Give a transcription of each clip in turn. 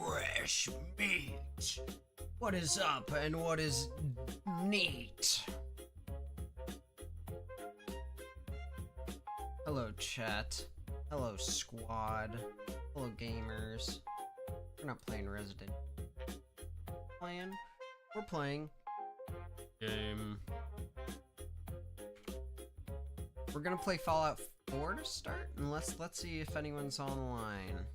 fresh meat. What is up and what is neat? Hello chat. Hello squad. Hello gamers. We're not playing Resident. We're playing game. We're gonna play Fallout 4 to start, and let's see if anyone's online.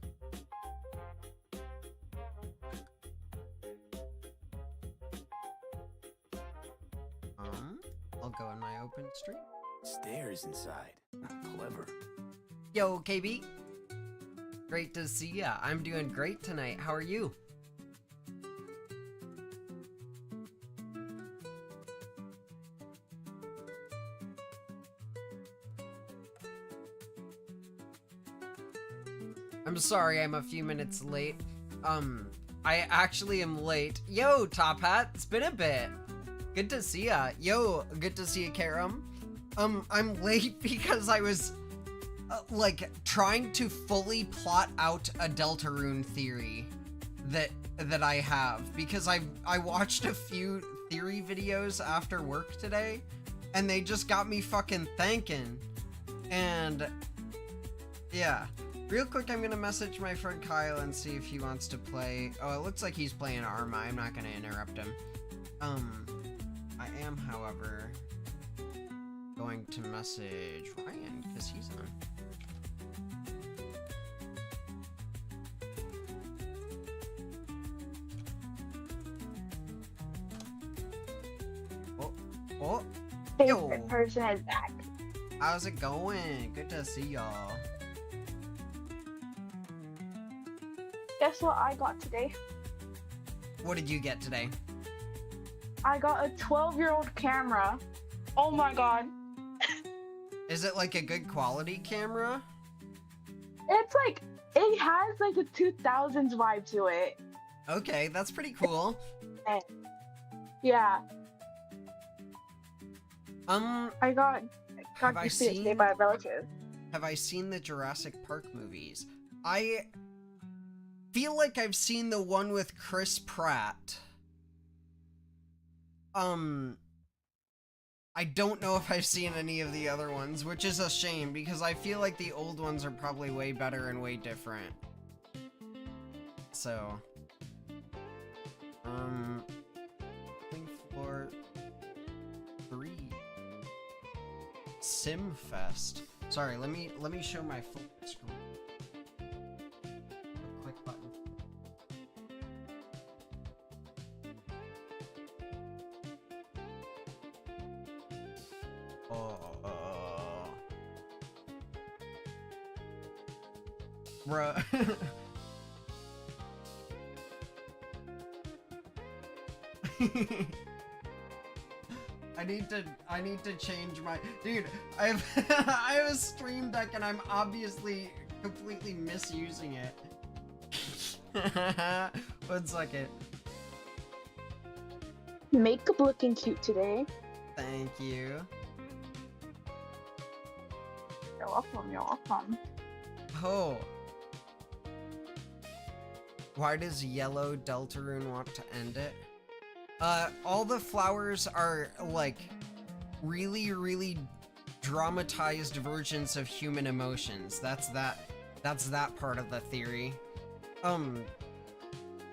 I'll go in my open stream. Stairs inside. Clever. Yo, KB. Great to see ya. I'm doing great tonight. How are you? I'm sorry I'm a few minutes late. I actually am late. Yo, Top Hat, it's been a bit. Good to see ya. Yo, good to see you, Karam. I'm late because I was, like, trying to fully plot out a Deltarune theory that I have. Because I watched a few theory videos after work today, and they just got me fucking thinking. And, yeah. Real quick, I'm gonna message my friend Kyle and see if he wants to play. Oh, it looks like he's playing Arma. I'm not gonna interrupt him. I am, however, going to message Ryan, because he's on. Oh, Favorite person is back. How's it going? Good to see y'all. Guess what I got today? What did you get today? I got a 12-year-old camera. Oh my god. Is it like a good quality camera? It's like, it has like a 2000s vibe to it. Okay, that's pretty cool. Yeah. I got have I to see it today seen by a relative. Have I seen the Jurassic Park movies? I feel like I've seen the one with Chris Pratt. I don't know if I've seen any of the other ones, which is a shame because I feel like the old ones are probably way better and way different. So, I think for 3 Simfest. Sorry, let me show my full screen. Click button. Bruh. I need to change my dude. I have a stream deck and I'm obviously completely misusing it. 1 second. Makeup looking cute today. Thank you. You're welcome, you're welcome. Oh. Why does yellow Deltarune want to end it? All the flowers are, like, really, really dramatized versions of human emotions. That's that part of the theory.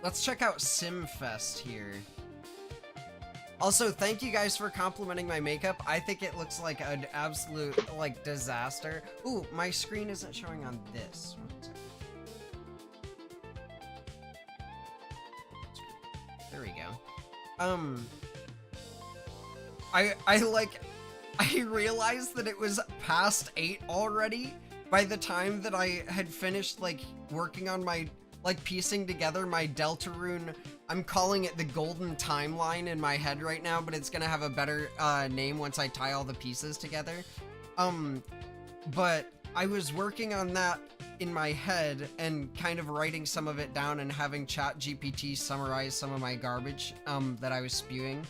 Let's check out Simfest here. Also, thank you guys for complimenting my makeup. I think it looks like an absolute, like, disaster. Ooh, my screen isn't showing on this. 1 second. There we go. I realized that it was past 8 already by the time that I had finished, like, working on my, like, piecing together my Deltarune. I'm calling it the golden timeline in my head right now, but it's gonna have a better, name once I tie all the pieces together. But I was working on that in my head and kind of writing some of it down and having ChatGPT summarize some of my garbage that I was spewing.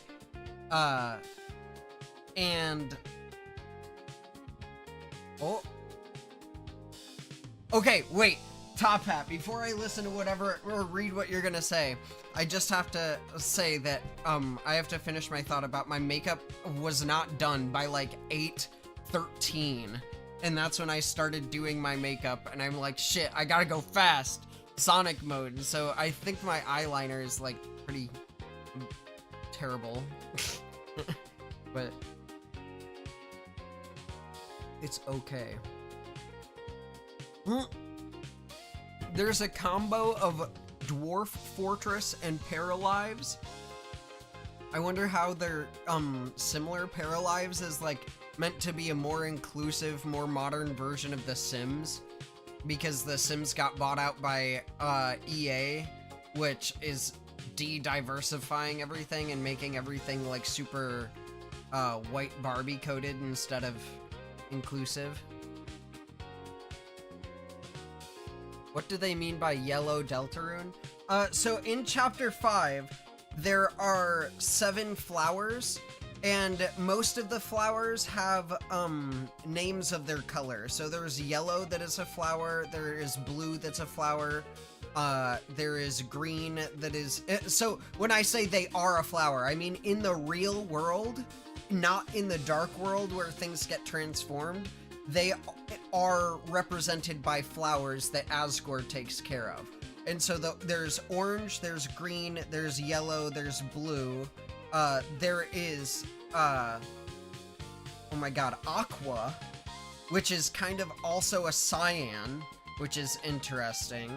And oh, okay, wait. Top Hat, before I listen to whatever or read what you're gonna say, I just have to say that I have to finish my thought about my makeup was not done by like 8:13, and that's when I started doing my makeup, and I'm like, shit, I gotta go fast, Sonic mode. So I think my eyeliner is like pretty terrible, but it's okay. There's a combo of Dwarf Fortress and Paralives. I wonder how they're similar. Paralives is like meant to be a more inclusive, more modern version of The Sims, because The Sims got bought out by EA, which is de-diversifying everything and making everything like super white Barbie coded instead of inclusive. What do they mean by yellow Deltarune? So in chapter 5, there are 7 flowers, and most of the flowers have names of their color. So there's yellow that is a flower, there is blue that's a flower, there is green that is... So when I say they are a flower, I mean in the real world, not in the dark world where things get transformed. They are represented by flowers that Asgore takes care of. And so there's orange, there's green, there's yellow, there's blue. There is, oh my god, aqua, which is kind of also a cyan, which is interesting.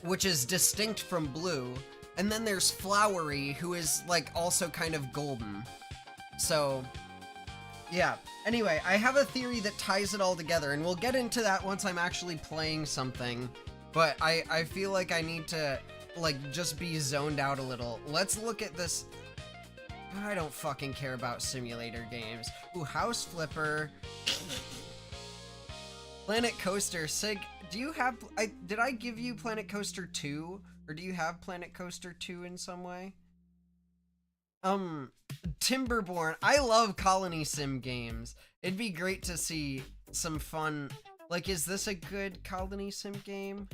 Which is distinct from blue. And then there's flowery, who is like also kind of golden. So... yeah. Anyway, I have a theory that ties it all together, and we'll get into that once I'm actually playing something. But I feel like I need to, like, just be zoned out a little. Let's look at this. I don't fucking care about simulator games. Ooh, House Flipper. Planet Coaster. Sig, do you have... did I give you Planet Coaster 2? Or do you have Planet Coaster 2 in some way? Timberborn. I love Colony Sim games. It'd be great to see some fun. Like, is this a good Colony Sim game?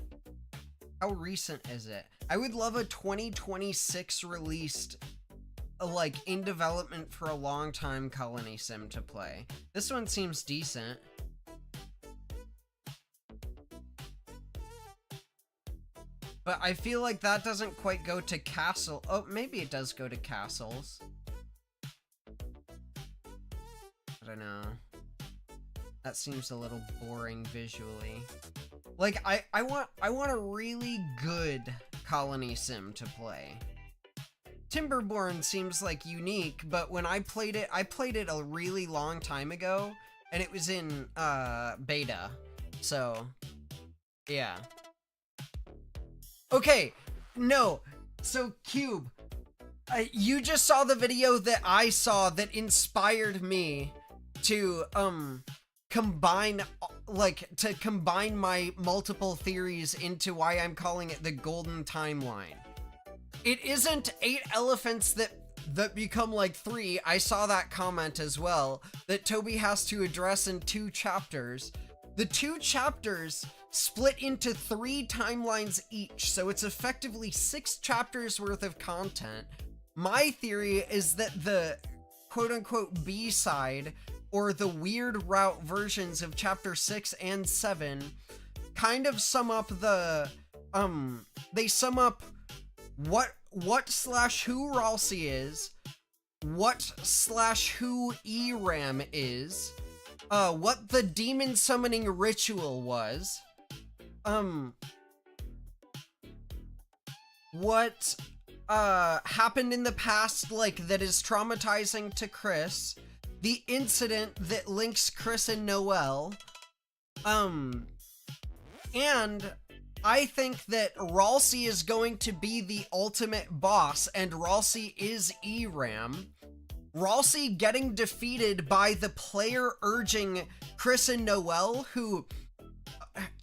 How recent is it? I would love a 2026 released, like, in development for a long time Colony Sim to play. This one seems decent. But I feel like that doesn't quite go to castle. Oh, maybe it does go to castles. I don't know. That seems a little boring visually. Like, I want a really good Colony Sim to play. Timberborn seems like unique, but when I played it a really long time ago, and it was in beta. So, yeah. Okay, no. So, Cube, you just saw the video that I saw that inspired me to combine my multiple theories into why I'm calling it the golden timeline. It isn't 8 elephants that become like 3. I saw that comment as well, that Toby has to address in 2 chapters. The 2 chapters split into 3 timelines each, so it's effectively 6 chapters worth of content. My theory is that the quote-unquote B-side, or the weird route versions of chapter 6 and 7, kind of sum up the, they sum up what /who Ralsei is, what/who ERAM is, what the demon summoning ritual was, what happened in the past, like, that is traumatizing to Chris, the incident that links Chris and Noelle, and I think that Ralsei is going to be the ultimate boss, and Ralsei is ERAM. Ralsei getting defeated by the player urging Chris and Noelle, who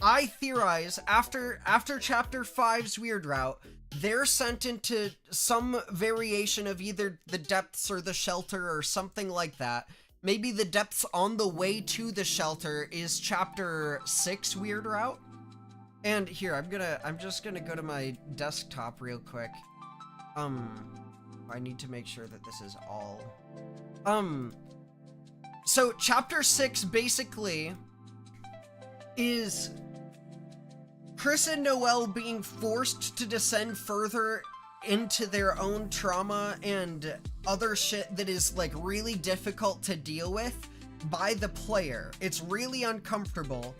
I theorize after chapter 5's weird route, they're sent into some variation of either the depths or the shelter or something like that. maybe the depths on the way to the shelter is chapter 6 weird route. And here, I'm just gonna go to my desktop real quick. I need to make sure that this is all. So chapter 6 basically is Chris and Noelle being forced to descend further into their own trauma and other shit that is like really difficult to deal with by the player. It's really uncomfortable.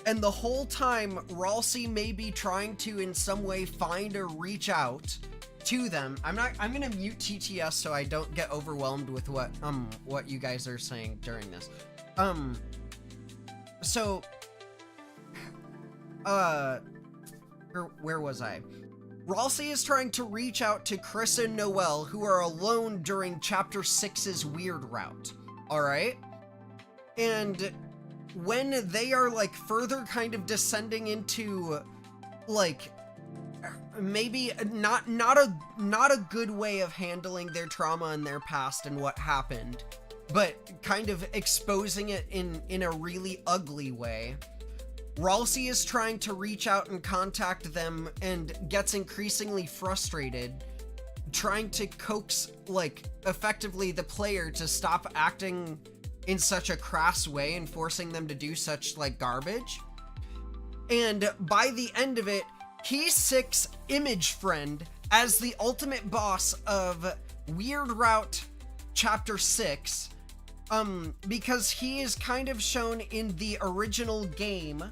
And the whole time, Ralsei may be trying to in some way find or reach out to them. I'm gonna mute TTS so I don't get overwhelmed with what you guys are saying during this. So where was I? Ralsei is trying to reach out to Chris and Noelle, who are alone during chapter 6's weird route. Alright? And when they are like further kind of descending into like maybe not a good way of handling their trauma and their past and what happened, but kind of exposing it in a really ugly way, Ralsei is trying to reach out and contact them and gets increasingly frustrated, trying to coax, like, effectively the player to stop acting in such a crass way and forcing them to do such, like, garbage. And by the end of it, P6 Image Friend, as the ultimate boss of Weird Route Chapter 6, because he is kind of shown in the original game,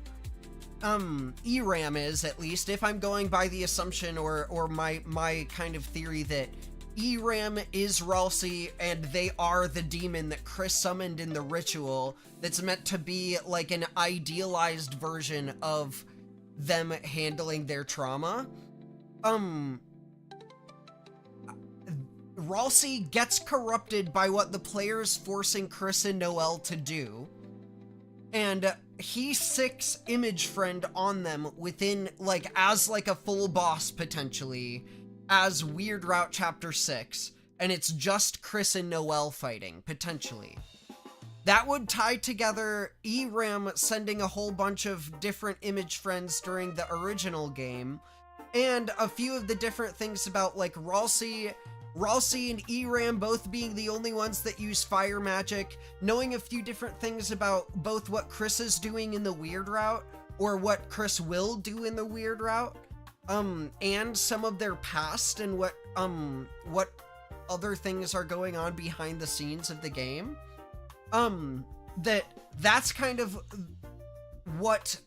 ERAM is, at least, if I'm going by the assumption or my kind of theory that ERAM is Ralsei and they are the demon that Chris summoned in the ritual that's meant to be like an idealized version of them handling their trauma. Ralsei gets corrupted by what the player's forcing Chris and Noelle to do, and he 6 Image Friend on them within, like, as like a full boss potentially, as Weird Route Chapter 6, and it's just Chris and Noelle fighting, potentially. That would tie together ERAM sending a whole bunch of different Image Friends during the original game, and a few of the different things about, like, Ralsei and ERAM both being the only ones that use fire magic, knowing a few different things about both what Chris is doing in the Weird Route, or what Chris will do in the Weird Route, and some of their past and what other things are going on behind the scenes of the game. That's kind of what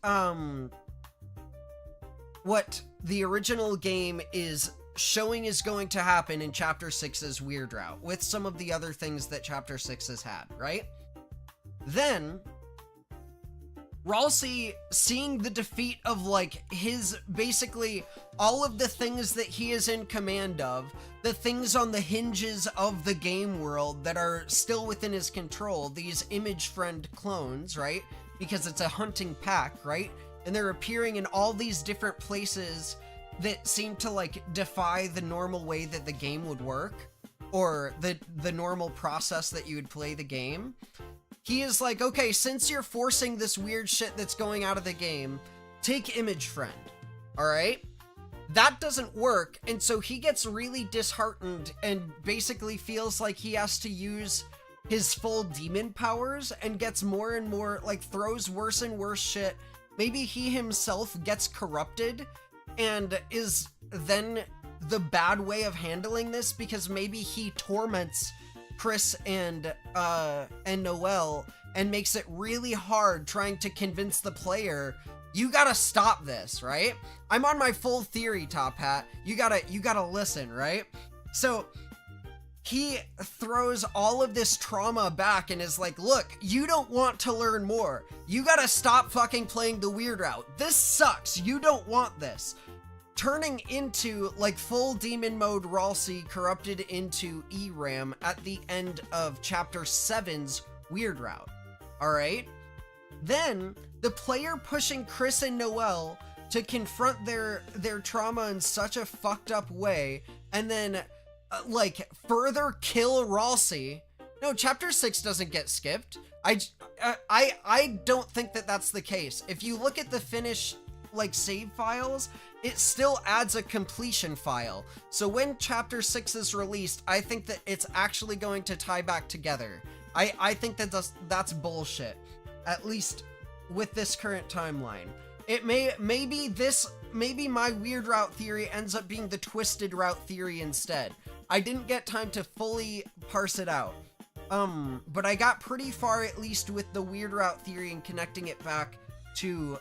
the original game is showing is going to happen in Chapter 6's Weird Route, with some of the other things that Chapter 6 has had, right? Then, Ralsei, seeing the defeat of, like, his, basically, all of the things that he is in command of, the things on the hinges of the game world that are still within his control, these Image Friend clones, right? Because it's a hunting pack, right? And they're appearing in all these different places that seem to, like, defy the normal way that the game would work, or the normal process that you would play the game. He is like, okay, since you're forcing this weird shit that's going out of the game, take Image Friend, alright? That doesn't work, and so he gets really disheartened and basically feels like he has to use his full demon powers and gets more and more, like, throws worse and worse shit. Maybe he himself gets corrupted and is then the bad way of handling this, because maybe he torments Chris and Noelle and makes it really hard trying to convince the player, you gotta stop this, right? I'm on my full theory, Top Hat. You gotta listen, right? So he throws all of this trauma back and is like, look, you don't want to learn more. You gotta stop fucking playing the Weird Route. This sucks. You don't want this. Turning into, like, full demon mode Ralsei corrupted into ERAM at the end of Chapter 7's Weird Route. Alright? Then, the player pushing Chris and Noelle to confront their trauma in such a fucked up way, and then, like, further kill Ralsei No, chapter 6 doesn't get skipped. I don't think that that's the case. If you look at the finished, like, save files, it still adds a completion file. So when chapter 6 is released, I think that it's actually going to tie back together. I think that that's bullshit. At least with this current timeline. It maybe my weird route theory ends up being the twisted route theory instead. I didn't get time to fully parse it out. But I got pretty far at least with the weird route theory and connecting it back to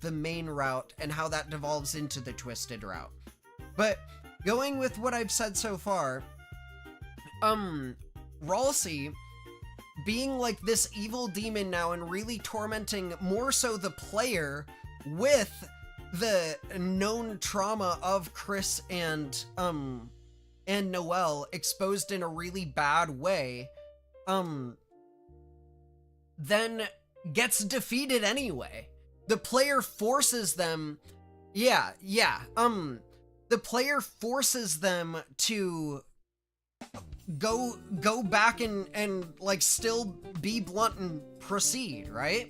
the main route and how that devolves into the twisted route. But going with what I've said so far, Ralsei being like this evil demon now and really tormenting more so the player with the known trauma of Chris and Noelle exposed in a really bad way, then gets defeated anyway. The player forces them, the player forces them to go back and like still be blunt and proceed, right?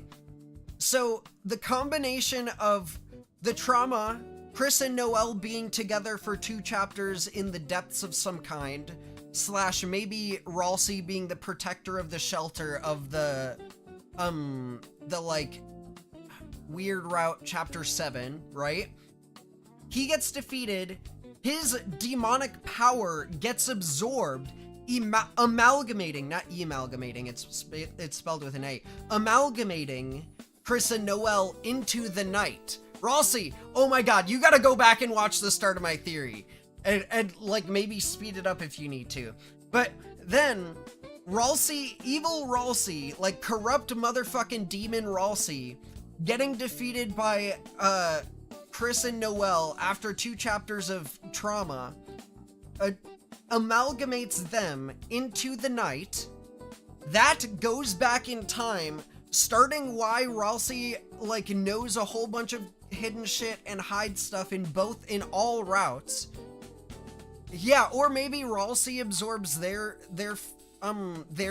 So the combination of the trauma, Chris and Noelle being together for 2 chapters in the depths of some kind, / maybe Ralsei being the protector of the shelter of the like weird route chapter 7, right? He gets defeated, his demonic power gets absorbed, amalgamating, not emalgamating, it's spelled with an A, amalgamating Chris and Noelle into the night. Ralsei, oh my god, you gotta go back and watch the start of my theory. And like maybe speed it up if you need to. But then Ralsei, evil Ralsei, like corrupt motherfucking demon Ralsei, getting defeated by Chris and Noelle after 2 chapters of trauma, amalgamates them into the night. That goes back in time, starting why Ralsei like knows a whole bunch of hidden shit and hides stuff in all routes. Yeah, or maybe Ralsei absorbs their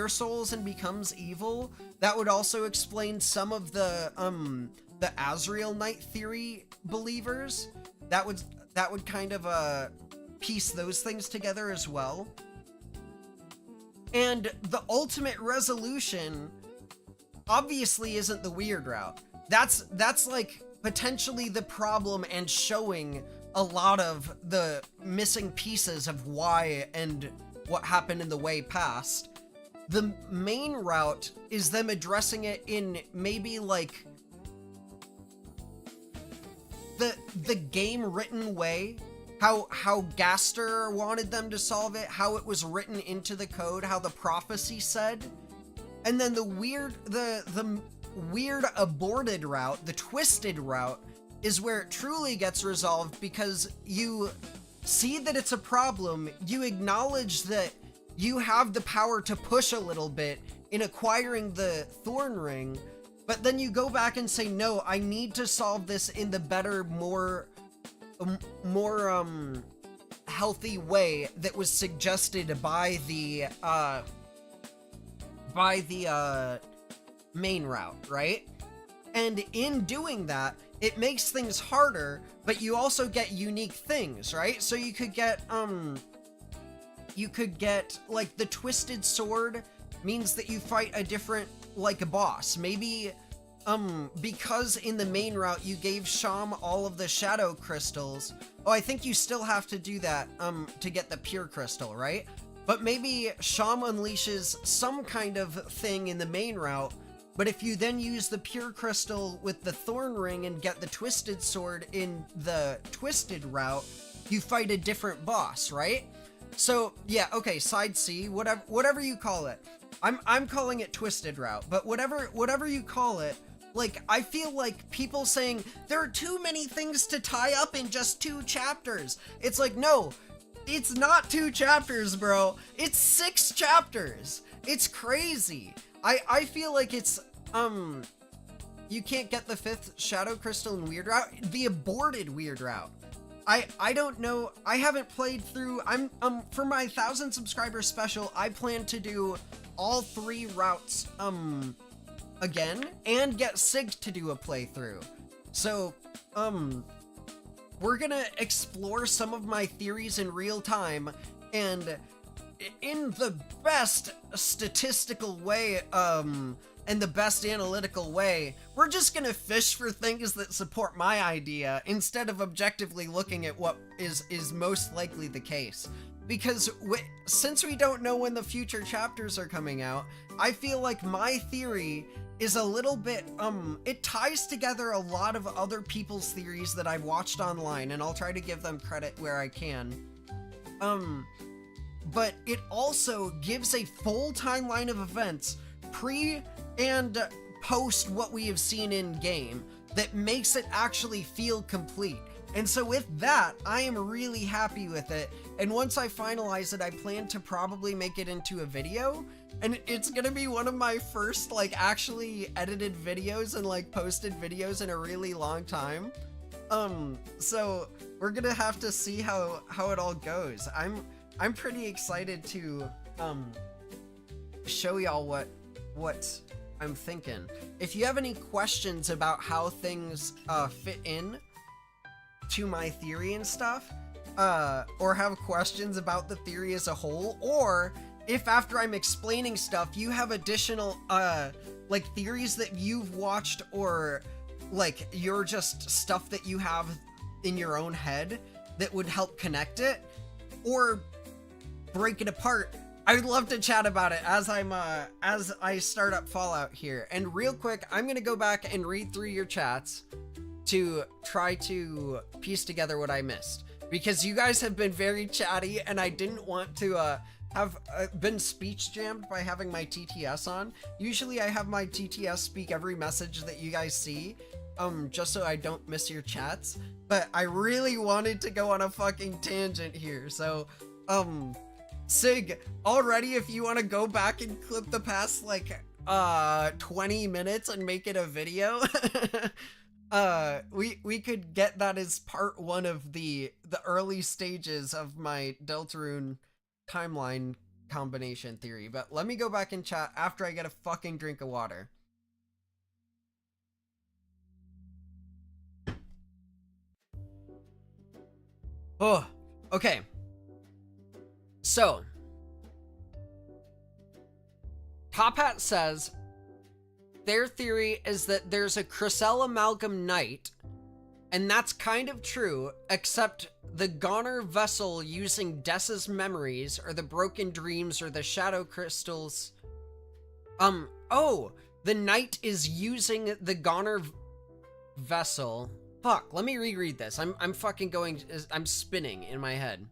souls and becomes evil. That would also explain some of the Azrael Knight theory believers. That would kind of piece those things together as well. And the ultimate resolution obviously isn't the weird route. That's like potentially the problem and showing a lot of the missing pieces of why and what happened in the way past. The main route is them addressing it in maybe like the game written way, how Gaster wanted them to solve it, how it was written into the code, how the prophecy said. And then the weird aborted route, the twisted route, is where it truly gets resolved because you see that it's a problem, you acknowledge that you have the power to push a little bit in acquiring the Thorn Ring, but then you go back and say, no, I need to solve this in the better, more healthy way that was suggested by the main route, right? And in doing that, it makes things harder, but you also get unique things, right? So you could get like the Twisted Sword means that you fight a different like a boss. Maybe because in the main route you gave Sham all of the shadow crystals. Oh, I think you still have to do that to get the pure crystal, right? But maybe Sham unleashes some kind of thing in the main route, but if you then use the pure crystal with the Thorn Ring and get the Twisted Sword in the twisted route, you fight a different boss, right? So yeah, okay, side C, whatever you call it. I'm calling it twisted route, but whatever you call it, like I feel like people saying there are too many things to tie up in just 2 chapters. It's like, no, it's not 2 chapters, bro. It's 6 chapters. It's crazy. I feel like it's you can't get the 5th Shadow Crystal in Weird Route, the aborted Weird Route. I don't know. I haven't played through. For my 1,000 subscriber special, I plan to do all 3 routes, again, and get Sig to do a playthrough. So, we're gonna explore some of my theories in real time, and in the best statistical way, and the best analytical way, we're just gonna fish for things that support my idea instead of objectively looking at what is most likely the case. Because since we don't know when the future chapters are coming out, I feel like my theory is a little bit, it ties together a lot of other people's theories that I've watched online, and I'll try to give them credit where I can. But it also gives a full timeline of events pre and post what we have seen in game that makes it actually feel complete. And so with that, I am really happy with it. And once I finalize it, I plan to probably make it into a video. And it's gonna be one of my first, like, actually edited videos and, like, posted videos in a really long time. So we're gonna have to see how it all goes. I'm pretty excited to, show y'all what I'm thinking. If you have any questions about how things, fit in to my theory and stuff, or have questions about the theory as a whole, or if after I'm explaining stuff, you have additional, like, theories that you've watched, or, like, you're just stuff that you have in your own head that would help connect it, or break it apart, I would love to chat about it as I start up Fallout here. And real quick, I'm gonna go back and read through your chats to try to piece together what I missed, because you guys have been very chatty, and I didn't want to, have been speech jammed by having my TTS on. Usually I have my TTS speak every message that you guys see, just so I don't miss your chats, but I really wanted to go on a fucking tangent here, so, Sig, already if you want to go back and clip the past, like, 20 minutes and make it a video, we could get that as part 1 of the early stages of my Deltarune timeline combination theory. But let me go back and chat after I get a fucking drink of water. Oh, okay. So, Top Hat says their theory is that there's a Crystal Amalgam Knight, and that's kind of true, except the Goner vessel using Dessa's memories, or the broken dreams, or the shadow crystals. Oh, the Knight is using the Goner vessel. Fuck, let me reread this. I'm fucking going, I'm spinning in my head.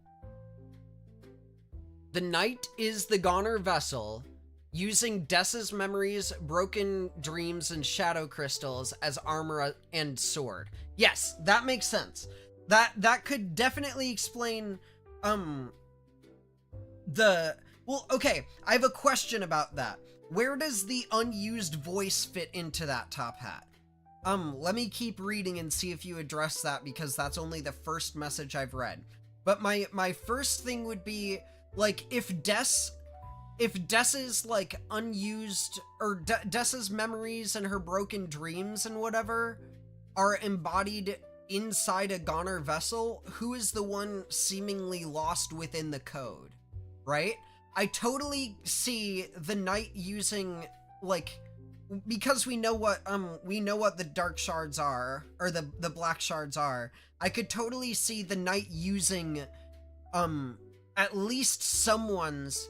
The Knight is the Goner vessel, using Dessa's memories, broken dreams, and shadow crystals as armor and sword. Yes, that makes sense. That could definitely explain, well, okay, I have a question about that. Where does the unused voice fit into that, Top Hat? Let me keep reading and see if you address that, because that's only the first message I've read. But my first thing would be, like, if Dessa's, like, unused, or Dessa's memories and her broken dreams and whatever are embodied inside a Goner vessel, who is the one seemingly lost within the code, right? I totally see the Knight using, like, because we know what the dark shards are, or the black shards are, I could totally see the Knight using, at least someone's,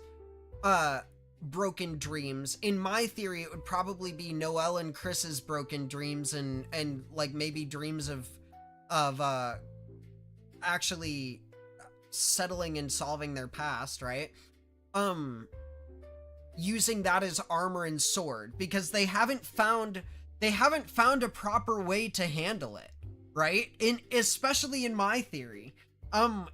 broken dreams. In my theory, it would probably be Noelle and Chris's broken dreams, and like, maybe dreams of actually settling and solving their past, right? Using that as armor and sword, because they haven't found a proper way to handle it, right? Especially in my theory.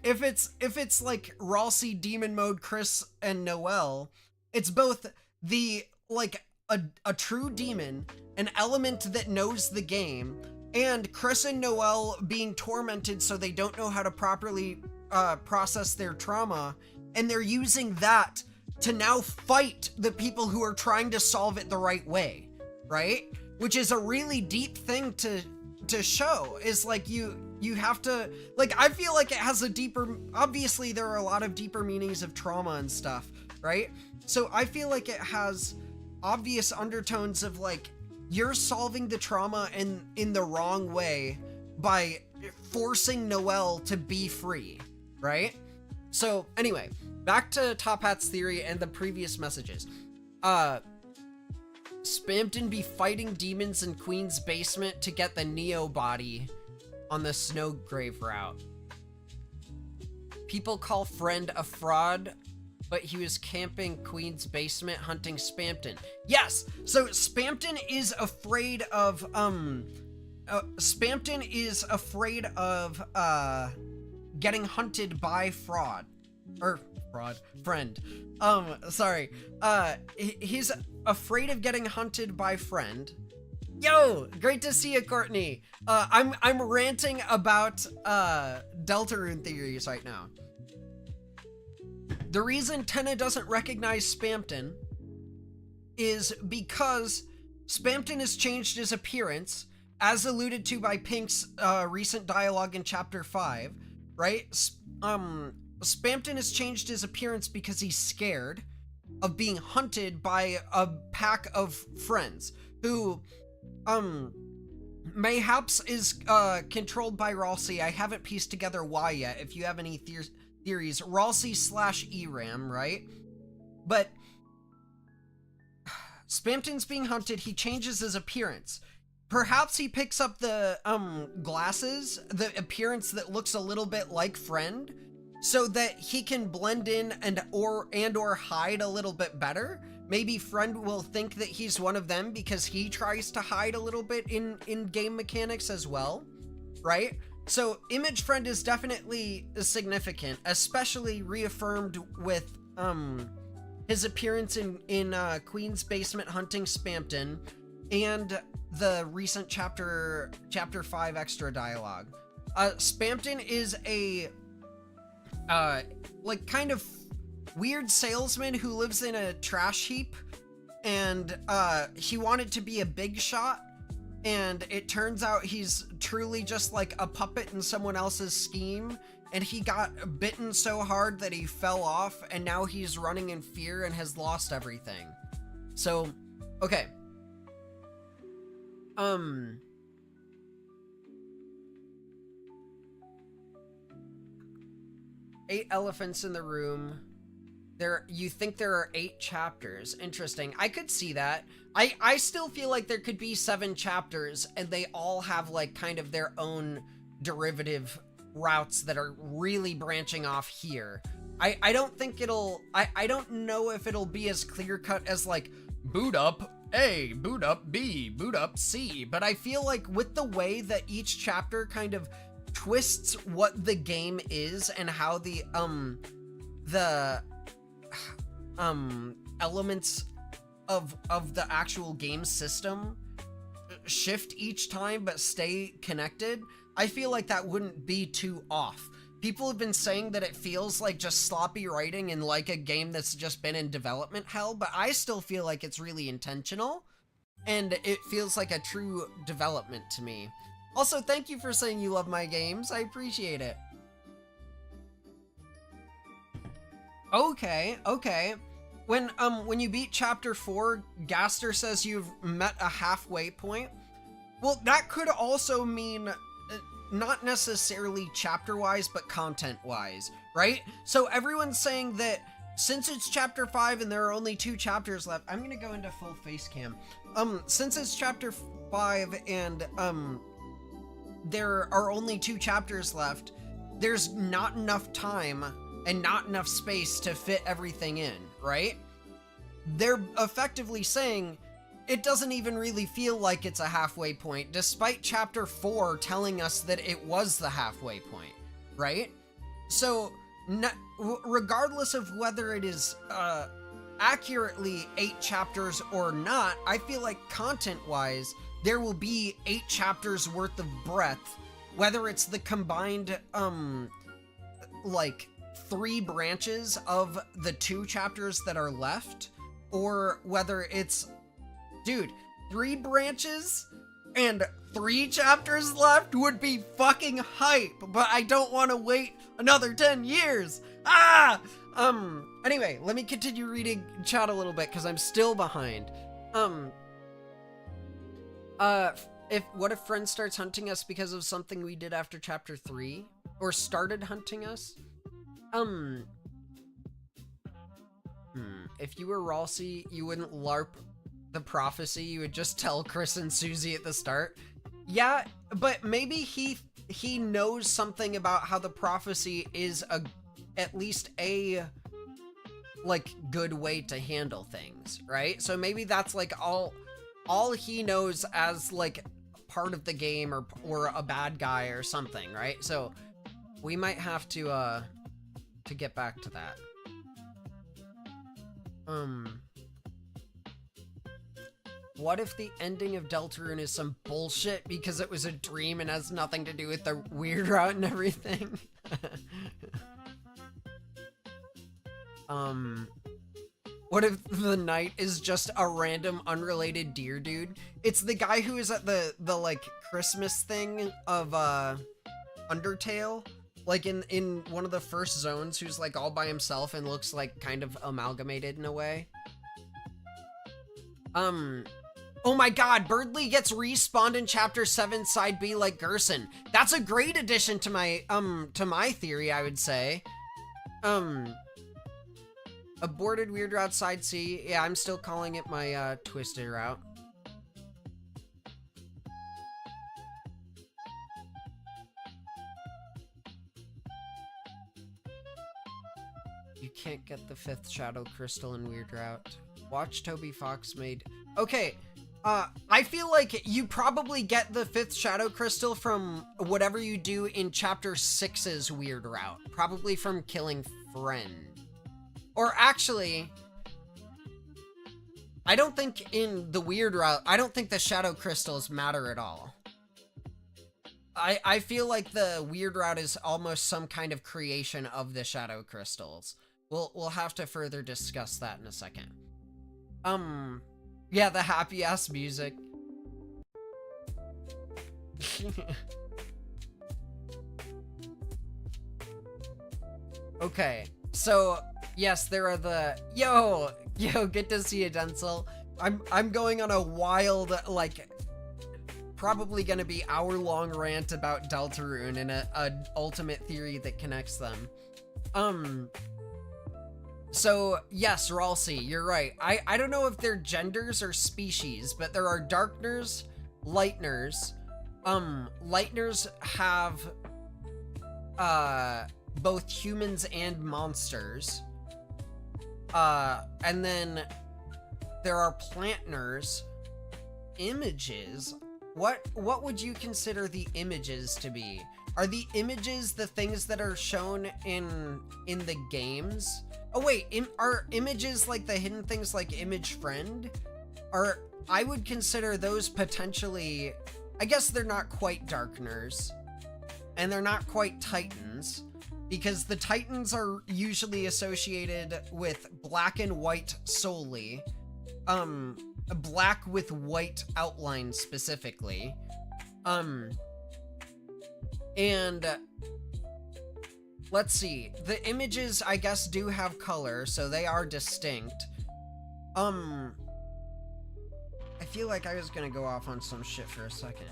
If it's like Ralsei Demon Mode, Chris and Noelle, it's both the, like, a true demon, an element that knows the game, and Chris and Noelle being tormented so they don't know how to properly process their trauma, and they're using that to now fight the people who are trying to solve it the right way, right? Which is a really deep thing to show, is like you have to, like, I feel like it has a deeper, obviously there are a lot of deeper meanings of trauma and stuff, right? So I feel like it has obvious undertones of like, you're solving the trauma in the wrong way by forcing Noelle to be free, right? So anyway, back to Top Hat's theory and the previous messages. Spamton be fighting demons in Queen's basement to get the Neo body on the Snowgrave route. People call Friend a fraud, but he was camping Queen's basement hunting Spamton. Yes, so Spamton is afraid of, getting hunted by Friend. He's afraid of getting hunted by Friend. Yo, great to see you, Courtney. I'm ranting about Deltarune theories right now. The reason Tenna doesn't recognize Spamton is because Spamton has changed his appearance, as alluded to by Pink's recent dialogue in Chapter 5, right? Spamton has changed his appearance because he's scared of being hunted by a pack of friends who, mayhaps is controlled by Ralsei. I haven't pieced together why yet. If you have any theories, Ralsei/ERAM, right? But Spamton's being hunted. He changes his appearance. Perhaps he picks up the glasses, the appearance that looks a little bit like Friend, so that he can blend in and or hide a little bit better. Maybe Friend will think that he's one of them because he tries to hide a little bit in game mechanics as well, right? So Image Friend is definitely significant, especially reaffirmed with his appearance in Queen's basement hunting Spamton and the recent chapter 5 extra dialogue. Spamton is a like kind of weird salesman who lives in a trash heap, and he wanted to be a big shot, and it turns out he's truly just like a puppet in someone else's scheme, and he got bitten so hard that he fell off, and now he's running in fear and has lost everything. So, okay. 8 elephants in the room. You think there are 8 chapters. Interesting. I could see that. I still feel like there could be 7 chapters and they all have like kind of their own derivative routes that are really branching off here. I don't think I don't know if it'll be as clear cut as like boot up A, boot up B, boot up C, but I feel like with the way that each chapter kind of twists what the game is and how the elements of the actual game system shift each time but stay connected, I feel like that wouldn't be too off. People have been saying that it feels like just sloppy writing in like a game that's just been in development hell, but I still feel like it's really intentional and it feels like a true development to me. Also, thank you for saying you love my games. I appreciate it. Okay. When you beat chapter 4, Gaster says you've met a halfway point. Well, that could also mean not necessarily chapter-wise, but content-wise, right? So everyone's saying that since it's chapter 5 and there are only 2 chapters left, I'm gonna go into full face cam. Since it's chapter 5 and there are only 2 chapters left, there's not enough time and not enough space to fit everything in, right? They're effectively saying it doesn't even really feel like it's a halfway point, despite chapter 4 telling us that it was the halfway point, right? So, regardless of whether it is accurately 8 chapters or not, I feel like content-wise, there will be 8 chapters worth of breadth, whether it's the combined, like, 3 branches of the 2 chapters that are left, or whether it's, dude, 3 branches and 3 chapters left would be fucking hype, but I don't want to wait another 10 years. Anyway, let me continue reading chat a little bit because I'm still behind. What if friend starts hunting us because of something we did after chapter 3? Or started hunting us? If you were Ralsei, you wouldn't LARP the prophecy, you would just tell Chris and Susie at the start. Yeah, but maybe he knows something about how the prophecy is at least a like good way to handle things, right? So maybe that's like all he knows as like part of the game or a bad guy or something, right? So we might have to get back to that. What if the ending of Deltarune is some bullshit because it was a dream and has nothing to do with the weird route and everything? What if the knight is just a random unrelated deer dude? It's the guy who is at the like Christmas thing of Undertale, like in one of the first zones, who's like all by himself and looks like kind of amalgamated in a way. Oh my god, Birdly gets respawned in chapter 7 side B like Gerson. That's a great addition to my theory, I would say. Aborted weird route side C. Yeah, I'm still calling it my twisted route. You can't get the 5th shadow crystal in weird route. Watch Toby Fox made. Okay, I feel like you probably get the 5th shadow crystal from whatever you do in chapter 6's weird route. Probably from killing friend. Or actually, I don't think in the weird route, I don't think the shadow crystals matter at all. I feel like the weird route is almost some kind of creation of the shadow crystals. We'll have to further discuss that in a second. Yeah, the happy ass music. Okay, so yes, there are the yo, good to see you, Denzel. I'm going on a wild, like, probably gonna be hour-long rant about Deltarune and a ultimate theory that connects them. So yes, Ralsei, you're right. I don't know if they're genders or species, but there are darkners, lightners. Lightners have both humans and monsters. And then there are plantners. Images. What would you consider the images to be? Are the images the things that are shown in the games? Oh wait, are images like the hidden things like Image Friend? I would consider those potentially, I guess they're not quite Darkners, and they're not quite Titans, because the Titans are usually associated with black and white solely, black with white outline specifically, and let's see, the images I guess do have color, so they are distinct. I feel like I was gonna go off on some shit for a second.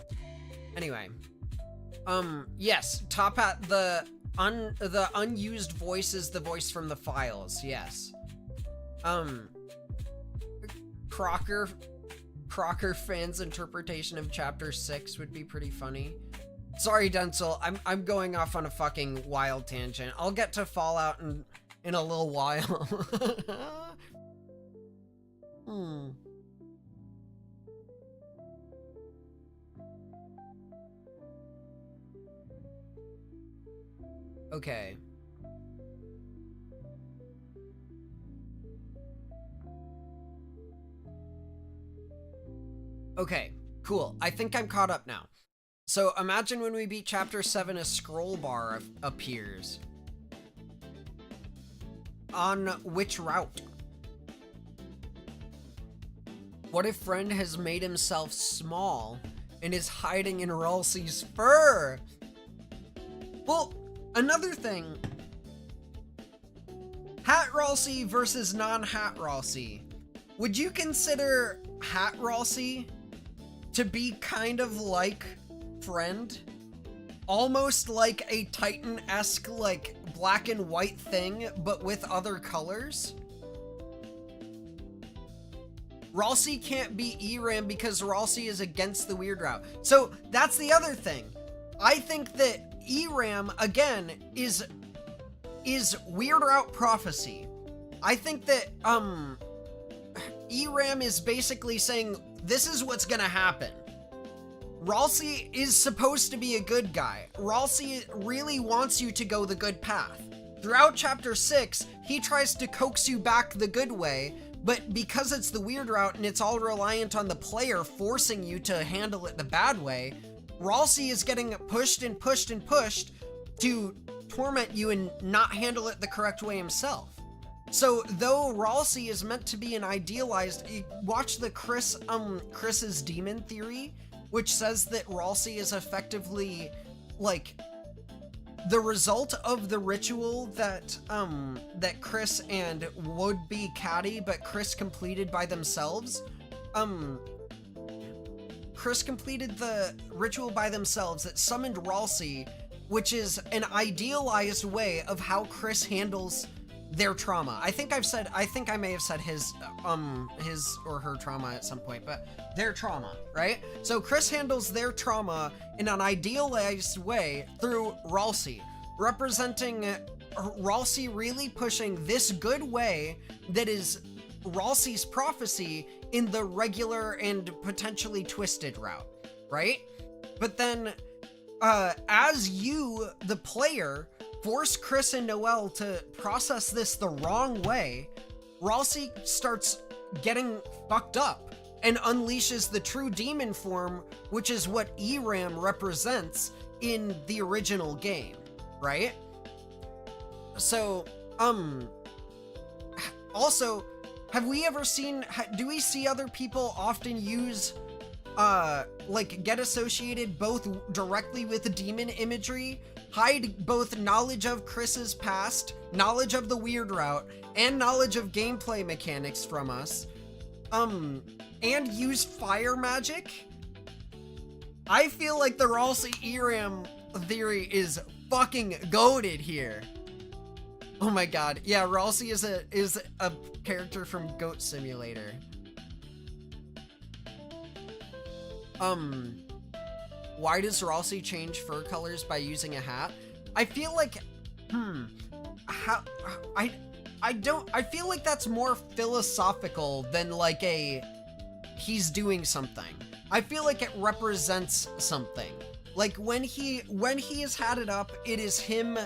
Anyway, yes, Top Hat, the unused voice is the voice from the files, yes. Crocker fans' interpretation of chapter 6 would be pretty funny. Sorry, Denzel, I'm going off on a fucking wild tangent. I'll get to Fallout in a little while. Okay. Okay, cool. I think I'm caught up now. So imagine when we beat chapter 7, a scroll bar appears. on which route? What if Friend has made himself small and is hiding in Ralsei's fur? Well, another thing. Hat Ralsei versus non-Hat Ralsei. Would you consider Hat Ralsei to be kind of like Friend? Almost like a Titan-esque, like, black and white thing, but with other colors? Ralsei can't be ERAM because Ralsei is against the weird route. So that's the other thing. I think that ERAM, again, is weird route prophecy. I think that ERAM is basically saying this is what's gonna happen. Ralsei is supposed to be a good guy. Ralsei really wants you to go the good path. Throughout chapter 6, he tries to coax you back the good way, but because it's the weird route and it's all reliant on the player forcing you to handle it the bad way, Ralsei is getting pushed and pushed and pushed to torment you and not handle it the correct way himself. So though Ralsei is meant to be an idealized, watch the Chris's demon theory, which says that Ralsei is effectively like the result of the ritual that that Chris and would-be Caddy, but Chris completed by themselves. Chris completed the ritual by themselves that summoned Ralsei, which is an idealized way of how Chris handles their trauma. I think I may have said his or her trauma at some point, but their trauma, right? So Chris handles their trauma in an idealized way through Ralsei, representing Ralsei really pushing this good way that is Ralsei's prophecy in the regular and potentially twisted route, right? But then, as you, the player, force Chris and Noelle to process this the wrong way, Ralsei starts getting fucked up and unleashes the true demon form, which is what ERAM represents in the original game, right? So, also, have we ever seen, do we see other people often use, like, get associated both directly with the demon imagery, hide both knowledge of Chris's past, knowledge of the weird route, and knowledge of gameplay mechanics from us, and use fire magic? I feel like the Ralsei ERAM theory is fucking goated here. Oh my god. Yeah, Ralsei is a character from Goat Simulator. Why does Ralsei change fur colors by using a hat? I feel like, I feel like that's more philosophical than like he's doing something. I feel like it represents something. Like when he is hatted up, it is him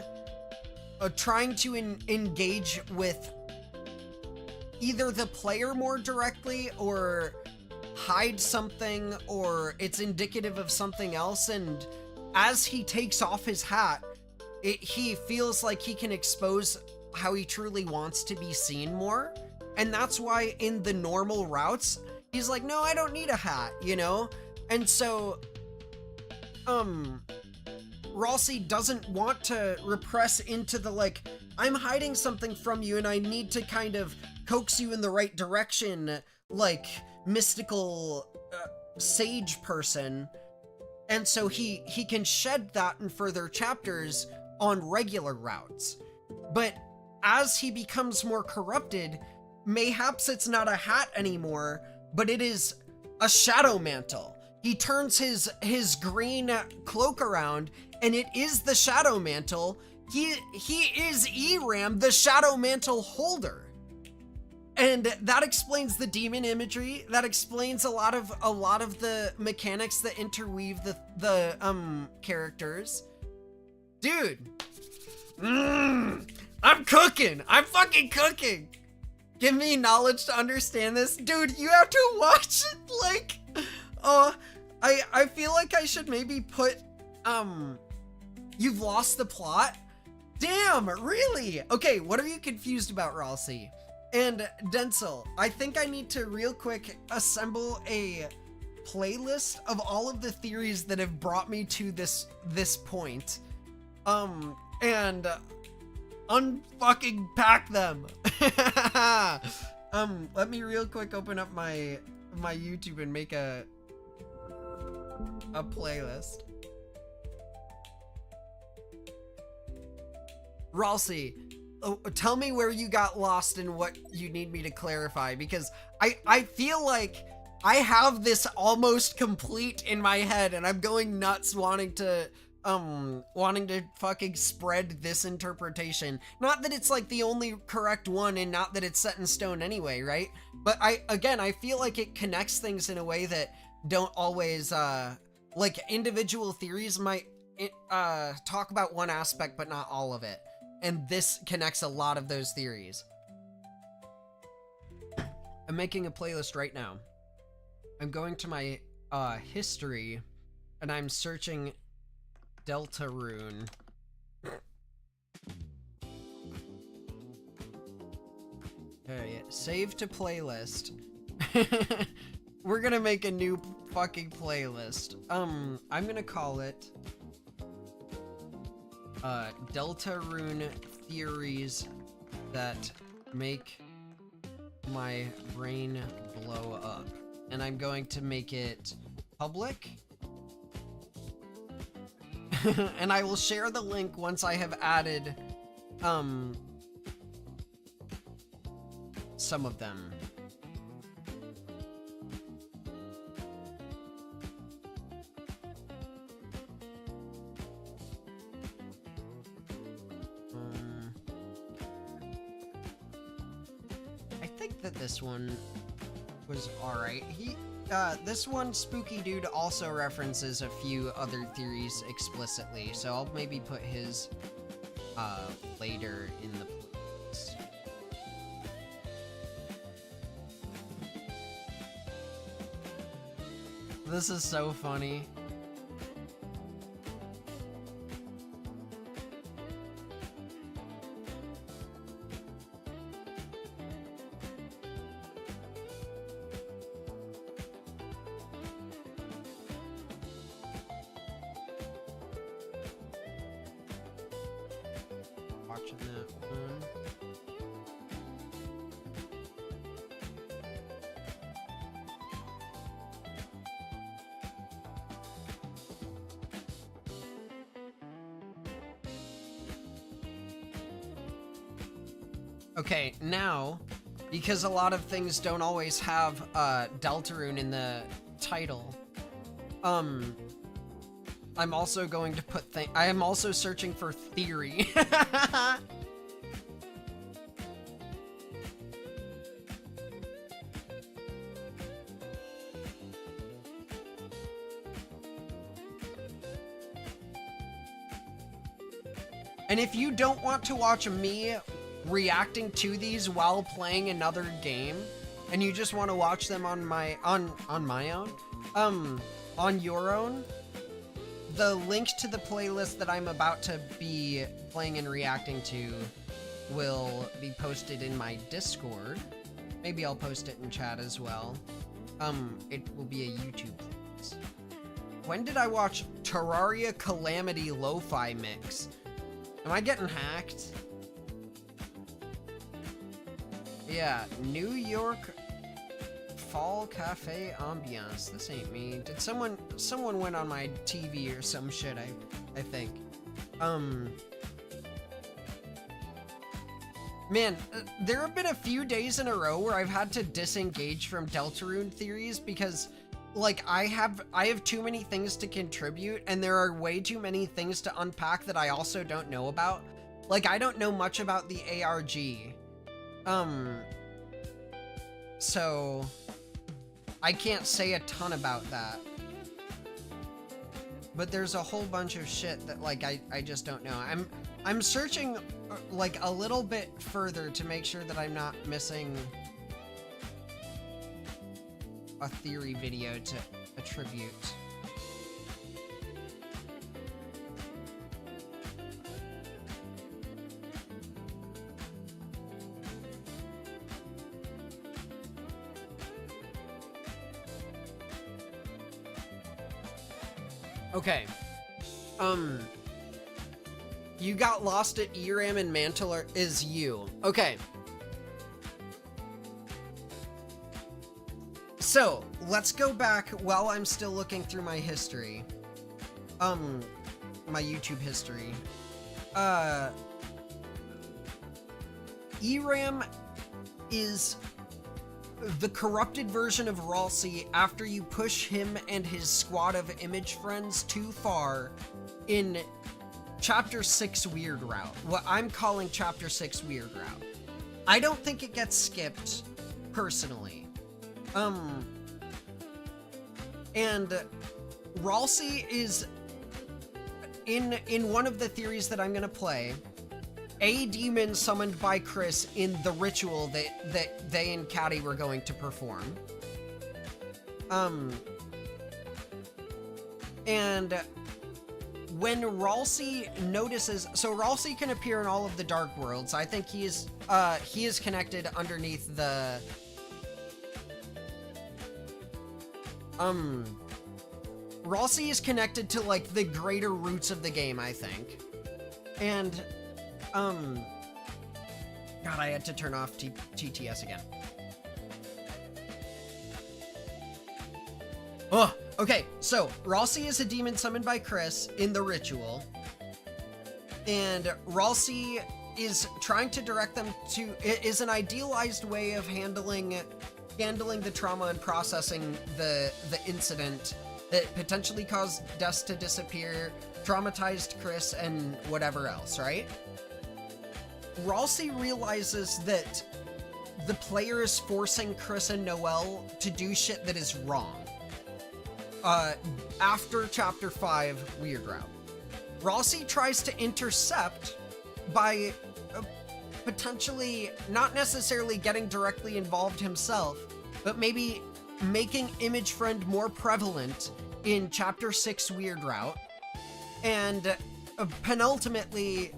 trying to engage with either the player more directly or hide something, or it's indicative of something else, and as he takes off his hat, he feels like he can expose how he truly wants to be seen more, and that's why in the normal routes, he's like, no, I don't need a hat, you know? And so, Ralsei doesn't want to repress into the, like, I'm hiding something from you and I need to kind of coax you in the right direction, like, mystical sage person, and so he can shed that in further chapters on regular routes. But as he becomes more corrupted, mayhaps it's not a hat anymore, but it is a shadow mantle. He turns his green cloak around, and it is the shadow mantle. He is ERAM, the shadow mantle holder. And that explains the demon imagery. That explains a lot of the mechanics that interweave the characters. Dude, I'm cooking. I'm fucking cooking. Give me knowledge to understand this, dude. You have to watch it. Like, I feel like I should maybe put You've Lost the Plot. Damn, really? Okay, what are you confused about, Ralsei? And Denzel, I think I need to real quick assemble a playlist of all of the theories that have brought me to this point. And unfucking pack them. Let me real quick open up my YouTube and make a playlist. Ralsei, tell me where you got lost and what you need me to clarify, because I feel like I have this almost complete in my head and I'm going nuts wanting to fucking spread this interpretation. Not that it's like the only correct one and not that it's set in stone anyway, right? But I feel like it connects things in a way that don't always, like individual theories might talk about one aspect but not all of it. And this connects a lot of those theories. I'm making a playlist right now. I'm going to my history and I'm searching Deltarune. Okay, save to playlist. We're gonna make a new fucking playlist. I'm gonna call it Deltarune theories that make my brain blow up. And I'm going to make it public. And I will share the link once I have added some of them. I think that this one was alright. This one, Spooky Dude, also references a few other theories explicitly, so I'll maybe put his, later in the playlist. This is so funny. Watching that one. Okay, now, because a lot of things don't always have Deltarune in the title, I'm also going to put I am also searching for theory. And if you don't want to watch me reacting to these while playing another game, and you just want to watch them on my own, on your own, the link to the playlist that I'm about to be playing and reacting to will be posted in my Discord. Maybe I'll post it in chat as well. It will be a YouTube playlist. When did I watch Terraria Calamity Lo-Fi Mix? Am I getting hacked? Yeah, New York Fall Cafe Ambiance. This ain't me. Did someone went on my TV or some shit, I think. Man, there have been a few days in a row where I've had to disengage from Deltarune theories because, like, I have too many things to contribute and there are way too many things to unpack that I also don't know about. Like, I don't know much about the ARG. So I can't say a ton about that. But there's a whole bunch of shit that, like, I just don't know. I'm searching, like, a little bit further to make sure that I'm not missing a theory video to attribute. Okay. You got lost at Eram and Mantle is you. Okay. So, let's go back while I'm still looking through my history. My YouTube history. Eram is the corrupted version of Ralsei after you push him and his squad of image friends too far in Chapter 6 Weird Route. What I'm calling Chapter 6 Weird Route. I don't think it gets skipped, personally. And Ralsei is, in one of the theories that I'm gonna play, a demon summoned by Chris in the ritual that they and Caddy were going to perform. And when Ralsei notices, so Ralsei can appear in all of the Dark Worlds. I think he is connected underneath the, Ralsei is connected to, like, the greater roots of the game, I think. And, God, I had to turn off TTS again. Oh, okay, so Ralsei is a demon summoned by Chris in the ritual. And Ralsei is trying to direct them to, it is an idealized way of handling the trauma and processing the incident that potentially caused Des to disappear, traumatized Chris, and whatever else, right? Ralsei realizes that the player is forcing Chris and Noelle to do shit that is wrong. After Chapter 5, Weird Route. Ralsei tries to intercept by potentially not necessarily getting directly involved himself, but maybe making Image Friend more prevalent in Chapter 6 Weird Route. And penultimately,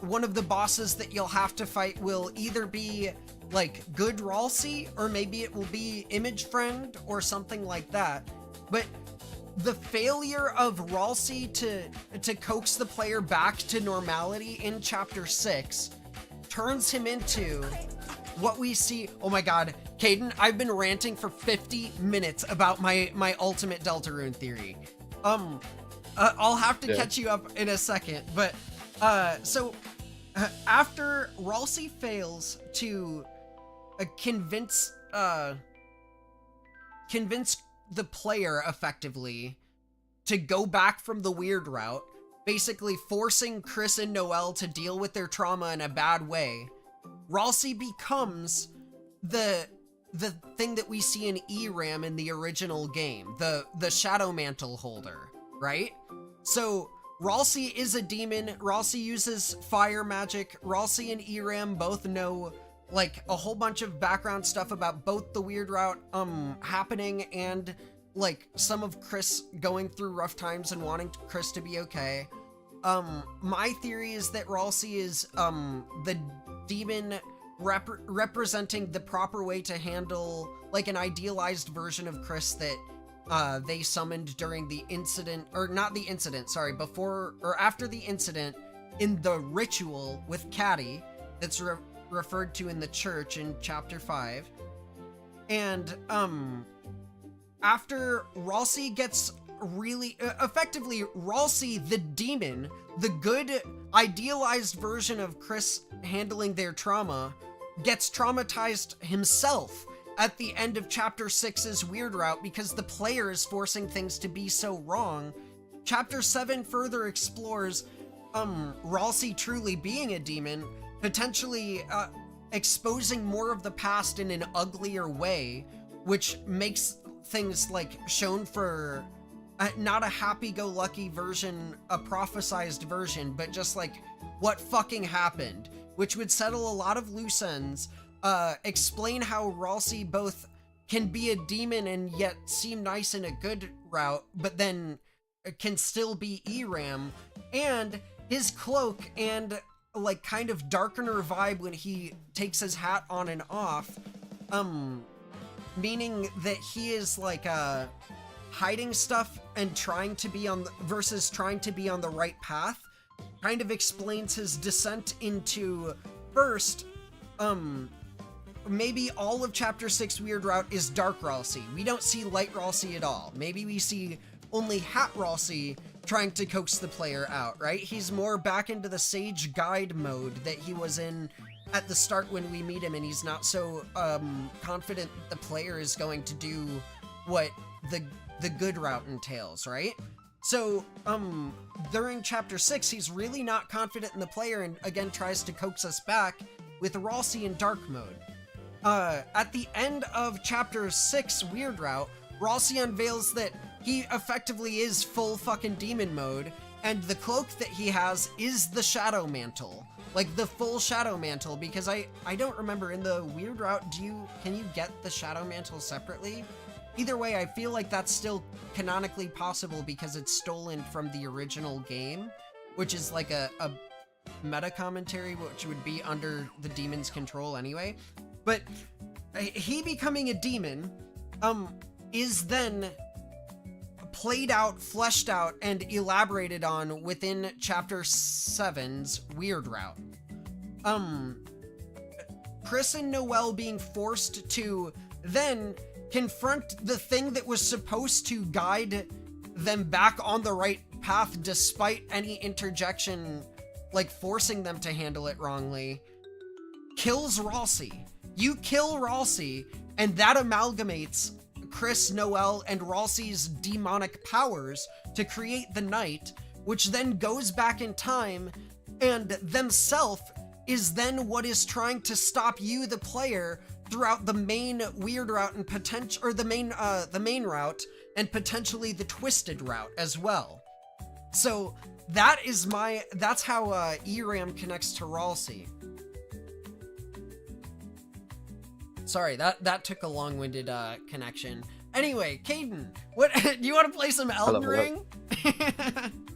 one of the bosses that you'll have to fight will either be, like, good Ralsei, or maybe it will be Image Friend, or something like that. But the failure of Ralsei to coax the player back to normality in Chapter 6 turns him into what we see. Oh my god, Caden, I've been ranting for 50 minutes about my ultimate Deltarune theory. I'll have to catch you up in a second, but so after Ralsei fails to convince the player effectively to go back from the Weird Route, basically forcing Chris and Noelle to deal with their trauma in a bad way, Ralsei becomes the thing that we see in Eram in the original game, the Shadow Mantle holder, right? So Ralsei is a demon, Ralsei uses fire magic, Ralsei and Eram both know, like, a whole bunch of background stuff about both the Weird Route happening and, like, some of Chris going through rough times and wanting Chris to be okay. My theory is that Ralsei is the demon representing the proper way to handle, like, an idealized version of Chris that they summoned during the incident, or not the incident, sorry, before or after the incident in the ritual with Caddy that's referred to in the church in Chapter 5. And after Ralsei gets really effectively, Ralsei the demon, the good idealized version of Chris handling their trauma, gets traumatized himself at the end of Chapter 6's Weird Route because the player is forcing things to be so wrong. Chapter 7 further explores Ralsei truly being a demon, potentially exposing more of the past in an uglier way, which makes things, like, shown for not a happy-go-lucky version, a prophesized version, but just, like, what fucking happened, which would settle a lot of loose ends, explain how Ralsei both can be a demon and yet seem nice in a good route, but then can still be Eram, and his cloak and, like, kind of darkener vibe when he takes his hat on and off, meaning that he is, like, hiding stuff and trying to be on the, versus trying to be on the right path kind of explains his descent into, first, maybe all of Chapter 6 Weird Route is Dark Ralsei. We don't see Light Ralsei at all. Maybe we see only Hat Ralsei trying to coax the player out, right? He's more back into the Sage Guide mode that he was in at the start when we meet him, and he's not so confident the player is going to do what the good route entails, right? So, during Chapter 6, he's really not confident in the player and, again, tries to coax us back with Ralsei in Dark mode. At the end of Chapter 6, Weird Route, Ralsei unveils that he effectively is full fucking demon mode, and the cloak that he has is the Shadow Mantle. Like, the full Shadow Mantle, because I don't remember, in the Weird Route, can you get the Shadow Mantle separately? Either way, I feel like that's still canonically possible because it's stolen from the original game, which is like a meta commentary, which would be under the demon's control anyway. But he becoming a demon is then played out, fleshed out, and elaborated on within Chapter 7's Weird Route. Chris and Noelle being forced to then confront the thing that was supposed to guide them back on the right path despite any interjection, like forcing them to handle it wrongly, kills Ralsei. You kill Ralsei, and that amalgamates Chris, Noelle, and Ralsei's demonic powers to create the Night, which then goes back in time, and themself is then what is trying to stop you, the player, throughout the main Weird Route and the main route, and potentially the Twisted Route as well. So that's how ERAM connects to Ralsei. Sorry, that took a long-winded connection. Anyway, Caden, what do you want to play some Elden Ring?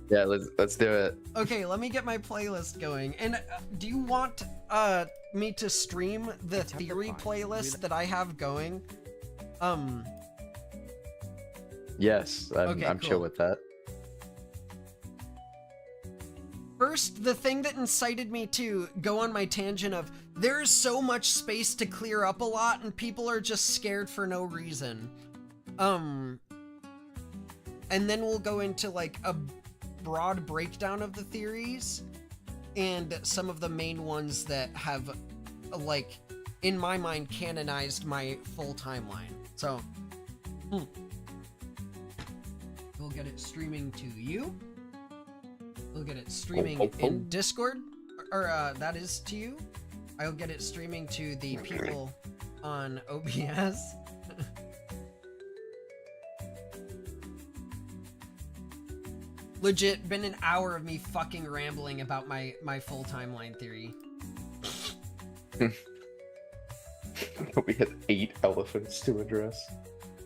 Yeah, let's do it. Okay, let me get my playlist going. And do you want me to stream the theory playlist that I have going? Yes, I'm cool. chill with that. First, the thing that incited me to go on my tangent of there's so much space to clear up a lot and people are just scared for no reason. And then we'll go into like a broad breakdown of the theories and some of the main ones that have, like, in my mind, canonized my full timeline. So, we'll get it streaming to you. We'll get it streaming in Discord, or that is to you. I'll get it streaming to the people on OBS. Legit, been an hour of me fucking rambling about my full timeline theory. We had 8 elephants to address.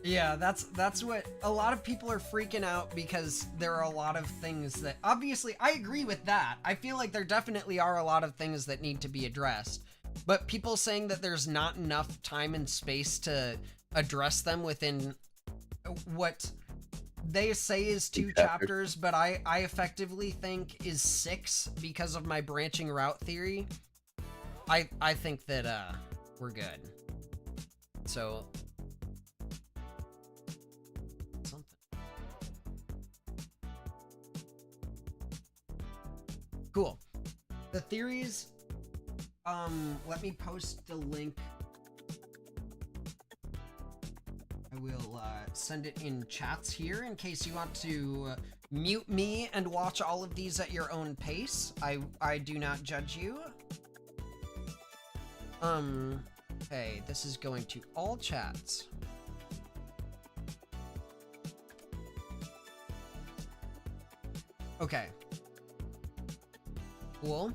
Yeah, that's what a lot of people are freaking out because there are a lot of things that obviously I agree with that. I feel like there definitely are a lot of things that need to be addressed, but people saying that there's not enough time and space to address them within what they say is 2 chapters, but I effectively think is 6 because of my branching route theory. I think that we're good. So cool. The theories, let me post the link. I will send it in chats here in case you want to mute me and watch all of these at your own pace. I do not judge you. Okay, this is going to all chats. Okay. Cool.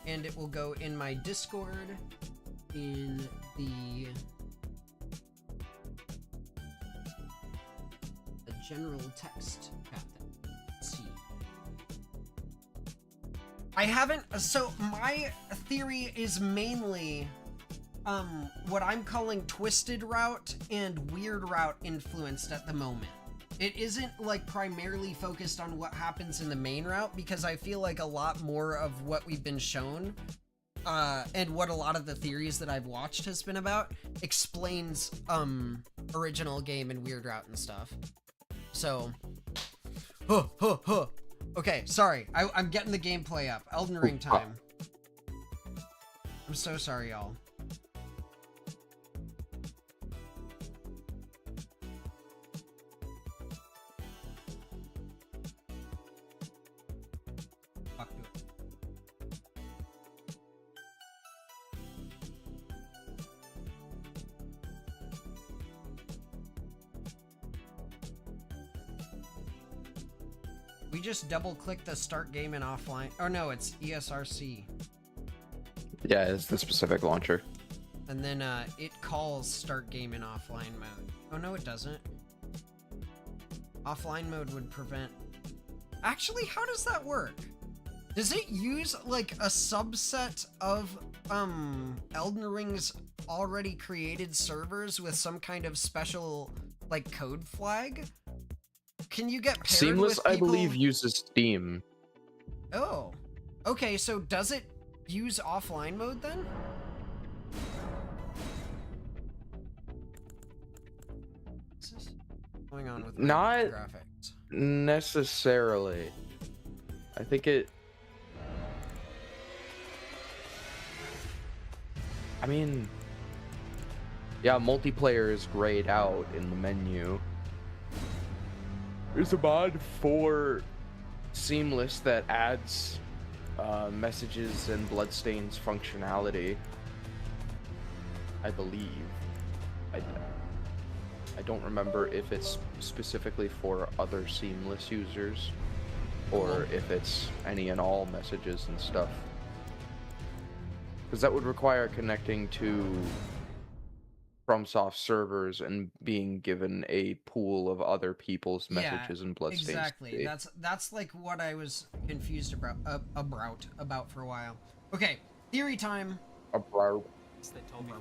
And it will go in my Discord in the general text path. Let's see. I haven't, so my theory is mainly what I'm calling twisted route and weird route influenced at the moment. It isn't like primarily focused on what happens in the main route, because I feel like a lot more of what we've been shown and what a lot of the theories that I've watched has been about explains original game and weird route and stuff. So okay, sorry, I'm getting the gameplay up. Elden Ring time. I'm so sorry, y'all. Fuck it. We just double click the start game and offline. Oh no, it's ESRC. Yeah, it's the specific launcher. And then it calls start game in offline mode. Oh no, it doesn't. Offline mode would prevent... Actually, how does that work? Does it use like a subset of Elden Ring's already created servers with some kind of special like code flag? Can you get paired Seamless, with people? I believe, uses Steam. Oh. Okay, so does it use offline mode then? What's this going on with my Not graphics? necessarily. I think it... I mean... Yeah, multiplayer is grayed out in the menu. There's a mod for Seamless that adds messages and bloodstains functionality, I believe. I don't remember if it's specifically for other Seamless users or if it's any and all messages and stuff. Because that would require connecting to FromSoft servers and being given a pool of other people's messages and bloodstains. Exactly. That's like what I was confused about for a while. Okay, theory time. They told me.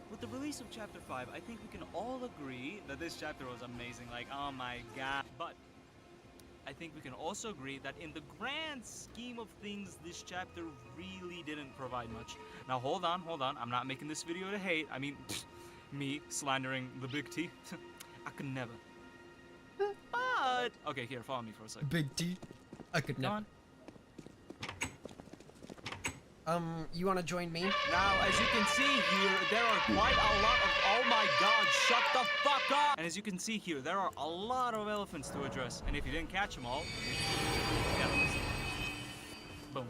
With the release of Chapter 5, I think we can all agree that this chapter was amazing. Like, oh my god. But I think we can also agree that in the grand scheme of things, this chapter really didn't provide much. Now, hold on. I'm not making this video to hate. I mean, me slandering the Big T. I could never. But okay, here, follow me for a second. Big T. I could never. Come You want to join me? Now, as you can see here, there are quite a lot of... Oh my god, shut the fuck up! And as you can see here, there are a lot of elephants to address. And if you didn't catch them all... Yeah, boom.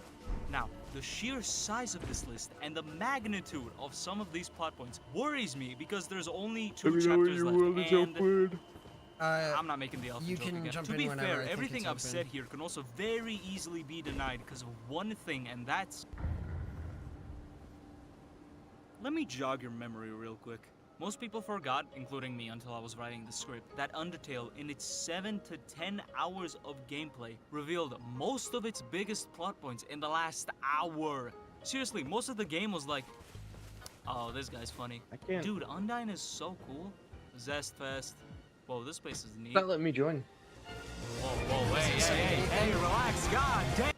Now, the sheer size of this list and the magnitude of some of these plot points worries me because there's only 2 chapters left. And I'm not making the elephant you joke can again. jump To in be whenever fair, I think everything it's I've open. said here can also very easily be denied because of one thing, and that's... Let me jog your memory real quick. Most people forgot, including me until I was writing the script, that Undertale, in its 7 to 10 hours of gameplay, revealed most of its biggest plot points in the last hour. Seriously, most of the game was like, oh, this guy's funny. I can't. Dude, Undyne is so cool. Zest Fest. Whoa, this place is neat. Not letting me join. Whoa, hey, relax, god damn!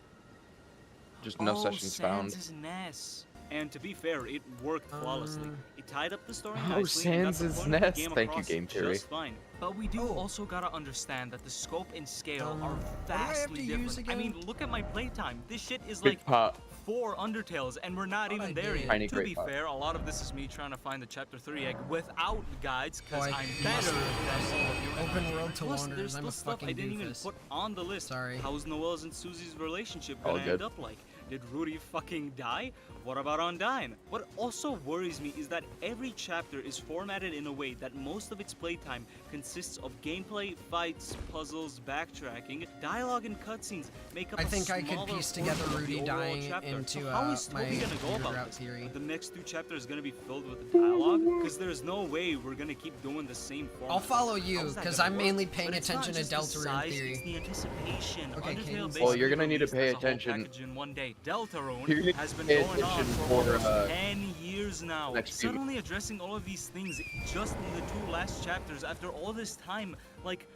Just no sessions found. Sans' Ness. And to be fair, it worked flawlessly. It tied up the story Oh, nicely and got the Sans' point of the Nest. game Thank you, across Game Theory. just fine. But we do Oh. also gotta understand that the scope and scale are what do I have vastly to use different. I again? mean, look at my playtime. This shit is Big like pot. 4 Undertales, and we're not Thought even I there did. yet. Tiny To great be pot. fair, a lot of this is me trying to find the Chapter 3 egg without guides, because Oh, I I'm must better have than all of you. and Open I'm- world to Plus, wonders. there's I'm still a stuff fucking I didn't even doofus. put on the list. Sorry. How's Noelle's and Susie's relationship All gonna good. end up like? Did Rudy fucking die? What about Undyne? What also worries me is that every chapter is formatted in a way that most of its playtime consists of gameplay, fights, puzzles, backtracking, dialogue, and cutscenes make up I a think I could smaller piece together portion of Rudy the overall dying chapter. into So how is my Toby gonna go weird about route this? theory. The next 2 chapters gonna be filled with dialogue? Because there's no way we're gonna keep doing the same format. I'll follow you, How's that because gonna I'm work? mainly But paying it's not attention to just the Deltarune size, theory. It's the anticipation. Okay, Undertale Cadence. basically Well, you're gonna need to released pay as a whole attention. package in one day. Deltarune You're gonna has been pay going on attention for for, almost 10 years years now. Next few- Suddenly addressing all of these things just in the 2 last chapters after all this time, like,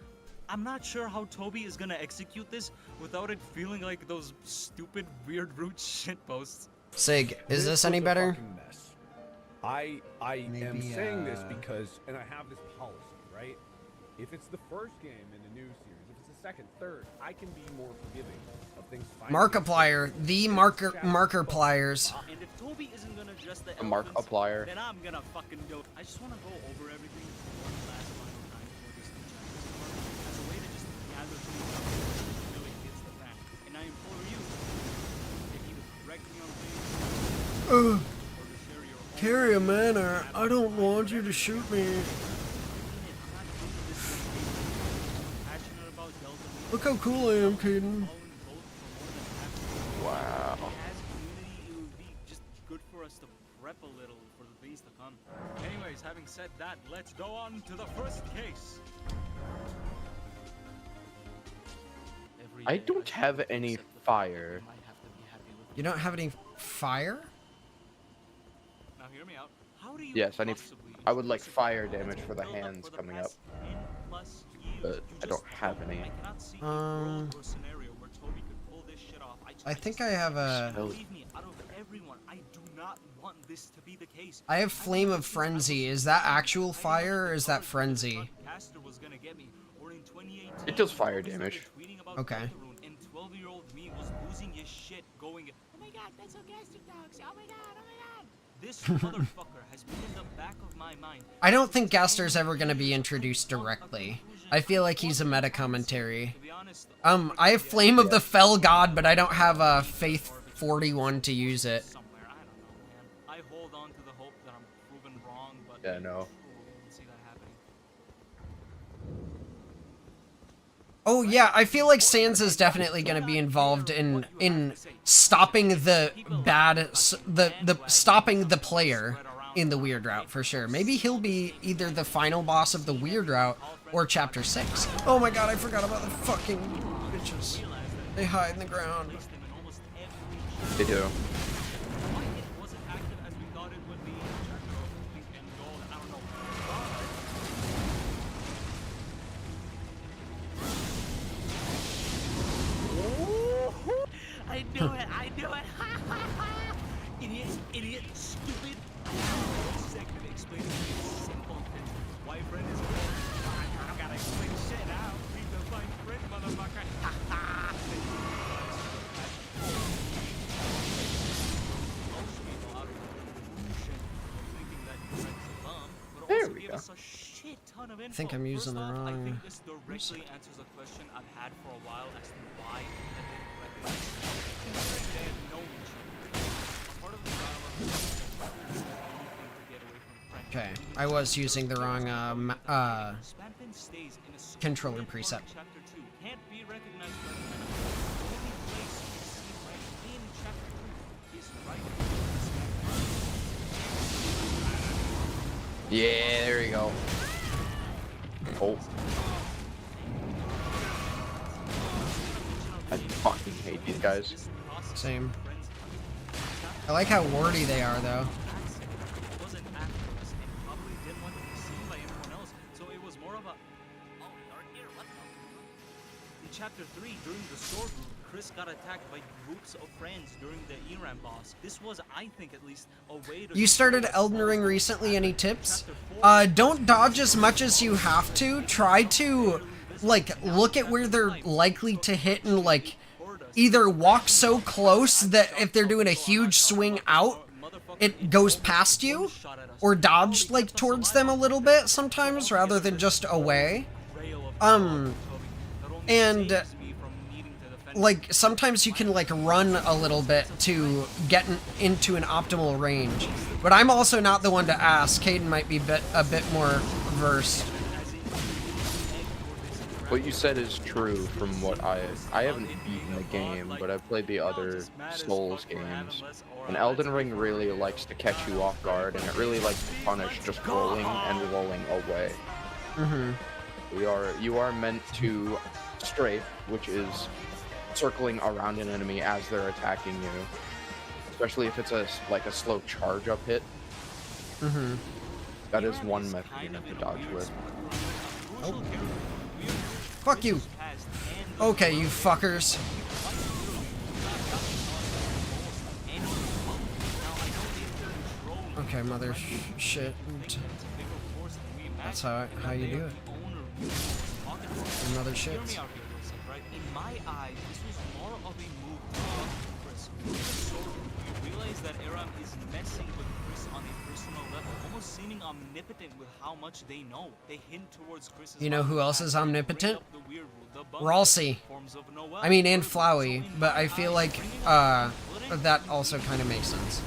I'm not sure how Toby is gonna execute this without it feeling like those stupid, weird, rude shitposts. Sig, is this was any a better? fucking mess. I am Maybe, saying this because, and I have this policy, right? If it's the first game in a new series, if it's the second, third, I can be more forgiving of things. Markiplier, the marker pliers. And if Toby isn't gonna address the A Markiplier. then I'm gonna fucking do it. I just wanna go over everything one last final time before this new chapter starts, as a way to just gather things up before it really hits the fan. And I implore you to either correct me on things or to share your own Carry a manor. I don't want you to shoot me. Look how cool I am, Caden. Wow. As a community, it would be just good for us to prep a little for the things to come. Anyways, having said that, let's go on to the first case. I don't have any fire. You don't have any fire? Now hear me out. How do you Yes, I need. possibly I would like use fire this damage for the build up hands for the coming up. past 10+ years? But You I don't just have any. I cannot see a world or scenario where Toby could pull this shit off. I think I have a... Believe me, out of everyone, I do not want this to be the case. I have Flame of Frenzy. Is that actual fire or is that Frenzy? It does fire damage. Okay. And 12-year-old me was losing his shit going, oh my god, that's so gastric dogs, oh my god, oh my god. This motherfucker has been in the back of my mind. I don't think Gaster's ever going to be introduced directly. I feel like he's a meta commentary. To be honest, I have Flame of the Fell God, but I don't have a Faith 41 to use it. somewhere, I don't know, man. I hold on to the hope that I'm proven wrong, but Yeah, no. we'll see that happening. Oh yeah, I feel like Sans is definitely going to be involved in stopping the stopping the player in the weird route for sure. Maybe he'll be either the final boss of the weird route or chapter 6. Oh my god, I forgot about the fucking bitches. They hide in the ground. They do. Why it wasn't active as we thought it would be in chapter of Pink and Gold, I don't know. I knew it, I knew it. Idiot, idiot, stupid. Second explaining these simple things. Boyfriend is good. I gotta explain shit out. Need to find friend, motherfucker. Most people out of the delusion of thinking that your friend's a bum would There also we give go. us a shit ton of info. I think I'm using First the off, I wrong- think this directly answers a question I've had for a while as to why I didn't recognize them, considering they had known each other. A part of the dialogue is that Weapons did anything to get away from Frank. Okay, I was using the wrong Spampin stays in a controller secluded part preset. of Chapter 2. Can't be recognized by the enemy. The only place you can see Frank in Chapter 2 is right before the Spampin. Yeah, there you go. Oh. I fucking hate these guys. Same. I like how warty they are though. It wasn't activist and probably didn't want to be seen by anyone else, so it was more of a, oh, you're here, what the? In chapter 3, during the sword room, Chris got attacked by groups of friends during the Eram boss. This was, I think at least, a way to... You started Elden Ring recently, any tips? Don't dodge as much as you have to. Try to, like, look at where they're likely to hit and, like, either walk so close that if they're doing a huge swing out, it goes past you, or dodge, like, towards them a little bit sometimes rather than just away. And like sometimes you can like run a little bit to get into an optimal range, but I'm also not the one to ask. Caden might be a bit more versed. What you said is true from what I haven't beaten the game, but I've played the other Souls games. And Elden Ring really likes to catch you off guard, and it really likes to punish just rolling and rolling away. You are meant to strafe, which is circling around an enemy as they're attacking you, especially if it's a slow charge up hit. Mm-hmm. That is one method you have to dodge with. Oh. Fuck you. Okay, you fuckers. Okay, mother shit. That's how you do it. Your mother shit. In my eyes, this was more of a move to Chris. So you realize that Aram is messing with Chris on a personal level, almost seeming omnipotent with how much they know. They hint towards Chris's. You know who else is omnipotent? Ralsei. I mean, and Flowey, but I feel like that also kind of makes sense.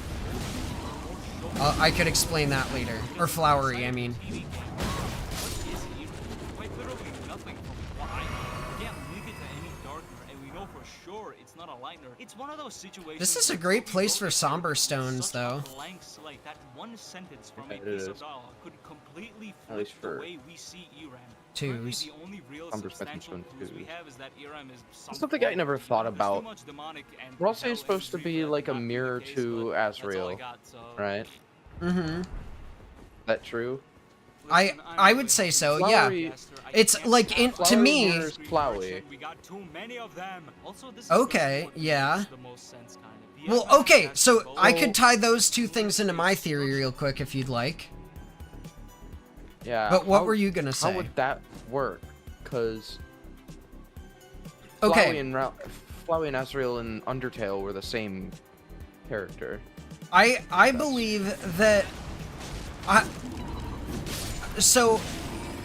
I could explain that later. Or Flowery, I mean. It's one of those situations. This is a great place for somber stones, though. Like that one sentence from a piece of dialogue could completely flip the way we see Iram. Twos. The only real substantial clues we have is that Iram is something I never thought about. Ralsei is supposed to be like a mirror to Asriel, right? Mm-hmm. That true? I would say so, Flowery, yeah. It's like, to me... Flowey. Okay, yeah. Well, okay, so I could tie those two things into my theory real quick if you'd like. Yeah. But what were you gonna say? How would that work? Because... Okay. Flowey and Asriel in Undertale were the same character. I believe that... So,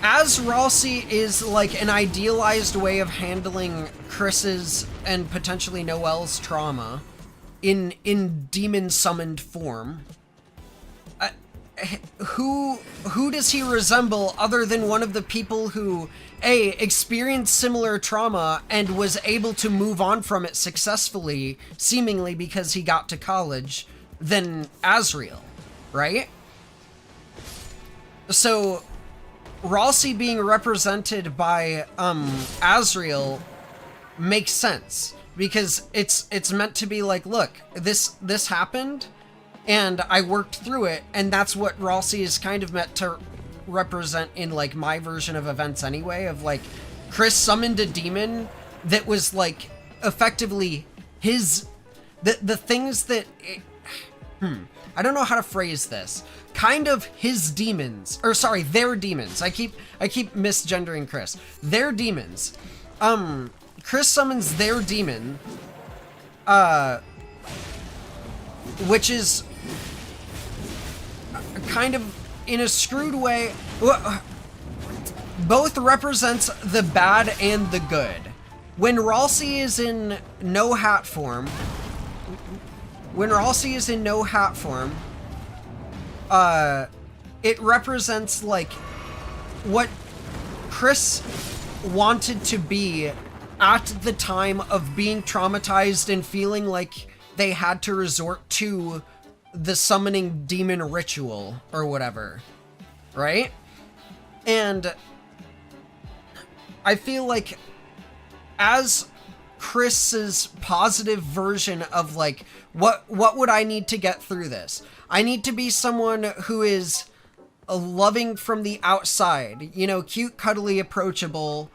as Ralsei is like an idealized way of handling Chris's and potentially Noelle's trauma in demon summoned form, who does he resemble other than one of the people who experienced similar trauma and was able to move on from it successfully, seemingly because he got to college, than Asriel, right? So, Ralsei being represented by, Asriel makes sense. Because it's meant to be like, look, this happened, and I worked through it, and that's what Ralsei is kind of meant to represent in, like, my version of events anyway, of, like, Chris summoned a demon that was, like, effectively his... The things that... I don't know how to phrase this. Kind of his demons, or sorry, their demons. I keep misgendering Chris. Their demons. Chris summons their demon, which is kind of in a screwed way. Both represents the bad and the good. When Ralsei is in no hat form, it represents, like, what Chris wanted to be at the time of being traumatized and feeling like they had to resort to the summoning demon ritual or whatever, right? And I feel like as Chris's positive version of, like, what would I need to get through this? I need to be someone who is loving from the outside, you know, cute, cuddly, approachable,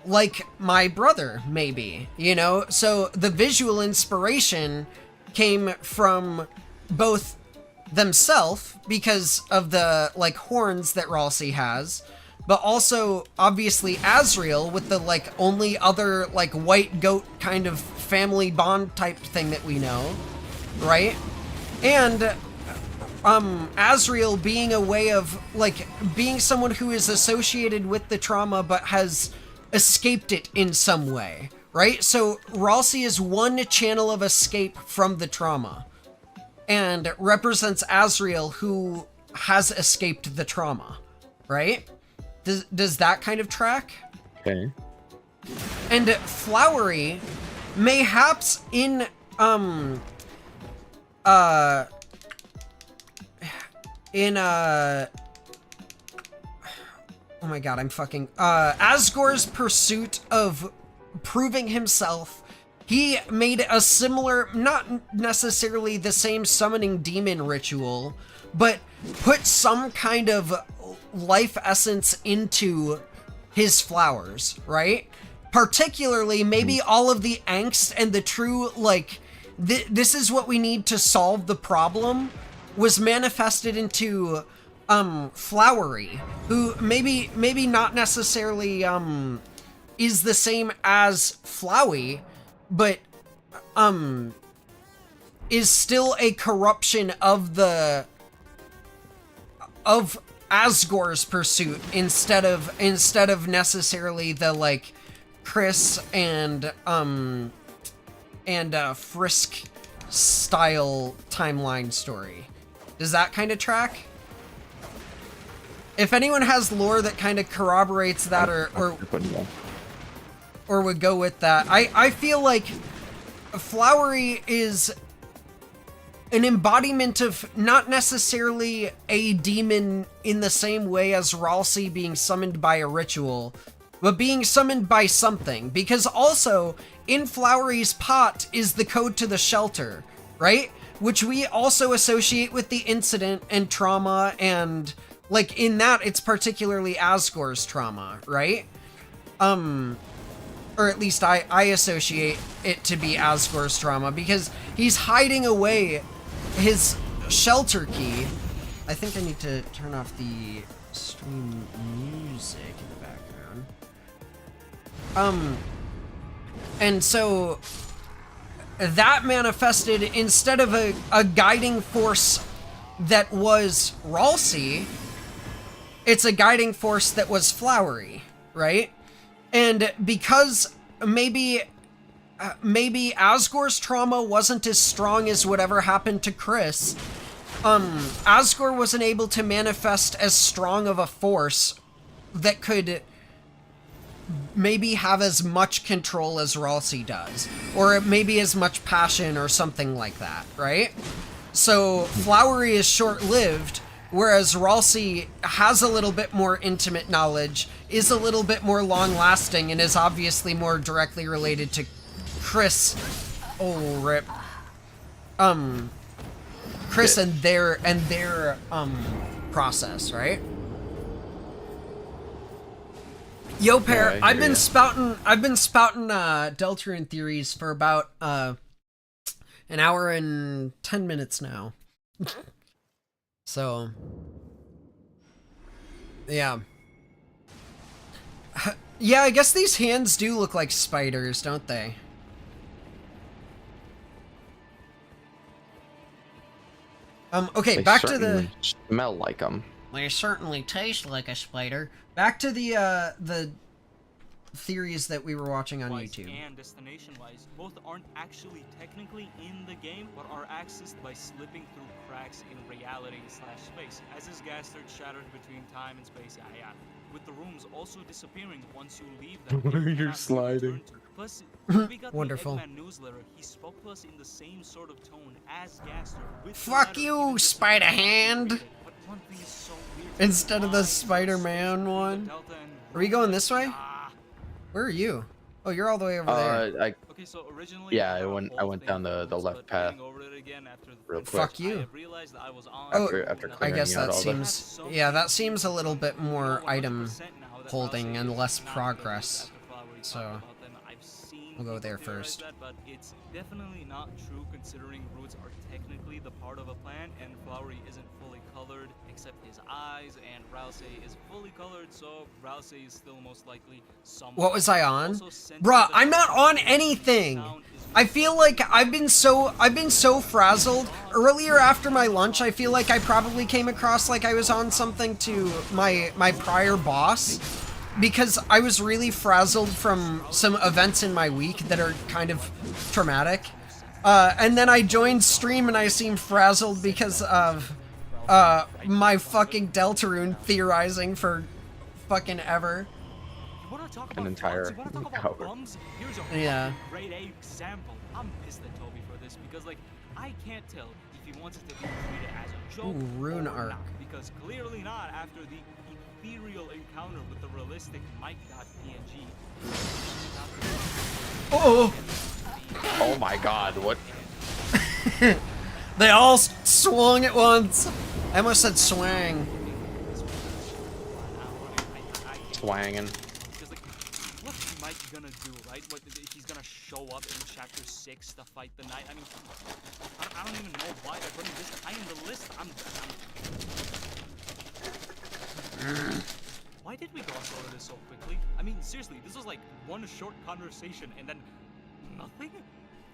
like my brother, maybe, you know? So the visual inspiration came from both themselves, because of the, like, horns that Ralsei has, but also, obviously, Asriel with the, like, only other, like, white goat kind of family bond type thing that we know, right? And Asriel being a way of, like, being someone who is associated with the trauma but has escaped it in some way, right? So Ralsei is one channel of escape from the trauma and represents Asriel, who has escaped the trauma, right? Does that kind of track? Okay. And Flowery, mayhaps in oh my god, I'm fucking Asgore's pursuit of proving himself he made a similar, not necessarily the same summoning demon ritual, but put some kind of life essence into his flowers, right? Particularly, maybe all of the angst and the true, like, this is what we need to solve the problem was manifested into, Flowery, who maybe not necessarily, is the same as Flowey, but, is still a corruption of Asgore's pursuit instead of necessarily the, like, Chris and Frisk style timeline story. Does that kind of track? If anyone has lore that kind of corroborates that or would go with that, I feel like Flowery is an embodiment of not necessarily a demon in the same way as Ralsei being summoned by a ritual, but being summoned by something. Because also, in Flowery's pot is the code to the shelter, right? Which we also associate with the incident and trauma, and, like, in that, it's particularly Asgore's trauma, right? Or at least I associate it to be Asgore's trauma, because he's hiding away his shelter key. I think I need to turn off the stream music in the background. And so that manifested, instead of a guiding force that was Ralsei, it's a guiding force that was Flowery, right? And because maybe Asgore's trauma wasn't as strong as whatever happened to Chris, Asgore wasn't able to manifest as strong of a force that could maybe have as much control as Ralsei does, or maybe as much passion or something like that, right? So Flowery is short-lived, whereas Ralsei has a little bit more intimate knowledge, is a little bit more long-lasting, and is obviously more directly related to Chris. Oh, rip. Chris and their process, right? Yo, Pear, Yeah, I've been spouting Deltarune theories for about an hour and 10 minutes now. So, yeah. Yeah, I guess these hands do look like spiders, don't they? Okay, They back to the... certainly smell like them. They certainly taste like a spider. Back to the theories that we were watching on YouTube. And destination-wise, both aren't actually technically in the game, but are accessed by slipping through cracks in reality/space, as is gathered shattered between time and space, with the rooms also disappearing once you leave them. You're sliding. Plus, we got Wonderful. the Eggman newsletter. He spoke to us in the same sort of tone as Gaster. Fuck you, Spider Hand! Instead of the Spider-Man one. Are we going this way? Where are you? Oh, you're all the way over there. Okay, so originally Yeah, I went down the left path real quick. Fuck you. Oh, I guess that seems... Yeah, that seems a little bit more item holding and less progress. So, we'll go there first. But it's definitely not true considering roots are technically the part of a plant and Flowery isn't fully colored except his eyes, and Ralsei is fully colored, so Ralsei is still most likely someone. What was I on? Bruh, I'm not on anything! I feel like I've been so frazzled. Earlier after my lunch, I feel like I probably came across like I was on something to my prior boss, because I was really frazzled from some events in my week that are kind of traumatic. And then I joined stream and I seemed frazzled because of my fucking Deltarune theorizing for fucking ever. An entire hour. Yeah. Great example. I'm pissed at Toby for this because, like, I can't tell if he wants it to be treated as a joke Ooh, rune or arc. not, Because clearly not after the ethereal encounter with the realistic Mike.png. Oh! Oh my god, what? They all swung at once. I almost said swang. Swangin'. Because like, what's Mike gonna do, right? What, he's gonna show up in chapter 6 to fight the knight? I mean, I don't even know why they're putting this high in the list. Why did we gloss over this so quickly? I mean, seriously, this was like one short conversation and then nothing?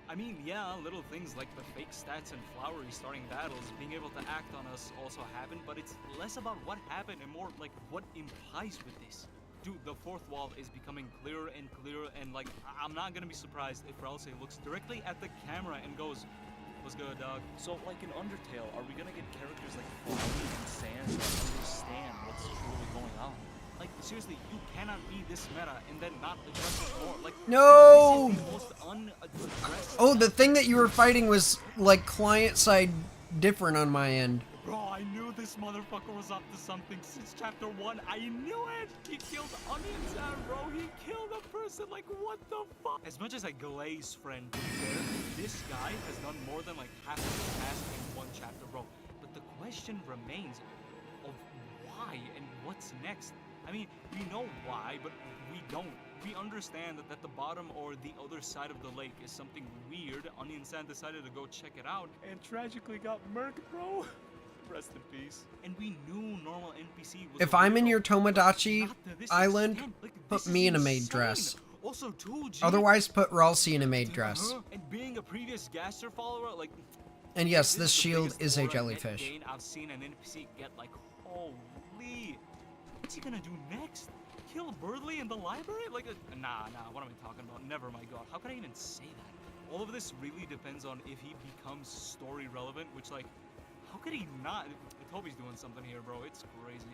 I mean, yeah, little things like the fake stats and flowery starting battles, being able to act on us also happened, but it's less about what happened and more like what implies with this. Dude, the fourth wall is becoming clearer and clearer, and like, I'm not gonna be surprised if Ralsei looks directly at the camera and goes, "What's good, dog?" So, like in Undertale, are we gonna get characters like Flower and Sand that understand what's truly going on? Like, seriously, you cannot be this meta and then not address it more. Like, No! this is the most unaddressed. Oh, the thing that you were fighting was like client side different on my end. Bro, I knew this motherfucker was up to something since chapter 1. I knew it! He killed Onion Sam, bro. He killed a person. Like, what the fuck? As much as I glaze friend there, this guy has done more than like half of the task in one chapter, bro. But the question remains of why and what's next. I mean, we know why, but we don't. We understand that at the bottom or the other side of the lake is something weird. Onion San decided to go check it out and tragically got murked, bro. Rest in peace. And we knew normal NPC was If a I'm in weirdo, your but Tomodachi not to this island, extent. Like, put this me is in a maid insane. dress. Also, too, G, Otherwise, put Ralsei in a maid dress. and being a previous Gaster follower, like, And yes, this is the shield biggest is a aura net jellyfish. gain I've seen an NPC get. Like, holy, what's he gonna do next? Kill Birdley in the library? Like, nah, what am I talking about? Never, my god, how could I even say that? All of this really depends on if he becomes story relevant, which, like, how could he not? Toby's doing something here, bro. It's crazy.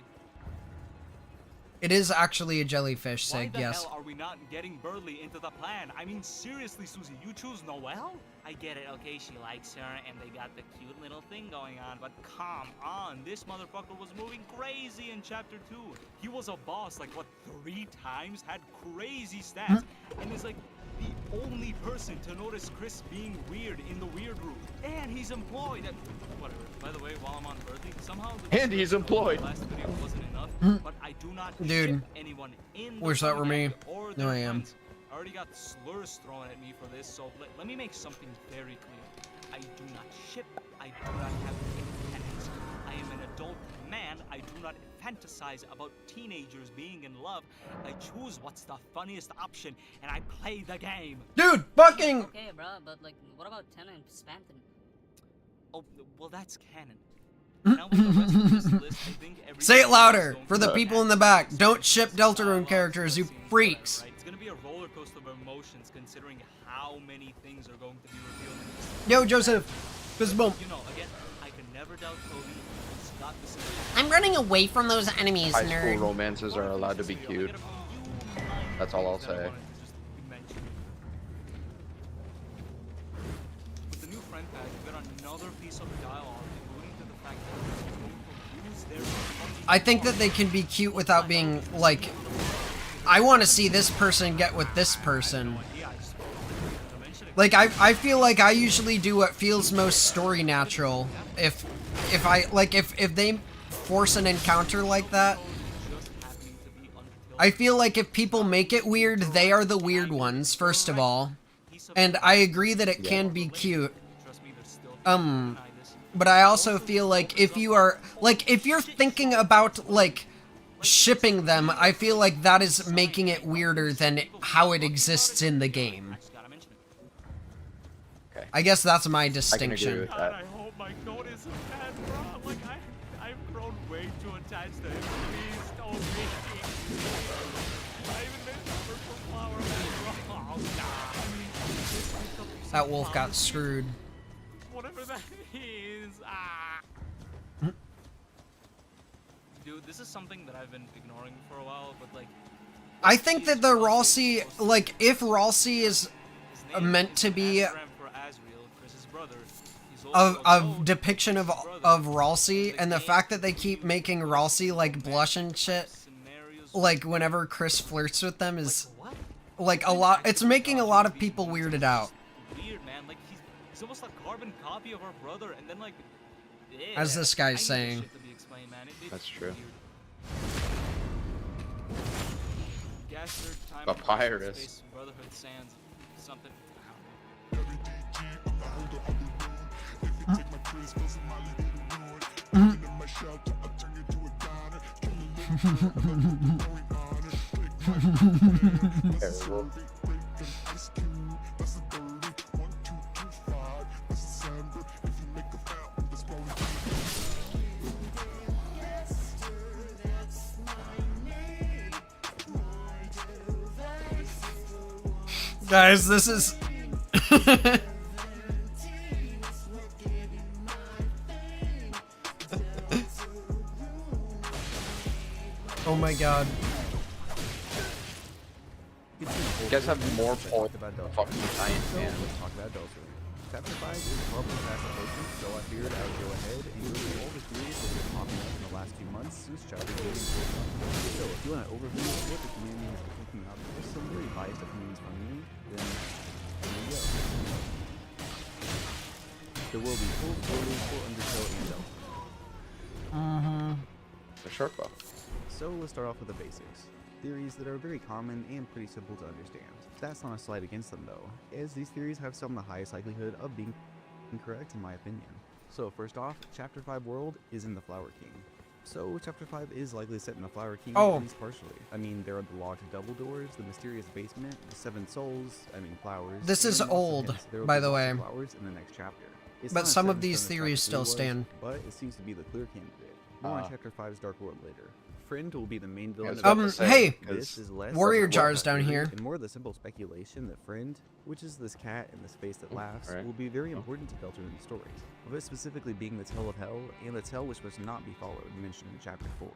It is actually a jellyfish, Why Sig, the yes. hell are we not getting Birdley into the plan? I mean, seriously, Susie, you choose Noelle? I get it, okay, she likes her, and they got the cute little thing going on, but come on, this motherfucker was moving crazy in Chapter 2. He was a boss, like, what, 3 times? Had crazy stats, and is, like, the only person to notice Chris being weird in the weird room. And he's employed at... Whatever. By the way, while I'm on Birdley, somehow... And he's employed. Last video wasn't enough, but I do not Dude, ship anyone in the wish that were me. gang or No, their I am. friends. I already got slurs thrown at me for this, so let me make something very clear. I do not ship. I do not have independence. I am an adult man. I do not fantasize about teenagers being in love. I choose what's the funniest option, and I play the game. Dude, fucking... Okay, bro, but like, what about Tenna and Spanton? Oh, well, that's canon. Now with the rest of this list, I think every Say it louder going for to the be people in the back. Don't ship Deltarune characters, you freaks. Right? It's gonna be a roller coaster of emotions considering how many things are going to be revealed in this. Yo, Joseph. Fist bump. You know, again, I can never doubt Toby. It's got the same. I'm running away from those enemies, High school nerd. romances are allowed to be cute. That's all I'll say. With the new friend pack, you got another piece of dialogue alluding to the fact that people use their I think that they can be cute without being, like... I want to see this person get with this person. Like, I feel like I usually do what feels most story natural. If they force an encounter like that, I feel like if people make it weird, they are the weird ones, first of all. And I agree that it can be cute. But I also feel like if you are, like, if you're thinking about, like, shipping them, I feel like that is making it weirder than how it exists in the game. Okay. I guess that's my I can agree distinction. with God, that. I hope my code isn't bad, bro. Like, I've grown way too attached to him. Please don't make me. I even made number for Flower Man, bro. Oh, God. I mean, this picked up some That wolf got promise. screwed. Whatever that is. Dude, this is something that I've been ignoring for a while, but, like... I think that the Ralsei, like, if Ralsei is his name meant is to an be... anagram for Asriel, Chris's brother. He's of depiction of Ralsei, and the fact that they keep making Ralsei like blush and shit, like whenever Chris flirts with them, is like a lot. It's making a lot of people weirded out. Weird, man. Like he's almost like carbon copy of our brother, and then like. Yeah, As this guy's saying. Explained, man. That's true. Gaster, time Papyrus. Space, Brotherhood, Sands, something. Terrible. Guys, this is... oh my god. You guys have more points about the fucking science, man. Let's talk about Deltarune. Chapter 5 is probably fast approaching, so I figured I would go ahead and go through all the theories that have been popping up in the last few months since chapter 8. So if you want an overview of what the community has been thinking about, with some really biased opinions from me, then there you go. There will be full spoilers for Undertale and Deltarune. The short bow. So let's start off with the basics. Theories that are very common and pretty simple to understand. That's not a slight against them though, as these theories have some of the highest likelihood of being incorrect in my opinion. So first off, Chapter 5 world is in the Flower King. So Chapter 5 is likely set in the Flower King, at least partially. I mean, there are the locked double doors, the mysterious basement, the 7 souls, flowers. This is old, by the way. Flowers in the next chapter. It's But not some set of in these stone as theories Chapter still 3 was, stand. But it seems to be the clear candidate. More on Chapter 5's Dark World later. Friend will be the main villain. Hey, this is less Warrior of a Jar's plot down theory here. and more the simple speculation that Friend, which is this cat in this face that laughs, Right. will be very important to Deltarune's story. Of it specifically being the Tale of Hell, and the tale which must not be followed, mentioned in Chapter 4.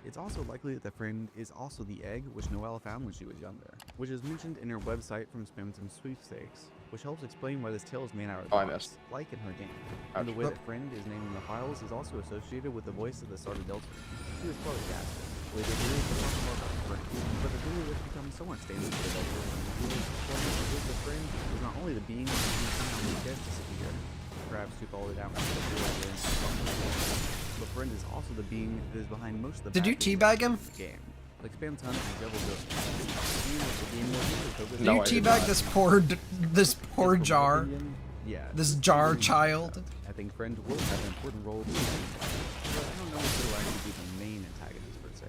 It's also likely that the Friend is also the egg which Noelle found when she was younger, which is mentioned in her website from Spamton Sweepstakes, which helps explain why this tale is made out of dots, like in her game. And the way that Friend is named in the files is also associated with the voice of the start of Deltarune. She was probably Gaster. Later theories will talk more about Friend, but the theory which becomes somewhat standard for the Deltarune is the Friend is not only the being who somehow dead disappear, perhaps to follow it out into the real but Friend is also the being that is behind most of the Did you bad things teabag him? in the game. Like Spam Ton and Devil Ghost. Did you teabag this poor jar? Yeah. This jar child? I think Friend will have an important role to play. But I don't know if it'll actually be the main antagonist per se.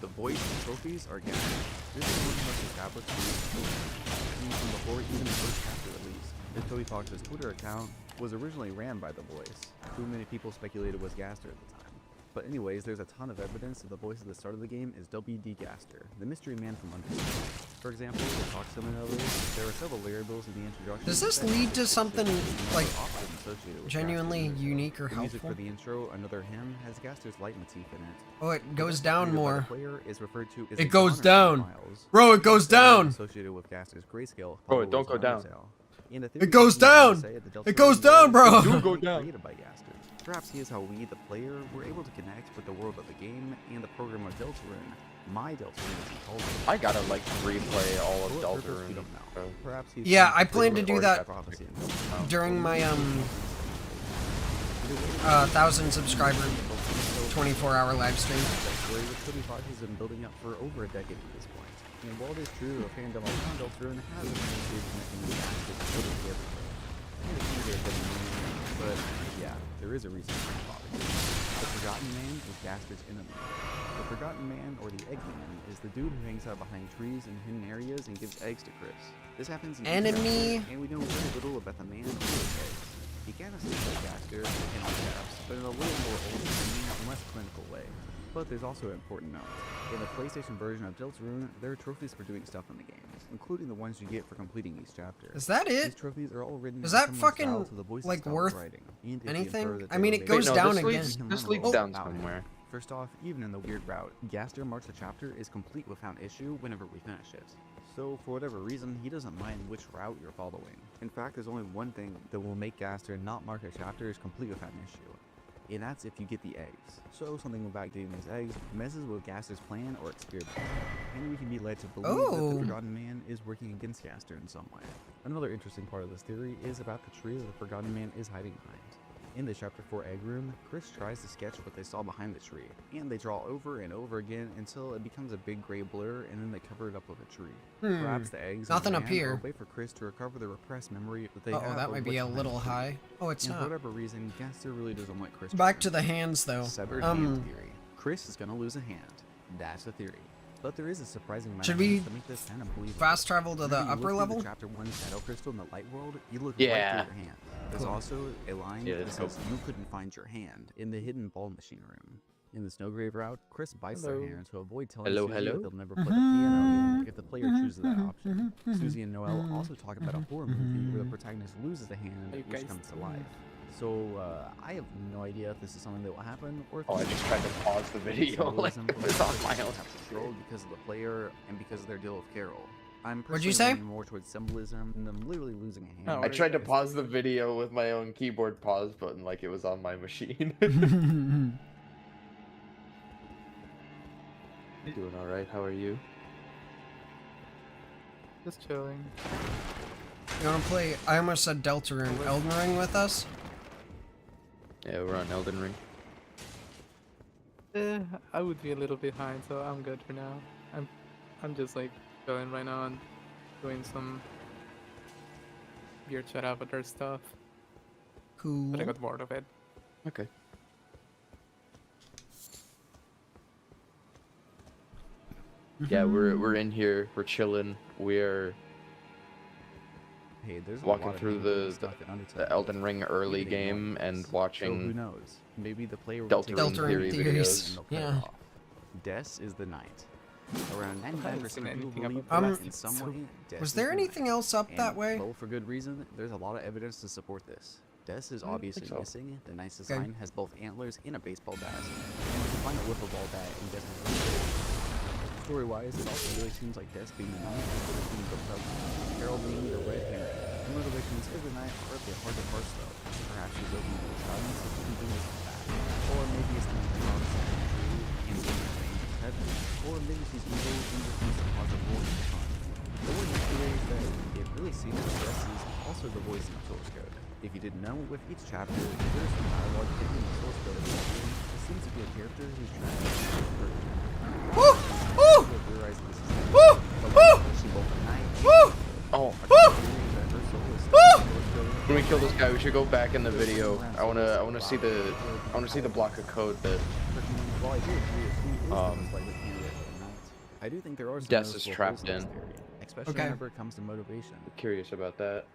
The voice and trophies are again. This is much more established from before even the first chapter at least. The Toby Fox's Twitter account was originally ran by the voice, who many people speculated was Gaster at the time. But anyways, there's a ton of evidence that the voice at the start of the game is W.D. Gaster, the mystery man from Undertale. For example, the Talk Summon Elite, there are several variables in the introduction. Does this lead to something, like, genuinely unique or The music helpful? for the intro, Another Hymn, has Gaster's leitmotif in it. Oh, it goes The down best created by the more. player is referred to as It a goes Donner down. Miles, Bro, it goes down. associated with Gaster's grayscale. Bro, it don't go followers down. on Undertale. And the It theory goes is down. say that the It goes Deltarune down, bro. world Do was go down. created by Gaster. Perhaps he is how we, the player, were able to connect with the world of the game and the program of Deltarune. My Deltarune, as he calls it. I gotta like replay all of For what purpose, we Deltarune. don't know. bro. Perhaps he's Yeah, trying I plan to do record that prophecy in Deltarune. during my, Either way, 1,000 subscriber 24-hour live stream. that story with Toby Fox has been building up for over a decade at this point. And while it is true that the fandom around Deltarune has been connecting with Gaster literally everywhere. And it's easier than but yeah, there is a reason for the father. The Forgotten Man is Gaster's enemy. The Forgotten Man, or the Eggman, is the dude who hangs out behind trees in hidden areas and gives eggs to Chris. This happens in Enemy. and we know very little about the man or his eggs. He kind of seems like Gaster and Caps, but in a little more old-timey and less clinical way. But there's also an important note. In the PlayStation version of Deltarune, there are trophies for doing stuff in the game, including the ones you get for completing each chapter. Is that These it? trophies are all written Is in a that similar fucking, style to the voice's like, style of worth writing. And if you anything? infer that I they mean, were it made goes by down Gaster, again. you can This learn a leads lot down about him. somewhere. First off, even in the weird route, Gaster marks the chapter is complete without issue whenever we finish it. so for whatever reason, he doesn't mind which route you're following. In fact, there's only one thing that will make Gaster not mark a chapter as complete without an issue, and that's if you get the eggs. So something about getting these eggs messes with Gaster's plan or experiment, and we can be led to believe that the Forgotten Man is working against Gaster in some way. Another interesting part of this theory is about the tree that the Forgotten Man is hiding behind. In the Chapter 4 egg room, Chris tries to sketch what they saw behind the tree, and they draw over and over again until it becomes a big gray blur, and then they cover it up with a tree. Perhaps the eggs Nothing in up the hand here. are a way for Chris to recover the repressed memory that they Oh, have. that of might be what's a behind little the tree. high. Oh, it's And for not. whatever reason, Gaster really doesn't like Chris. Back to the hands, though. Severed hand theory. Chris is gonna lose a hand. That's the theory. But there is a surprising amount Should of we hints that make this kind of believable. fast travel to the Whenever you upper look through level? The Chapter 1 Shadow Crystal in the light world, you look Yeah. right through your hand. There's Cool. also a line Yeah, that that's says you couldn't find your hand in the hidden ball machine room. In the Snowgrave route, Chris bites Hello. their hand to avoid telling Hello, Susie hello? that they'll never play the piano again if the player chooses that option. Susie and Noelle also talk about a horror movie where the protagonist loses a hand You which guys- comes to life. So I have no idea if this is something that will happen or if Oh, I it's just tried to pause the video like symbolism it was on my own. have control because of the player and because of their deal with Carol. I'm What'd you personally say? leaning more towards symbolism than them literally losing a hand. Oh, I tried to It's- pause the video with my own keyboard pause button like it was on my machine. Doing alright, how are you? Just chilling. You wanna play, I almost said Deltarune, Elden Ring with us? Yeah, we're on Elden Ring. I would be a little behind, so I'm good for now. I'm just like chilling right now and doing some weird shit avatar stuff. Cool. But I got bored of it. Okay. Yeah, we're in here, we're chilling, we're Hey, there's a walking lot of through people the stuck in Undertale. the Elden Ring early Maybe they game want and this. So who watching knows? Maybe the player will Deltarune take Deltarune theory theories. videos. and they'll cut it Yeah. off. Des is the knight. Around haven't 99% seen of people anything believe about that that. in some So, way, Des Was is there the anything knight. else up that And, way? well, for good reason, there's a lot of evidence to support this. Des is obviously so. missing. The knight's design has both antlers and a baseball bat. And you can find a wiffle ball bat in Des's story-wise, it also really seems like Des being the knight instead of being the president. Carol being the red herring. The motivations of the knight are a bit hard to parse though. Perhaps she's looking at his silence and keeping this back. Or maybe it's the promise of the tree and seeing the angel's heaven. Or maybe she's evil and just needs to cause a war in the sun. The one issue is that it really seems that Des is also the voice in the source code. If you didn't know, with each chapter, there's some dialogue hidden in the source code of the game. It seems to be a character who's trying to be a person. Woo! Woo! Theorize this is Woo! Woo! she both a knight Woo! Oh, Woo! when we kill this guy, we should go back in the video. I wanna see the block of code that While I do agree that she is the most likely candidate for the knight, I do think there are some Des is noticeable trapped holes in this in. theory, especially Okay. whenever it comes to motivation. I'm curious about that.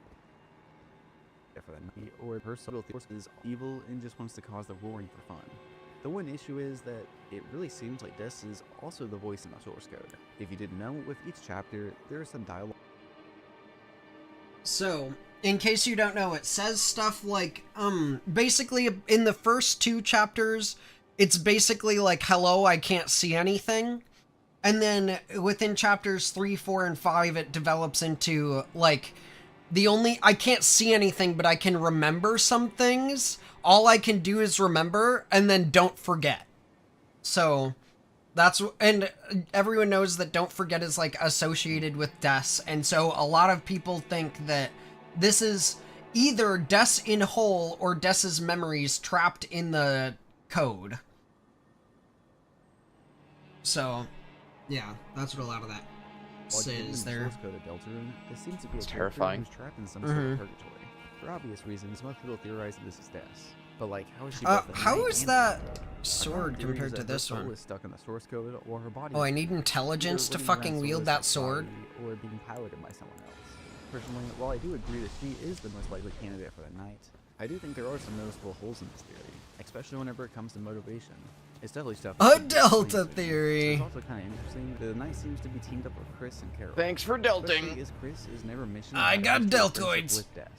For the knight, or her subtle force is evil and just wants to cause the roaring for fun. The one issue is that it really seems like Des is also the voice in the source code. If you didn't know, with each chapter, there is some dialogue. So, in case you don't know, it says stuff like, basically in the first 2 chapters, it's basically like, hello, I can't see anything. And then within chapters 3, 4, and 5, it develops into, like, I can't see anything, but I can remember some things. All I can do is remember, and then don't forget. So, and everyone knows that don't forget is, like, associated with Des, and so a lot of people think that this is either Des in whole or Des's memories trapped in the code. So, yeah, that's what a lot of that says there. Source code of Deltarune, this seems to be It's a character terrifying. who's trapped in some sort of purgatory. For obvious reasons, most people theorize that this is Des. But like, how is she both a How knight is and that a hero? sword Another theory compared is to that her this soul one? is stuck in the source code, or her body Oh, is I need either intelligence to running around fucking wield soulless that like sword. body, or being piloted by someone else. Personally, while I do agree that she is the most likely candidate for the knight, I do think there are some noticeable holes in this theory, especially whenever it comes to motivation. It's definitely stuff. A that could be Delta explained. theory. It's also kind of interesting that the knight seems to be teamed up with Chris and Carol. Thanks for Especially delting. as Chris is never mentioned. I as got having a friendship deltoids. with Des.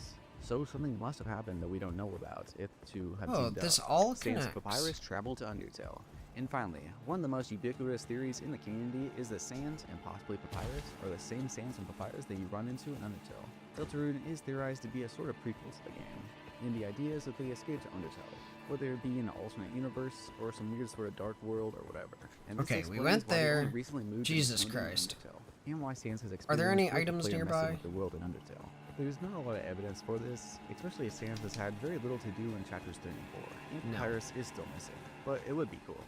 So something must have happened that we don't know about if to have Oh, teamed this up. all Sans connects. Papyrus traveled to Undertale, And finally, one of the most ubiquitous theories in the community is that sands and possibly papyrus are the same sands and papyrus that you run into in Undertale. Deltarune is theorized to be a sort of prequel to the game, and the idea is that they escaped to Undertale, whether it be an alternate universe or some weird sort of dark world or whatever. And this Okay, we explains went why they only there. recently moved to Jesus this continent in Christ. Undertale, and why Sans has Are there any experienced items player messing nearby? with the world in Undertale. There's not a lot of evidence for this, especially as Sans has had very little to do in chapters 3 and 4, and No. Papyrus is still missing, but it would be cool.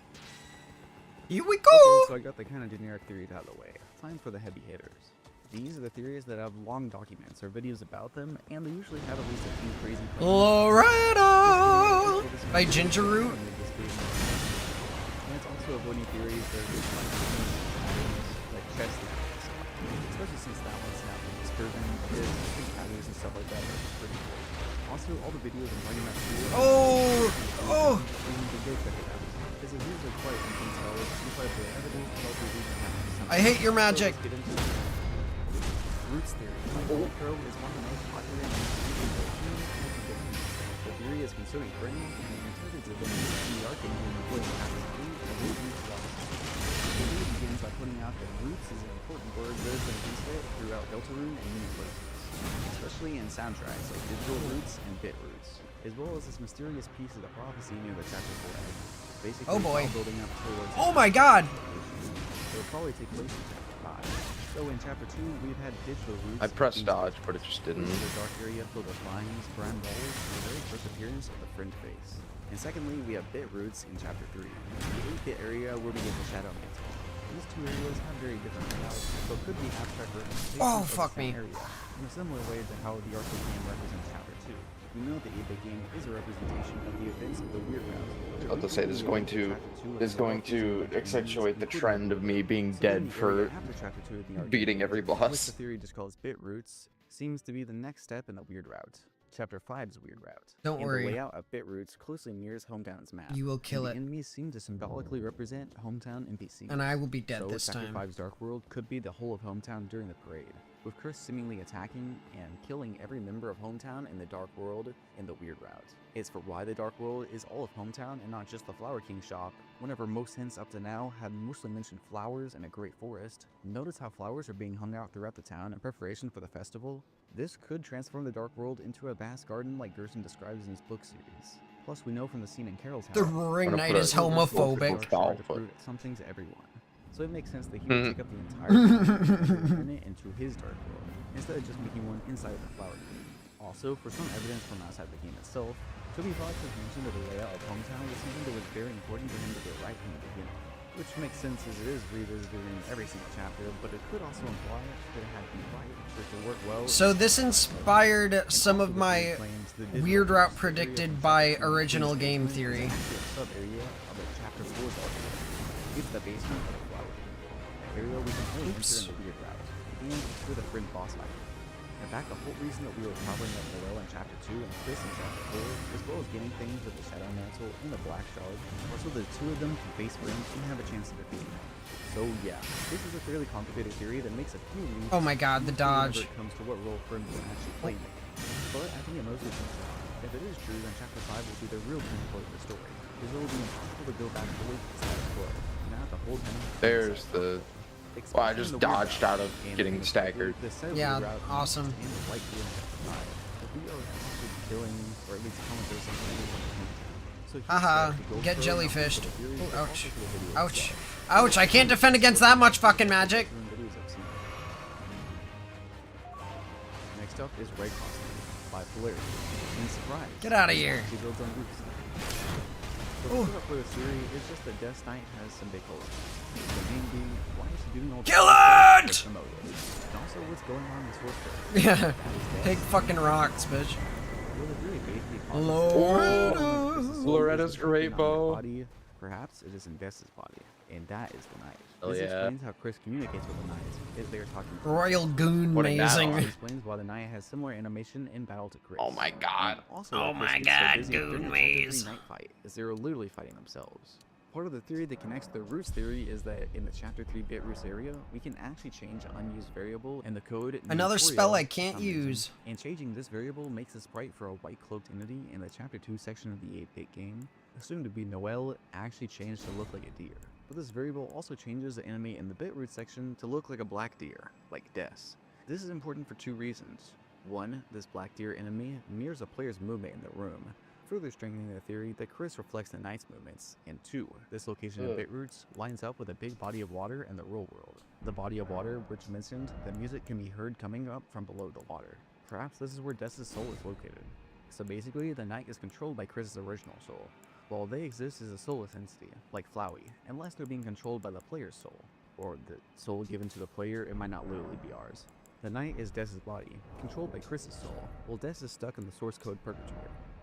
Here we Okay, go! so I got the kind of generic theories out of the way. Time for the heavy hitters. These are the theories that have long documents or videos about them, and they usually have at least a few crazy claims. Loretta! By Ginger Root? And it's also avoiding theories that are just like chess theories, especially since that one's not been disproven. There's big patterns and stuff like that that are pretty cool. Also, all the videos I'm talking about here. Oh! The go check it out. This is usually quite in detail. You find the evidence to help you read the I hate your magic! So let's get into it. Roots theory. Micro is one of the most popular and the theory is concerning brain and the intelligence of the in the arc and the employee passes through the root philosophy. The theory begins by pointing out that roots is an important word that has been used throughout Deltarune and universes, especially in soundtracks like digital roots and bit roots, as well as this mysterious piece of the prophecy near the chapter 4 end. Basically, Oh boy. it's all building up towards Oh my god! it'll probably take place in chapter 5. So in chapter 2, we've had digital roots. I pressed dodge, but it just didn't. The dark area filled with lines, brown balls, and the very first appearance of the friend face. And secondly, we have bit roots in chapter 3, the 8-bit area where we get the Shadow Mantle. These two areas have very different layouts, but could be abstract representations Oh, of the fuck same me. area, in a similar way to how the arcade game represents chapter 2. We know the 8-bit game is a representation of the events of the Weird Route. I was about to say, this is going to accentuate the trend of me being dead for beating every Which the boss. theory just calls bit roots, seems to be the next step in the Weird Route. Chapter 5's Weird Route. Don't and worry. The layout of bit roots closely mirrors Hometown's map. You will kill and it. The enemies seem to symbolically represent Hometown NPCs. And I will be dead so this Chapter time. 5's Dark World could be the whole of Hometown during the parade, with Chris seemingly attacking and killing every member of Hometown in the Dark World in the Weird Route. It's for why the Dark World is all of Hometown and not just the Flower King shop. Whenever most hints up to now had mostly mentioned flowers and a great forest, notice how flowers are being hung out throughout the town in preparation for the festival. This could transform the Dark World into a vast garden like Gerson describes in his book series. Plus, we know from the scene in Carol's house, The Roaring I'm gonna Knight put is a- homophobic. tried to prove something to everyone. So it makes sense that he would take up the entire turn it into his Dark World, instead of just making one inside of the Flower King. Also, for some evidence from outside the game itself, Toby Fox has mentioned that the layout of Hometown was something that was very important for him to get right from the beginning. Which makes sense as it is revisited in every single chapter, but it could also imply that it had to be right for it to work well. So this inspired some of my Weird Route predicted by original game theory. Sub-area of the chapter 4 Dark World. It's the basement of the Flower King. An area we can only enter in the Weird Route, and it's where the friend boss fight. In fact, the whole reason that we were covering up Noelle in chapter 2 and Chris in chapter 4, as well as getting things with the Shadow Mantle and the Black Shard, was so the two of them can face friends and have a chance to defeat them. So yeah, this is a fairly complicated theory that makes a few leaps. Oh my god, the dodge. Whenever it comes to what role friends will actually play in the game. But I think it mostly comes out. If it is true, then chapter 5 will be the real turning point of the story, because it will be impossible to go back fully to the status quo. Now the whole time. There's the... Well, I just dodged out of getting staggered. Yeah, awesome. Haha, get jellyfished. Oh, ouch. Ouch. Ouch, I can't defend against that much fucking magic. Next up is Ray Costume by Polarity. And surprise. Get out of here. She builds on Luke's. So the setup for the series is just that Death Knight has some big holes. The main being, why is she doing all Kill this? it! And also what's going on in this horse Yeah. Take fucking rocks, bitch. Loretta's great bow. Body, perhaps it is in Death's body, and that is the Knight. Oh, This yeah. explains how Chris communicates with the Knight, as they are talking. Royal goon Putting that amazing. on. It explains why the Knight has similar animation in battle to Chris. Oh my god. And also Oh why Chris my gets god, so busy during goon the chapter maze. 3 Knight fight, as they are literally fighting themselves. Part of the theory that connects to the roots theory is that in the chapter 3 bit roots area, we can actually change an unused variable in the code. Another spell I can't use. And changing this variable makes a sprite for a white cloaked entity in the chapter 2 section of the 8-bit game, assumed to be Noelle, actually changed to look like a deer. But this variable also changes the enemy in the bit root section to look like a black deer, like Des. This is important for 2 reasons. 1, this black deer enemy mirrors a player's movement in the room, further strengthening the theory that Chris reflects the knight's movements. And 2, this location of bit roots lines up with a big body of water in the real world. The body of water, which mentioned, the music can be heard coming up from below the water. Perhaps this is where Des' soul is located. So basically, the knight is controlled by Chris' original soul, while they exist as a soulless entity, like Flowey, unless they're being controlled by the player's soul, or the soul given to the player. It might not literally be ours. The knight is Des' body, controlled by Chris' soul, while Des is stuck in the source code purgatory.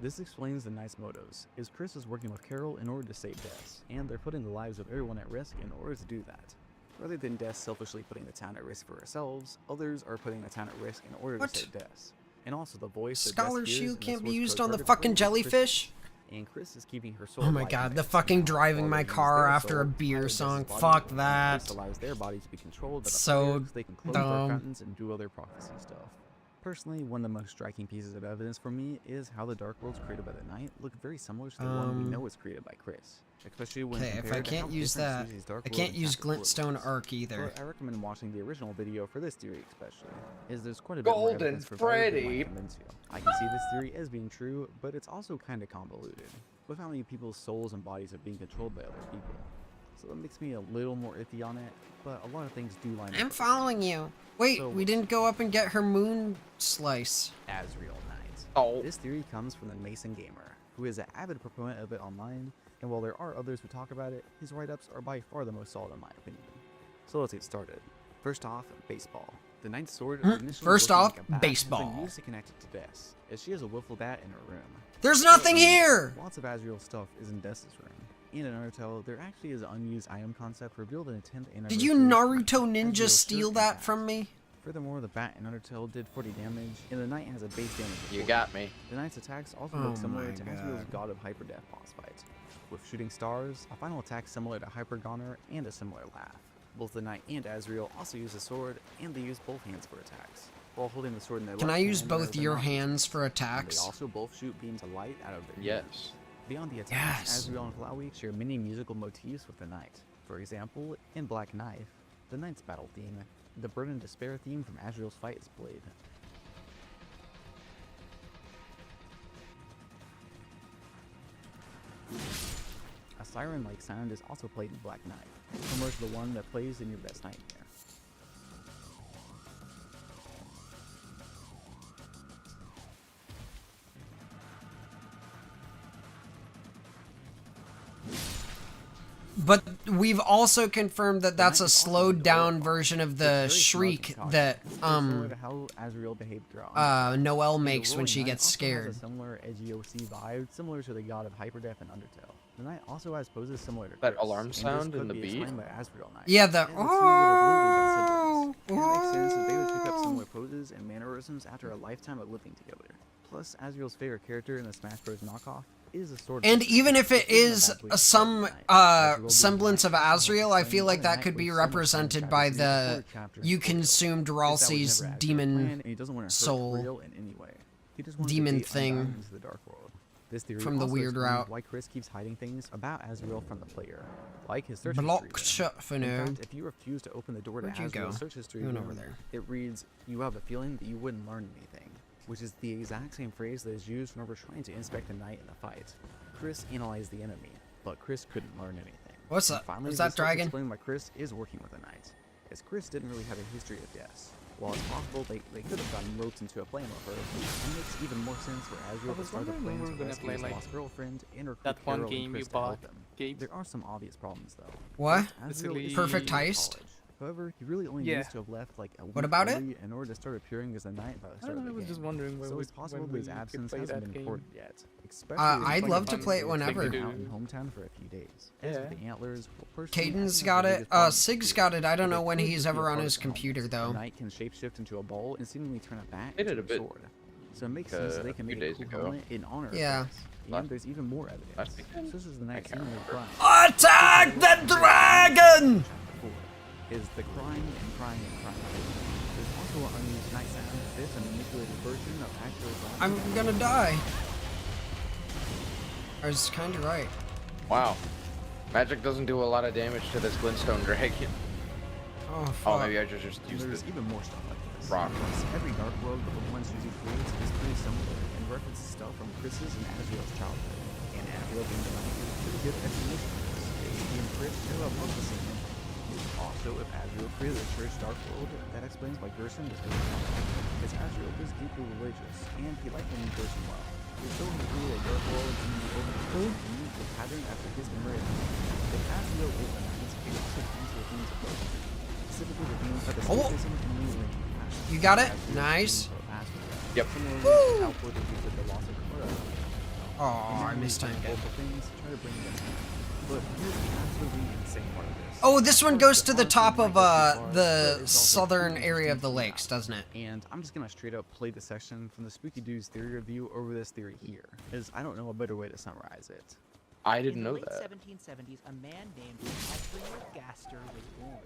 This explains the knight's motives, is Chris is working with Carol in order to save Des, and they're putting the lives of everyone at risk in order to do that. Rather than Des selfishly putting the town at risk for ourselves, others are putting the town at risk in order to save Des. And also the voice that Des Scholar hears shield in can't be source used code on the purgatory fucking is jellyfish? and Chris is keeping her soul Oh my alive god, in the Des. fucking driving While my they use car their after a soul, beer Des's song. body, Fuck This that. allows their bodies to be controlled by the So players so they can close dark dumb. fountains and do other prophecy stuff. Personally, one of the most striking pieces of evidence for me is how the Dark Worlds created by the Knight look very similar to the one we know was created by Chris. Especially when Okay, if I compared to can't how use different that, Susie's Dark I World can't and use Chapter 4 glintstone looks. arc either. But I recommend watching the original video for this theory especially, as there's quite a bit more Golden evidence for value that might Freddy. convince you. I can see this theory as being true, but it's also kinda convoluted, with how many people's souls and bodies are being controlled by other people. So that makes me a little more iffy on it, but a lot of things do line up. I'm following you. Wait, So- we didn't go up and get her moon slice. Asriel Knight. Oh. This theory comes from the Mason Gamer, who is an avid proponent of it online, and while there are others who talk about it, his write-ups are by far the most solid in my opinion. So let's get started. First off, baseball. The Knight's sword initially First looked off, like a bat, baseball. has been used to connect it to Des, as she has a wiffle bat in her room. There's nothing here! Lots of Asriel stuff is in Des' room. In Undertale, there actually is an unused item concept revealed in the 10th anniversary. Did you Naruto Asriel's Ninja shirt steal and that hat. from me? Furthermore, the bat in Undertale did 40 damage, and the Knight has a base damage of You 40. got me. The Knight's attacks also Oh look similar my to God. Asriel's God of Hyper Death boss fight, with shooting stars, a final attack similar to Hyper Goner, and a similar laugh. Both the Knight and Asriel also use a sword, and they use both hands for attacks. While holding the sword in their Can left I use hand, both they're your not- hands for and attacks? They also both shoot beams of light out of their Yes. hands. Beyond the attacks, Yes. Asriel and Flowey share many musical motifs with the Knight. For example, in Black Knife, the Knight's battle theme, the Burden and Despair theme from Asriel's fight is played. A siren-like sound is also played in Black Knight, similar to the one that plays in Your Best Nightmare. But we've also confirmed that that's a Knight is also slowed in down Overwatch. version of It's the very shriek smart and that cautious, similar to how Asriel behaved throughout Noelle And the makes when Roaring she Knight gets also has scared. a similar edgy OC vibe, similar to the God of Hyperdeath and Undertale. The Knight also has poses similar to That Chris, alarm and this sound could in the be beat? explained by Asriel Knight. Yeah, the And two would have literally been siblings. oh, And it makes sense that they would pick up similar poses and mannerisms after a lifetime of living together. Plus, Asriel's favorite character in the Smash Bros. Knockoff is a sword. And fighter, even if it which isn't is that bad some Knight. Asriel being semblance of Knight also Asriel, helps I explain feel why like the that Knight could be wastes so much time represented in by Chapter the 3 chapter you in Tutorial. consumed If that was Ralsei's never Asriel's demon plan, and he doesn't want to hurt soul. Real in any way. He just wants Demon to be thing unbound into the dark world. This theory from the also weird explains route. why Chris keeps hiding things about Asriel from the player, like his search Blocked history. shut for In now. fact, if you refuse to open the door to Where'd you go? Asriel's search history You went room, over there. it reads, "You have a feeling that you wouldn't learn anything," which is the exact same phrase that is used whenever trying to inspect the Knight in a fight. Chris analyzed the enemy, but Chris couldn't learn anything. What's And that? finally, Is this that helps dragon? explain why Chris is working with the Knight, as Chris didn't really have a history of deaths. While it's possible they could have gotten roped into a plan with her, it makes even more sense for Asriel to was start the wondering when plan we to were gonna rescue play, his like, lost girlfriend and recruit that one Carol and game Chris you to help bought, them. Gabe. There are some obvious problems though. What? Asriel Basically- is Perfect currently in Heist? college. However, he really only Yeah. needs to have left like a week What about it? early in order to start appearing as a knight by the I start don't of know, I the was game. just wondering when So we, it's possible when that his we could absence play hasn't that been game. reported yet. Especially I'd as love to fun play as it is whenever. hanging out in hometown for a few days. As Yeah. with the antlers, well, personally, I Caden's think got the it. biggest problem with Sig's the got it. I but don't they know when could he's just be ever a on part his of the helmet. computer The though. knight can shapeshift into a ball and seemingly turn it back They did into a bit sword. So it makes sense that they a can few make a days cool ago. helmet in honor Yeah. of this. And there's even more evidence. So this is the next scene of the crime. Attack the dragon! Chapter 4 is the crying and crying and crying. There's also an unused night sound. This a manipulated version of actual sound. I'm gonna die. I was kinda right. Wow. Magic doesn't do a lot of damage to this glintstone dragon. Oh, fuck. Oh, maybe I should just use There's the even more stuff like this. rock. Every Dark World that the ones usually creates is pretty similar and references stuff from Chris's and Azriel's childhood. And Azriel being the knight is a pretty good explanation for this. He and Chris share a love the same thing. Also, if Azriel created a church Dark World, that explains why Gerson is very confident. Because Azriel was deeply religious, and he liked the new Gerson well. He still created a Dark World in the open world and used the pattern after his memory. If Azriel is the knight, he also comes with themes of both. Specifically the themes of the symbolism and meaning. You got it? Nice. Yep. Woo! Output of the loss of Clara. Oh, I missed time again. Things, try to bring them in. But here's the absolutely insane part of this. Oh, this one goes to the top of the southern area of the lakes, doesn't it? And I'm just gonna straight up play the section from the Spooky Dude's theory review over this theory here, as I don't know a better way to summarize it. I didn't know that. In the late 1770s, a man named Adrian Gaster was born.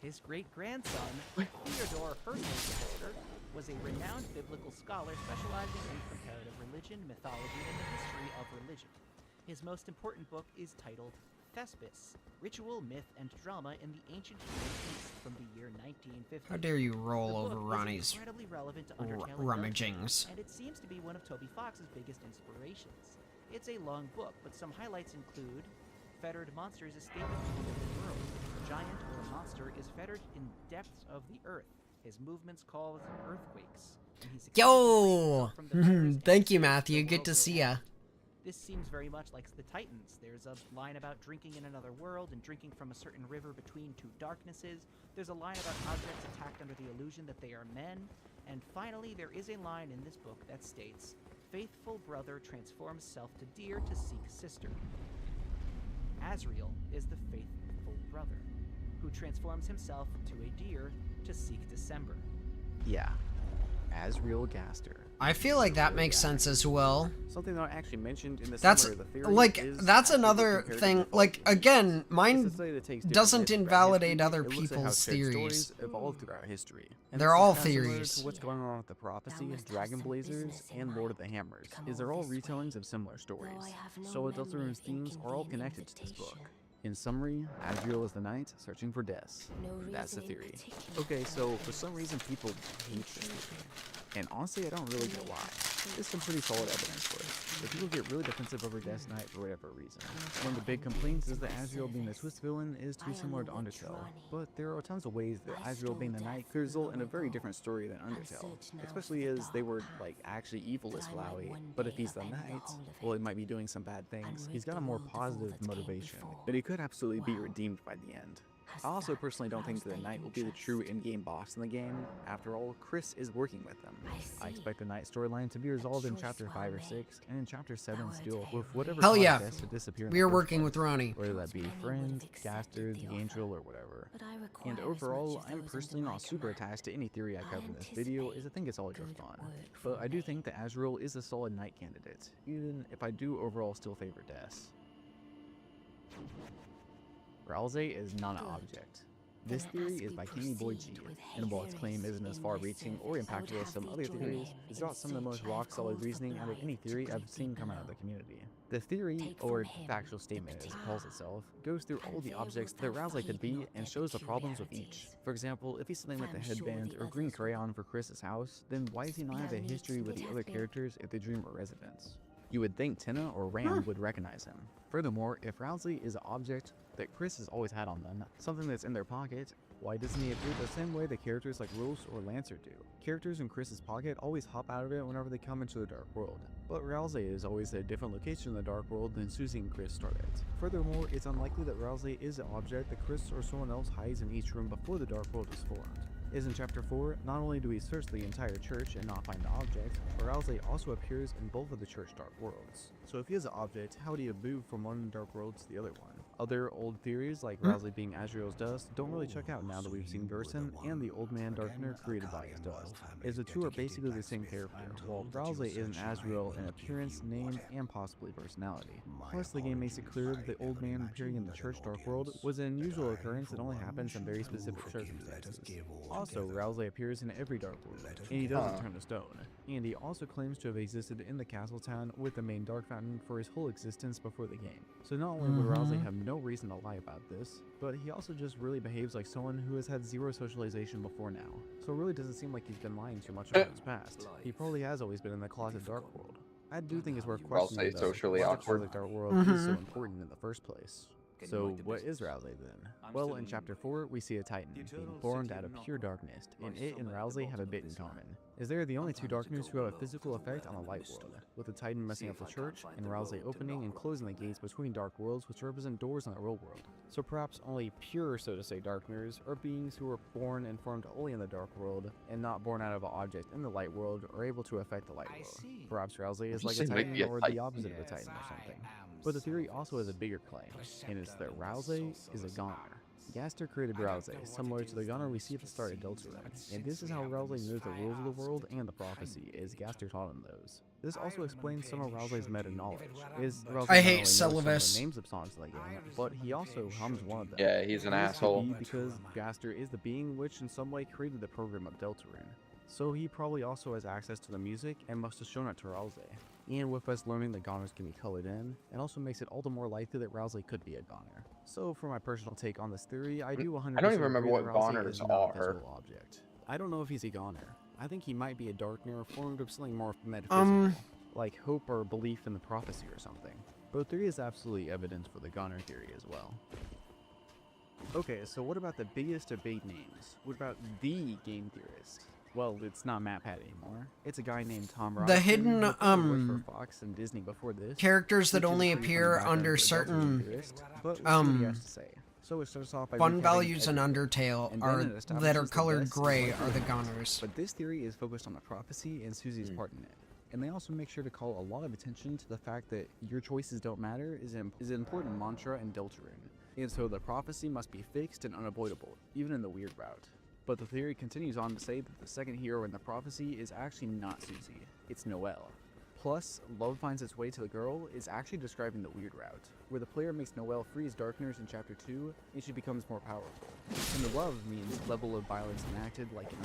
His great-grandson, Theodore Herschel Gaster, was a renowned biblical scholar specializing in comparative religion, mythology, and the history of religion. His most important book is titled Thespis, Ritual, Myth, and Drama in the Ancient Near East from the year 1950. How dare you roll The over book was Ronnie's incredibly relevant to Undertale and rummagings. and it seems to be one of Toby Fox's biggest inspirations. It's a long book, but some highlights include fettered monsters escape at the end of the world. A giant or a monster is fettered in depths of the earth. His movements cause earthquakes. and he succeeds in Yo! freeing himself from the fetters Thank and you, escapes Matthew. the Good world to will see ya. end. This seems very much like the Titans. There's a line about drinking in another world and drinking from a certain river between two darknesses. There's a line about objects attacked under the illusion that they are men. And finally, there is a line in this book that states, "Faithful brother transforms self to deer to seek sister." Azriel is the faithful brother, who transforms himself to a deer to seek December. Yeah, Azriel Gaster. I feel like that makes sense as well. Something that I actually mentioned in the That's summary of the theory like is that's Azriel another compared to thing. mythology. Like again, It's mine a study that takes different doesn't myths throughout invalidate history. other It looks at how people's shared theories. stories evolved throughout history. And They're this is all kinda similar theories. to what's going on with the Prophecy, Dragon Blazers, and Lord of the Hammers, is they're all retellings of similar stories. So Deltarune's themes are all connected to this book. In summary, Azriel is the knight searching for death. That's the theory. Okay, so for some reason people hate this theory. And honestly, I don't really get why. There's some pretty solid evidence for it. But people get really defensive over Death Knight for whatever reason. One of the big complaints is that Azriel being the twist villain is too similar to Undertale. But there are tons of ways that Azriel being the knight could result in a very different story than Undertale. Especially as they were like actually evil as Flowey. But if he's the knight, well, he might be doing some bad things. He's got a more positive motivation. But he could absolutely be redeemed by the end. I also personally don't think that the knight will be the true in-game boss in the game. After all, Chris is working with them. I expect the knight storyline to be resolved in chapter 5 or 6, and in chapter 7 to deal with whatever Hell caused yeah. Death to disappear in We the are first working place, with Ronnie. whether that be Friend, Gaster, the Angel, or whatever. And overall, I'm personally not super attached to any theory I cover in this video, as I think it's all just fun. But I do think that Azriel is a solid knight candidate, even if I do overall still favor Death. Ralze is not an object. This theory is by Kenny Boy G, and while its claim isn't as far-reaching or impactful as some other theories, it's got some of the most rock-solid reasoning out of any theory I've seen come out of the community. The theory, or factual statement as it calls itself, goes through all the objects that Ralze could be and shows the problems with each. For example, if he's something like the headband or green crayon for Chris's house, then why does he not have a history with the other characters at the Dreamer residence? You would think Tina or Ram would recognize him. Furthermore, if Ralze is an object that Chris has always had on them, something that's in their pocket, why doesn't he appear the same way that characters like Rose or Lancer do? Characters in Chris's pocket always hop out of it whenever they come into the Dark World, but Ralze is always at a different location in the Dark World than Susie and Chris start at. Furthermore, it's unlikely that Ralze is an object that Chris or someone else hides in each room before the Dark World is formed. As in chapter 4, not only do we search the entire church and not find the object, but Ralze also appears in both of the church Dark Worlds. So if he is an object, how would he have moved from one Dark World to the other one? Other old theories, like Rowsley being Azrael's dust, don't really check out now that we've seen Versen and the Old Man Darkener created by his dust, as the two are basically the same character, while Rowsley is an Azrael in appearance, name, and possibly personality. Plus, the game makes it clear that the Old Man appearing in the Church Dark World was an unusual occurrence that only happens in very specific circumstances. Also, Rowsley appears in every Dark World, and he doesn't turn to stone. And he also claims to have existed in the castle town with the main Dark Fountain for his whole existence before the game. So not only would Rowsley have no reason to lie about this, but he also just really behaves like someone who has had zero socialization before now. So it really doesn't seem like he's been lying too much about his past. He probably has always been in the closet Dark World. I do think it's worth questioning though, socially why the awkward. closet Dark World is so important in the first place. So, what is Rowsley then? Well, in Chapter 4, we see a Titan, being born out of pure darkness, and it and Rowsley have a bit in common, as they are the only two Darkners who have a physical effect on the Light World, with the Titan messing up the church, and Rowsley opening and closing the gates between Dark Worlds which represent doors in the real world. So perhaps only pure, so to say, Darkners are beings who were born and formed only in the Dark World, and not born out of an object in the Light World, are able to affect the Light World. Perhaps Rowsley is like a Titan, or the opposite of a Titan or something. But the theory also has a bigger claim, and it's that Rowsley is a goner. Gaster created Rowsley, similar to the gunner we see at the start of Deltarune, and this is how Rowsley knows the rules of the world and the prophecy, as Gaster taught him those. This also explains some of Rowsley's meta knowledge, as Rowsley I not hate only knows some of syllabus. the names of songs in the game, but he also hums one of them. Yeah, he's an This could asshole. be because Gaster is the being which in some way created the program of Deltarune, so he probably also has access to the music and must have shown it to Rowsley. And with us learning that goners can be colored in, it also makes it all the more likely that Rowsley could be a goner. So for my personal take on this theory, I do 100% I don't even remember agree what that Rowsley goners is not a are. physical object. I don't know if he's a goner. I think he might be a darkner formed of something more metaphysical, like hope or belief in the prophecy or something. But there is absolutely evidence for the goner theory as well. Okay, so what about the biggest debate names? What about the game theorist? Well, it's not Matt Pat anymore. It's a guy named Tom Robinson. The hidden, who probably worked for Fox and Disney before this, characters that which is only a pretty funny appear background under for a Deltarune certain theorist, but we'll see what he has to say. So it starts off by fun recapping values in everything, Undertale and then are it that establishes are the colored best and gray likely are the ones. goners. But this theory is focused on the prophecy and Susie's part in it. And they also make sure to call a lot of attention to the fact that your choices don't matter is an important mantra in Deltarune. And so the prophecy must be fixed and unavoidable, even in the weird route. But the theory continues on to say that the second hero in the prophecy is actually not Susie, it's Noelle. Plus, love finds its way to the girl is actually describing the weird route, where the player makes Noelle free as Darkners in Chapter 2, and she becomes more powerful. And the love means level of violence enacted like an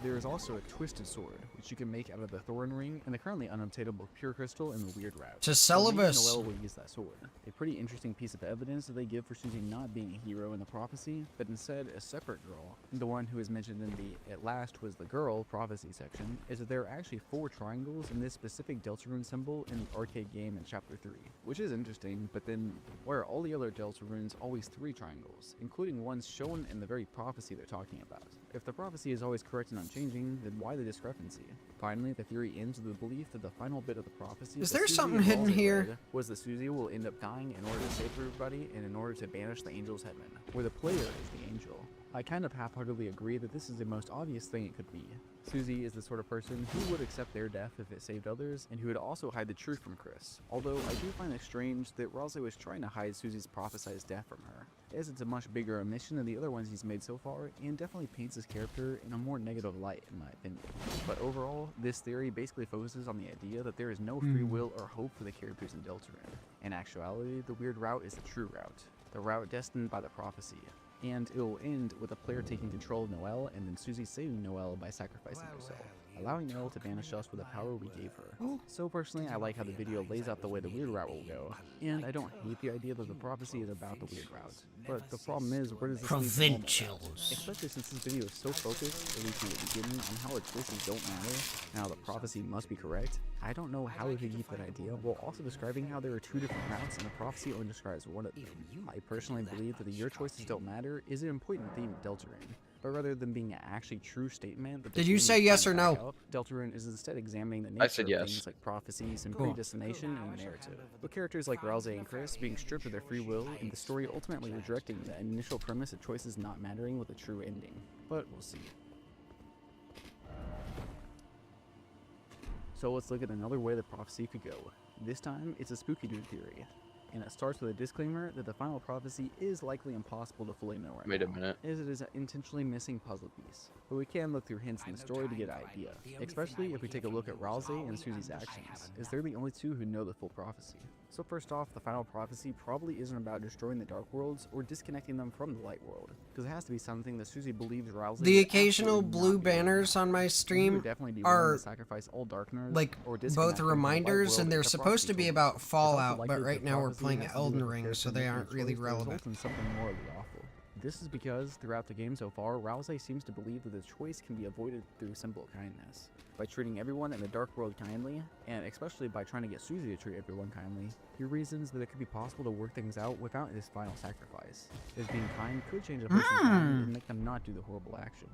there is also a twisted sword, which you can make out of the Thorn Ring and the currently unobtainable Pure Crystal in the weird route. To So maybe syllabus. Noelle will use that sword. A pretty interesting piece of evidence that they give for Susie not being a hero in the prophecy, but instead a separate girl. The one who is mentioned in the "At last was the girl" prophecy section is that there are actually 4 triangles in this specific Deltarune symbol in the arcade game in Chapter 3, which is interesting, but then why are all the other Deltarunes always 3 triangles, including ones shown in the very prophecy they're talking about? If the prophecy is always correct and unchanging, then why the discrepancy? Finally, the theory ends with the belief that the final bit of the prophecy Is that there Susie something and hidden Rowsley here? read was that Susie will end up dying in order to save everybody and in order to banish the angel's heaven, where the player is the angel. I kind of half-heartedly agree that this is the most obvious thing it could be. Susie is the sort of person who would accept their death if it saved others, and who would also hide the truth from Chris. Although I do find it strange that Rowsley was trying to hide Susie's prophesized death from her, as it's a much bigger omission than the other ones he's made so far, and definitely paints his character in a more negative light in my opinion. But overall, this theory basically focuses on the idea that there is no free will or hope for the characters in Deltarune. In actuality, the weird route is the true route, the route destined by the prophecy. And it will end with the player taking control of Noelle and then Susie saving Noelle by sacrificing herself, allowing Noelle to banish us with the power we gave her. So personally, I like how the video lays out the way the weird route will go, and I don't hate the idea that the prophecy is about the weird route. But the problem is, where does this leave the normal route? Provincials. Especially since this video is so focused, at least in the beginning, on how our choices don't matter, and how the prophecy must be correct. I don't know how we could keep that idea while also describing how there are 2 different routes and the prophecy only describes one of them. I personally believe that the your choices don't matter is an important theme of Deltarune, but rather than being an actually true statement that the Did you game say is yes trying or to no? back up, Deltarune is instead examining the I nature said of yes. things like prophecies and Cool. predestination and the narrative, with characters like Rowsley and Chris being stripped of their free will and the story ultimately rejecting the initial premise of choices not mattering with a true ending. But we'll see. So let's look at another way the prophecy could go. This time, it's a spooky dude theory. and it starts with a disclaimer that the final prophecy is likely impossible to fully know right Wait a now, minute. as it is an intentionally missing puzzle piece. But we can look through hints in the story to get an idea, especially if we take a look at Rousey and Susie's actions, as they're the only two who know the full prophecy. So first off, the final prophecy probably isn't about destroying the Dark Worlds or disconnecting them from the Light World, because it has to be something that Susie believes Rousey The would occasional absolutely blue not be able to banners do. on my He would stream definitely be willing are to sacrifice all Darkners, like or both disconnect them from the Light reminders, World and they're if the supposed to prophecy be told us. about It's also Fallout, likely but that right the now we're prophecy playing has to do Elden with the Ring, so character they making a aren't really choice that relevant. results in something morally awful. This is because throughout the game so far, Rousey seems to believe that the choice can be avoided through simple kindness. By treating everyone in the Dark World kindly, and especially by trying to get Susie to treat everyone kindly, he reasons that it could be possible to work things out without this final sacrifice, as being kind could change a person's mind and make them not do the horrible action.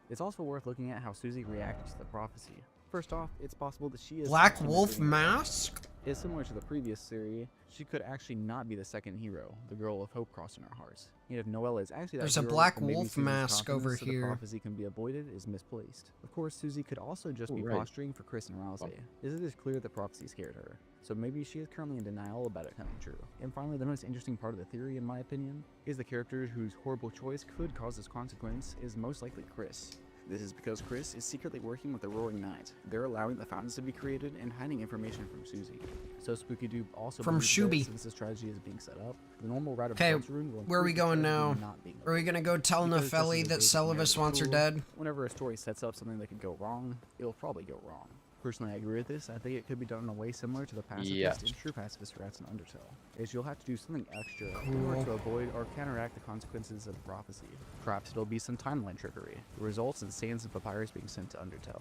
It's also worth looking at how Susie reacts to the prophecy. First off, it's possible that she is Black actually Wolf missing her mask? Is similar to the previous series, she could actually not be the second hero, the girl of hope crossing our hearts. And if Noelle is actually that There's a hero, Black then maybe Wolf Susie's mask over confidence that here. the prophecy can be avoided is misplaced. Of course, Susie could also just be right. posturing for Chris and Rousey, as it is clear that prophecy scared her. So maybe she is currently in denial about it coming true. And finally, the most interesting part of the theory, in my opinion, is the character whose horrible choice could cause this consequence is most likely Chris. This is because Chris is secretly working with the Roaring Knight. They're allowing the fountains to be created and hiding information from Susie. So Spooky Doob also From believes that Shuby. since the strategy is being set up, the normal route of Okay, Deltarune will where are we include the going strategy now? not being Are we gonna go tell because just as Nepheli a that basic Celovus narrative wants her tool, dead? Whenever a story sets up something that could go wrong, it'll probably go wrong. Personally, I agree with this. I think it could be done in a way similar to the pacifist Yes. and true pacifist rats in Undertale, as you'll have to do something extra in order to avoid or counteract the consequences of the prophecy. Perhaps it'll be some timeline trickery, that results in sands of papyrus being sent to Undertale.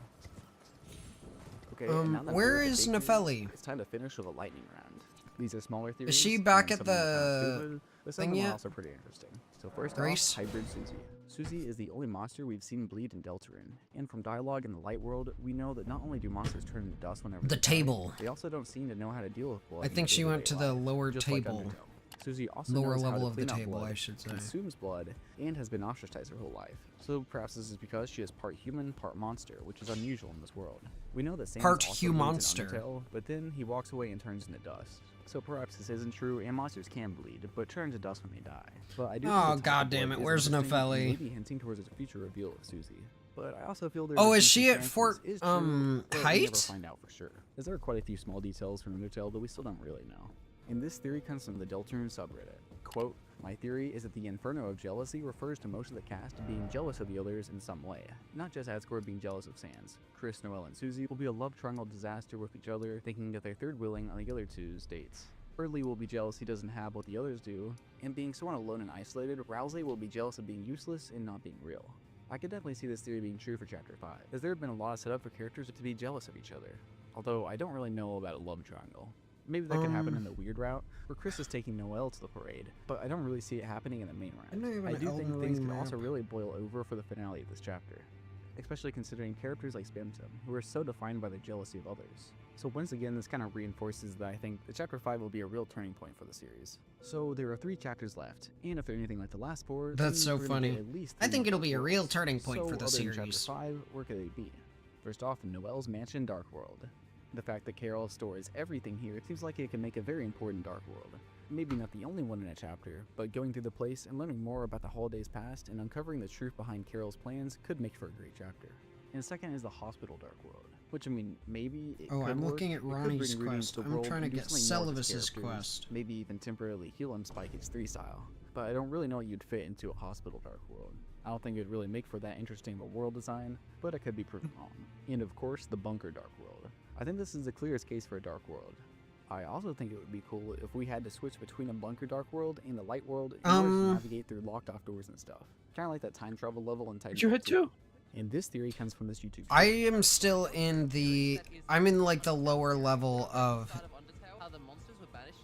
Okay, and now that where we're at the is big theories, Nepheli? It's time to finish with a lightning round. These are smaller theories. Is she back and at some of them are the stupid, but some thing of them are yet? also pretty interesting. So first Grace? off, hybrid Susie. Susie is the only monster we've seen bleed in Deltarune, and from dialogue in the Light World, we know that not only do monsters turn into dust whenever The they die, table. they also don't seem to know how to deal with blood. I in think their she went day-to-day to the life, lower just like table. Undertale. Susie also Lower knows how level to of the clean up table, blood, I should say. consumes blood, and has been ostracized her whole life. So perhaps this is because she is part human, part monster, which is unusual in this world. We know that Sans Part also bleeds in humonster. Undertale, but then he walks away and turns into dust. So perhaps this isn't true, and monsters can bleed, but turn to dust when they die. But I do Oh, think the type of goddammit, blood is where's interesting and Nepheli? maybe hinting towards a future reveal of Susie. But I also feel there Oh, a is decent she at chance Fort, this is true, but we never Height? find out for sure, as there are quite a few small details from Undertale that we still don't really know. And this theory comes from the Deltarune subreddit. Quote, "My theory is that the Inferno of Jealousy refers to most of the cast being jealous of the others in some way, not just Asgore being jealous of Sans. Chris, Noelle, and Susie will be a love triangle disaster with each other, thinking of their third wheeling on the other two's dates. Early will be jealous he doesn't have what the others do, and being so alone and isolated, Rousey will be jealous of being useless and not being real. I could definitely see this theory being true for Chapter 5, as there have been a lot of setup for characters to be jealous of each other, although I don't really know about a love triangle. Maybe that could happen in the weird route, where Chris is taking Noelle to the parade, but I don't really see it happening in the main I know you have route. I an do think Elden things Ring could also map. really boil over for the finale of this chapter, especially considering characters like Spamton, who are so defined by the jealousy of others. So once again, this kind of reinforces that I think that Chapter 5 will be a real turning point for the series. So there are 3 chapters left, and if they're anything like the last 4, That's so then we're gonna get funny. at least I 3 think more it'll be a real books. turning point So for the other than series. Chapter 5, where could they be? First off, Noelle's mansion, Dark World. The fact that Carol stores everything here seems like it can make a very important Dark World. Maybe not the only one in a chapter, but going through the place and learning more about the holidays past and uncovering the truth behind Carol's plans could make for a great chapter. And second is the hospital Dark World, which I mean, maybe it Oh, could I'm work. looking at It could Ronnie's bring Rudy quest. into the I'm world trying to and do get something more with his Celovus's characters, quest. maybe even temporarily heal him Spike Age 3 style. But I don't really know what you'd fit into a hospital Dark World. I don't think it would really make for that interesting of a world design, but I could be proven wrong. And of course, the bunker Dark World. I think this is the clearest case for a Dark World. I also think it would be cool if we had to switch between a bunker Dark World and the Light World in order to navigate through locked off doors and stuff. Kind of like that time travel level in Titanfall You had 2. two. And this theory comes from this YouTube I channel. am still in the... I'm in like the lower level of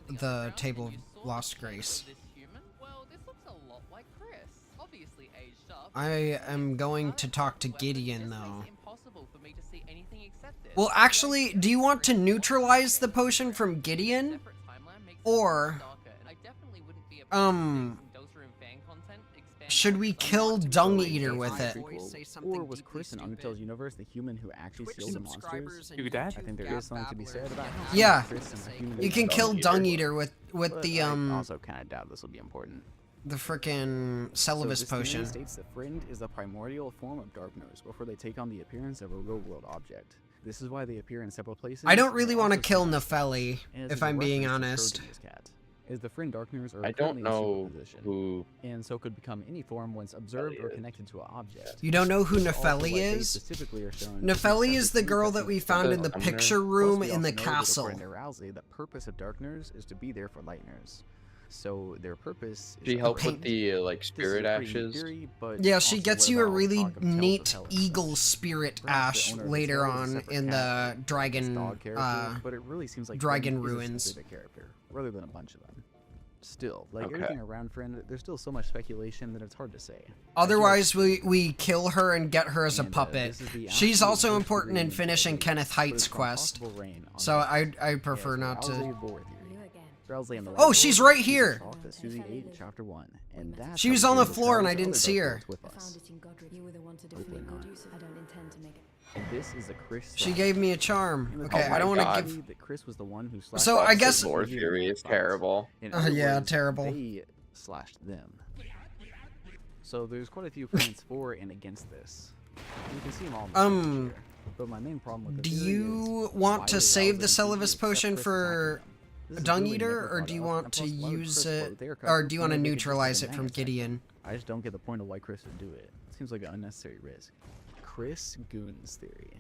the Table of Lost Grace. I am going to talk to Gideon though. Well, actually, do you want to neutralize the potion from Gideon? Or, should we kill Dung Eater with it? Or was Chris in Undertale's universe the human who actually sealed the monsters? Do that? I think there is something to be said about how Yeah. Chris and the human You can kill Dung Eater with but the I also kind of doubt this will be important. the frickin' So Celivis this theory potion. states the friend is a primordial form of darkness before they take on the appearance of a real-world object. This is why they appear in several places. I don't really want to also kill seen Nepheli, as if is a I'm being reference to honest. Trojan's cat. As the friend darkners are I don't currently in know superposition, who. and so could become any form once observed or connected to an object. You don't know who Also, Nepheli like they is? specifically are shown to be Nepheli is the separate girl groups that we of found in the Summoner. picture Plus, room we in also the know that castle. according to Rousey, the purpose of darkners is to be there for lightners. So their purpose is She to helped protect with the like This is spirit a pretty neat ashes. theory, but Yeah, she also gets what you a about really talk of Tales of neat Hell and eagle such? spirit Perhaps the ash owner of the later tale is a on separate in the character, a dragon, dog character, but it really seems like dragon Friend is a ruins. specific character, rather than a bunch of them. Still, like Okay. everything around Friend, there's still so much speculation that it's hard to say. Otherwise, we kill her and get her as a And, puppet. this is the She's absolute also worst important in theory finishing but Kenneth it's Heights' an quest. impossible reign on So that. I prefer not to. Oh, she's right here! Susie 8 in chapter 1, and that's She how was we on deal the with floor and Charles I didn't other see Dark her. Lords with us. Hopefully not. And this is a Chris. She slap. gave me a charm. In the Okay, Oh I don't want my to God. give. that Chris was the one who slashed So, I Fox's guess- Lore Susie theory in is the terrible. In other Yeah, words, terrible. They slashed them. So there's quite a few points for and against this. You can see them all. In the picture here. But my main problem with the Do theory you is, want why to would save the Rousey do Celivis except potion Chris for attacking them? This is Dung really Eater, never or brought do you up, want and to plus, why would use Chris it, float their or cover do you when want to they could just neutralize have it a from mask? Gideon? I just don't get the point of why Chris would do it. It seems like an unnecessary risk. Chris Goons theory.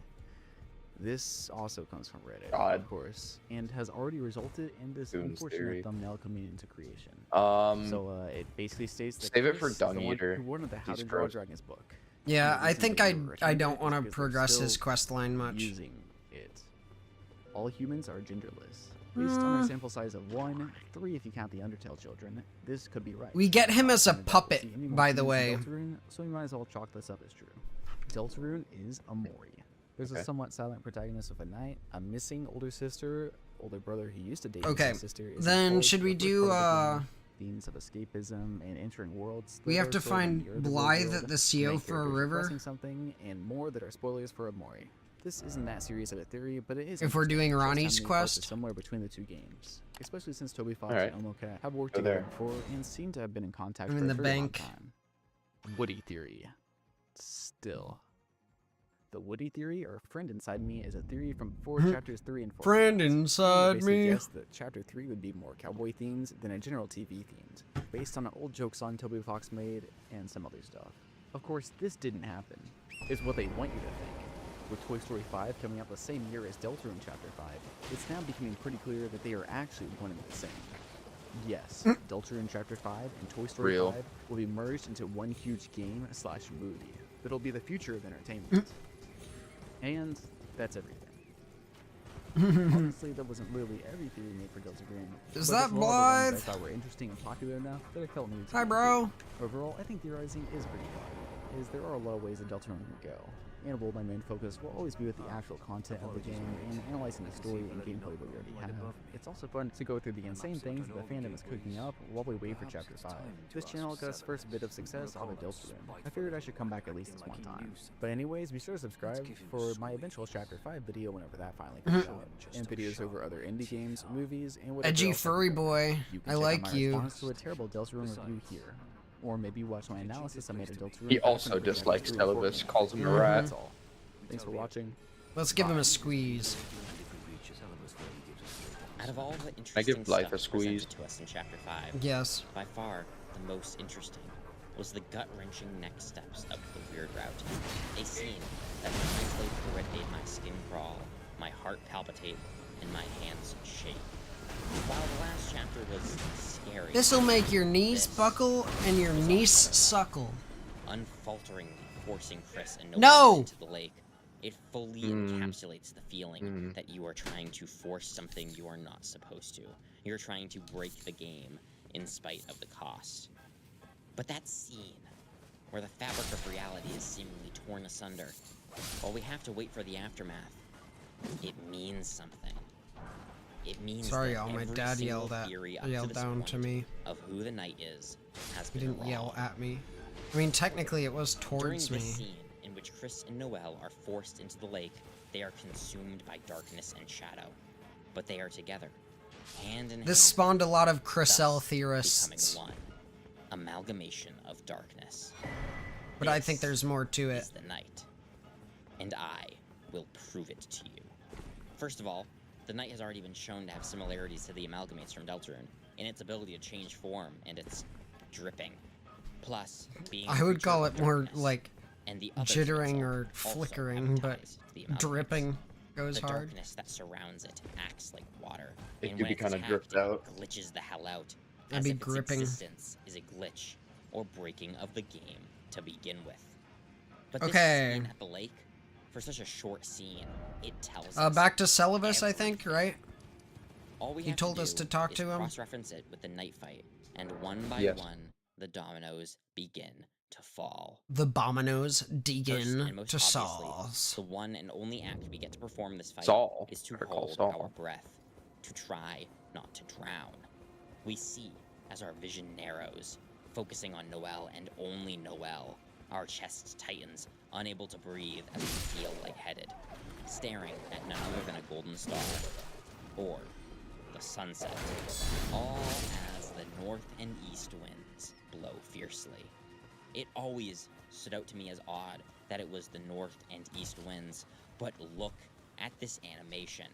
This also comes from Reddit, God. of course, and has already resulted in this Goons unfortunate theory. thumbnail coming into creation. Mm. It basically states that Save it Chris for is the Dung one Eater. who wanted the How He's to Draw gross. Dragons book. Yeah, And the I reason think they I were I returned don't it want is to because they're progress his still quest line much. using it. All humans are genderless. Based on a sample size of 1, 3 if you count the Undertale children, this could be right. We get him as a And I don't puppet, see any more by the humans way. in Deltarune, so we might as well chalk this up as true. Deltarune is a Mori. There's Okay. a somewhat silent protagonist with a knight, a missing older sister, older brother who used to date Okay, his sister. is in then college should for we the first do, part of the game. Themes of escapism and entering worlds. We that have are to sort of find near the real Blythe world, at the CO main for a characters river. requesting something, and more that are spoilers for a Mori. This isn't that serious of a theory, but it is. If we're interesting doing just how Ronnie's many parts are quest? somewhere between the two games, especially since Toby Fox Alright. and Elmo Cat have worked Go together there. before and seem to have been in contact I'm for in a the very long bank. time. Woody theory. Still. The Woody theory, or friend inside me, is a theory from before chapters 3 and 4. Friend It inside basically me. suggests that chapter 3 would be more cowboy themed than a general TV themed, based on an old joke song Toby Fox made and some other stuff. Of course, this didn't happen. It's what they want you to think. With Toy Story 5 coming out the same year as Deltarune Chapter 5, it's now becoming pretty clear that they are actually one and the same. Yes, Deltarune Chapter 5 and Toy Story Real. 5 will be merged into one huge game/movie that'll be the future of entertainment. And that's everything. Honestly, that wasn't really every theory made for Deltarune. Is but that it's one of the ones Blythe? I thought were interesting and popular enough that I felt needed to Hi, be bro. included. Overall, I think theorizing is pretty fun, as there are a lot of ways that Deltarune can go. And while my main focus will always be with the actual content of the game and analyzing the story and gameplay that we already have, it's also fun to go through the insane things that the fandom is cooking up while we wait for Chapter 5. This channel got its first bit of success out of Deltarune. I figured I should come back at least this one time. But anyways, be sure to subscribe for my eventual Chapter 5 video whenever that finally comes out, and videos over other indie games, movies, and whatever Edgy else I furry can cover. boy. You can I check out like my you. response to a terrible Deltarune review here. Or maybe watch my analysis I made of Deltarune. He also dislikes Celivis, calls him a rat. That's all. Thanks for watching. Let's give him a squeeze. Out of all the I interesting give Blythe stuff a squeeze. presented to us in Chapter 5, Yes. by far the most interesting was the gut-wrenching next steps of the Weird Route. A scene that when I played through it made my skin crawl, my heart palpitate, and my hands shake. While the last chapter was scary, This'll make your knees this buckle and your was niece also suckle. unfalteringly forcing Chris and No! Noah into the lake. It fully encapsulates the feeling that you are trying to force something you are not supposed to. You're trying to break the game in spite of the cost. But that scene, where the fabric of reality is seemingly torn asunder, while we have to wait for the aftermath, it means something. It means Sorry, that y'all. My every dad single yelled theory up yelled to this down to point me. of who the knight is has He been didn't yell wrong. at me. I mean, technically it was During towards this me. scene, in which Chris and Noelle are forced into the lake, they are consumed by darkness and shadow. But they are together, hand in hand. This spawned a lot of Crystal thus theorists. becoming one. Amalgamation of darkness. But I think there's more to it. Is the night. And I will prove it to you. First of all, the night has already been shown to have similarities to the amalgamates from Deltarune in its ability to change form and its dripping. Plus, being I would call it more darkness, like and the other jittering things or also flickering, have but ties to the amalgamates. dripping goes The hard. darkness that surrounds it acts like water. It and could when be it's kinda attacked, dripped out. it glitches the hell out. That'd As be if its gripping. existence is a glitch or breaking of the game to begin with. But Okay. this scene at the lake, for such a short scene, it tells us Back to Celavus, I think, everything. right? All we He have told to us do to talk is to him. cross-reference it with the night fight, and one by Yes. one, the dominoes begin to fall. The Bominos First, and Deegan most to obviously, Sauls. the one and only act we get to perform this fight Saul. is to Better call hold Saul. our breath, to try not to drown. We see as our vision narrows, focusing on Noelle and only Noelle, our chests tightens, unable to breathe as we feel lightheaded, staring at none other than a golden star, or the sunset, all as the north and east winds blow fiercely. It always stood out to me as odd that it was the north and east winds, but look at this animation.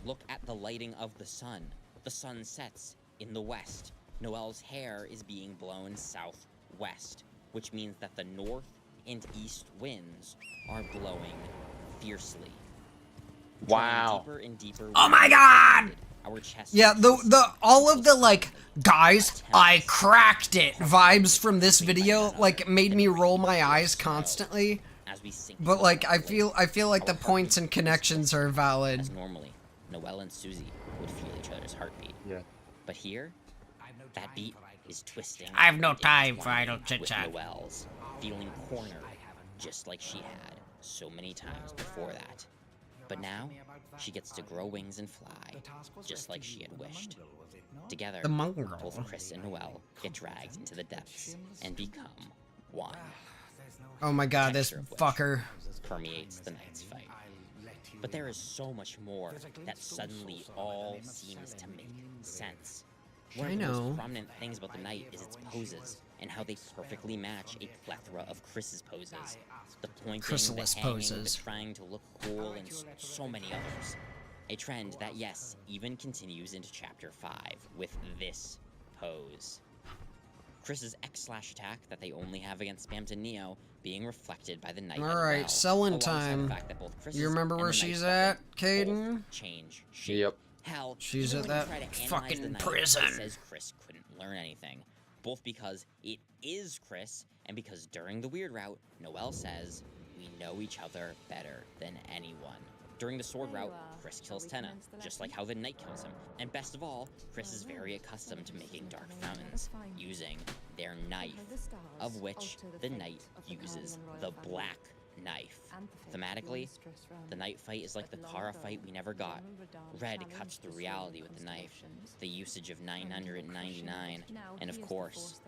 Look at the lighting of the sun. The sun sets in the west. Noelle's hair is being blown southwest, which means that the north and east winds are blowing fiercely. Wow. Deeper and deeper Oh my god! Our chests Yeah, the all of the like, guys, I cracked it vibes from this video like made me roll my eyes constantly. as we sink But into like the I lake. feel like the Our points and heartbeat connections are valid. As normally, Noelle and Susie would feel each other's heartbeat. Yeah. But here, that beat is twisting. I have no and time for entwining idle with chit-chat. Noelle's, feeling cornered, just like she had so many times before that. But now, she gets to grow wings and fly, just like she had wished. Together, The mongrel. both Chris and Noelle get dragged into the depths and become one. Oh my god, this Texture of which fucker. permeates the night's fight. But there is so much more that suddenly all seems to make sense. One I of the know. most prominent things about the night is its poses, and how they perfectly match a plethora of Chris's poses. The pointing, Chrysalis the hanging, poses. the trying to look cool, and so many others. A trend that, yes, even continues into Chapter 5 with this pose. Chris's X/attack that they only have against Spamton Neo being reflected by the night as Alright, well, selling alongside the time. fact that both Chris's You remember and where the she's Night's at, weapon Caden? both change shape. Yep. Hell, She's even at when you that try to fucking analyze the night, prison. It says Chris couldn't learn anything, both because it is Chris and because during the weird route, Noelle says, "We know each other better than anyone." During the sword route, Chris kills Tenna, just like how the knight kills him. And best of all, Chris is very accustomed to making dark fountains, using their knife, of which the knight uses the black knife. Thematically, the night fight is like the Kara fight we never got. Red cuts through reality with the knife, the usage of 999, and of course,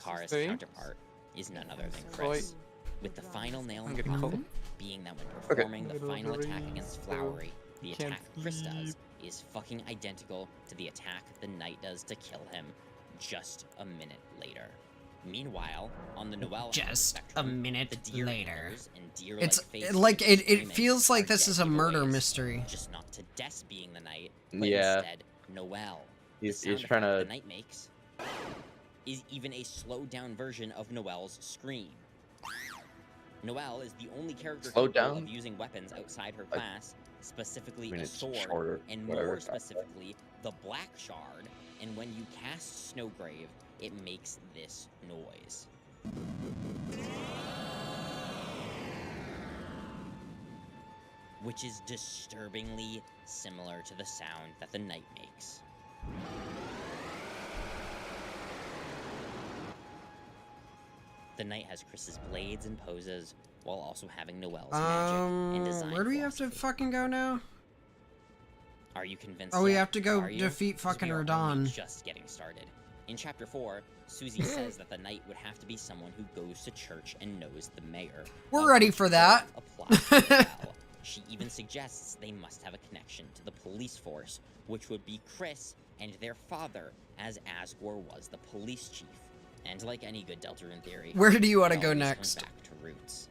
Kara's Hey? counterpart is none other than Chris. With the final nail in I'm the getting coffin cold. being that when performing the final attack against So Flowery, the can't attack Chris does sleep. is fucking identical to the attack the knight does to kill him just a minute later. Meanwhile, on the Noelle Just a spectrum, minute the deer later. antlers and deer-like It's face like and it screaming feels like are this dead is a murder giveaways, mystery. just not to Des being the knight, but Yeah. instead Noelle. The He's sound trying effect to. the knight makes is even a slowed down version of Noelle's scream. Noelle is the only character Slowed capable down? of using weapons outside her class, specifically I mean, a it's sword, shorter, and whatever. more specifically, the Black Shard, and when you cast Snowgrave, it makes this noise. Which is disturbingly similar to the sound that the knight makes. The knight has Chris's blades and poses, while also having Noelle's magic and design Where do we have to philosophy. fucking go now? Are you convinced Oh, we yet? have to go Are you? defeat 'Cause fucking we are Radahn. only just getting started. In Chapter 4, Susie says that the knight would have to be someone who goes to church and knows the mayor. We're ready for that. Applies as well. She even suggests they must have a connection to the police force, which would be Chris and their father, as Asgore was the police chief. And like any good Deltarune theory, Where do you want to it go always next? comes back to roots.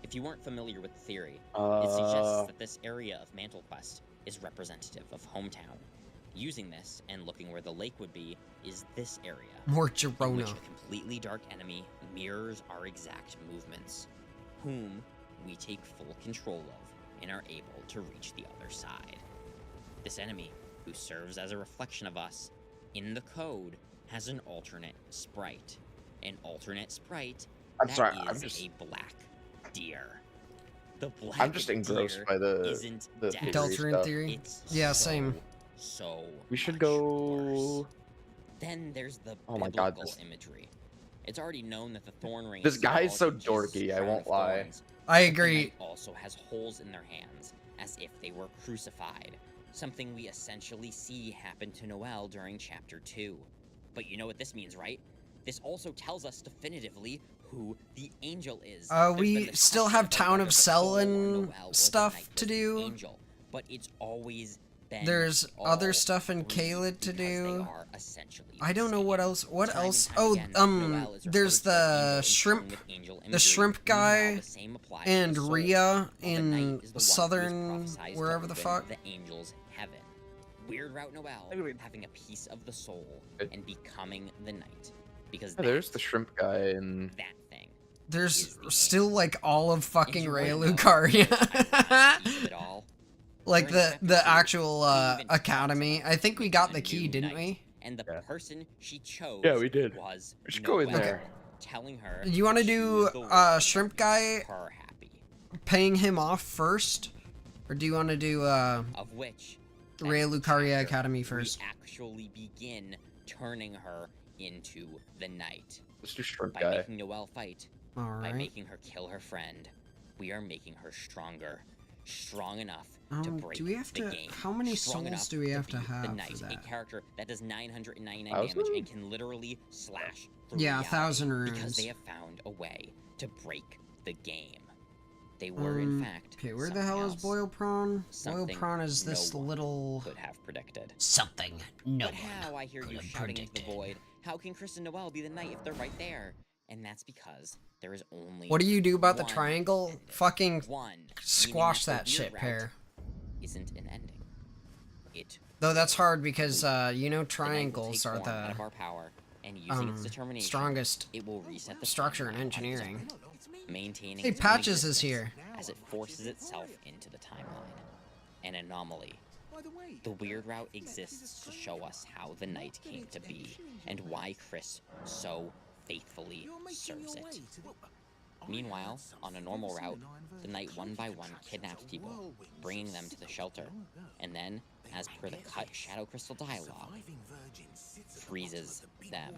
If you weren't familiar with the theory, it suggests that this area of Mantle Quest is representative of hometown. Using this and looking where the lake would be is this area, More in Girona. which a completely dark enemy mirrors our exact movements, whom we take full control of and are able to reach the other side. This enemy, who serves as a reflection of us, in the code, has an alternate sprite. An alternate sprite that is a black deer. The black I'm just engrossed deer by the isn't dead. Deltarune theory? It's Yeah, same. So We should much go. worse. Then there's the Oh my biblical God, this- imagery. It's already known that the thorn ring. This guy is so symbolises Jesus' dorky, I crown won't of lie. thorns, I but the agree. knight also has holes in their hands, as if they were crucified. Something we essentially see happen to Noelle during Chapter 2. But you know what this means, right? This also tells us definitively who the angel is. There's We been this still question have about Town whether of the Cell soul or and Noelle or the stuff knight to was the do. angel, but it's always been There's all other stuff in three Caelid to because they do. are essentially I don't know what else. What Time and else? time Oh, again, Noelle is there's referred to as angel the in shrimp, tone with angel the imagery. shrimp Meanwhile, guy, the same applies to and the soul. Rhea While the in knight is the one who is southern, prophesied to wherever the open fuck. the angel's heaven. Weird Route Noelle having a piece of the soul and becoming the knight, because Yeah, there's that- the shrimp guy and that thing. There's is the still like all of fucking you Rhea wanna know Lucaria. the piece of it all? Like During the Chapter 2, actual we even talked academy. about I think we picking got a the key, new didn't knight, we? And the Yeah. person she chose Yeah, we did. was We should go in Noelle, there. telling her You want to to do choose the one shrimp that makes guy her happy, paying him off first, or do you want to do of which Rhea next Lucaria chapter, Academy first? we actually begin turning her into the knight. let's do shrimp By guy. making Noelle fight, All by right. making her kill her friend, we are making her stronger. Strong enough to break Do we have the to? game. How many Strong souls enough do we have be to the have knight, for a that? character that does 999 1,000? damage and can literally slash through Yeah, reality 1,000 because runes. they have found a way to break the game. They were in fact Okay, where the hell something is else. Boil Prawn? Boil Something Prawn is this no one little could have predicted. something. No But how, I hear you shouting into the void, how can Chris and Noelle be the knight if they're right there? And that's because there is only What do you do about the one triangle? ending. Fucking One, squash meaning that the shit, weird route Pear. Isn't an ending. It Though that's hard because you know the knight will triangles take are form out the of our power, and using its determination, strongest it will reset the structure in timeline, engineering. maintaining Hey, its own Patches is existence here. as it forces itself into the timeline. An anomaly. The weird route exists to show us how the knight came to be, and why Chris so faithfully serves it. Meanwhile, on a normal route, the knight one by one kidnaps people, bringing them to the shelter, and then, as per the cut Shadow Crystal dialogue, freezes them.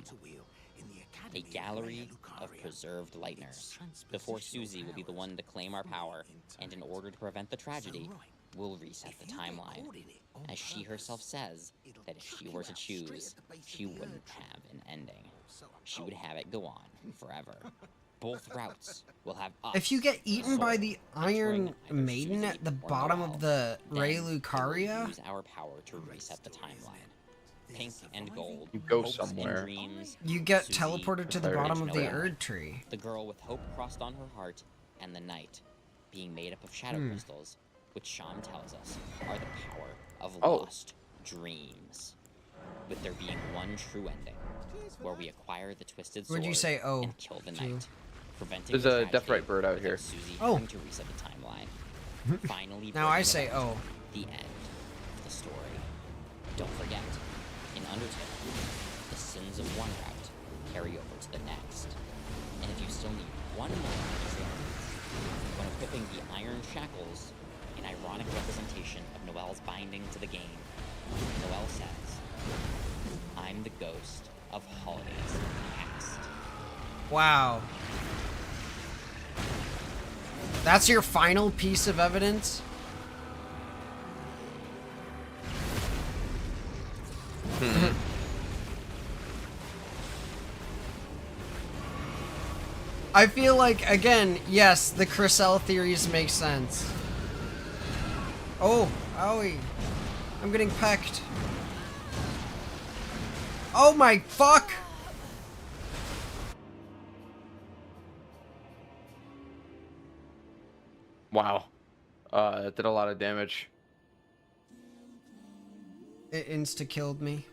A gallery of preserved lightners. Before Susie will be the one to claim our power, and in order to prevent the tragedy, will reset the timeline. As she herself says, that if she were to choose, she wouldn't have an ending. She would have it go on forever. Both routes will have us. If you get eaten by the Iron entering Maiden either at the Susie or bottom Noelle, of the then Rhea it will Lucaria, use our power to reset the timeline. Pink and gold. You go hopes somewhere. And dreams, you get Susie, teleported to the There is bottom of the Noelle. Erd Tree. The girl with hope crossed on her heart, and the knight, being made up of shadow crystals, which Sham tells us are the power of lost dreams. With there being one true ending, where we acquire the twisted sword Would you say, oh, and kill the to- knight, preventing There's the a tragedy Deathrite bird out without here. Susie Oh. having to reset the timeline. Finally, Now I bringing say, about oh. the end of the story. Don't forget, in Undertale, the sins of one route carry over to the next. And if you still need one more experience, when equipping the Iron Shackles, an ironic representation of Noelle's binding to the game, Noelle says, I'm the ghost of holidays past. Wow. That's your final piece of evidence? I feel like, again, yes, the Crystal theories make sense. Oh, owie. I'm getting pecked. Oh my fuck! Wow. That did a lot of damage. It insta-killed me.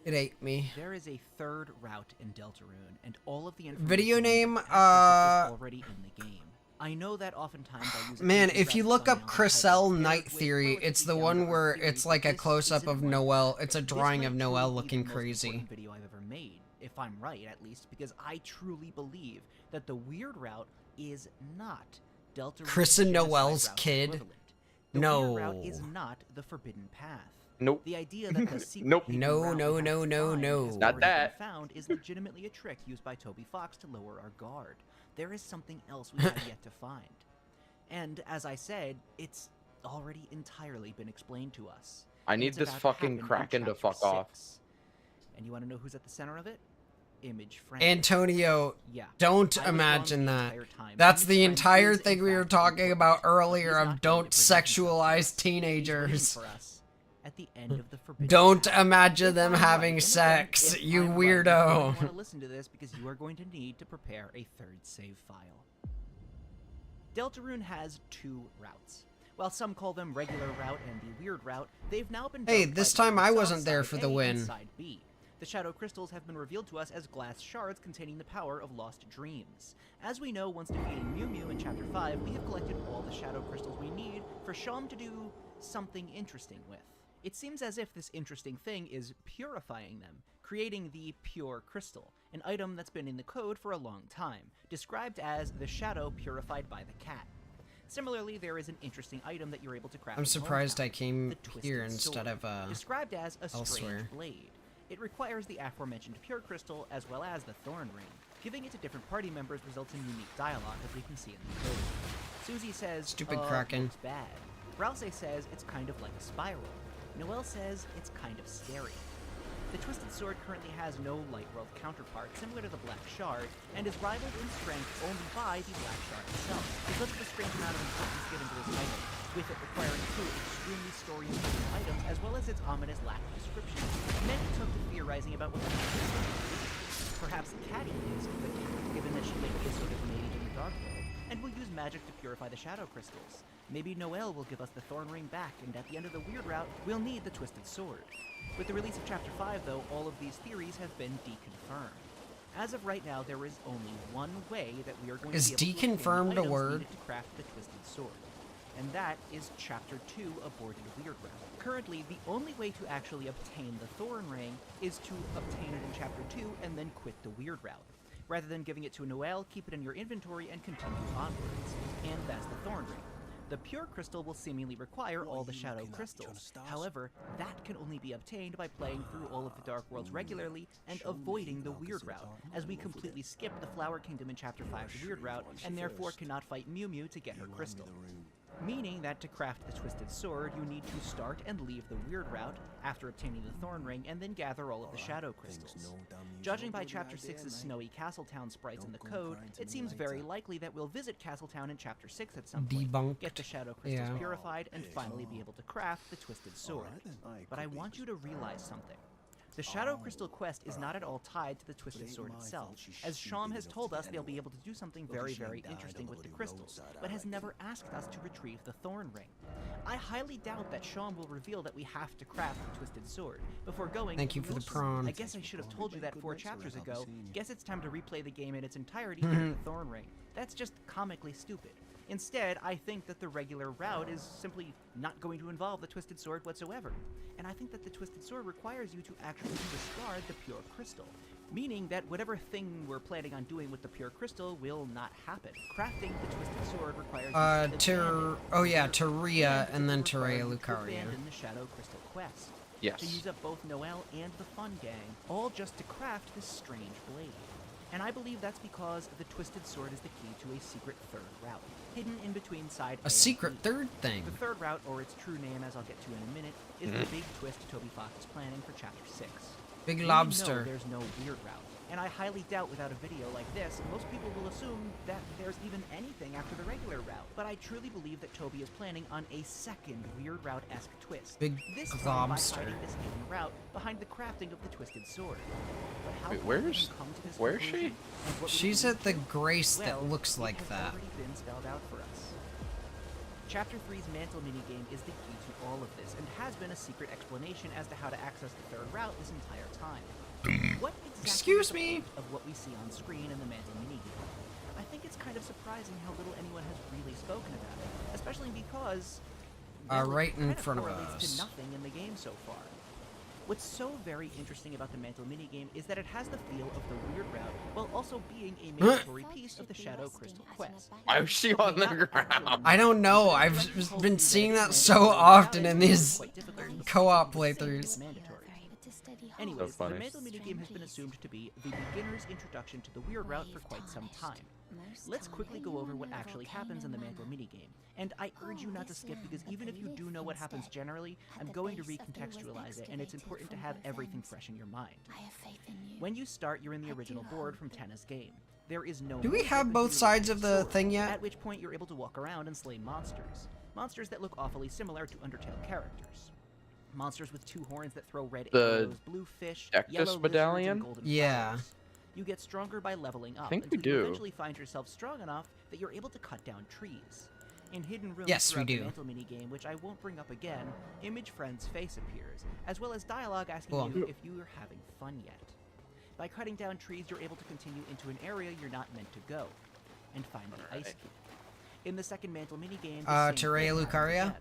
It ate me. There is a third route in Deltarune, and all of the Video name, is already in the game. I know that oftentimes I use Man, if you look up Crystal Night Theory, it's the one where it's like a close-up of Noelle. It's a drawing of Noelle looking crazy. Video I've ever made, if I'm right at least, because I truly believe that the weird route is not Deltarune's Chris and genocide Noelle's route kid? equivalent. The No. weird route is not the forbidden path. Nope. The idea that the secret Nope. hidden No, route no, we have no, to no, find no. has Not already that. been found is legitimately a trick used by Toby Fox to lower our guard. There is something else we have yet to find. And as I said, it's already entirely been explained to us. I And need it's this about to fucking happen in Kraken to chapter fuck off. 6. And you want to know who's at the center of it? Image Friend. Antonio, Yeah. don't I was wrong imagine the that. entire time. That's Image the Friend entire is, in thing we were fact, talking important, about but earlier he's of not don't going to present himself sexualize to us. He's waiting teenagers. for us at the end of the forbidden Don't path. imagine If them I'm having right, and sex, again, if you I'm right, weirdo. you're going to want to listen to this because you are going to need to prepare a third save file. Deltarune has two routes. While some call them regular route and the weird route, they've now been Hey, dubbed this by the time I South wasn't there Side for the A win. and Side B. The shadow crystals have been revealed to us as glass shards containing the power of lost dreams. As we know, once defeating Mew Mew in Chapter 5, we have collected all the shadow crystals we need for Sham to do something interesting with. It seems as if this interesting thing is purifying them, creating the Pure Crystal, an item that's been in the code for a long time, described as the shadow purified by the cat. Similarly, there is an interesting item that you're able to craft. I'm in surprised I Hometown, came the Twisted here instead Sword, of, described as a elsewhere. strange blade. It requires the aforementioned Pure Crystal as well as the Thorn Ring. Giving it to different party members results in unique dialogue, as we can see in the code. Susie says, Stupid Kraken. looks bad. Browse says it's kind of like a spiral. Noelle says it's kind of scary. The Twisted Sword currently has no Lightworld counterpart, similar to the Black Shard, and is rivaled in strength only by the Black Shard itself, because of the strange amount of importance given to this item, with it requiring two extremely story-important items, as well as its ominous lack of description. Many took to theorizing about what the Twisted Sword is. Perhaps Catty is the cat, given that she may be a sort of mage in the Dark World, and will use magic to purify the Shadow Crystals. Maybe Noelle will give us the Thorn Ring back, and at the end of the Weird Route, we'll need the Twisted Sword. With the release of Chapter 5, though, all of these theories have been deconfirmed. As of right now, there is only one way that we are going Is to be able to deconfirmed obtain a items word? needed to craft the Twisted Sword. And that is Chapter 2 aboard the Weird Route. Currently, the only way to actually obtain the Thorn Ring is to obtain it in Chapter 2 and then quit the Weird Route. Rather than giving it to Noelle, keep it in your inventory and continue onwards. And that's the Thorn Ring. The Pure Crystal will seemingly require all the Shadow Crystals. However, that can only be obtained by playing through all of the Dark Worlds regularly and avoiding the Weird Route, as we completely skip the Flower Kingdom in Chapter 5's Weird Route, and therefore cannot fight Mew Mew to get her crystal. Meaning that to craft the Twisted Sword, you need to start and leave the Weird Route after obtaining the Thorn Ring, and then gather all of the Shadow Crystals. Judging by Chapter 6's snowy Castletown sprites in the code, it seems very likely that we'll visit Castletown in Chapter 6 at some point, Debunked. get the Shadow Crystals Yeah. purified, and finally be able to craft the Twisted Sword. But I want you to realize something. The Shadow Crystal quest is not at all tied to the Twisted Sword itself, as Sham has told us they'll be able to do something very, very interesting with the crystals, but has never asked us to retrieve the Thorn Ring. I highly doubt that Sham will reveal that we have to craft the Twisted Sword. Before going, Thank you for the prawn. I guess I should have told you that 4 chapters ago. Guess it's time to replay the game in its entirety to get the Thorn Ring. That's just comically stupid. Instead, I think that the regular route is simply not going to involve the Twisted Sword whatsoever. And I think that the Twisted Sword requires you to actually discard the Pure Crystal, meaning that whatever thing we're planning on doing with the Pure Crystal will not happen. Crafting the Twisted Sword requires Teria, and then Terea Lucaria. abandon the Shadow Crystal quest. Yes. To use up both Noelle and the Fun Gang, all just to craft this strange blade. And I believe that's because the Twisted Sword is the key to a secret third route, hidden in between side A A secret and B. third thing. The third route, or its true name as I'll get to in a minute, is the big twist Toby Fox is planning for Chapter 6. Big We lobster. know there's no weird route. And I highly doubt without a video like this, most people will assume that there's even anything after the regular route. But I truly believe that Toby is planning on a second Weird Route-esque twist. Big This time by globster. hiding this hidden route behind the crafting of the Twisted Sword. But how Wait, can where's- we come to this where's she? conclusion, and what would She's it at the lead to? grace that Well, looks it like has that. already been spelled out for us. Chapter 3's mantle minigame is the key to all of this, and has been a secret explanation as to how to access the third route this entire time. What exactly Excuse is the me? point of what we see on screen in the mantle minigame? I think it's kind of surprising how little anyone has really spoken about it, especially because well, right it in kind front of correlates us. to nothing in the game so far. What's so very interesting about the mantle minigame is that it has the feel of the Weird Route, while also being a mandatory piece of the Shadow Crystal quest. Why is she on the ground? I don't know. I've been seeing that so often in these co-op playthroughs. Anyways, the funny. mantle minigame has been assumed to be the beginner's introduction to the Weird Route for quite some time. Let's quickly go over what actually happens in the mantle minigame. And I urge you not to skip because even if you do know what happens generally, I'm going to recontextualize it, and it's important to have everything fresh in your mind. When you start, you're in the original board from Tenna's game. There is no Do we movement have until both you sides reach of the the sword, thing yet? At which point you're able to walk around and slay monsters. Monsters that look awfully similar to Undertale characters. Monsters with 2 horns that throw red The arrows, blue fish, Dectus yellow lizards, medallion? and golden Yeah. flowers. You get stronger by leveling up think we until you do. eventually find yourself strong enough that you're able to cut down trees. In hidden rooms Yes, we throughout the do. mantle minigame, which I won't bring up again, Image Friend's face appears, as well as dialogue asking Cool. you if you are having fun yet. By cutting down trees, you're able to continue into an area you're not meant to go, and find the ice key. In the second mantle minigame, the same Terraria thing happens Lucaria? again,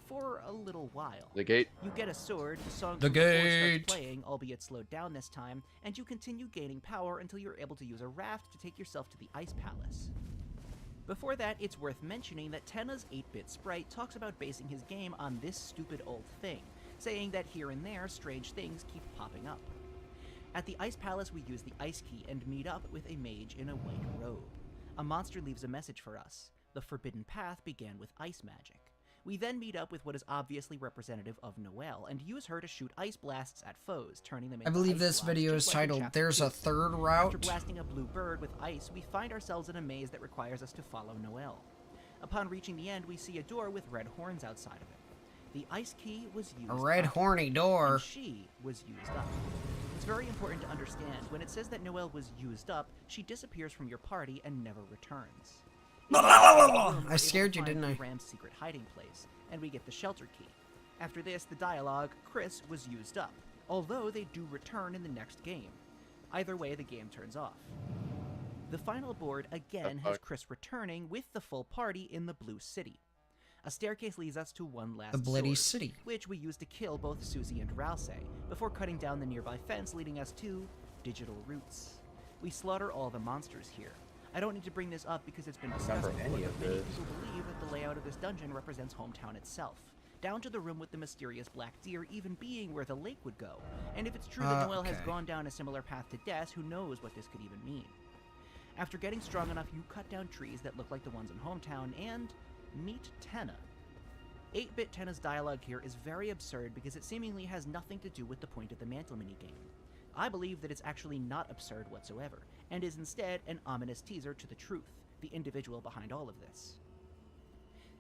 for a little while. The gate. You get a sword, the song The from before gate. starts playing, albeit slowed down this time, and you continue gaining power until you're able to use a raft to take yourself to the Ice Palace. Before that, it's worth mentioning that Tenna's 8-bit sprite talks about basing his game on this stupid old thing, saying that here and there, strange things keep popping up. At the Ice Palace, we use the Ice Key and meet up with a mage in a white robe. A monster leaves a message for us. The forbidden path began with ice magic. We then meet up with what is obviously representative of Noelle, and use her to shoot ice blasts at foes, turning them into I believe ice this blocks, video is just like in titled Chapter There's 2. a Third After Route. blasting a blue bird with ice, we find ourselves in a maze that requires us to follow Noelle. Upon reaching the end, we see a door with red horns outside of it. The ice key was used A red up, horny door. and she was used up. It's very important to understand, when it says that Noelle was used up, she disappears from your party and never returns. I scared you, didn't I? Ram's secret hiding place, and we get the shelter key. After this, the dialogue, Chris was used up, although they do return in the next game. Either way, the game turns off. The final board again has Chris returning with the full party in the Blue City. A staircase leads us to one last The Bloody sword, City. which we use to kill both Susie and Rouse, before cutting down the nearby fence leading us to Digital Roots. We slaughter all the monsters here. I don't need to bring this up because it's been discussed Remember before, any but of many this. people believe that the layout of this dungeon represents hometown itself, down to the room with the mysterious black deer even being where the lake would go. And if it's true that Noelle has Okay. gone down a similar path to Des, who knows what this could even mean. After getting strong enough, you cut down trees that look like the ones in hometown and meet Tenna. 8-bit Tenna's dialogue here is very absurd because it seemingly has nothing to do with the point of the mantle minigame. I believe that it's actually not absurd whatsoever, and is instead an ominous teaser to the truth, the individual behind all of this.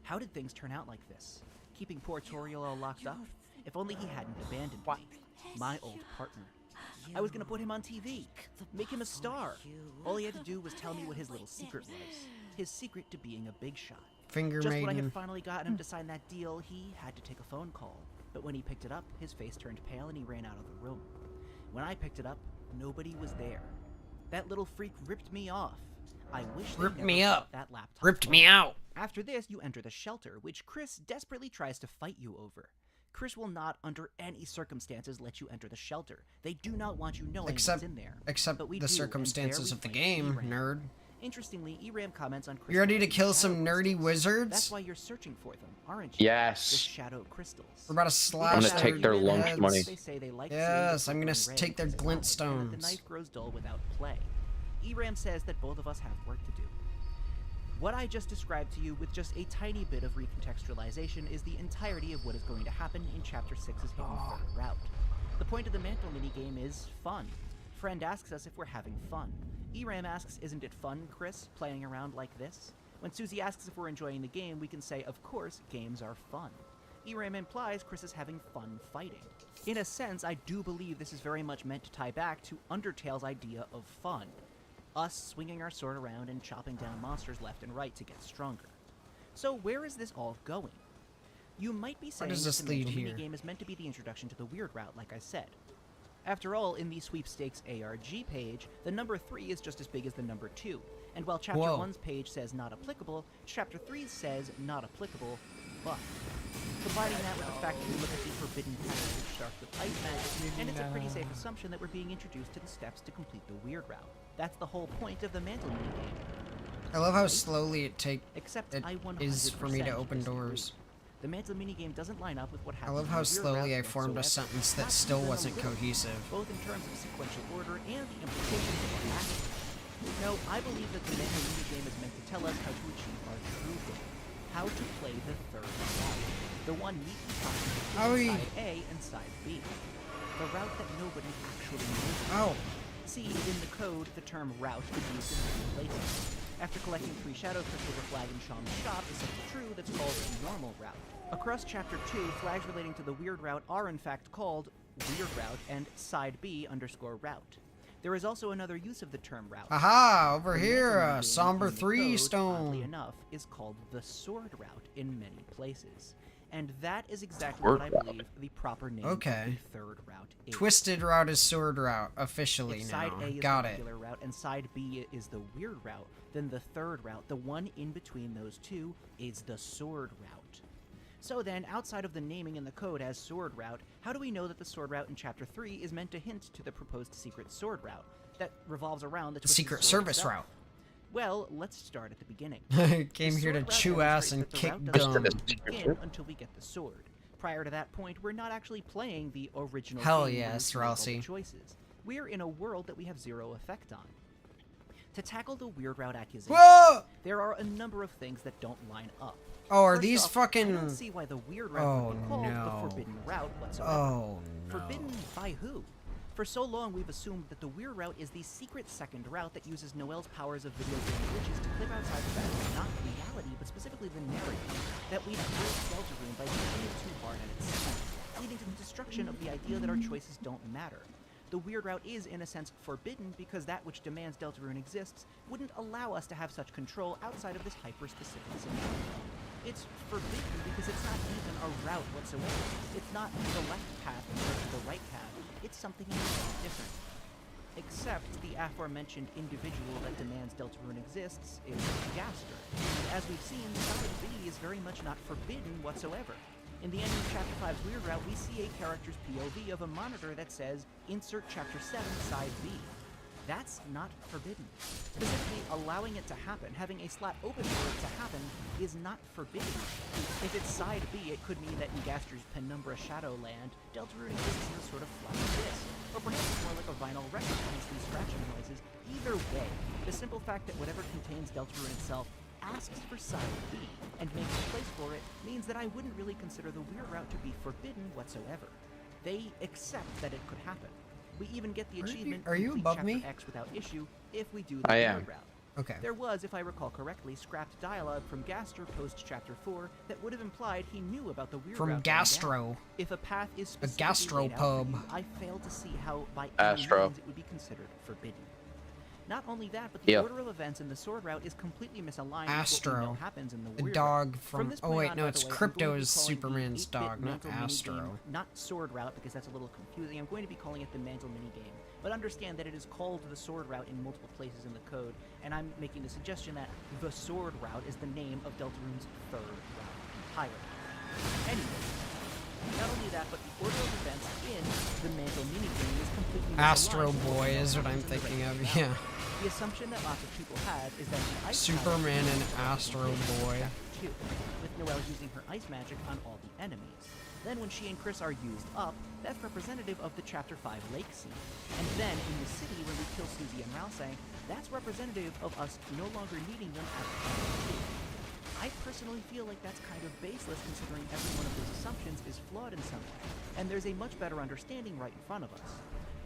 How did things turn out like this? Keeping poor Toriel all locked up? If only he hadn't abandoned me. My old partner. I was gonna put him on TV, make him a star. All he had to do was tell me what his little secret was. His secret to being a big shot. Finger Just when I maiden. had finally gotten him to sign that deal, he had to take a phone call. But when he picked it up, his face turned pale and he ran out of the room. When I picked it up, nobody was there. That little freak ripped me off. I wish they Ripped never me brought up. that laptop Ripped home. me out. After this, you enter the shelter, which Chris desperately tries to fight you over. Chris will not, under any circumstances, let you enter the shelter. They do not want you knowing Except, what's in there. except But we the do, and circumstances there of the we game, fight nerd. Interestingly, Eram comments on Chris. You ready to having kill shadow some nerdy crystals. wizards? That's why you're searching for them, aren't you? Yes. The shadow crystals. We're about to We slash get gonna that take out their of lunch heads. money. They say they like Yes, seeing I'm the gonna silver and take their red because it happens, and glintstones. The knife grows dull without play. Eram says that both of us have work to do. What I just described to you with just a tiny bit of recontextualization is the entirety of what is going to happen in Chapter 6's Hidden Third Route. The point of the mantle minigame is fun. Friend asks us if we're having fun. Eram asks, isn't it fun, Chris, playing around like this? When Susie asks if we're enjoying the game, we can say, of course, games are fun. Eram implies Chris is having fun fighting. In a sense, I do believe this is very much meant to tie back to Undertale's idea of fun. Us swinging our sword around and chopping down monsters left and right to get stronger. So where is this all going? You might be saying that the mental minigame is meant to be the introduction to the weird route, like I said. After all, in the sweepstakes ARG page, the number 3 is just as big as the number 2, and while Chapter 1's page says not applicable, Chapter 3 says not applicable, but. Combining that with the fact that we look at the forbidden path which starts with ice magic, and it's a pretty safe assumption that we're being introduced to the steps to complete the weird route. That's the whole point of the mantle minigame. I love how slowly it is for me to 100% open disagree. doors. The mantle minigame doesn't line up with what I happens. love in how the weird slowly route I formed a whatsoever. sentence that Not still even a wasn't little, cohesive. Both in terms of sequential order and the implications of what happens. No, I believe that the mantle minigame is meant to tell us how to achieve our true goal. How to play the third route. The one neatly copying side A and side B. The route that nobody actually knows. See, in the code, the term route is used in 3 places. After collecting 3 shadow crystals, a flag in Sean's shop is set to true that's called normal route. Across Chapter 2, flags relating to the weird route are in fact called weird route and side B _ route. There is also another use of the term route. Aha! Over The here, mantle a minigame somber in the 3 code, stone. oddly enough, is called the sword route in many places. And that is exactly what I believe the proper name of the third route is. Twisted route is sword route, officially If now. side A is Got the it. regular route and side B is the weird route, then the third route, the one in between those two, is the sword route. So then, outside of the naming in the code as sword route, how do we know that the sword route in Chapter 3 is meant to hint to the proposed secret sword route that revolves around the twisted Secret sword service itself? route. Well, let's start at the beginning. Came The here to sword route chew ass demonstrates and that the kick route doesn't gum. begin until we get the sword. Prior to that point, we're not actually playing the original Hell game where we yes, make all the Ralsei. choices. We're in a world that we have 0 effect on. To tackle the weird route accusation, Whoa! there are a number of things that don't line up. Oh, are First these off, fucking... I don't see why the weird route would be called the forbidden route whatsoever. Oh, no. Forbidden by who? For so long, we've assumed that the weird route is the secret second route that uses Noelle's powers of video game glitches to live outside the battle, not reality, but specifically the narrative, that we've built Deltarune by pushing it too hard at its strength, leading to the destruction of the idea that our choices don't matter. The weird route is, in a sense, forbidden because that which demands Deltarune exists wouldn't allow us to have such control outside of this hyper-specific scenario. It's forbidden because it's not even a route whatsoever. It's not the left path versus the right path. It's something entirely different. Except the aforementioned individual that demands Deltarune exists is Gaster. And as we've seen, side B is very much not forbidden whatsoever. In the end of Chapter 5's Weird Route, we see a character's POV of a monitor that says, insert Chapter 7, Side B. That's not forbidden. Specifically, allowing it to happen, having a slot open for it to happen, is not forbidden. If it's Side B, it could mean that in Gaster's Penumbra Shadowland, Deltarune exists in a sort of flat disc, or perhaps it's more like a vinyl record, hence these scratching noises. Either way, the simple fact that whatever contains Deltarune itself asks for Side B and makes a place for it means that I wouldn't really consider the weird route to be forbidden whatsoever. They accept that it could happen. We even get the achievement are you complete above Chapter me? X without issue if we do the I weird am. route. Okay. There was, if I recall correctly, scrapped dialogue from Gaster post Chapter 4 that would have implied he knew about the weird From route going down. Gastro. If a path is A specifically laid out for gastropub. you, I fail to see how by Astro. any means it would be considered forbidden. Not only that, but the Yeah. order of events in the sword route is completely misaligned with what we Astro. know happens in the The weird dog route. from... this Oh point wait, on, no, by it's the way, I'm going to be Crypto's calling the Superman's 8-bit dog, not mantle minigame Astro. not sword route because that's a little confusing. I'm going to be calling it the mantle minigame. But understand that it is called the sword route in multiple places in the code, and I'm making the suggestion that the sword route is the name of Deltarune's third route entirely. Anyway, not only that, but the order of events in the mantle minigame is completely Astro misaligned with Boy what is what I'm happens in the thinking of, regular yeah. route. The assumption that lots of people had is that the ice Superman power and is Astro Boy. Chapter 2, with Noelle using her ice magic on all the enemies. Then when she and Chris are used up, that's representative of the Chapter 5 lake scene. And then in the city when we kill Susie and Ralsei, that's representative of us no longer needing them at the 2. I personally feel like that's kind of baseless considering every one of those assumptions is flawed in some way, and there's a much better understanding right in front of us.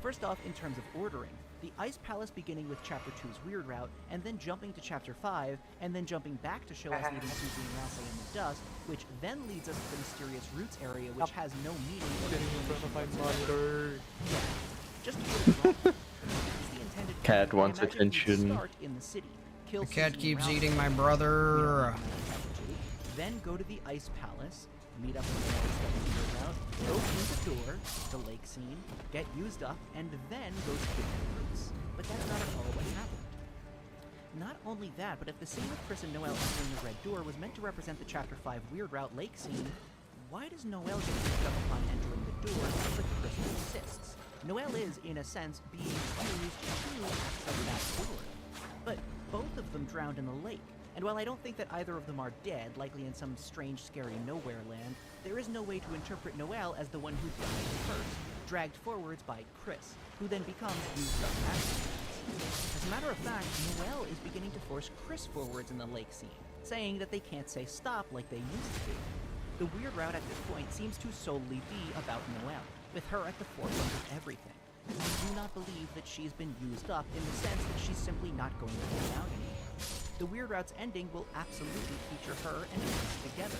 First off, in terms of ordering, The Ice Palace beginning with Chapter 2's Weird Route, and then jumping to Chapter 5, and then jumping back to show us leaving Susie and Ralsei in the dust, which then leads us to the mysterious Roots area, which has no meaning or explanation. Yeah, just to put it wrong. The intended Cat plan, wants I imagine we'd attention. start in the city, kill The Susie cat and keeps Ralsei, eating my brother. then go to the Ice Palace, meet up with the Weird Route, go through the door, the lake scene, get used up, and then go to kill the Roots. But that's not at all what happened. Not only that, but if the scene with Chris and Noelle entering the Red Door was meant to represent the Chapter 5 Weird Route lake scene, why does Noelle get used up upon entering the door but Chris insists? Noelle is, in a sense, being used to access that door. But both of them drowned in the lake. And while I don't think that either of them are dead, likely in some strange, scary nowhere land, there is no way to interpret Noelle as the one who died first, dragged forwards by Chris, who then becomes used up afterwards. As a matter of fact, Noelle is beginning to force Chris forwards in the lake scene, saying that they can't say stop like they used to. The Weird Route at this point seems to solely be about Noelle, with her at the forefront of everything. I do not believe that she's been used up in the sense that she's simply not going to be around anymore. The Weird Route's ending will absolutely feature her and Chris together.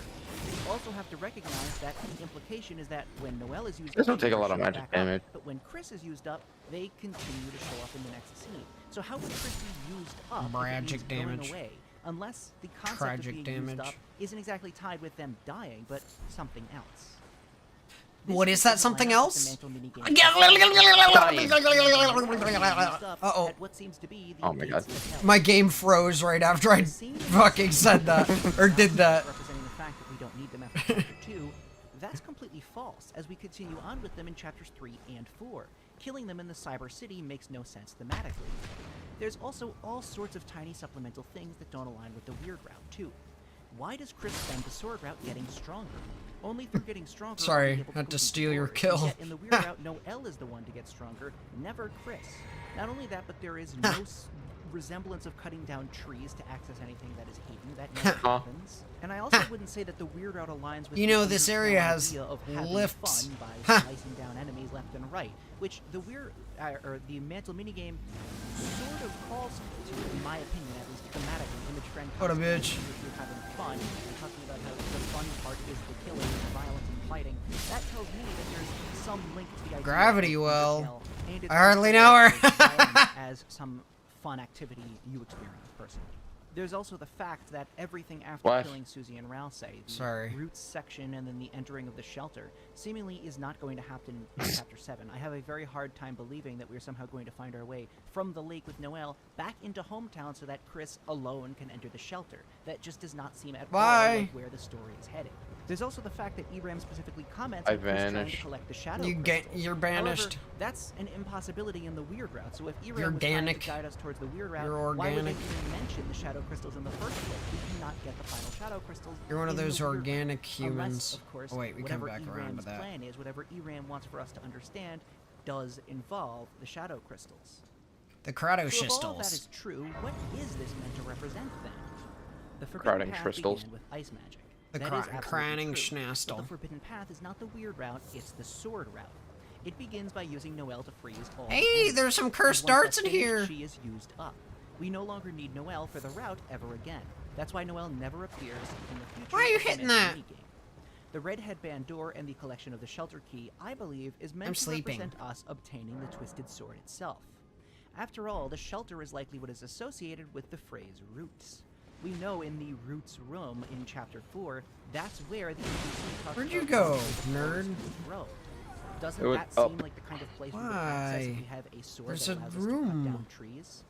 You also have to recognize that the implication is that when Noelle is used This up, will take a lot of she magic back up, damage. but when Chris is used up, they continue to show up in the next scene. So how would Chris be used up if it means Tragic going damage. away? Unless the concept Tragic of being used damage. up isn't exactly tied with them dying, but something else. What is that something else? Uh-oh. Oh my god. My game froze right after I fucking said that. Or did that. Representing the fact that we don't need them after chapter 2, that's completely false as we continue on with them in chapters 3 and 4. Killing them in the Cyber City makes no sense thematically. There's also all sorts of tiny supplemental things that don't align with the Weird Route, too. Why does Chris spend the Sword Route getting stronger? Only through getting stronger. Sorry, are we able had to complete steal your stories. kill. Yet in the Weird Route, Noelle is the one to get stronger, never Chris. Not only that, but there is no resemblance of cutting down trees to access anything that is hidden. That never happens. And I also wouldn't say that the Weird Route aligns with You the know, this area underground has idea of having lifts. fun by slicing down enemies left and right, which the or the Mantle minigame sort of calls to, in my opinion, at least thematically, in the trend. What a bitch. If you're having fun, and talking about how the fun part is the killing, the violence, and fighting, that tells me that there's some link to the idea Gravity of well. Undertale, and it's I hardly know her. as some fun activity you experience personally. There's also the fact that everything after What? killing Susie and Ralsei, the Sorry. Roots section and then the entering of the shelter, seemingly is not going to happen in Chapter 7. I have a very hard time believing that we're somehow going to find our way from the lake with Noelle back into hometown so that Chris alone can enter the shelter. That just does not seem at all like where the story is headed. There's also the fact that Eram specifically comments on Chris trying to vanished. collect the shadow You're crystals. banished. However, that's an impossibility in the Weird Route. So if Eram You're was trying organic. to guide us towards the Weird Route, You're why would they organic. even mention the shadow crystals in the first place? We cannot get the final shadow crystals. You're one of in the those Weird organic Route. humans. Unless, of course, Oh wait, we come whatever back around to Eram's that. plan is, whatever Eram wants for us to understand, does involve the shadow crystals. The Crado So if all of that crystals. is true, what is this meant to represent then? The Forbidden Crowding Path crystals. began with ice magic. The That is absolutely craning true. But schnastel. the Forbidden Path is not the Weird Route, it's the Sword Route. It begins by using Noelle to freeze all Hey, enemies. there's some And cursed once darts that's in finished, here. She is used up. We no longer need Noelle for the route ever again. That's why Noelle never appears in the future. Why are you of the hitting Mantle that? minigame. The red headband door and the collection of the shelter key, I believe, is meant I'm to sleeping. represent us obtaining the Twisted Sword itself. After all, the shelter is likely what is associated with the phrase roots. We know in the Roots room in Chapter 4, that's where the NPC talks Where'd you about go, how the nerd? forest would grow. Doesn't It would- that oh. seem like the kind of place we would access if we Why? have a sword There's that a allows us to cut room. down trees?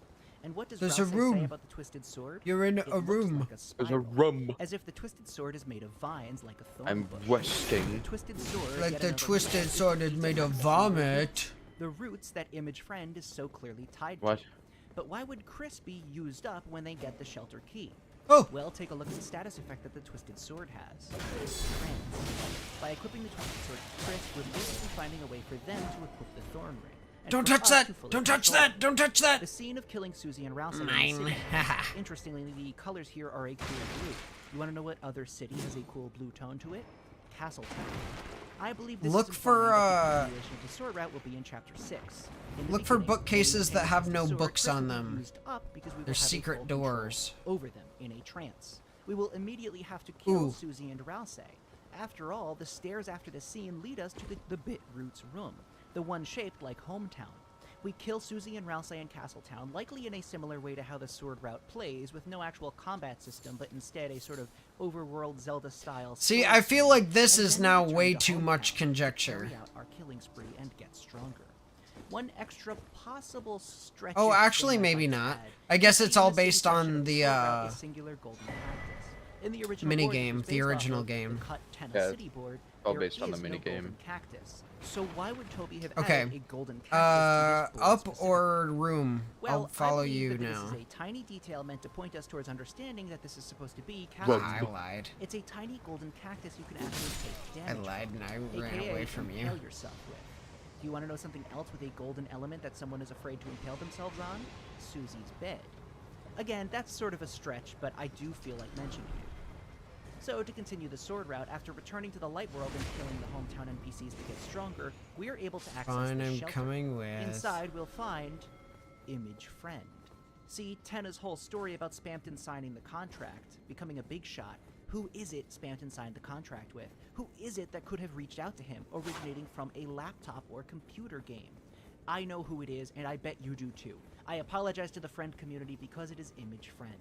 And what does There's a Ralsei room. say about the Twisted Sword? You're in It a looks room. like a There's a spiral, room. as if the Twisted Sword is made of vines like a thorn I'm bush. resting. The Twisted Sword, Like yet the another Twisted reference Sword to is the made of roots vomit. The roots that Image Friend is so clearly tied What? to. But why would Chris be used up when they get the shelter key? Oh! Well, take a look at the status effect that the Twisted Sword has. Friends. By equipping the Twisted Sword, Chris would basically finding a way for them to equip the Thorn Ring. and Don't for touch us that! to fully Don't touch control it. that! Don't touch that! The scene of killing Susie and Ralsei in the Mine. city. Interestingly, the colors here are a cool blue. You want to know what other city has a cool blue tone to it? Castletown. I believe this Look is for, implying that the continuation of the sword route will be in chapter 6. In the Look for beginning, bookcases when that we have enter no the sword, books Chris on will be them. used up because we will They're have a secret full control doors. over them in a trance. We will immediately have to kill Ooh. Susie and Rousey. After all, the stairs after the scene lead us to the Bitroot's room, the one shaped like Hometown. We kill Susie and Rousey in Castletown, likely in a similar way to how the sword route plays, with no actual combat system, but instead a sort of overworld Zelda-style. See, I feel like this and is then now we return way to too much Hometown, conjecture. carry out our killing spree and get stronger. One extra possible stretch. Oh, actually, maybe not. I guess it's all based on the singular golden cactus. In the original mini board, which game, was the based off original of the game. cut Tenna Yeah, City board, all there based on the is mini no game. golden cactus. So why would Toby have Okay. added a golden cactus to this board Up specifically? or room? Well, I'll follow I believe you that now. This is a tiny detail meant to point us towards understanding that this is supposed to be Well, I cactus. lied. It's a tiny golden cactus you can actually take I damage lied from, and I ran aka away from you. impale yourself with. Do you want to know something else with a golden element that someone is afraid to impale themselves on? Susie's bed. Again, that's sort of a stretch, but I do feel like mentioning it. So, to continue the sword route, after returning to the light world and killing the hometown NPCs to get stronger, we are able to access Fine, the I'm shelter. coming with. Inside, we'll find Image Friend. See, Tenna's whole story about Spamton signing the contract, becoming a big shot. Who is it Spamton signed the contract with? Who is it that could have reached out to him, originating from a laptop or computer game? I know who it is, and I bet you do too. I apologize to the friend community because it is Image Friend.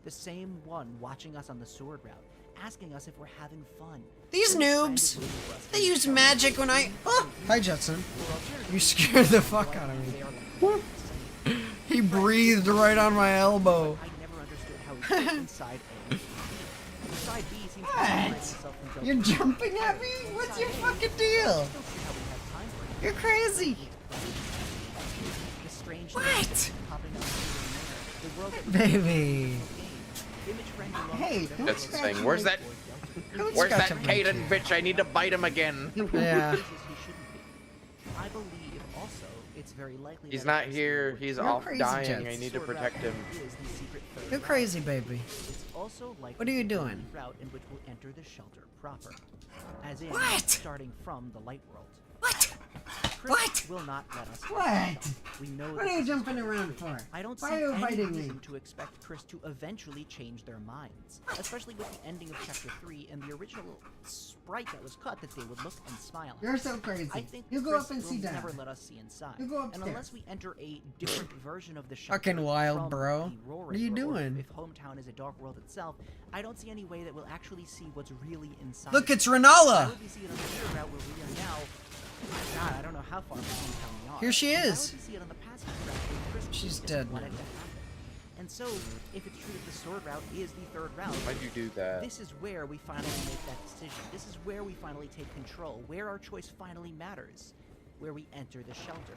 The same one watching us on the sword route, asking us if we're having fun. These Image Friend noobs! is waiting for us They in the use shelter. magic when I. Oh! Hi, Jetson. Or alternatively, You scared the fuck out of they me. are like the same. He breathed right on my elbow. I never understood how he fit inside A and B. Inside B seems to separate What? himself from You're Deltarune. jumping at me? What's your fucking deal? I still see how we have time for him. You're crazy. The strange What? things popping up here and there. The world that we Baby. Image Friend belongs Hey, to whatever That's the world thing. that Where's we that? live for. Don't Where's that scratch up my Caden chin. bitch? I need to bite him again. Yeah. He shouldn't be. I believe also it's very likely He's that not if this here. world He's is You're off crazy, dying. Jets. I need to sword route protect him. is the secret third You're route. crazy, baby. It's also likely What are you the only doing? route in which we'll enter the shelter proper. As in, What? starting from the light world. What? Chris What? will not let us. What? We know What that are you this is jumping true. around for? I don't Why see are you any fighting me? reason to expect Chris to eventually change their minds, especially with the ending of Chapter 3 and the original sprite that was cut that they would look and smile. You're so crazy. I think You go Chris up and will see Dad. never let us see inside. You go and upstairs. unless we enter a different version of the shelter Fucking wild, from bro. the What are you Roaring World, doing? If Hometown is a dark world itself, I don't see any way that we'll actually see what's really inside. Look, it's Why Renala. would we see it on the clear route where we are now? God, I don't know how far from Hometown we are. Here she And why is. would we see it on the passage route where Chris She's doesn't dead want now. it to happen? And so, if it's true that the sword route is the third route, Why'd you do that? this is where we finally make that decision. This is where we finally take control, where our choice finally matters, where we enter the shelter.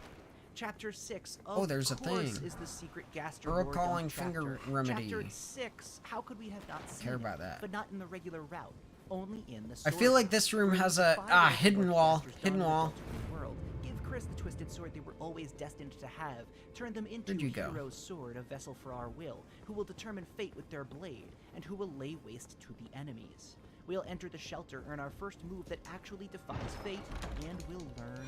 Chapter 6, of Oh, there's a course, thing. is the secret Gaster We're War calling dump finger chapter. remedy. Chapter 6, how could we have not seen Care it? about that. But not in the regular route, only in the I sword feel like route. this room Where has we a find hidden what wall. Gaster's done Hidden in the wall. Deltarune world. Give Chris the twisted sword they were always destined to have. Turn them into Where'd you go? hero's sword, a vessel for our will, who will determine fate with their blade, and who will lay waste to the enemies. We'll enter the shelter, earn our first move that actually defies fate, and we'll learn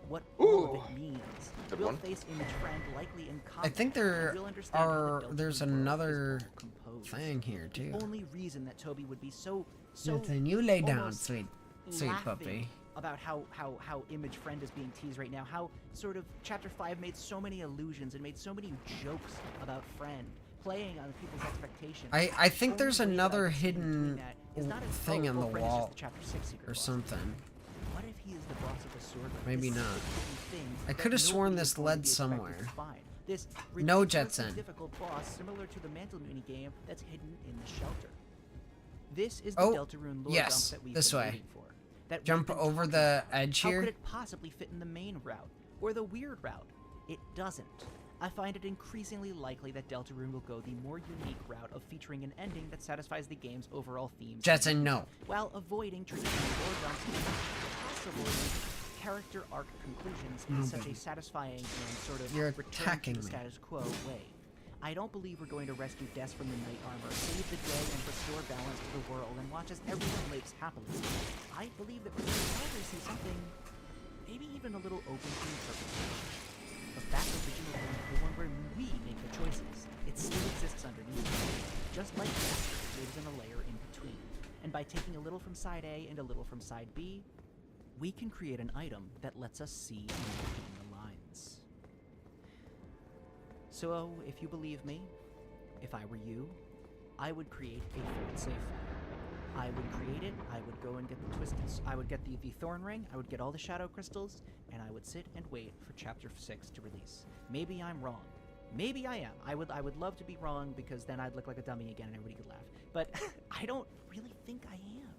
what all of it means. Good We'll one. face Image Friend likely in combat. I think and there we'll understand how the are. Deltarune There's world is another all composed. thing here too. The only reason that Toby would be so Nathan, you lay down, almost sweet laughing puppy. about how Image Friend is being teased right now, how sort of Chapter 5 made so many allusions and made so many jokes about Friend, playing on people's expectations. I think Only there's way that another I can see between hidden that is not as, thing on the Friend is just wall the Chapter 6 secret or boss. something. What if he is the boss of the sword? Route? Maybe This not. secret hidden thing I that could have sworn nobody is this going to led be expected to somewhere. find. This No, ridiculously Jetson. difficult boss similar to the Mantle Muni game that's hidden in the shelter. This is the Oh, Deltarune lore yes, dump that we've this been way. waiting for. That we've Jump been over talking the about. edge How here. could it possibly fit in the main route or the weird route? It doesn't. I find it increasingly likely that Deltarune will go the more unique route of featuring an ending that satisfies the game's overall themes, Jetson, no. while avoiding traditional lore dumps and possibly character arc conclusions in No, such baby. a satisfying and sort of You're return attacking to the me. status quo way. I don't believe we're going to rescue Des from the Night Armor, save the day, and restore balance to the world, and watch as everyone lives happily. I believe that we're going to finally see something, maybe even a little open to interpretation. But that original game, the one where we make the choices, it still exists underneath, just like that, lives in a layer in between. And by taking a little from side A and a little from side B, we can create an item that lets us see between the lines. So, if you believe me, if I were you, I would create a fail-safe. I would create it, I would go and get the twisted, I would get the Thorn Ring, I would get all the Shadow Crystals, and I would sit and wait for Chapter 6 to release. Maybe I'm wrong. Maybe I am. I would love to be wrong, because then I'd look like a dummy again and everybody could laugh. But I don't really think I am.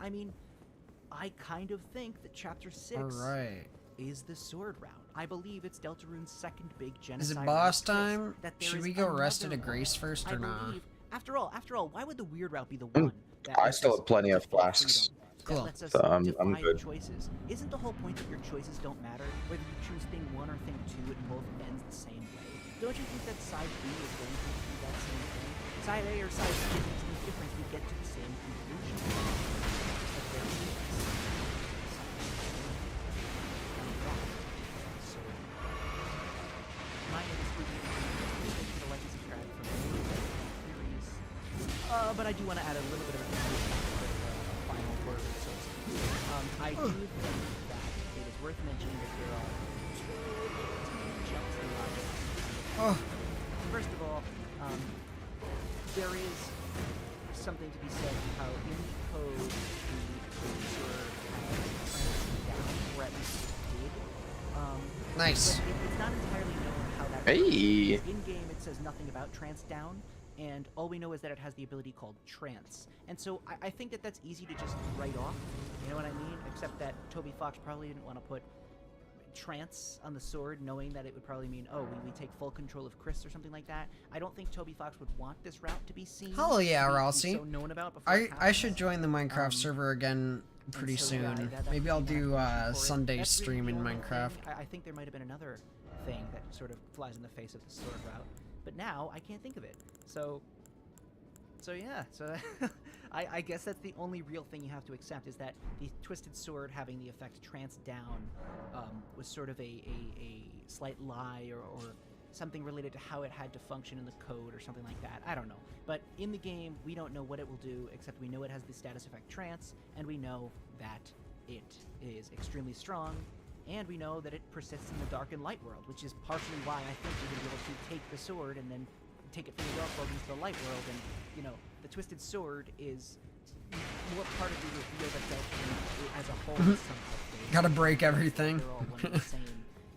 I mean, I kind of think that Chapter 6 is the sword route. I believe it's Deltarune's second big genocide. Is it boss time? Should we go Rested to Grace first or not? After all, why would the weird route be the one that I still have plenty of flasks. Cool. lets us So I'm define good. choices? Isn't the whole point that your choices don't matter? Whether you choose thing 1 or thing 2, it both ends the same way. Don't you think that side B is going to do that same thing? Side A or side B makes no difference. We get to the same conclusion. But there is my name is Spooky. Thank you for liking and subscribe for more theories. But I do want to add a little bit of a final word, so to speak. I do think that it is worth mentioning that there are two jumps in logic. First of all, there is something to be said how in the code the sort of down, or at least it did. Nice. But it's not entirely known how that Hey. works. In-game it says nothing about trance down, and all we know is that it has the ability called trance. And so I think that that's easy to just write off, you know what I mean? Except that Toby Fox probably didn't want to put trance on the sword, knowing that it would probably mean, oh, we take full control of Chris or something like that. I don't think Toby Fox would want this route to be seen. Hell yeah, to be Ralsei. so known about before it I should happens. join the Minecraft server again pretty so, yeah, soon. that Maybe would I'll be do my motivation for it. Sunday That's really stream the in only Minecraft. thing. I think there might have been another thing that sort of flies in the face of the sword route, but now I can't think of it. So yeah, I guess that's the only real thing you have to accept, is that the Twisted Sword having the effect Trance Down was sort of a slight lie or something related to how it had to function in the code or something like that. I don't know. But in the game, we don't know what it will do, except we know it has the status effect Trance, and we know that it is extremely strong, and we know that it persists in the Dark and Light world, which is partially why I think we're going to be able to take the sword and then take it from the Dark world into the Light world, and, you know, the Twisted Sword is more part of the reveal that Deltarune as a whole is somehow. Gotta break everything. They're all one and the same,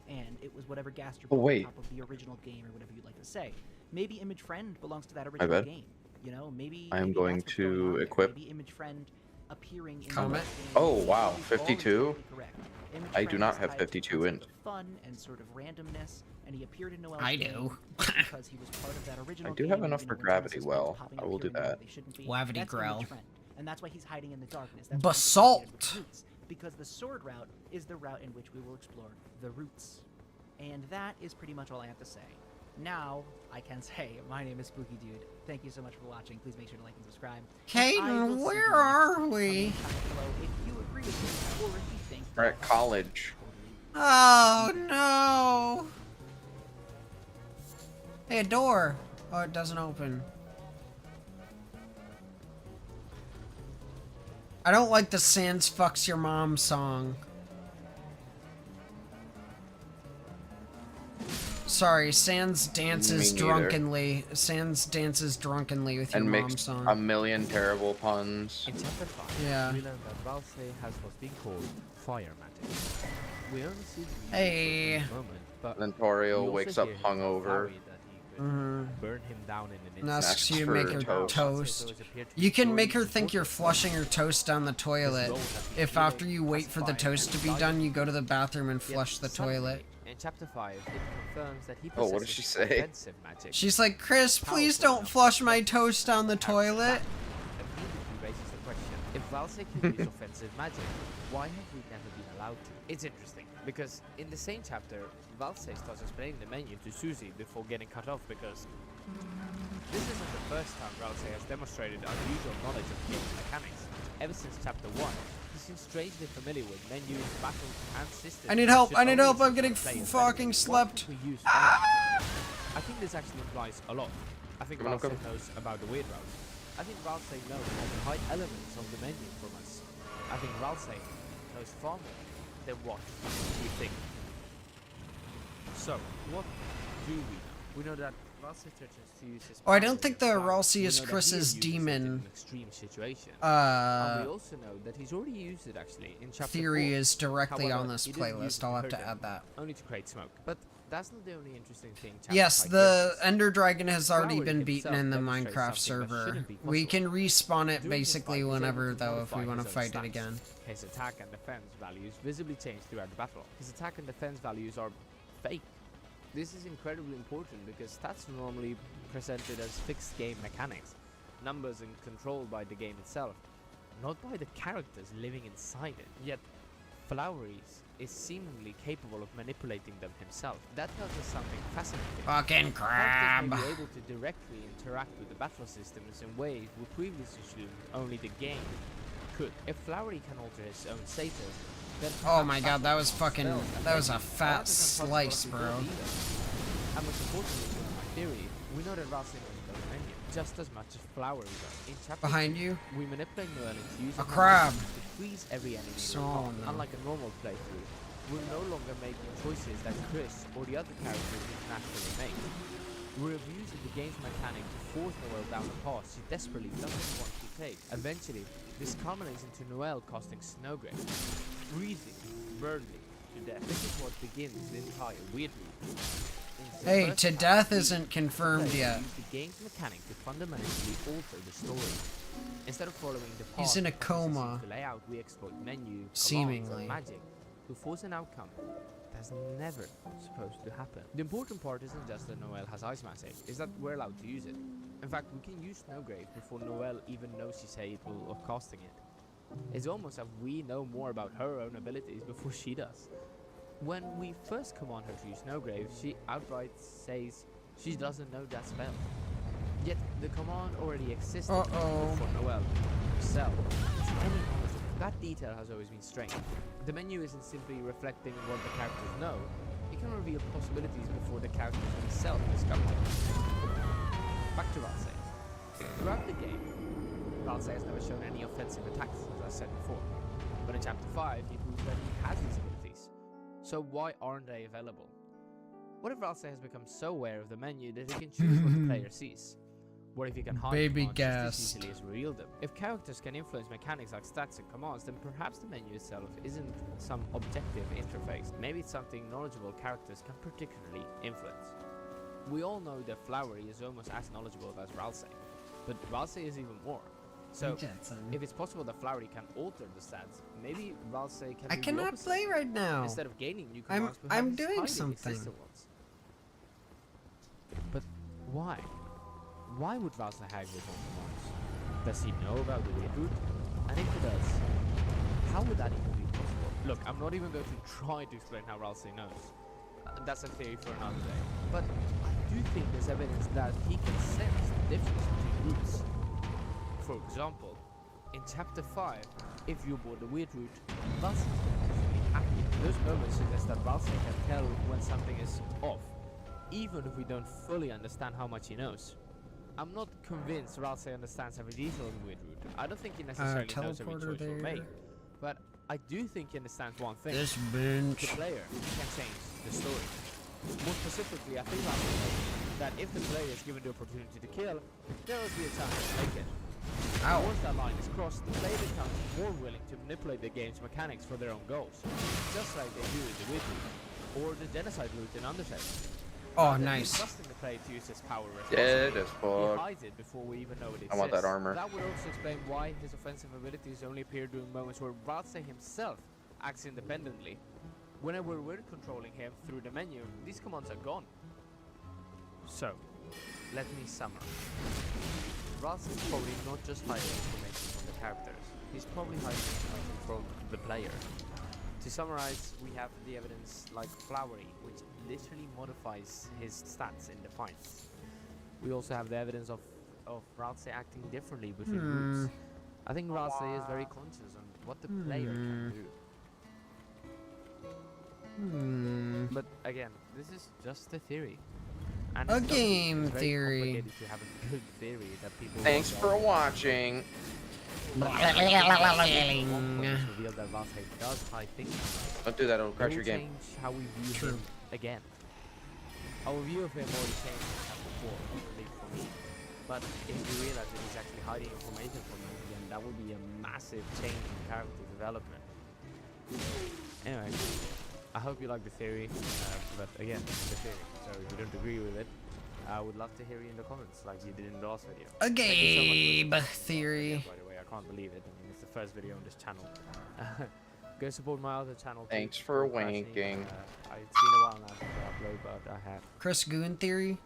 and it was whatever Gaster Oh, put wait. on top of the original game, or whatever you'd like to say. Maybe Image Friend belongs to that original bad. game. You know, maybe I am maybe going that's what's to going on there. equip- Maybe Image Friend appearing in Comment. the game Oh, is wow, all 52? entirely correct. Image I do Friend not is have tied to 52 concept in. of fun and sort of randomness, and he appeared in Noel's I game do. because he was part of that original I do game, have and, enough you for know, when gravity Genesis well. was popping I and will do appearing where that. they shouldn't be. Wavity That's growl. Image Friend, and that's why he's hiding in the darkness. That's why he's Basalt. associated with roots, because the sword route is the route in which we will explore the roots. And that is pretty much all I have to say. Now, I can say, my name is Spooky Dude. Thank you so much for watching. Please make sure to like and subscribe. And I will Caden, see where you are next we? time. Comment below if you agree with me, or if you think We're that at college. Oh no! Hey, a door! Oh, it doesn't open. I don't like the Sans Fucks Your Mom song. Sorry, Sans dances Me neither. drunkenly. Sans dances drunkenly with your And mom's makes song. a million terrible puns. In chapter 5, Yeah. we learn that Ralsei has what's being called fire magic. We only see the Hey. for a moment, but And then we Torio also wakes up hear him hungover. worried that he could Mhm. burn him down in an And instant. asks you to for make her toast. toast. You can make her think you're flushing her toast down the toilet. If after you wait for the toast to be done, you go to the bathroom and Yet flush the suddenly, toilet. In chapter 5, it confirms that he Oh, what possesses does she say? offensive magic. She's like, Chris, please don't flush my toast down the toilet. Immediately raises the question, if Ralsei can use offensive magic, why have we never been allowed to? It's interesting, because in the same chapter, Ralsei starts explaining the menu to Susie before getting cut off because This isn't the first time Ralsei has demonstrated unusual knowledge of game mechanics. Ever since Chapter 1, he seems strangely familiar with menus, battles, and systems. I need help, I need help, I'm getting fucking slept. I think this actually implies a lot. I think Ralsei knows about the weird routes. I think Ralsei knows how to hide elements of the menu from us. I think Ralsei knows far more than what we think. So, what do we know? We know that Ralsei threatens to use his Oh, I don't think the power. Ralsei We is know that Chris's he has used it in demon. an extreme situation. And we also know that he's already used it actually in Chapter Theory 4. is directly However, on this he didn't use playlist. it I'll have hurt to him, add that. only to create smoke. But that's not the only interesting thing. Chapter Yes, 5 the gives us. Ender Dragon has already Flowery been beaten himself in the demonstrates Minecraft something that server. shouldn't be We possible. can respawn it During his basically fight, he's whenever able to though if we modify want to his own fight it stats. again. His attack and defense values visibly change throughout the battle. His attack and defense values are fake. This is incredibly important because stats are normally presented as fixed game mechanics, numbers and controlled by the game itself, not by the characters living inside it. Yet, Flowery is seemingly capable of manipulating them himself. That tells us something fascinating. Fucking crab. Characters may be able to directly interact with the battle systems in ways we previously assumed only the game could. If Flowery can alter his own status, then Oh my god, that was battle fucking, spells and that was a menus fat aren't as impossible slice, as we bro. thought either. And most importantly, in my theory, we know that Ralsei knows about the menu just as much as Flowery does. In Chapter Behind 2, you? we manipulate Noel into using A her crab. items to freeze every enemy So in the path. no. Unlike a normal playthrough, we're no longer making choices that Chris or the other characters would naturally make. We're abusing the game's mechanic to force Noel down a path she desperately doesn't want to take. Eventually, this culminates into Noel costing Snowgrave, freezing, burning to death. This is what begins the entire weird loop. Hey, to death isn't confirmed yet. Use the game's mechanic to fundamentally alter the story. Instead of following the path He's in a that consists coma. of the layout, we exploit menu, commands, Seemingly. and magic to force an outcome that's never supposed to happen. The important part isn't just that Noel has Ice Magic, it's that we're allowed to use it. In fact, we can use Snowgrave before Noel even knows she's capable of casting it. It's almost as if we know more about her own abilities before she does. When we first command her to use Snowgrave, she outright says she doesn't know that spell. Yet the command already existed before Noel herself. It's any knowledge of it. That detail has always been strange. The menu isn't simply reflecting what the characters know, it can reveal possibilities before the characters themselves discover them. Back to Ralsei. Throughout the game, Ralsei has never shown any offensive attacks, as I said before. But in Chapter 5, he proves that he has these abilities. So why aren't they available? What if Ralsei has become so aware of the menu that he can choose what the player sees? What if he can hide Baby commands just as gassed. easily as reveal them? If characters can influence mechanics like stats and commands, then perhaps the menu itself isn't some objective interface. Maybe it's something knowledgeable characters can particularly influence. We all know that Flowery is almost as knowledgeable as Ralsei, but Ralsei is even more. So, if it's possible that Flowery can alter the stats, maybe Ralsei can I do the cannot opposite. play right now. Instead of gaining new I'm commands, perhaps doing hiding something. existing ones. But why? Why would Ralsei hide his own commands? Does he know about the weird route? And if he does, how would that even be possible? Look, I'm not even going to try to explain how Ralsei knows. That's a theory for another day. But I do think there's evidence that he can sense the difference between routes. For example, in Chapter 5, if you board the weird route, Ralsei is usually happy. Those moments suggest that Ralsei can tell when something is off, even if we don't fully understand how much he knows. I'm not convinced Ralsei understands every detail of the weird route. I don't think he necessarily knows every choice we'll make. But I do think he understands one thing. This bench. The player can change the story. More specifically, I think Ralsei knows that if the player is given the opportunity to kill, there will be a chance to make it. Ow. Once that line is crossed, the player becomes more willing to manipulate the game's mechanics for their own goals, just like they do in the weird route, or the genocide route in Undertale. Oh, Rather than nice. trusting the player to use his power Dead responsibly, as fuck. he hides it before we even know it exists. I want that armor. That would also explain why his offensive abilities only appear during moments where Ralsei himself acts independently. Whenever we're controlling him through the menu, these commands are gone. So, let me summarize. Ralsei is probably not just hiding information from the characters, he's probably hiding information from the player. To summarize, we have the evidence like Flowery, which literally modifies his stats in the fights. We also have the evidence of Ralsei acting differently between groups. I think Ralsei is very conscious on what the player can do. But again, this is just a theory. And A game theory. It's to have a good theory that people. Thanks for watching. Reveal that Ralsei does high things. Don't do that, it'll crash your game. Change how we view him again. Our view of him already changed in chapter 4, at least for me. But if we realize that he's actually hiding information from us again, that would be a massive change in character development. Anyway, I hope you like the theory, but again, it's a theory, so if you don't agree with it, I would love to hear you in the comments, like you did in the last video. A game theory. By the way, I can't believe it. I mean, it's the first video on this channel. Go support my other channel. Thanks for wanking. It's been a while now since I upload, but I have. Chris Goon theory.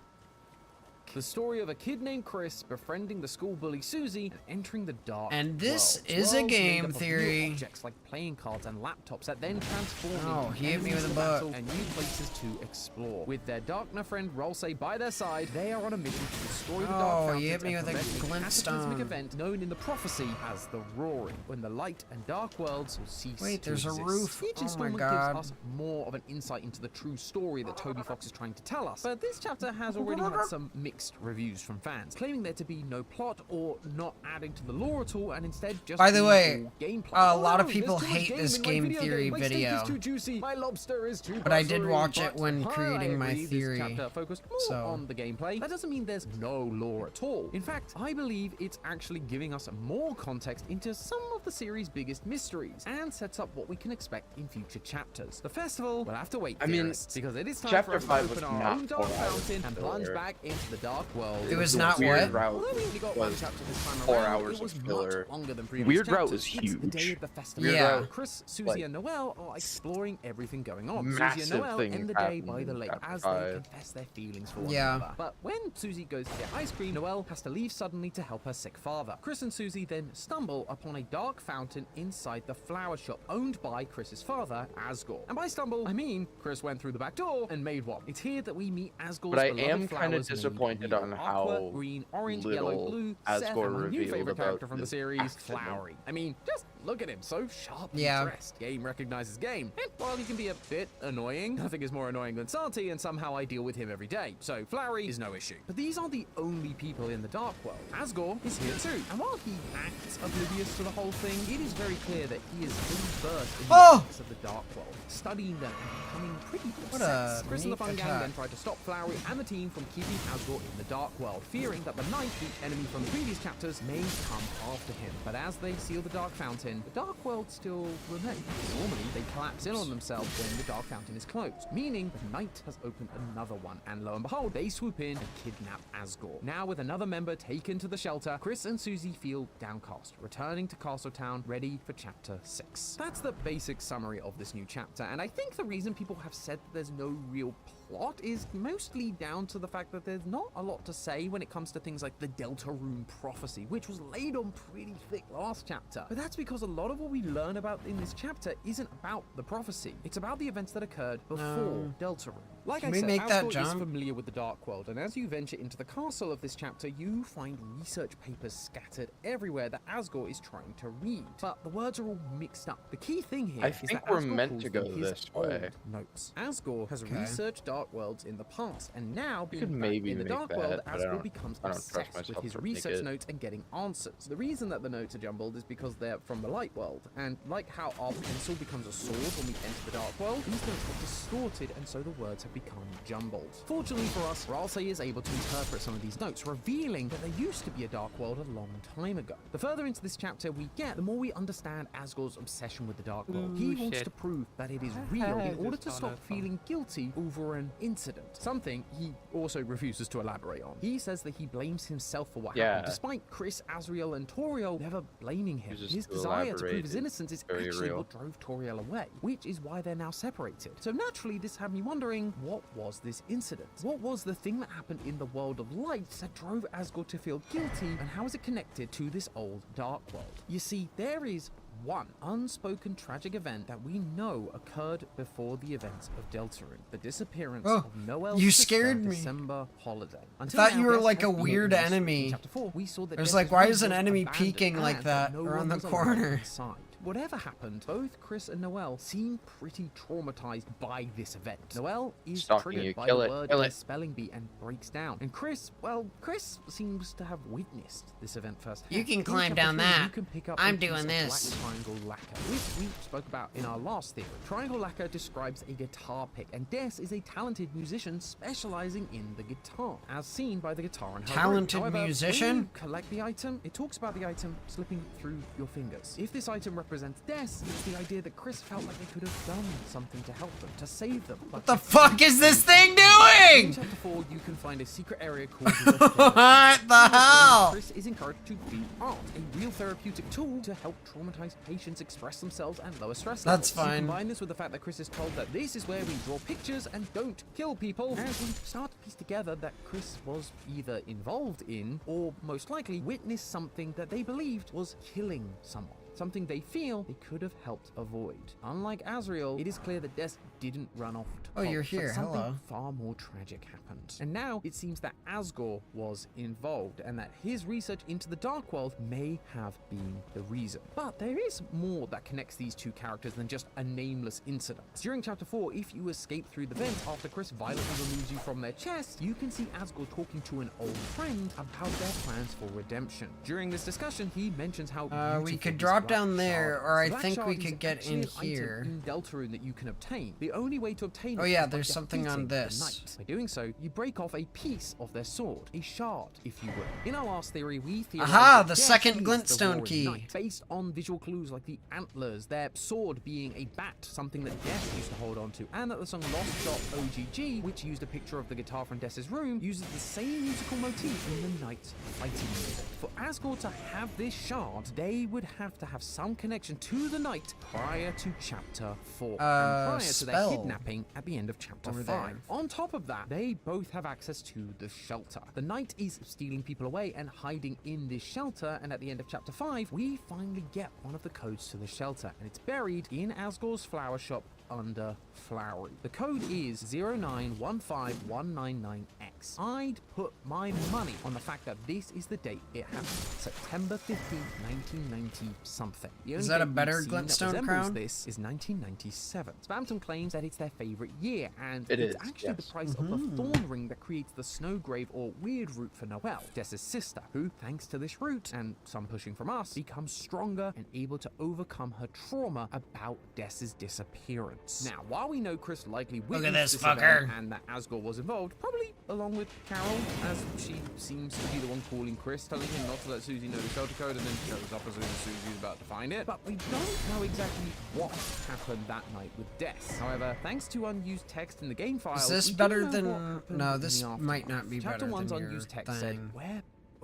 The story of a kid named Chris befriending the school bully Susie and entering the dark And this world. is a Worlds made game up of new theory. Objects like playing cards and laptops that then transform Oh, into he hit me enemies with a to battle book. and new places to explore. With their Darkner friend Ralsei by their side, they are on a mission to destroy the Dark Oh, Fountains he hit me and with a prevent cataclysmic glintstone. event known in the prophecy as the Roaring, when the light and dark worlds will cease Wait, to there's a exist. roof. Each Oh my installment God. gives us more of an insight into the true story that Toby Fox is trying to tell us. But this chapter has already had some mixed reviews from fans, claiming there to be no plot or not adding to the lore at all, and instead just By the being way, all gameplay. a lot of Oh, people there's too much hate this in my game video theory My steak video. is too juicy. My lobster is too But I did buttery. watch it But when while creating I my agree theory, This chapter focused more so- on the gameplay. That doesn't mean there's no lore at all. In fact, I believe it's actually giving us more context into some of the series' biggest mysteries and sets up what we can expect in future chapters. The festival will have to wait, I mean, theorists, because it is time chapter for us to 5 open was our not own dark 4 hours fountain and plunge filler. back into the dark world. It was The not weird what? route Although we only got one was chapter this time 4 around, hours it was of filler. much longer than previous Weird route chapters. was It's the day huge. of the festival. Yeah. Chris, Susie, Like, and Noelle are exploring everything going on. Susie massive and Noelle things end the day happen by the in lake chapter as they 5. confess their feelings for one Yeah. another. But when Susie goes to get ice cream, Noelle has to leave suddenly to help her sick father. Chris and Susie then stumble upon a dark fountain inside the flower shop owned by Chris's father, Asgore. And by stumble, I mean Chris went through the back door and made one. It's here that we meet Asgore's But I beloved am kind of flowers made disappointed real. on Aqua, how green, orange, yellow, little blue, Asgore Seth, and my new revealed favorite about character from the this series, accident. Flowery. I mean, just look at him, so sharply Yeah. dressed. Game recognizes game. And while he can be a bit annoying, nothing is more annoying than Santi, and somehow I deal with him every day. So Flowery is no issue. But these aren't the only people in the Dark World. Asgore is here too. And while he acts oblivious to the whole thing, it is very clear that he is fully versed in the depths of the Dark World, studying them and becoming pretty What obsessed. a Chris and the neat Fun Gang attack. then try to stop Flowery and the team from keeping Asgore in the Dark World, fearing that the Knight, the enemy from the previous chapters, may come after him. But as they seal the Dark Fountain, the Dark World still remains. Normally, they collapse in on themselves when the Dark Fountain is closed, meaning the Knight has opened another one, and lo and behold, they swoop in and kidnap Asgore. Now, with another member taken to the shelter, Chris and Susie feel downcast, returning to Castletown, ready for Chapter 6. That's the basic summary of this new chapter, and I think the reason people have said that there's no real plot is mostly down to the fact that there's not a lot to say when it comes to things like the Deltarune prophecy, which was laid on pretty thick last chapter. But that's because a lot of what we learn about in this chapter isn't about the prophecy. It's about the events that occurred before Deltarune. Like Can I we said, make that Asgore is jump? familiar with the Dark World, and as you venture into the castle of this chapter, you find research papers scattered everywhere that Asgore is trying to read. But the words are all mixed up. The key thing here I is think that we're Asgore meant pulls to go from his this old way. notes. Asgore has Okay. researched Dark Worlds in the past, and now We being could back maybe in the make Dark that, World, but I Asgore don't- becomes I don't trust obsessed with myself his to make research it. notes and getting answers. The reason that the notes are jumbled is because they're from the Light World, and like how our pencil becomes a sword when we enter the Dark World, these notes are distorted, and so the words have become jumbled. Fortunately for us, Ralsei is able to interpret some of these notes, revealing that there used to be a Dark World a long time ago. The further into this chapter we get, the more we understand Asgore's obsession with the Dark World. He wants shit. to prove that it is real in order Just to found stop out from- feeling guilty over an incident. Something he also refuses to elaborate on. He says that he blames himself for what Yeah. happened, despite Chris, Azriel, and Toriel never blaming him. Refuses His to desire to elaborate prove his is innocence is very actually real. what drove Toriel away, which is why they're now separated. So naturally, this had me wondering, what was this incident? What was the thing that happened in the world of light that drove Asgore to feel guilty, and how is it connected to this old Dark World? You see, there is one unspoken tragic event that we know occurred before the events of Deltarune: the disappearance of Noel's you sister, scared me. December Holiday. I thought you were like a weird enemy. In Chapter 4, we saw that I was Dessa's like, why room is an was enemy abandoned peeking like and that no around one the was allowed corner? inside. Whatever happened, both Chris and Noelle seem pretty traumatized by this event. Noelle is Stalking triggered you. by Kill the it. word Kill in it. the spelling bee and breaks down. And Chris, well, Chris seems to have witnessed this event firsthand. You can In climb Chapter down 3, that. You can pick up I'm a piece doing of this. black triangle lacquer, which we spoke about in our last theory. Triangle lacquer describes a guitar pick, and Des is a talented musician specializing in the guitar, as seen by the guitar in her room. Talented However, musician? when you collect the item, it talks about the item slipping through your fingers. If this item represents Des, it's the idea that Chris felt like they could have done something to help them, to save them. What the fuck is this thing In doing? Chapter 4, you can find a secret area called What the hell? Chris is encouraged to do art, a real therapeutic tool to help traumatized patients express themselves and lower stress levels. That's fine. You combine this with the fact that Chris is told that this is where we draw pictures and don't kill people, and we start to piece together that Chris was either involved in, or most likely witnessed something that they believed was killing someone. Something they feel they could have helped avoid. Unlike Azrael, it is clear that Des didn't run off to Oh, you're college, but here. something Hello. far more tragic happened. And now it seems that Asgore was involved, and that his research into the Dark World may have been the reason. But there is more that connects these two characters than just a nameless incident. During Chapter 4, if you escape through the vent after Chris violently removes you from their chest, you can see Asgore talking to an old friend about their plans for redemption. During this discussion, he mentions how We beautiful could this drop black down there, shard or I is. Black think we shard is could get actually in an item here. in Deltarune that you can obtain. The only way to obtain Oh it yeah, is by there's something on defeating the this. knight. By doing so, you break off a piece of their sword, a shard, if you will. In our last theory, we theorized Aha, that the Des second is the glintstone roaring key. knight, based on visual clues like the antlers, their sword being a bat, something that Des used to hold on to, and that the song Lost Shot OGG, which used a picture of the guitar from Des's room, uses the same musical motif in the knight's fighting music. For Asgore to have this shard, they would have to have some connection to the knight prior to Chapter 4, and prior to their spell. kidnapping at the end of Chapter Over 5. there. On top of that, they both have access to the shelter. The knight is stealing people away and hiding in this shelter, and at the end of Chapter 5, we finally get one of the codes to the shelter, and it's buried in Asgore's flower shop under Flowery. The code is 0915199X. I'd put my money on the fact that this is the date it happened, September 15th, 1990 something. The only Is that a date we've better seen that glintstone resembles crown? This is 1997. Spamton claims that it's their favorite year, and It it's is, actually the yes. price of the thorn ring that creates the Snowgrave or Weird Root for Noelle, Des's sister, who, thanks to this root, and some pushing from us, becomes stronger and able to overcome her trauma about Des's disappearance. Now, while we know Chris likely witnessed this event fucker. and that Asgore was involved, probably along with Carol, as she seems to be the one calling Chris, telling him not to let Susie know the shelter code, and then shows up as soon as Susie's about to find it. But we don't know exactly what happened that night with Des. However, thanks to unused text in the game files, Is this we do better know than? what happened No, in this the might aftermath. not be Chapter better 1's than your unused text said, thing. where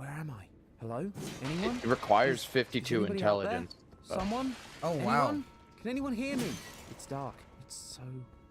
am I? Hello? Anyone? It requires Is 52 anybody out there? intelligence. Someone? Oh Anyone? wow. Can anyone hear me? It's dark. It's so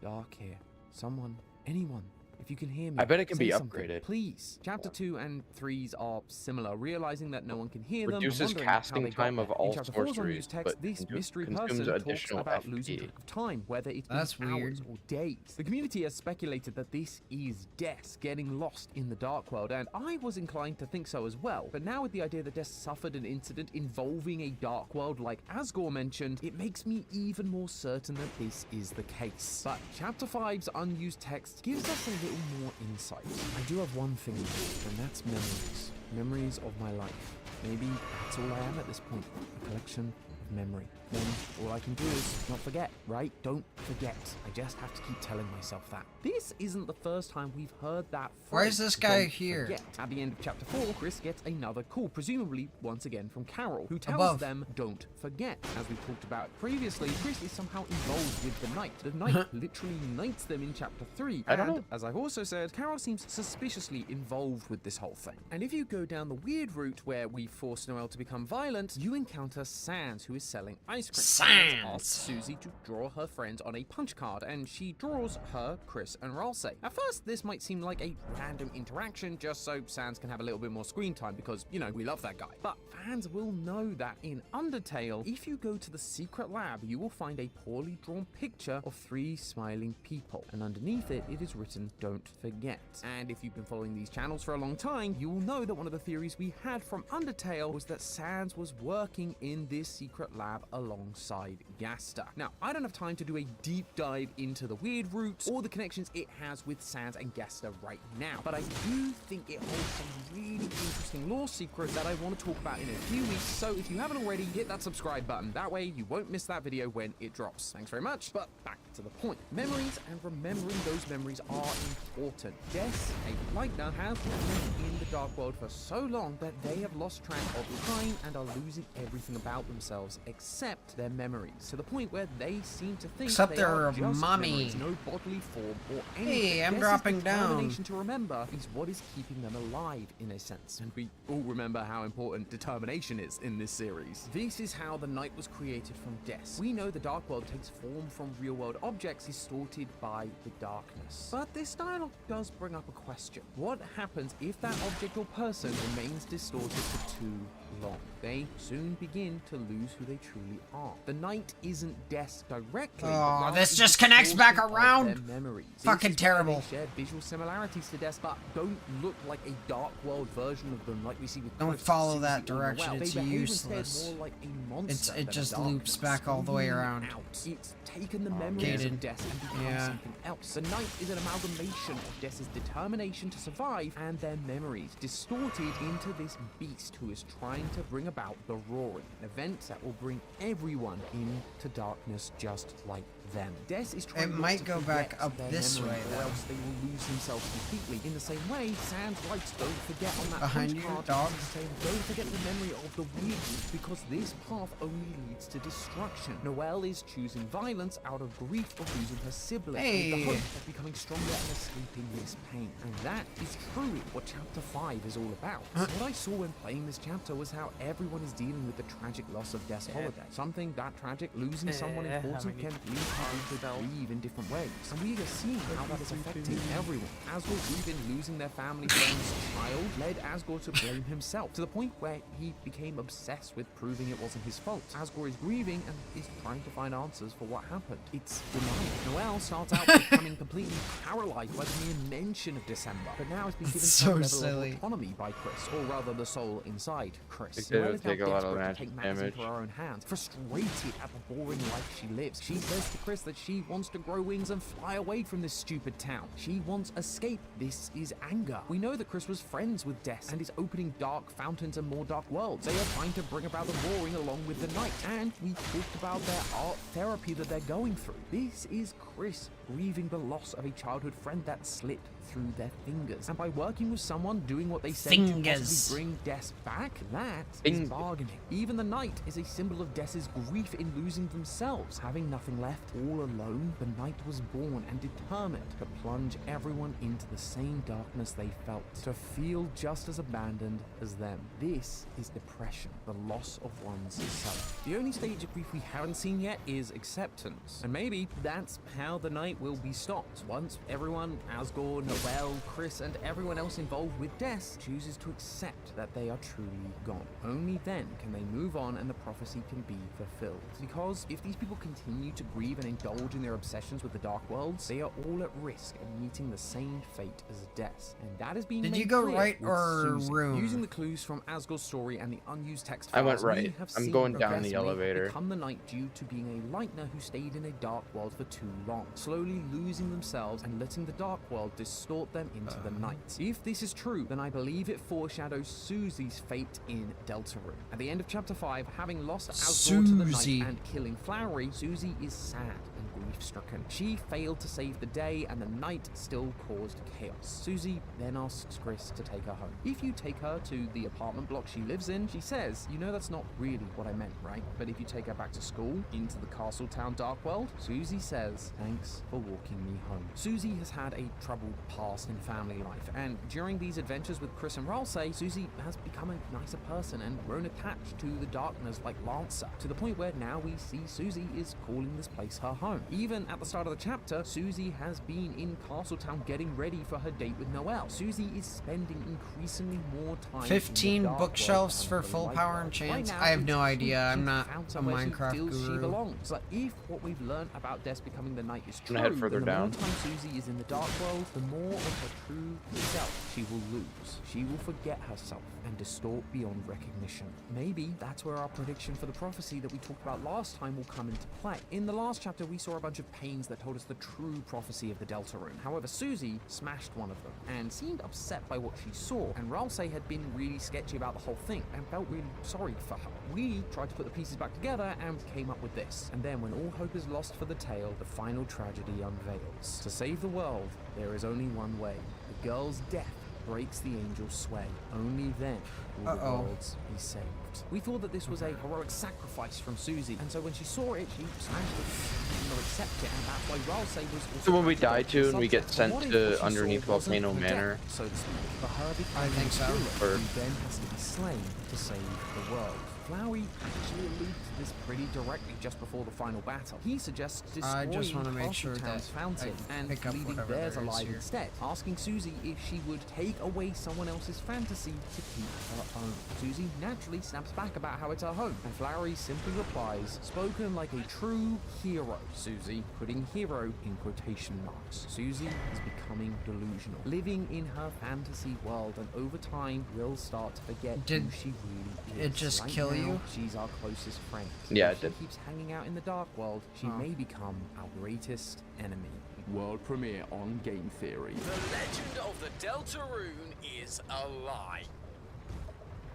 dark here. Someone, anyone, if you can hear me, I bet it can say be something, upgraded. please. Chapter 2 and 3s are similar, realizing that no one can hear them. Reduces and wondering how casting they got time there. of all In Chapter 4's sorceries, unused text, but this mystery person consumes talks additional about losing FP. track of time, whether it's been That's hours weird. or days. The community has speculated that this is Des getting lost in the Dark World, and I was inclined to think so as well. But now with the idea that Des suffered an incident involving a Dark World like Asgore mentioned, it makes me even more certain that this is the case. But Chapter 5's unused text gives us a little more insight. I do have one thing, and that's memories. Memories of my life. Maybe that's all I am at this point, a collection of memory. Then all I can do is not forget, right? Don't forget. I just have to keep telling myself that. This isn't the first time we've heard that phrase. Why is this guy "Don't here?" forget." At the end of Chapter 4, Chris gets another call, presumably once again from Carol, who tells Above. them, don't forget. As we talked about previously, Chris is somehow involved with the knight. The knight literally knights them in Chapter 3. I don't And know. as I've also said, Carol seems suspiciously involved with this whole thing. And if you go down the weird route where we force Noelle to become violent, you encounter Sans, who is selling ice cream. Sans Asks Susie to draw her friends on a punch card, and she draws her, Chris, and Ralsei. At first, this might seem like a random interaction just so Sans can have a little bit more screen time because, you know, we love that guy. But fans will know that in Undertale, if you go to the secret lab, you will find a poorly drawn picture of 3 smiling people, and underneath it, it is written, "Don't forget." And if you've been following these channels for a long time, you will know that one of the theories we had from Undertale was that Sans was working in this secret lab alongside Gasta. Now, I don't have time to do a deep dive into the weird roots or the connections it has with Sans and Gasta right now, but I do think it holds some really interesting lore secrets that I want to talk about in a few weeks, so if you haven't already, hit that subscribe button. That way you won't miss that video when it drops. Thanks very much, but back to the point. Memories and remembering those memories are important. Des, a Lightner, have been in the Dark World for so long that they have lost track of time and are losing everything about themselves except their memories, to the point where they seem to think Except they their are just mommy. memories, no bodily form or anything. Hey, I'm Des's dropping down. determination to remember is what is keeping them alive in a sense, and we all remember how important determination is in this series. This is how the night was created from Des. We know the Dark World takes form from real-world objects distorted by the darkness. But this dialogue does bring up a question. What happens if that object or person remains distorted for too long? They soon begin to lose who they truly are. The night isn't Des directly. Oh, this just connects back around. Memories. Fucking terrible. They share visual similarities to Des, but don't look like a Dark World version of them like we see with Don't Chris, follow Susie, that or direction, Noelle. it's They behave useless. instead more like a monster It than a just darkness. loops back all the way around. Out. It's taken the memories Gated. of Des and become Yeah. something else. The night is an amalgamation of Des's determination to survive and their memories, distorted into this beast who is trying to bring about the Roaring, an event that will bring everyone into darkness just like them. Des is trying It not might to go forget back up their this memory, way, or though. else they will lose themselves completely. In the same way, Sans writes "Don't forget" on that Behind punch you, card, dog. saying "Don't forget the memory of the weird root, because this path only leads to destruction." Noelle is choosing violence out of grief of losing her sibling, with the Hey. hope of becoming stronger and escaping this pain. And that is truly what Chapter 5 is all about. What I saw when playing this chapter was how everyone is dealing with the tragic loss of Des Holiday. Something that tragic, losing someone important, can lead people to grieve in different ways. And we are seeing how that is affecting everyone. Asgore grieving losing their family friend's child led Asgore to blame himself, to the point where he became obsessed with proving it wasn't his fault. Asgore is grieving and is trying to find answers for what happened. It's denial. Noelle starts out becoming completely paralyzed by the mere mention of December, but now has been given So some level silly. of autonomy by Chris, or rather the soul inside Chris. It did Noelle is now take a lot of desperate to magic take matters into damage. her own hands, frustrated at the boring life she lives. She says to Chris that she wants to grow wings and fly away from this stupid town. She wants escape. This is anger. We know that Chris was friends with Des and is opening dark fountains and more dark worlds. They are trying to bring about the Roaring along with the night. And we talked about their art therapy that they're going through. This is Chris grieving the loss of a childhood friend that slipped through their fingers. And by working with someone doing what they say to Fingers. possibly bring Des back, that is bargaining. Even the night is a symbol of Des's grief in losing themselves. Having nothing left, all alone, the night was born and determined to plunge everyone into the same darkness they felt, to feel just as abandoned as them. This is depression, the loss of one's self. The only stage of grief we haven't seen yet is acceptance. And maybe that's how the night will be stopped. Once everyone, Asgore, Noelle, Chris, and everyone else involved with Des chooses to accept that they are truly gone. Only then can they move on and the prophecy can be fulfilled. Because if these people continue to grieve and indulge in their obsessions with the Dark Worlds, they are all at risk of meeting the same fate as Des. And that is being Did made you go clear right with or Susie. room? Using the clues from Asgore's story and the unused text I went files, we right. have I'm seen going down Des the may elevator. have become the Night due to being a Lightner who stayed in a Dark World for too long, slowly losing themselves and letting the Dark World distort them into the Night. If this is true, then I believe it foreshadows Susie's fate in Deltarune. At the end of Chapter 5, having lost Asgore to the Susie. Night and killing Flowery, Susie is sad and grief grief-stricken. She failed to save the day, and the night still caused chaos. Susie then asks Chris to take her home. If you take her to the apartment block she lives in, she says, you know that's not really what I meant, right? But if you take her back to school, into the castle town dark world, Susie says, thanks for walking me home. Susie has had a troubled past in family life, and during these adventures with Chris and Ralsei, Susie has become a nicer person and grown attached to the darkness like Lancer, to the point where now we see Susie is calling this place her home. Even at the start of the chapter, Susie has been in Castletown getting ready for her date with Noelle. Susie is spending increasingly more time 15 bookshelves for full power enchants? I have no idea. I'm not a Minecraft guru. Belongs. But if what we've learned about Des becoming the knight is true, head further then the down. more time Susie is in the dark world, the more of her true self she will lose. She will forget herself and distort beyond recognition. Maybe that's where our prediction for the prophecy that we talked about last time will come into play. In the last chapter, we saw a bunch of panes that told us the true prophecy of the Deltarune. However, Susie smashed one of them and seemed upset by what she saw, and Ralsei had been really sketchy about the whole thing and felt really sorry for her. We tried to put the pieces back together and came up with this. And then when all hope is lost for the tale, the final tragedy unveils. To save the world, there is only one way. The girl's death breaks the angel's sway. Only then will the worlds be saved. We thought that this was a heroic sacrifice from Susie, and so when she saw it, she smashed it to accept it, and that's why Ralsei was also... So when we die too and we get sent to underneath Volcano Manor? So to speak, for her I think so. who then has to be slain to save the world. Flowey actually alludes to this pretty directly just before the final battle. He suggests destroying I just want to make sure that Castletown's fountain and pick up leaving whatever theirs there is alive here. instead, asking Susie if she would take away someone else's fantasy to keep her own. Susie naturally snaps back about how it's her home, and Flowery simply replies, spoken like a true hero. Susie, putting hero in quotation marks. Susie is becoming delusional, living in her fantasy world, and over time will start to forget who she really is. It just Right kill now, you? She's our closest friend. Yeah, If it she did. keeps hanging out in the dark world, she may become our greatest enemy. World premiere on Game Theory. The legend of the Deltarune is alive.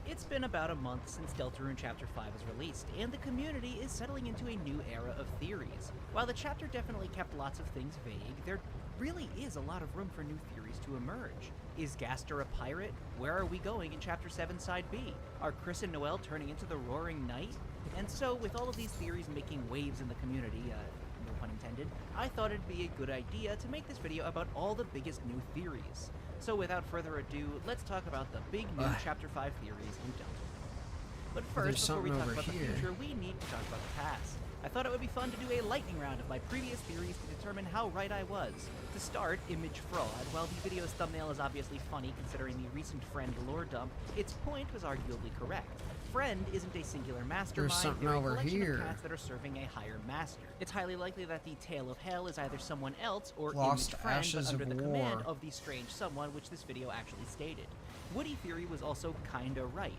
It's been about a month since Deltarune Chapter 5 was released, and the community is settling into a new era of theories. While the chapter definitely kept lots of things vague, there really is a lot of room for new theories to emerge. Is Gaster a pirate? Where are we going in Chapter 7 Side B? Are Chris and Noelle turning into the Roaring Knight? And so, with all of these theories making waves in the community, no pun intended, I thought it'd be a good idea to make this video about all the biggest new theories. So without further ado, let's talk about the big new Chapter 5 theories in Deltarune. But first, before we talk about the future, we need to talk about the past. I thought it would be fun to do a lightning round of my previous theories to determine how right I was. To start, image fraud. While the video's thumbnail is obviously funny considering the recent Friend lore dump, its point was arguably correct. Friend isn't a singular mastermind, There's something they're a over collection here. of cats that are serving a higher master. It's highly likely that the Tale of Hell is either someone else or Lost Image Friend, Ashes but under of the War. command of the strange someone, which this video actually stated. Woody Theory was also kinda right.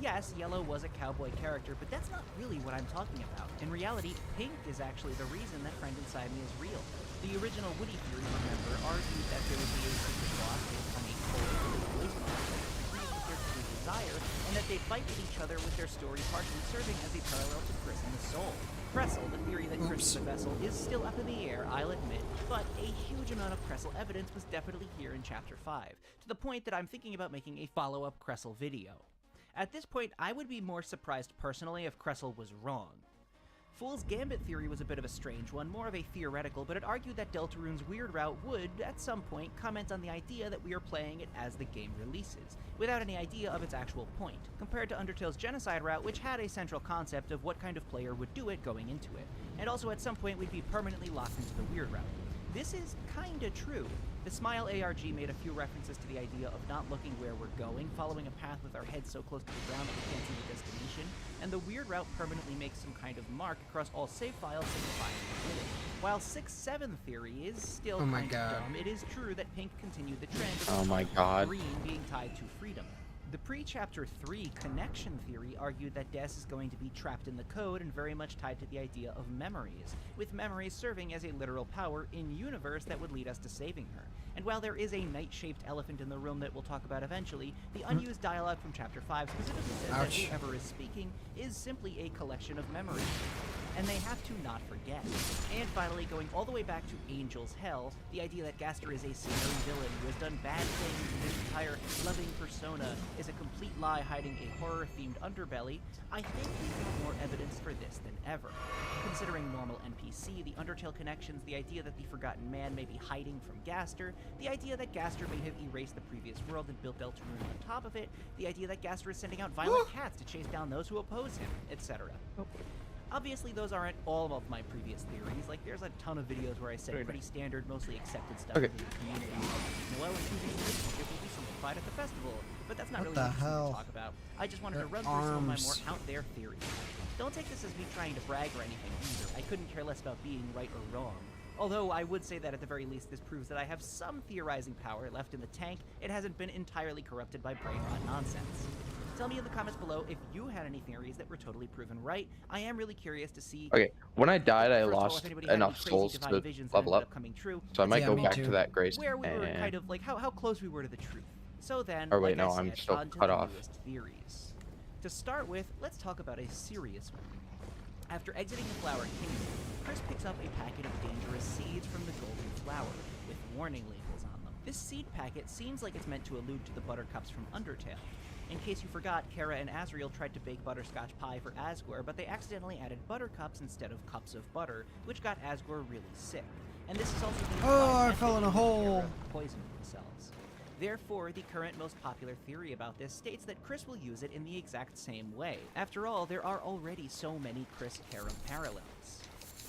Yes, Yellow was a cowboy character, but that's not really what I'm talking about. In reality, Pink is actually the reason that Friend Inside Me is real. The original Woody Theory, remember, argued that there would be a secret boss based on a cold voice box that agrees with their true desire, and that they fight with each other with their story partially serving as a parallel to Chris and the Soul. Kressel, the theory that Chris is the vessel, is still up in the air, I'll admit, but a huge amount of Kressel evidence was definitely here in Chapter 5, to the point that I'm thinking about making a follow-up Kressel video. At this point, I would be more surprised personally if Kressel was wrong. Fool's Gambit theory was a bit of a strange one, more of a theoretical, but it argued that Deltarune's weird route would, at some point, comment on the idea that we are playing it as the game releases, without any idea of its actual point, compared to Undertale's Genocide route, which had a central concept of what kind of player would do it going into it, and also at some point we'd be permanently locked into the weird route. This is kinda true. The Smile ARG made a few references to the idea of not looking where we're going, following a path with our heads so close to the ground that we can't see the destination, and the weird route permanently makes some kind of mark across all save files signifying the village. While 6-7 theory is still kind of dumb, it is true that Pink continued the trend of green being tied to freedom. The pre-Chapter 3 connection theory argued that Des is going to be trapped in the code and very much tied to the idea of memories, with memories serving as a literal power in-universe that would lead us to saving her. And while there is a knight-shaped elephant in the room that we'll talk about eventually, the unused dialogue from Chapter 5 specifically says that whoever is speaking is simply a collection of memories. and they have to not forget. And finally, going all the way back to Angel's Hell, the idea that Gaster is a simmering villain who has done bad things and his entire loving persona is a complete lie hiding a horror-themed underbelly, I think we have more evidence for this than ever. Considering normal NPC, the Undertale connections, the idea that the Forgotten Man may be hiding from Gaster, the idea that Gaster may have erased the previous world and built Deltarune on top of it, the idea that Gaster is sending out violent cats to chase down those who oppose him, etc. Obviously, those aren't all of my previous theories. Like, there's a ton of videos where I said pretty standard, mostly accepted stuff in the community. Noelle and Susie's relationship will be simplified at the festival, but that's not really what to talk about. I just wanted to run through some of my more out-there theories. Don't take this as me trying to brag or anything either. I couldn't care less about being right or wrong. Although I would say that at the very least this proves that I have some theorizing power left in the tank. It hasn't been entirely corrupted by brain rot nonsense. Tell me in the comments below if you had any theories that were totally proven right. I am really curious to see... Okay, when I died, I lost enough souls to level up, so I might go back to that grace. Where we were kind of like how close we were to the truth. So then, or wait, like no, I said, I'm still on to cut the off. newest theories. To start with, let's talk about a serious one. After exiting the Flower Kingdom, Chris picks up a packet of dangerous seeds from the Golden Flower, with warning labels on them. This seed packet seems like it's meant to allude to the Buttercups from Undertale. In case you forgot, Kara and Azriel tried to bake butterscotch pie for Asgore, but they accidentally added buttercups instead of cups of butter, which got Asgore really sick. And this is also the I fell in a hole. Poisoned themselves. Therefore, the current most popular theory about this states that Chris will use it in the exact same way. After all, there are already so many Chris-Kara parallels.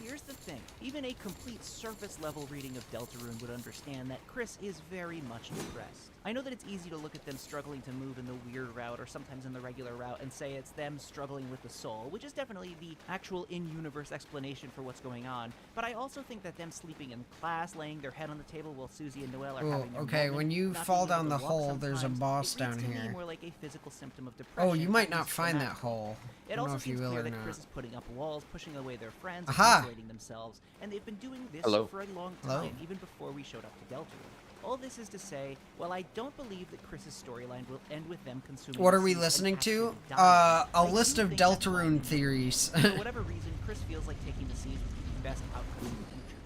Here's the thing, even a complete surface-level reading of Deltarune would understand that Chris is very much depressed. I know that it's easy to look at them struggling to move in the weird route or sometimes in the regular route and say it's them struggling with the soul, which is definitely the actual in-universe explanation for what's going on, but I also think that them sleeping in class, laying their head on the table while Susie and Noelle are having their okay, moment, when you not fall being able down to the walk hole, there's a boss sometimes, down it reads to me here. more like a physical symptom of depression. Oh, you might than not find that schematic. hole. I It don't know also if you seems will clear or that not. Chris is putting up walls, pushing away their friends, and Aha! isolating themselves, and they've been doing this Hello? for a long Hello? time, even before we showed up to Deltarune. All this is to say, while I don't believe that Chris's storyline will end with them consuming What are the we seeds and listening to? absolutely dying, A I list do of think that Deltarune theories. for whatever reason, Chris feels like taking the seeds would be the best outcome in the future.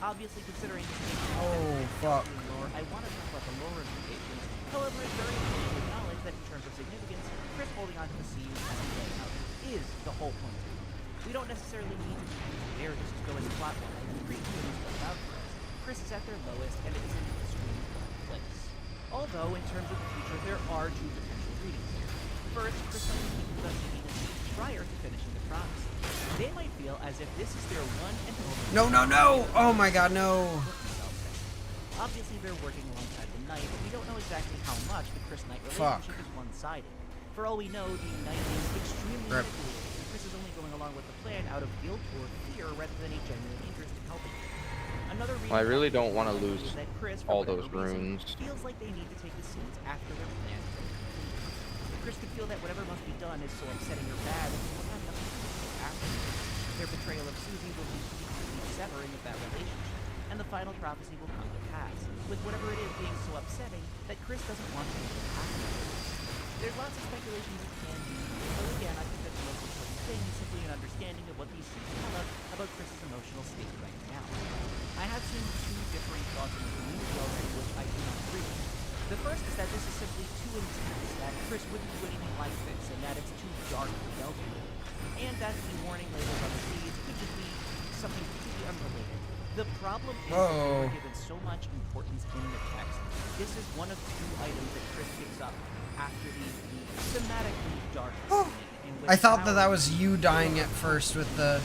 Obviously, considering this fuck. lore, I want to talk about the lore implications. However, it's very important to acknowledge that in terms of significance, Chris holding onto the seeds and playing out is the whole point of it. We don't necessarily need to be there just to go as a plot line and read things about Chris. Chris is at their lowest, and it is an extremely dark place. Although, in terms of the future, there are two potential readings here. First, Chris might be keeping the seeds prior to finishing the prophecy. They might feel as if this is their one and only... No! Oh my god, no! Obviously, they're working alongside the Knight, but we don't know exactly how much the Chris-Knight relationship is one-sided. For all we know, the Knight is extremely manipulative, and Chris is only going along with the plan out of guilt or fear rather than a genuine interest in helping him. Another reason I really don't want to lose is that Chris, all for those whatever reason, runes. feels like they need to take the seeds after their plan is complete. Chris could feel that whatever must be done is so upsetting or bad that he will have nothing to do after. Their betrayal of Susie will lead to the complete severing of that relationship, and the final prophecy will come to pass, with whatever it is being so upsetting that Chris doesn't want to make it happen. There's lots of speculations it can be, but again, I think that the most important thing is simply an understanding of what these things tell us about Chris's emotional state right now. I have seen two differing thoughts in the community already, which I do not agree with. The first is that this is simply too intense, that Chris wouldn't do anything like this, and that it's too dark for Deltarune, and that the warning labels on the seeds could just be something completely unrelated. The problem is that we're given so much importance in the text. This is one of two items that Chris picks up after the thematically dark scene. I thought that was you dying at first with the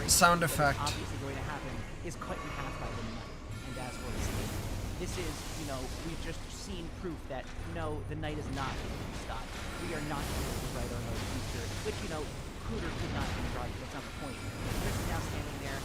sound effect. Obviously going to happen is cut in half by the Knight, and as for the state. This is, we've just seen proof that, no, the Knight is not going to stop. We are not going to write our own future, which, Cooter could not be right. That's not the point. Chris is now standing there,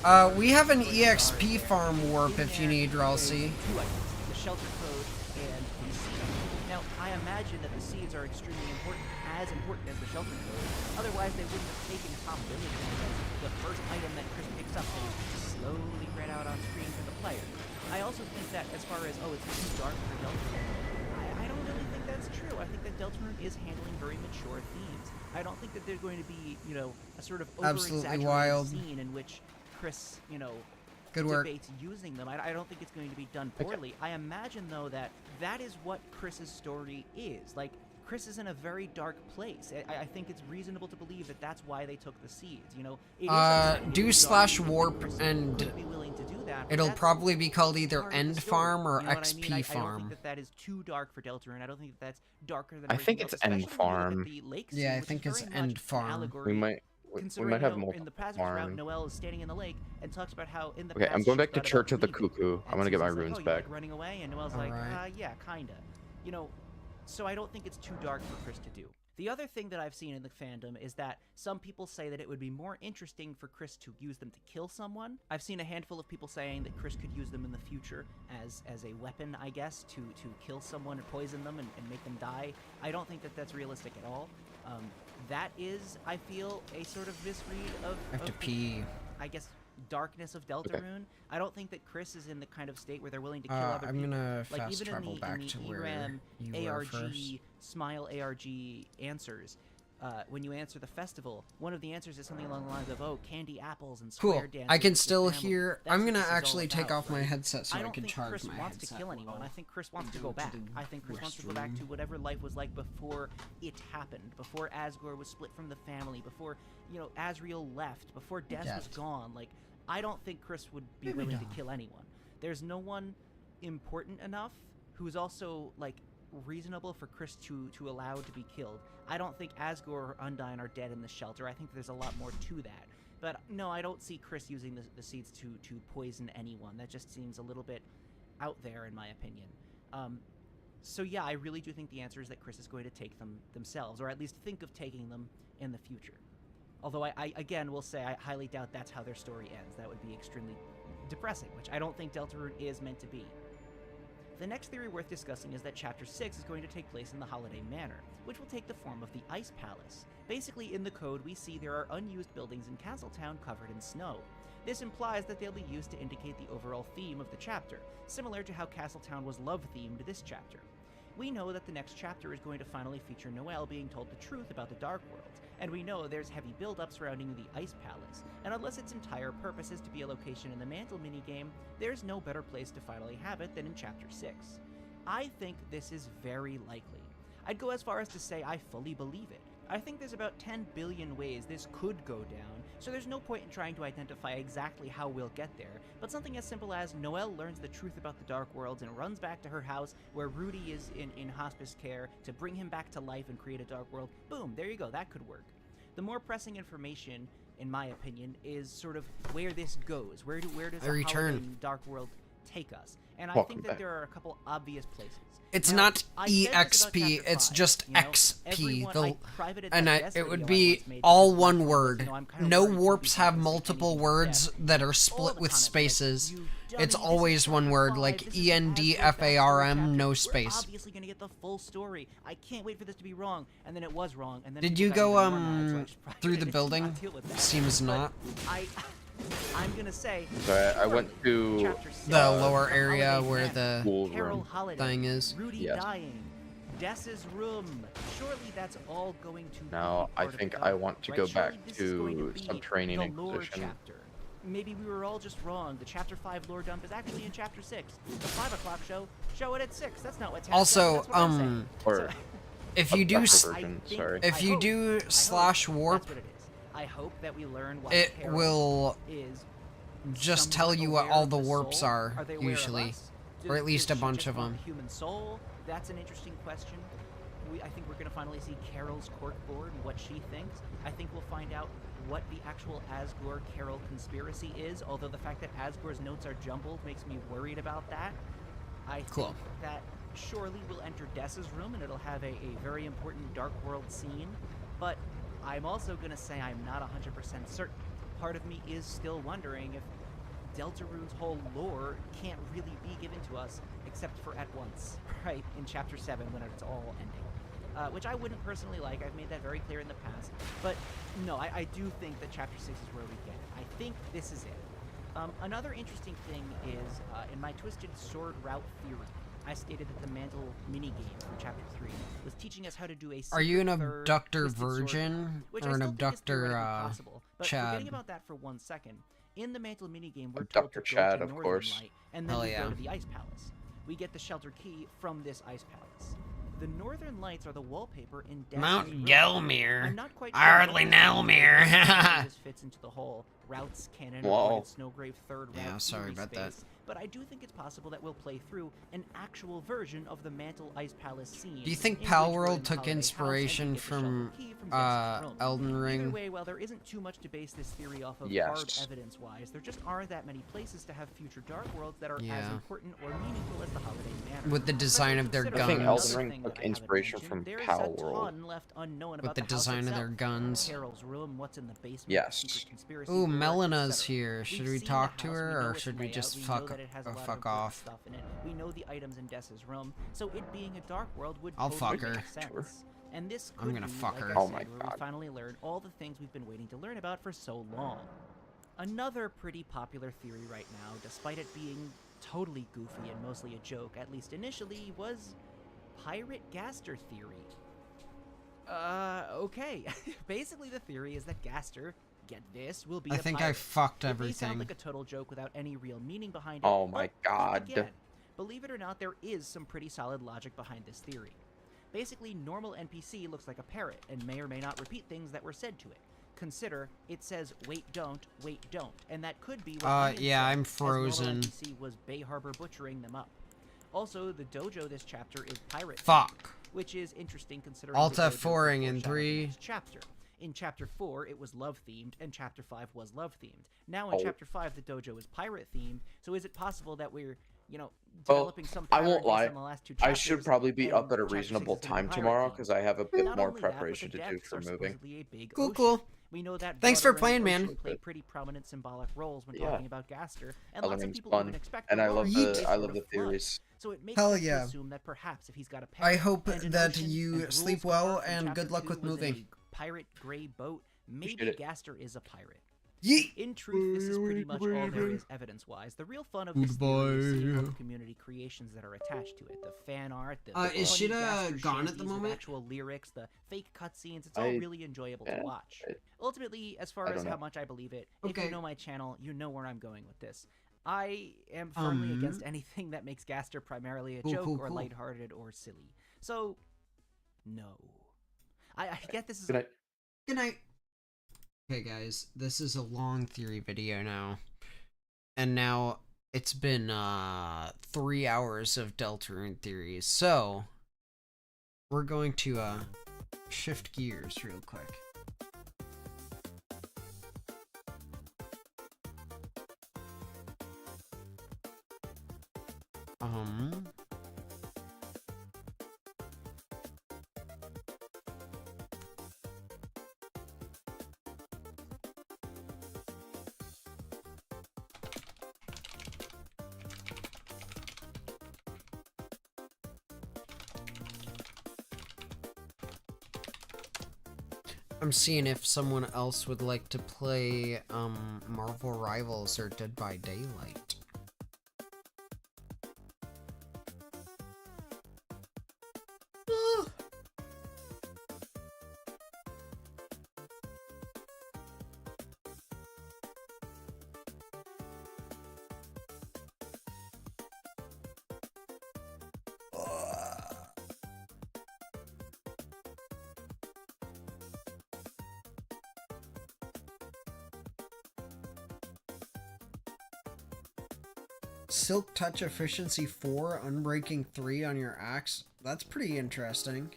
and we have an EXP farm warp if you need, Ralsei. Two items, the shelter code and the seed. Now, I imagine that the seeds are extremely important, as important as the shelter code. Otherwise, they wouldn't have taken a top ability as the first item that Chris picks up and slowly read out on screen for the player. I also think that as far as, it's too dark for Deltarune, I don't really think that's true. I think that Deltarune is handling very mature themes. I don't think that there's going to be, you know, a sort of Absolutely over-exaggerated wild. scene in which Chris, you know, Good work. debates using them. I don't think it's going to be done poorly. I imagine, though, that that is what Chris's story is. Like, Chris is in a very dark place. I think it's reasonable to believe that that's why they took the seeds, you know? It is Do slash warp and be willing to do that, but it'll that's probably be called either part of the End story, Farm or you know what I XP mean? I don't Farm. think that that is too dark for Deltarune. I don't think that that's darker than I think everything it's else, End especially when you look at Farm. the lake Yeah, I scene, which think is it's very much End an Farm. allegory, We might considering, have you know, multiple in the passage route, farms. Noelle is standing in the lake and talks about how in the Okay, past I'm going she back to forgot Church about of the leaving. Cuckoo. I'm And gonna get my Susan's like, runes "Oh, you back. like running away?" And Noelle's like, Alright. yeah, kinda. You know, so I don't think it's too dark for Chris to do. The other thing that I've seen in the fandom is that some people say that it would be more interesting for Chris to use them to kill someone. I've seen a handful of people saying that Chris could use them in the future as a weapon, I guess, to kill someone or poison them and make them die. I don't think that that's realistic at all. That is, I feel, a sort of misread of, I have to the, pee. I guess, darkness of Deltarune. I don't think that Chris is in the kind of state where they're willing to kill other I'm people. gonna Like, fast even travel in back the to where ERAM you were ARG first. Smile ARG answers, when you answer the festival, one of the answers is something along the lines of, oh, candy apples and Cool. square dances I can with still family. hear. That's I'm what gonna this is all actually take about, off my right? headset so I don't can think charge Chris my wants headset. to kill anyone. I think Chris wants to go go to back. the I think Chris wants to go back to whatever life was like before it happened, before Asgore was split from the family, before, you know, Asriel left, before Des was Death. gone. Like, I don't think Chris would be Maybe willing to not. kill anyone. There's no one important enough who's also, like, reasonable for Chris to allow to be killed. I don't think Asgore or Undyne are dead in the shelter. I think there's a lot more to that. But no, I don't see Chris using the seeds to poison anyone. That just seems a little bit out there, in my opinion. So yeah, I really do think the answer is that Chris is going to take them themselves, or at least think of taking them in the future. Although I again will say I highly doubt that's how their story ends. That would be extremely depressing, which I don't think Deltarune is meant to be. The next theory worth discussing is that Chapter 6 is going to take place in the Holiday Manor, which will take the form of the Ice Palace. Basically, in the code, we see there are unused buildings in Castletown covered in snow. This implies that they'll be used to indicate the overall theme of the chapter, similar to how Castletown was love-themed this chapter. We know that the next chapter is going to finally feature Noelle being told the truth about the Dark Worlds, and we know there's heavy build-up surrounding the Ice Palace, and unless its entire purpose is to be a location in the Mantle minigame, there's no better place to finally have it than in Chapter 6. I think this is very likely. I'd go as far as to say I fully believe it. I think there's about 10 billion ways this could go down, so there's no point in trying to identify exactly how we'll get there, but something as simple as Noelle learns the truth about the Dark Worlds and runs back to her house where Rudy is in hospice care to bring him back to life and create a Dark World. Boom, there you go, that could work. The more pressing information, in my opinion, is sort of where this goes. Where does I the return. Holiday Dark World take us? And I Welcome think that back. there are a couple obvious places. It's Now, not I said this about EXP, Chapter it's 5, just you know, XP. everyone- I privated And that Des it would video I be once made all because my one point was, word. you know, I'm kinda No worried warps people have don't see multiple anything words Des. that are All split the with comments, spaces. you It's dummy, this is always one Chapter word, 5, like this is an Asgore backstory ENDFARM, chapter. no We're space. obviously gonna get the full story. I can't wait for this to be wrong, and then it was wrong, and then Did people you got go, even more mad, so I just through private the it to building? not deal with that. Seems But not. I'm gonna say. So I went to Chapter 6, The lower area Holiday where Manor, the Cool Carol room. Holiday, thing is. Rudy Yes. dying, Des's room. Surely that's all going to Now, be I part of think the I dark, want to right? go Surely back this is going to be some training the lore exposition. chapter. Maybe we were all just wrong. The Chapter 5 lore dump is actually in Chapter 6. The 5 o'clock show it at 6. That's not what's happening. Also, that's what I'm saying. Or if you do, version, sorry. if you do slash warp, That's what it is. I hope that we learn why it Carol will is just tell somewhat you what aware all of the the warps soul. are, Are they aware of usually. us? Or at least a Does she bunch just of want them. the human soul? That's an interesting question. I think we're going to finally see Carol's corkboard and what she thinks. I think we'll find out what the actual Asgore-Carol conspiracy is, although the fact that Asgore's notes are jumbled makes me worried about that. I think that surely we'll enter Des's room and it'll have a very important Dark World scene, but I'm also going to say I'm not 100% certain. Part of me is still wondering if Deltarune's whole lore can't really be given to us except for at once, right, in Chapter 7 when it's all ending. Which I wouldn't personally like. I've made that very clear in the past. But no, I do think that Chapter 6 is where we get it. I think this is it. Another interesting thing is, in my Twisted Sword route theory, I stated that the mantle minigame from Chapter 3 was teaching us how to do a Are you an secret third abductor twisted sword virgin move, which or I an still think is abductor theoretically possible. But forgetting Chad? about that for 1 second, in the mantle minigame, we're Abductor told to Chad, go to of Northern course. Light, and then Hell we yeah. go to the Ice Palace. We get the shelter key from this Ice Palace. The Northern Lights are the wallpaper in Mount Daphne's room. Gelmir. I'm not quite I sure hardly what know Mir. this fits into the whole routes canon Whoa. avoided Snowgrave third route Yeah, sorry theory about that. space, but I do think it's possible that we'll play through an actual version of the Mantle Ice Palace scene. Do you think in Pal which we're in World the took Holiday House and we inspiration get the shelter from key from Destiny's room. Elden Either Ring? way, while there isn't too much to base this theory off of hard Yes. evidence-wise, there just aren't that many places to have future Dark Worlds that are as Yeah. important or meaningful as the Holiday Manor. With the design of their Considering I think guns. Elden another Ring thing took that I haven't inspiration mentioned, from there's a Pal World. ton left unknown With about the house design of their itself. guns. Carol's room, what's in the basement, Yes. secret conspiracy Ooh, lore, Melena's etc. here. Should We've we seen talk the to house, her, we know or its should we layout, just we know fuck that it has a lot of fuck important off? stuff in it. We know the items in Dessa's room, so it being a Dark World would I'll totally fuck her. make sense. And this I'm could gonna be, fuck like her. I Oh said, my where God. we finally learn all the things we've been waiting to learn about for so long. Another pretty popular theory right now, despite it being totally goofy and mostly a joke, at least initially, was Pirate Gaster theory. Okay. Basically the theory is that Gaster, get this, will be I a think pirate. I fucked It may everything. sound like a total joke without any real meaning behind it. Oh my but God. again, believe it or not, there is some pretty solid logic behind this theory. Basically, normal NPC looks like a parrot and may or may not repeat things that were said to it. Consider, it says, wait, don't, and that could be what Ian yeah, said, I'm as normal frozen. NPC was Bay Harbor butchering them up. Also, the dojo this chapter is pirate Fuck. themed, which is interesting considering Alt the dojo F4ing was in foreshadowed 3. this chapter. In Chapter 4, it was love-themed, and Chapter 5 was love-themed. Now in Oh. Chapter 5, the dojo is pirate-themed, so is it possible that we're, Well, developing some I pattern won't based lie. on the last two I chapters, should probably be up and at a Chapter 6 reasonable is gonna be time pirate tomorrow themed? because I have a Not bit more only that, but preparation the to do depths for are moving. supposedly a big Cool, ocean. cool. We know that Thanks for water and playing, the ocean man. play pretty prominent symbolic roles when Yeah. talking about Gaster, and Elden lots of Ring's people fun, even expect and the I love lore to be the some I sort love of the flood. theories. So it makes Hell sense yeah. to assume that perhaps if he's got a I parrot hope and an that ocean you and sleep Drul's well, car from and Chapter good luck 2 with was in moving. a pirate gray boat, did maybe it. Gaster is a pirate. Yeet. In truth, this is pretty much all there is evidence-wise. The real fun of this theory is seeing all the community creations that are attached to it. The fan art, the Is funny Shida Gaster gone at the shanties with moment? actual lyrics, the fake cutscenes. It's all I- really enjoyable to yeah, watch. I- Ultimately, as far I as don't how know. much I believe it, if Okay. you know my channel, you know where I'm going with this. I am firmly against anything that makes Gaster primarily a Cool, joke cool, or cool. lighthearted or silly. So, no. I get this is Good night. Good night. Okay, guys, this is a long theory video now. And now it's been 3 hours of Deltarune theories. So we're going to shift gears real quick. I'm seeing if someone else would like to play Marvel Rivals or Dead by Daylight. Silk Touch Efficiency 4, Unbreaking 3 on your axe. That's pretty interesting.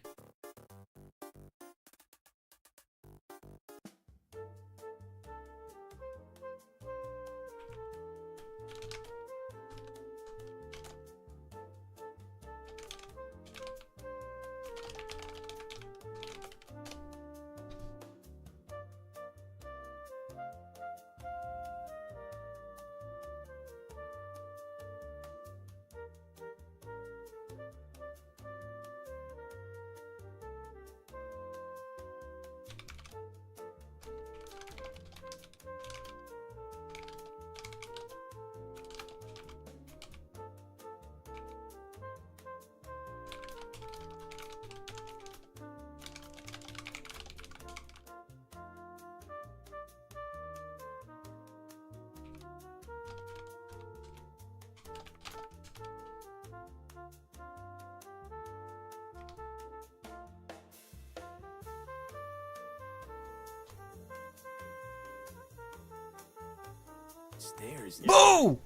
stairs. Boo!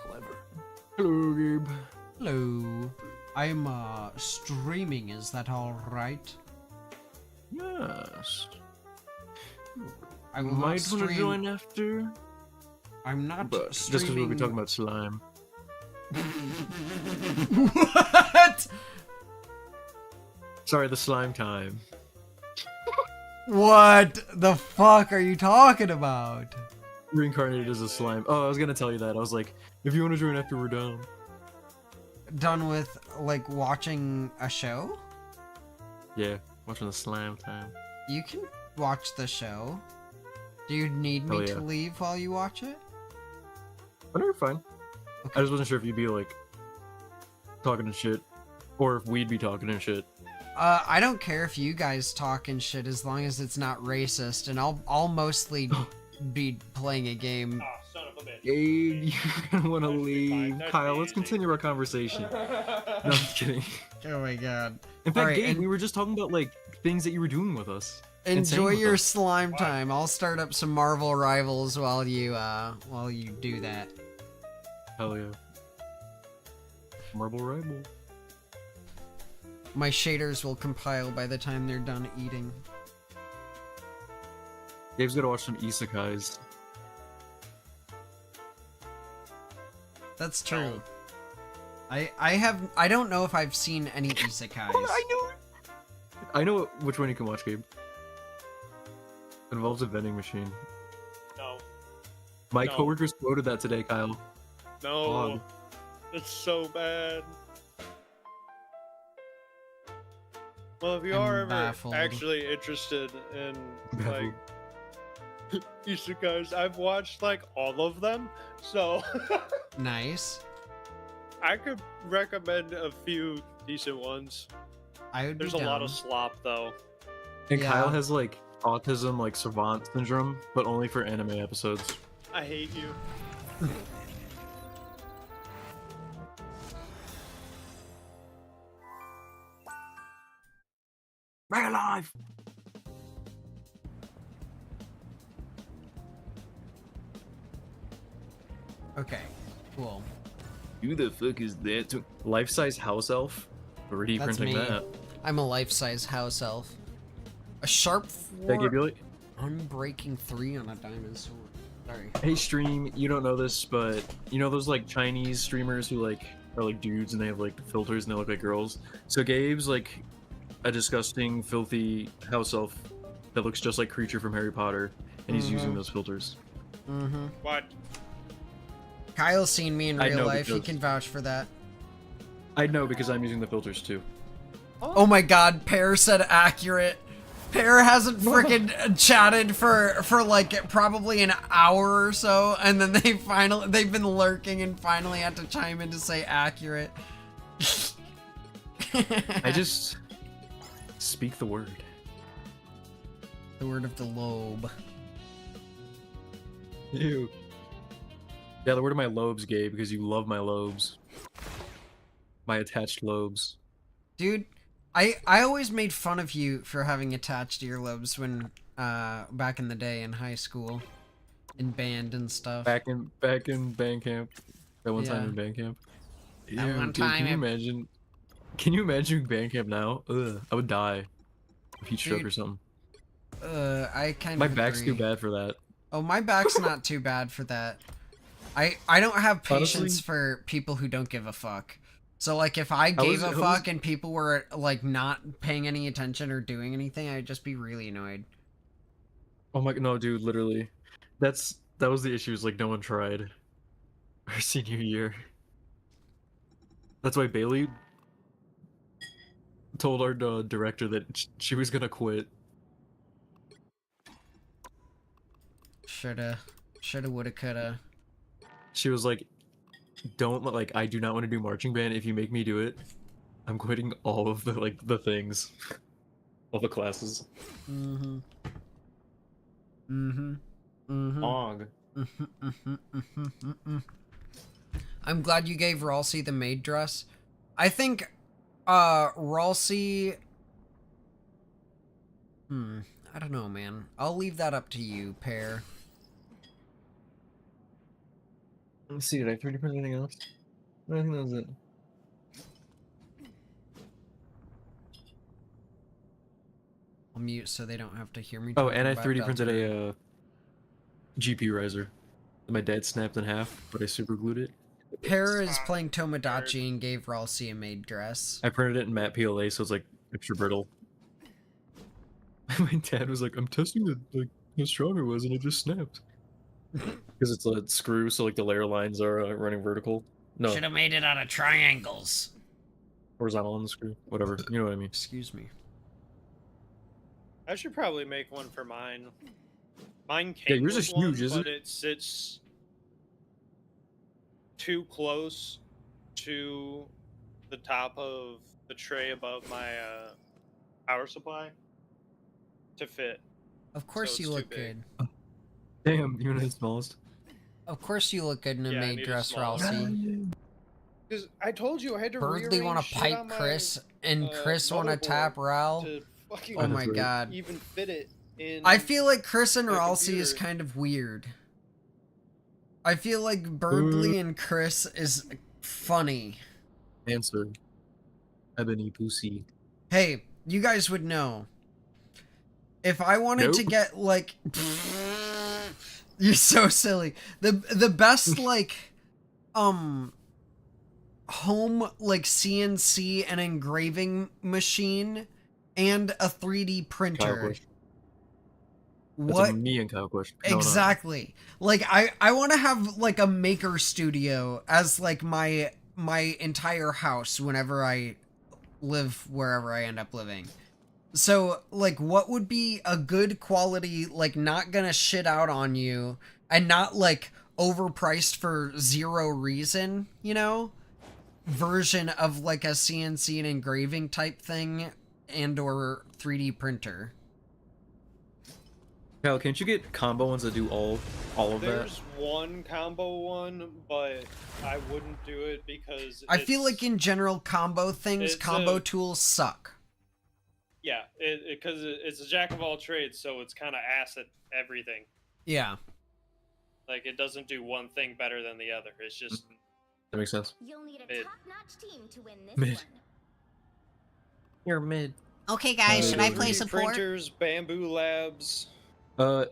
Clever. Hello, Gabe. Hello. I'm streaming, is that alright? Yes. I will Might not want to stream. join after. I'm not But just streaming. because we'll be talking about slime. What? Sorry, the slime time. What the fuck are you talking about? Reincarnated as a slime. Oh, I was gonna tell you that. I was like, if you want to join after we're done. Done with, like, watching a show? Yeah, watching the slime time. You can watch the show. Do you need me Oh, yeah. to leave while you watch it? Oh, no, you're fine. I just wasn't sure if you'd be like talking and shit, or if we'd be talking and shit. I don't care if you guys talk and shit as long as it's not racist, and I'll mostly be playing a game. Gabe, you're gonna want to leave. Kyle, let's continue our conversation. No, I'm just kidding. Oh my god. In fact, Alright, Gabe, and- we were just talking about like things that you were doing with us. and saying Enjoy with your us. slime time. I'll start up some Marvel Rivals while you do that. Hell yeah. Marble Rival. My shaders will compile by the time they're done eating. Gabe's gotta watch some isekais. That's true. I don't know if I've seen any isekais. I know which one you can watch, Gabe. It involves a vending machine. No. My No. coworkers quoted that today, Kyle. No. Vlog. It's so bad. Well, if you I'm are ever baffled. actually interested in Baffled. like isekais, I've watched like all of them, so Nice. I could recommend a few decent ones. I would be There's a lot down. of slop though. And Yeah. Kyle has like autism, like savant syndrome, but only for anime episodes. I hate you. Right alive! Okay. Cool. Who the fuck is that? Life-size house elf? 3D That's printing me. that. I'm a life-size house elf. A sharp Did I give you 4, like? unbreaking 3 on a diamond sword. Sorry. Hey stream, you don't know this, but you know those like Chinese streamers who like are like dudes and they have like filters and they look like girls? So Gabe's like a disgusting, filthy house elf that looks just like Creature from Harry Potter, and he's using Mhm. those filters. Mm-hmm. What? Kyle's seen me in I real know life. He because- can vouch for that. I know because I'm using the filters too. Oh my god, Pear said accurate. Pear hasn't freaking chatted for like probably an hour or so, and then they've been lurking and finally had to chime in to say accurate. I just speak the word. The word of the lobe. Ew. Yeah, the word of my lobes, Gabe, because you love my lobes. My attached lobes. Dude, I always made fun of you for having attached earlobes when back in the day in high school, in band and stuff. Back in band camp. That one time Yeah. in band camp. That Ew, one dude, time can you in- imagine? Can you imagine band camp now? Ugh, I would die. Of heat stroke Dude, or something. I kind My of back's too agree. bad for that. Oh, my back's not too bad for that. I don't have patience Honestly- for people who don't give a fuck. So like if I I gave was- a I was- fuck and people were like not paying any attention or doing anything, I'd just be really annoyed. Oh my no, dude, literally. That was the issue, is like no one tried. Our senior year. That's why Bailey told our director that she was gonna quit. Shoulda, woulda, coulda. She was like, "Don't like, I do not want to do marching band. If you make me do it, I'm quitting all of the like the things, all the classes." Mm-hmm. Mm-hmm. Mm-hmm. Og. I'm glad you gave Ralsei the maid dress. I think, Ralsei... I don't know, man. I'll leave that up to you, Pear. Let's see, did I 3D print anything else? I think that was it. I'll mute so they don't have to hear me. Oh, talking and I about 3D printed Deltarune. a GPU riser that my dad snapped in half, but I super glued it. Para is playing Tomodachi and gave Ralsei a maid dress. I printed it in matte PLA, so it's like extra brittle. My dad was like, "I'm testing the like how strong it was, and it just snapped." Because it's a screw, so like the layer lines are running vertical. No, Should have made it out of triangles. horizontal on the screw. Whatever, you know what I mean. Excuse me. I should probably make one for mine. Mine Yeah, came yours with is huge, one, isn't but it sits too close to the top of the tray above my power supply to fit. Of course So you it's look too big. good. Damn, you know the smallest. Of course you look good in a Yeah, I maid need a dress, small Ralsei. Because I told you I had to Burdley want rearrange to shit pipe on my, Chris, and Chris want to motherboard tap Ral. to fucking Oh my god. even fit it in. I feel like Chris and my Ralsei is computer. kind of weird. I feel like Burdley and Chris is funny. Answer. Ebony Pussy. Hey, you guys would know. If I wanted to Nope. get like you're so silly. The best like home like CNC and engraving machine and a 3D Kyle printer. question. That's What a me and Kyle question. No, no. exactly? Like I want to have like a maker studio as like my entire house whenever I live wherever I end up living. So, like, what would be a good quality, like, not gonna shit out on you, and not, like, overpriced for zero reason, you know? Version of, like, a CNC and engraving type thing, and or 3D printer. Kyle, can't you get combo ones that do all of There's one combo one, but I wouldn't do it because I feel it's- like, in general, combo things, it's combo a- tools suck. yeah, because it's a jack of all trades, so it's kind of ass at everything. Yeah. Like it doesn't do one thing better than the other. It's just that? That makes sense. You'll need a mid. top-notch team to win this Mid. one. You're mid. Okay, guys, should I play 3D support? Printers, Bamboo Labs.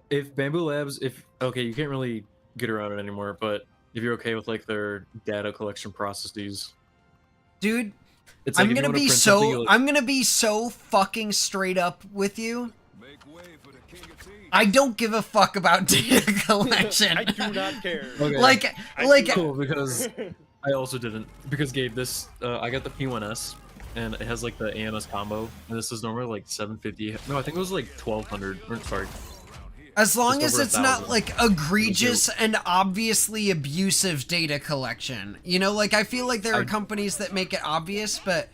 If Bamboo Labs, okay, you can't really get around it anymore, but if you're okay with like their data collection processes, Dude, it's like I'm if you gonna wanna be print something, you, like- I'm gonna be so fucking straight up with you. I don't give a fuck about data collection. I do not care. Okay. Like, cool, because I also didn't, because Gabe, this I got the P1S and it has like the AMS combo, and this is normally like 750. No, I think it was like 1200. Or, sorry. as long Just as over it's not 1,000. like egregious and obviously abusive data collection. You know, like I feel like there are companies that make it obvious, but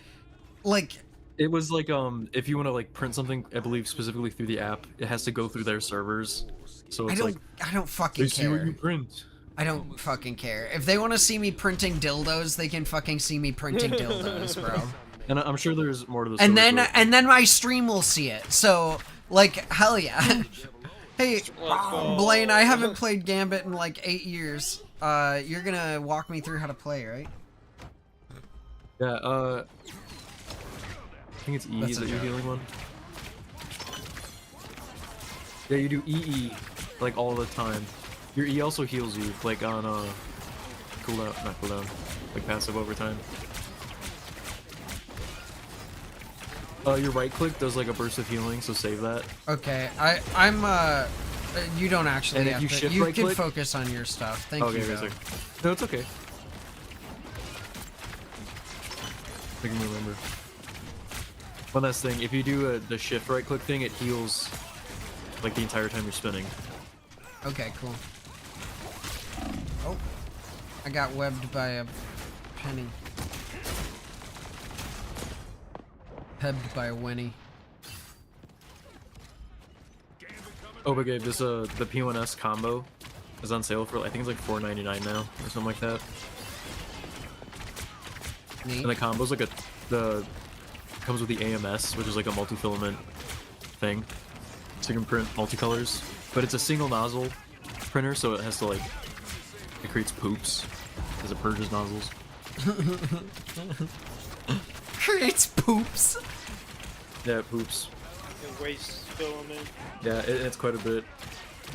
like It was like if you want to like print something, I believe specifically through the app, it has to go through their servers. So it's I like don't fucking they see what care. you print. I don't fucking care. If they want to see me printing dildos, they can fucking see me printing dildos, bro. And I'm sure there's more to the And story, then but- and then my stream will see it. So like hell yeah. Hey, Blaine, I haven't played Gambit in like 8 years. You're gonna walk me through how to play, right? Yeah, I think it's E, That's is a that your joke. healing one? Yeah, you do EE, like all the time. Your E also heals you, like on cooldown, not cooldown, like passive overtime. Your right click does like a burst of healing, so save that. Okay, I'm you don't actually And if have you to. shift You right can click- focus on your stuff. Thank Okay, you. wait a though. sec. No, it's okay. I can remember. One last thing, if you do the shift right click thing, it heals like the entire time you're spinning. Okay, cool. Oh, I got webbed by a penny. Pebbed by a Winnie. Oh, but Gabe, this the P1S combo is on sale for I think it's like $4.99 now or something like that. Neat. And the combo's like comes with the AMS, which is like a multi-filament thing, so you can print multicolors. But it's a single nozzle printer, so it has to like It creates poops as it purges nozzles. Creates poops. Yeah, poops. It wastes filament. Yeah, it's quite a bit.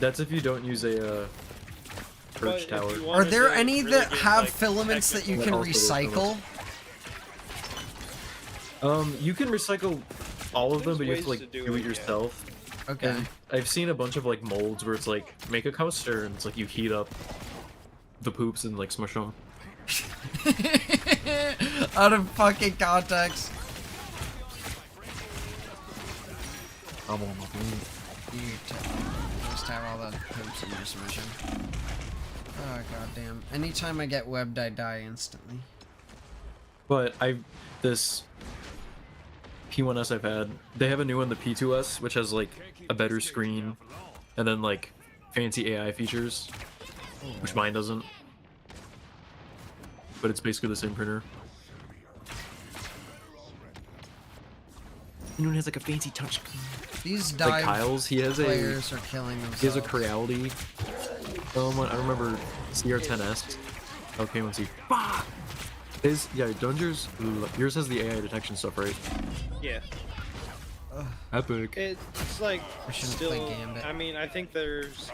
That's if you don't use a perch tower. Are there any that have filaments that you can recycle? You can recycle all of them, but you have to like do it yourself. Okay. And I've seen a bunch of like molds where it's like make a coaster and it's like you heat up the poops and like smush them. Out of fucking context. I'm on my phone. You just have all the poops in your submission. Oh goddamn! Anytime I get webbed, I die instantly. But this P1S I've had, they have a new one, the P2S, which has like a better screen and then like fancy AI features, which mine doesn't. But it's basically the same printer. And it has like a fancy touch screen. These like Kyle's, he has players are killing themselves. He has a Creality. I remember CR10S. Okay, let's see. Dunger's. Yours has the AI detection stuff, right? Yeah. Epic. It's like shouldn't play still. Gambit. I mean, I think there's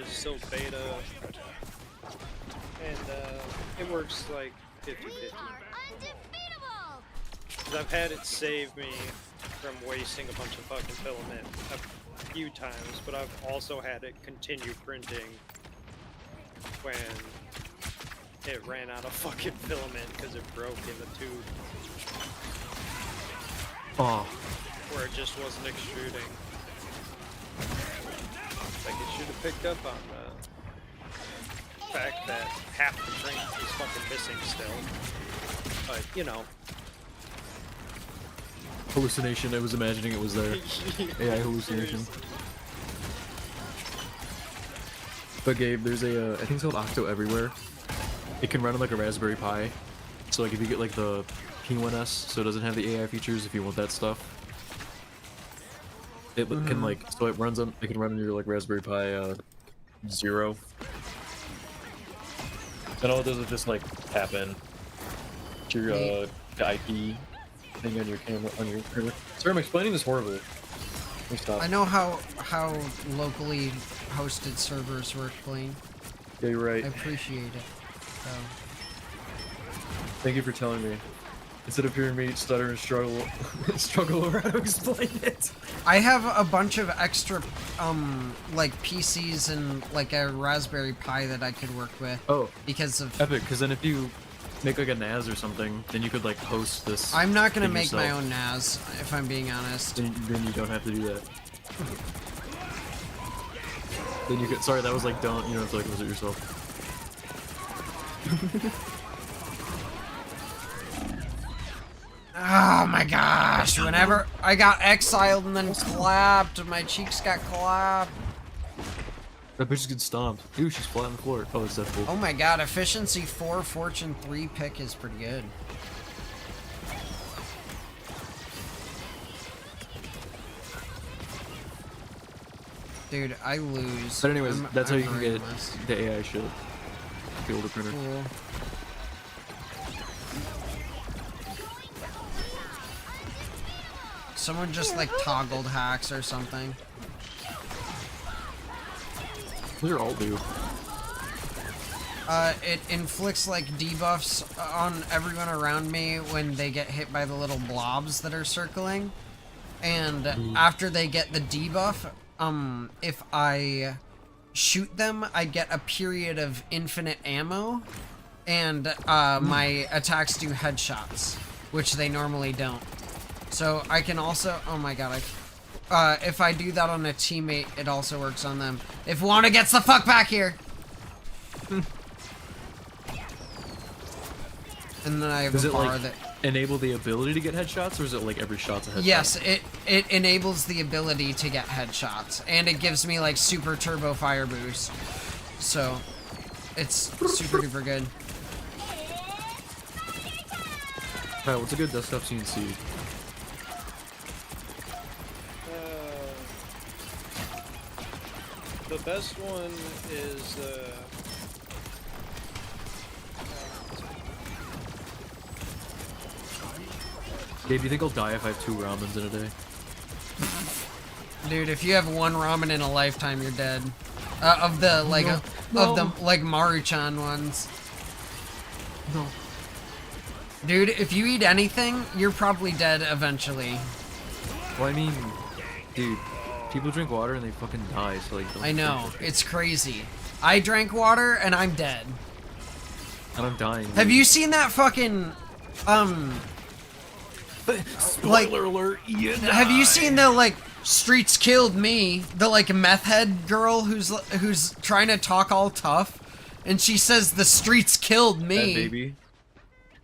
still beta, and it works like 50-50. Because I've had it save me from wasting a bunch of fucking filament a few times, but I've also had it continue printing when it ran out of fucking filament because it broke in the tube. Oh. Where it just wasn't extruding. Like it should have picked up on the fact that half the shrink is fucking missing still. But, you know. Hallucination, I was imagining it was there. AI hallucination. But Gabe, there's a, I think it's called Octo Everywhere. It can run on like a Raspberry Pi. So like if you get like the P1S, so it doesn't have the AI features if you want that stuff. It can like, so it runs on, it can run on your like Raspberry Pi 0. And all it does is just like tap in to your the IP thing on your camera, on your printer. Sorry, I'm explaining this horribly. Let me stop. I know how locally hosted servers work, Blaine. Yeah, you're right. I appreciate it. So. Thank you for telling me. Instead of hearing me stutter and struggle over how to explain it. I have a bunch of extra, like PCs and like a Raspberry Pi that I could work with. Oh. Because of Epic, because then if you make like a NAS or something, then you could like host this. I'm not gonna thing make yourself. my own NAS, if I'm being honest. Then you don't have to do that. Then you could. Sorry, that was like don't. You don't have to like host it yourself. Oh my gosh, whenever I got exiled and then clapped, my cheeks got clapped. That bitch gets stomped. Ooh, she's flat on the floor. Oh, it's Deathpool. Oh my god, efficiency 4, fortune 3 pick is pretty good. Dude, I lose. But anyways, that's how you I'm can get brainless. the AI shit. The older printer. Cool. Someone just like toggled hacks or something. What does your alt do? It inflicts like debuffs on everyone around me when they get hit by the little blobs that are circling. And after they get the debuff, if I shoot them, I get a period of infinite ammo. And my attacks do headshots, which they normally don't. So I can also, oh my god, if I do that on a teammate, it also works on them. If Wanda gets the fuck back here! And then I have Does a it bar like that... enable the ability to get headshots, or is it like every shot's a headshot? Yes, it enables the ability to get headshots. And it gives me like super turbo fire boost. So, it's super duper good. Alright, what's a good desktop CNC? The best one is Gabe, you think I'll die if I have 2 ramens in a day? Dude, if you have 1 ramen in a lifetime, you're dead. Of the like, No. of the like Maruchan ones. No. Dude, if you eat anything, you're probably dead eventually. Well, I mean, dude, people drink water and they fucking die, so like. Don't I know, drink shit. it's crazy. I drank water and I'm dead. And I'm dying. Have you seen that fucking, Spoiler alert, you have you seen the, like, Streets Killed Me, the, like, meth head girl who's trying to talk all tough, and she says, the streets killed me. That baby?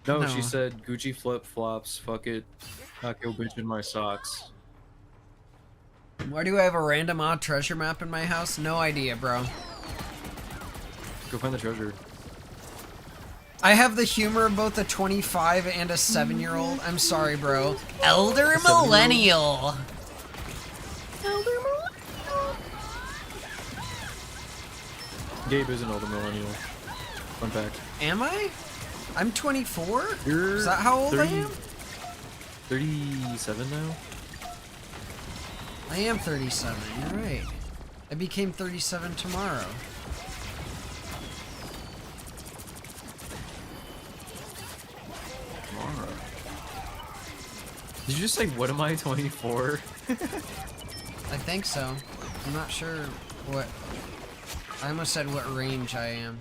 No, No. she said Gucci flip flops, fuck it, knock your bitch in my socks. Why do I have a random odd treasure map in my house? No idea, bro. Go find the treasure. I have the humor of both a 25 and a 7-year-old. I'm sorry, bro. Elder millennial. Gabe is an older millennial. Fun fact. Am I? I'm 24? You're Is that how old 30 I am? 37 now? I am 37, you're right. I became 37 tomorrow. Tomorrow. Did you just say, what am I, 24? I think so. I'm not sure what... I almost said what range I am.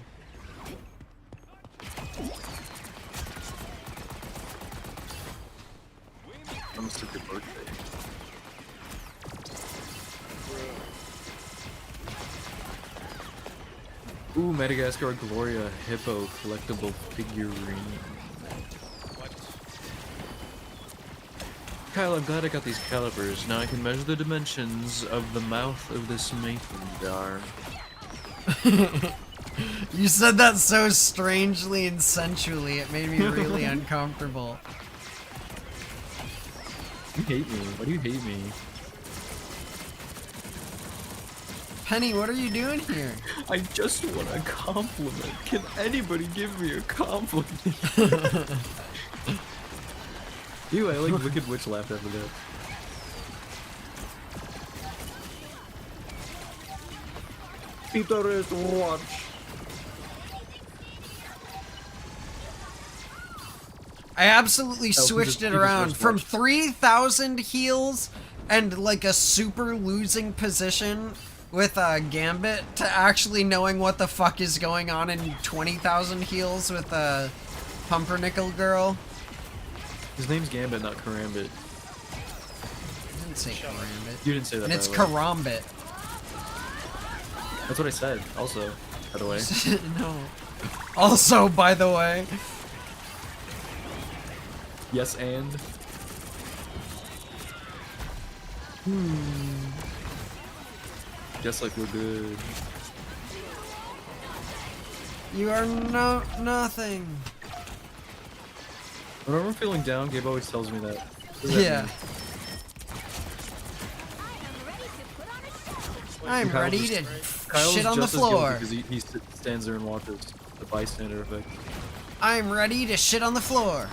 Almost took your birthday. Ooh, Madagascar Gloria Hippo collectible figurine. Kyle, I'm glad I got these calipers. Now I can measure the dimensions of the mouth of this mason jar. You said that so strangely and sensually, it made me really uncomfortable. You hate me. Why do you hate me? Penny, what are you doing here? I just want a compliment. Can anybody give me a compliment? Ew, I like Wicked Witch laughed after that. Peter is watch. I absolutely Oh, switched it Peter's around first from watch. 3,000 heals and like a super losing position with Gambit to actually knowing what the fuck is going on in 20,000 heals with Pumpernickel girl. His name's Gambit, not Karambit. I didn't say Karambit. You didn't say that. And by it's the way. Karambit. That's what I said. Also, by the way. No. Also, by the way. Yes, and. Guess like we're good. You are nothing. Whenever I'm feeling down, Gabe always tells me that. What does that Yeah. mean? I'm Kyle ready just- to Kyle's shit on the just as guilty floor. because he stands there and watches the bystander effect. I'm ready to shit on the floor.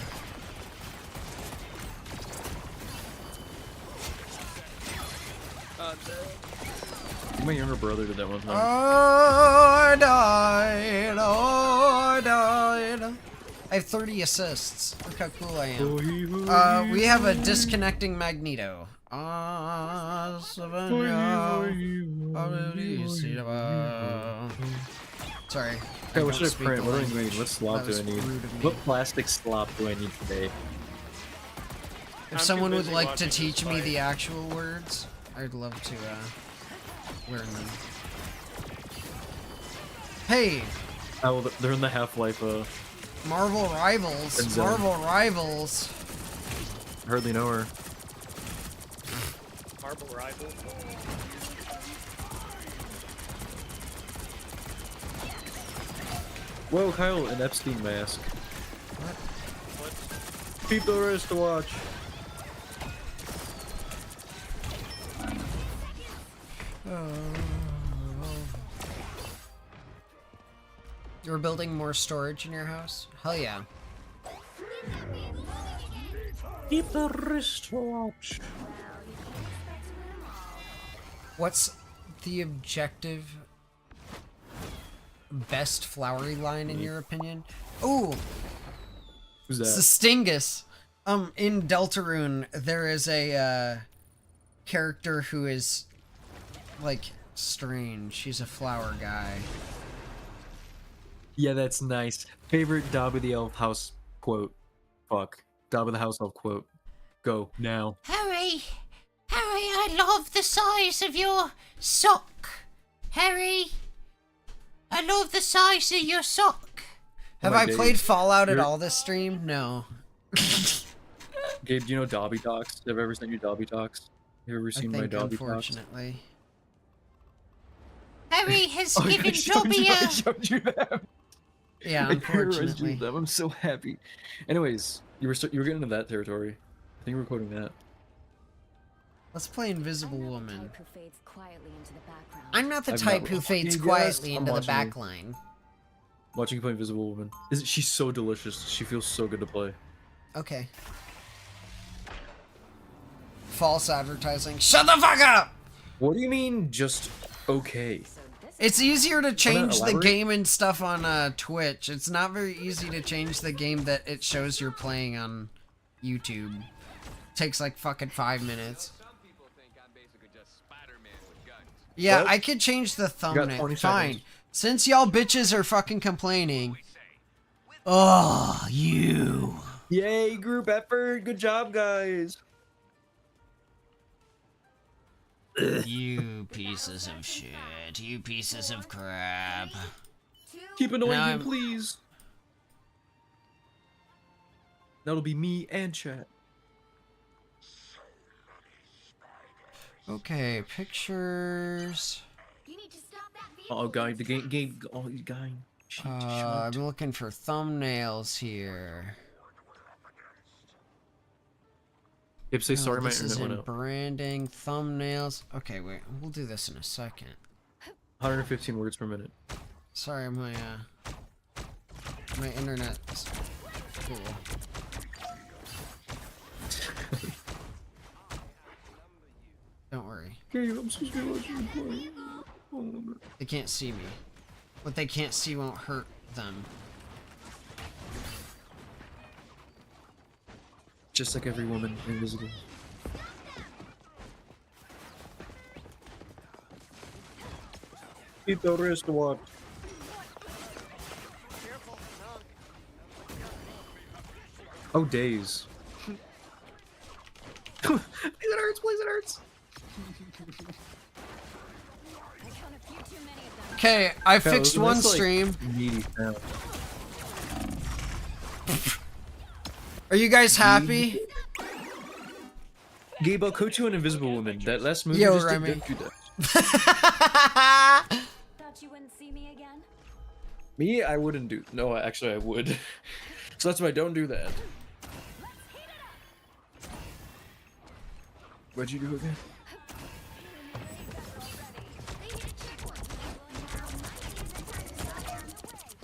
My younger brother did that one time. I died. I died. I have 30 assists. Look how cool I am. We have a disconnecting Magneto. Sorry. Okay, I what don't should I speak print? the What do I need? language. What slop That do I was need? rude of me. What plastic slop do I need today? If someone would like to teach me the actual words, I'd love to learn them. Hey! Oh, well, they're in the Half-Life, Marvel Rivals! Red Zone. Marvel Rivals! hardly know her. Marble rival. Whoa, Kyle, an Epstein mask. What? People the rest to watch. You're building more storage in your house? Hell yeah. Keep the wristwatch. What's the objective best flowery line in your opinion? Ooh, Who's that? Sestingus. In Deltarune, there is a character who is like strange. She's a flower guy. Yeah, that's nice. Favorite Dobby the Elf house quote. Fuck. Dobby the house elf quote. Go now. Harry, I love the size of your sock. Harry, I love the size of your sock. Have I played Fallout at all this stream? No. Gabe, do you know Dobby Talks? Have I ever sent you Dobby Talks? Have you ever seen my Dobby Talks? Unfortunately. Harry has Oh, given I showed Dobby you, I a... showed you them. Yeah, I realized you unfortunately. them. I'm so happy. Anyways, you were getting into that territory. I think you were quoting that. Let's play Invisible Woman. I'm not the type who fades Yeah, quietly I'm into the watching you. backline. Watching you play Invisible Woman. She's so delicious. She feels so good to play. Okay. False advertising. Shut the fuck up! What do you mean, just okay? It's easier to change the elaborate? game and stuff on Twitch. It's not very easy to change the game that it shows you're playing on YouTube. Takes like fucking 5 minutes. Yeah, What? I could change the got thumbnail. 20 Fine. seconds. Since y'all bitches are fucking complaining. Oh, you. Yay, group effort. Good job, guys. You pieces of shit. You pieces of crap. Keep annoying Now him, I'm- please. That'll be me and chat. Okay, pictures. Oh, guy, the game. Oh, guy. I'm looking for thumbnails here. Yep, say sorry, my this is internet in went out. branding, thumbnails. Okay, wait, we'll do this in a second. 115 words per minute. Sorry, my internet's cool. Don't worry. Okay, I'm so scared watching you play. They can't see me. What they can't see won't hurt them. Just like every woman, invisible. Keep the wristwatch. Oh, days. Please, it hurts. Please, it hurts. Okay, I fixed one stream. Meaty sound. Are you guys happy? Gabe, I'll coach you an Invisible Woman. That last movie Yo, just did Remy. don't do that. Thought you wouldn't see me again? Me, I wouldn't do. No, actually, I would. So that's why I don't do that. What'd you do again?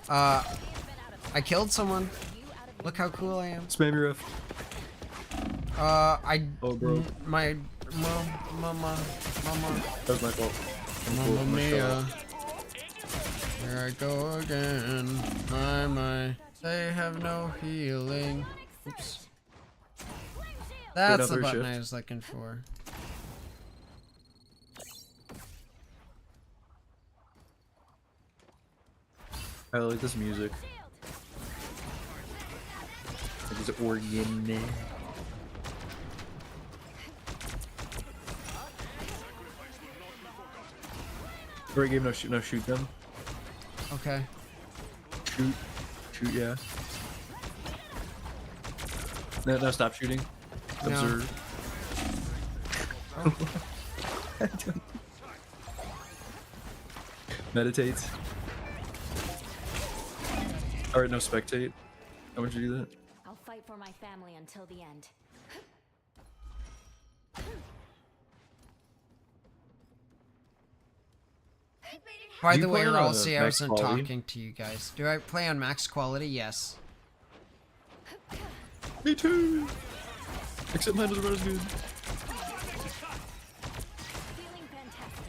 I killed someone. Look how cool I am. Spam your F. Oh, bro. My mama. That was my fault. Mamma mia. Here I go again. My. They have no healing. Oops. That's the other button shift. I was looking for. I like this music. Like this organ. Great game. No shoot them. Okay. Shoot, yeah. No, stop shooting. No. Observe. Meditate. Alright, no spectate. How would you do that? I'll fight for my family until the end. By Do the you way, play on, Ralsei, I max wasn't quality? talking to you guys. Do I play on max quality? Yes. Me too. Except mine doesn't run as good.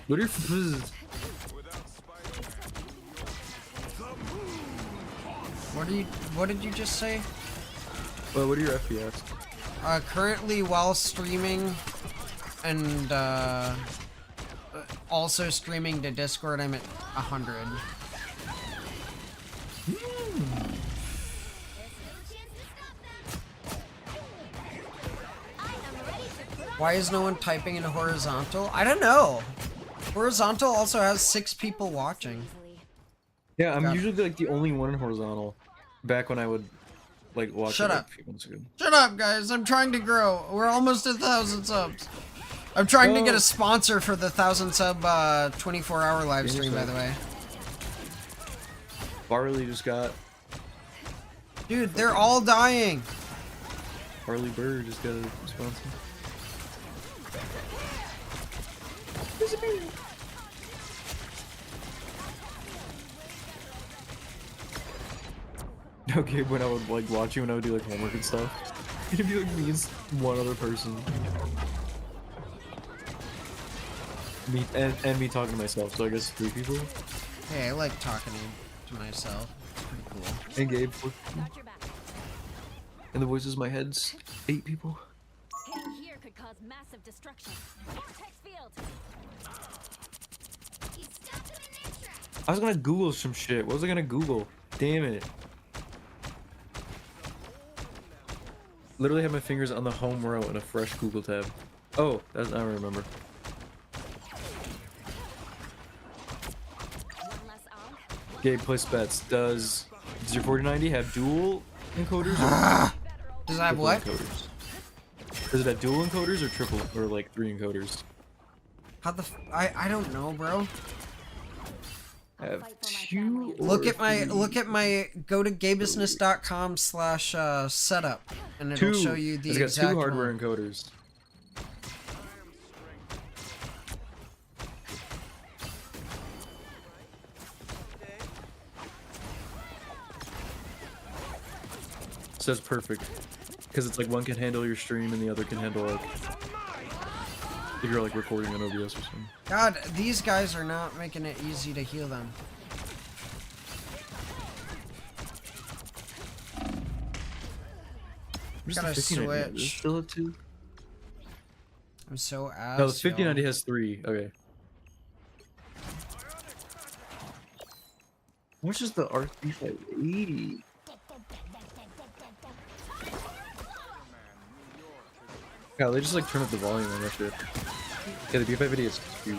What are your What did you just say? Well, what are your FPS? Currently while streaming and also streaming to Discord, I'm at 100. Why is no one typing in horizontal? I don't know. Horizontal also has 6 people watching. Yeah, I'm usually like the only one in horizontal. Back when I would like watch Shut it up. like, a few months ago. Shut up, guys. I'm trying to grow. We're almost at 1,000 subs. I'm trying to get a sponsor for the 1,000 sub 24-hour live stream, by the way. Barley just got. Dude, they're all dying. Barley Bird just got a sponsor. Okay, when I would like watch you when I would do like homework and stuff, it'd be like me and one other person. Me and me talking to myself, so I guess 3 people. Hey, I like talking to myself. It's pretty cool. And Gabe. And the voices in my head's 8 people. Hitting here could cause massive destruction. Vortex field. I was gonna Google some shit. What was I gonna Google? Damn it. Literally have my fingers on the home row in a fresh Google tab. Oh, that's, I remember. Gabe, place bets. Does your 4090 have dual encoders? Or Does it have what? Encoders? Does it have dual encoders or triple or like 3 encoders? How the I don't know, bro. I have 2 or Look at my 3. go to gabisness.com/setup and it'll 2. show you the It's got exact 2 hardware one. encoders. Says perfect, because it's like one can handle your stream and the other can handle like if you're like recording on OBS or something. God, these guys are not making it easy to heal them. Where's Gotta the 1590? Is it switch. still at 2? I'm so ass. No, the 1590 has 3. Okay. How much is the RP580? Yeah, they just like turn up the volume on that shit. Yeah, the B580 is 2.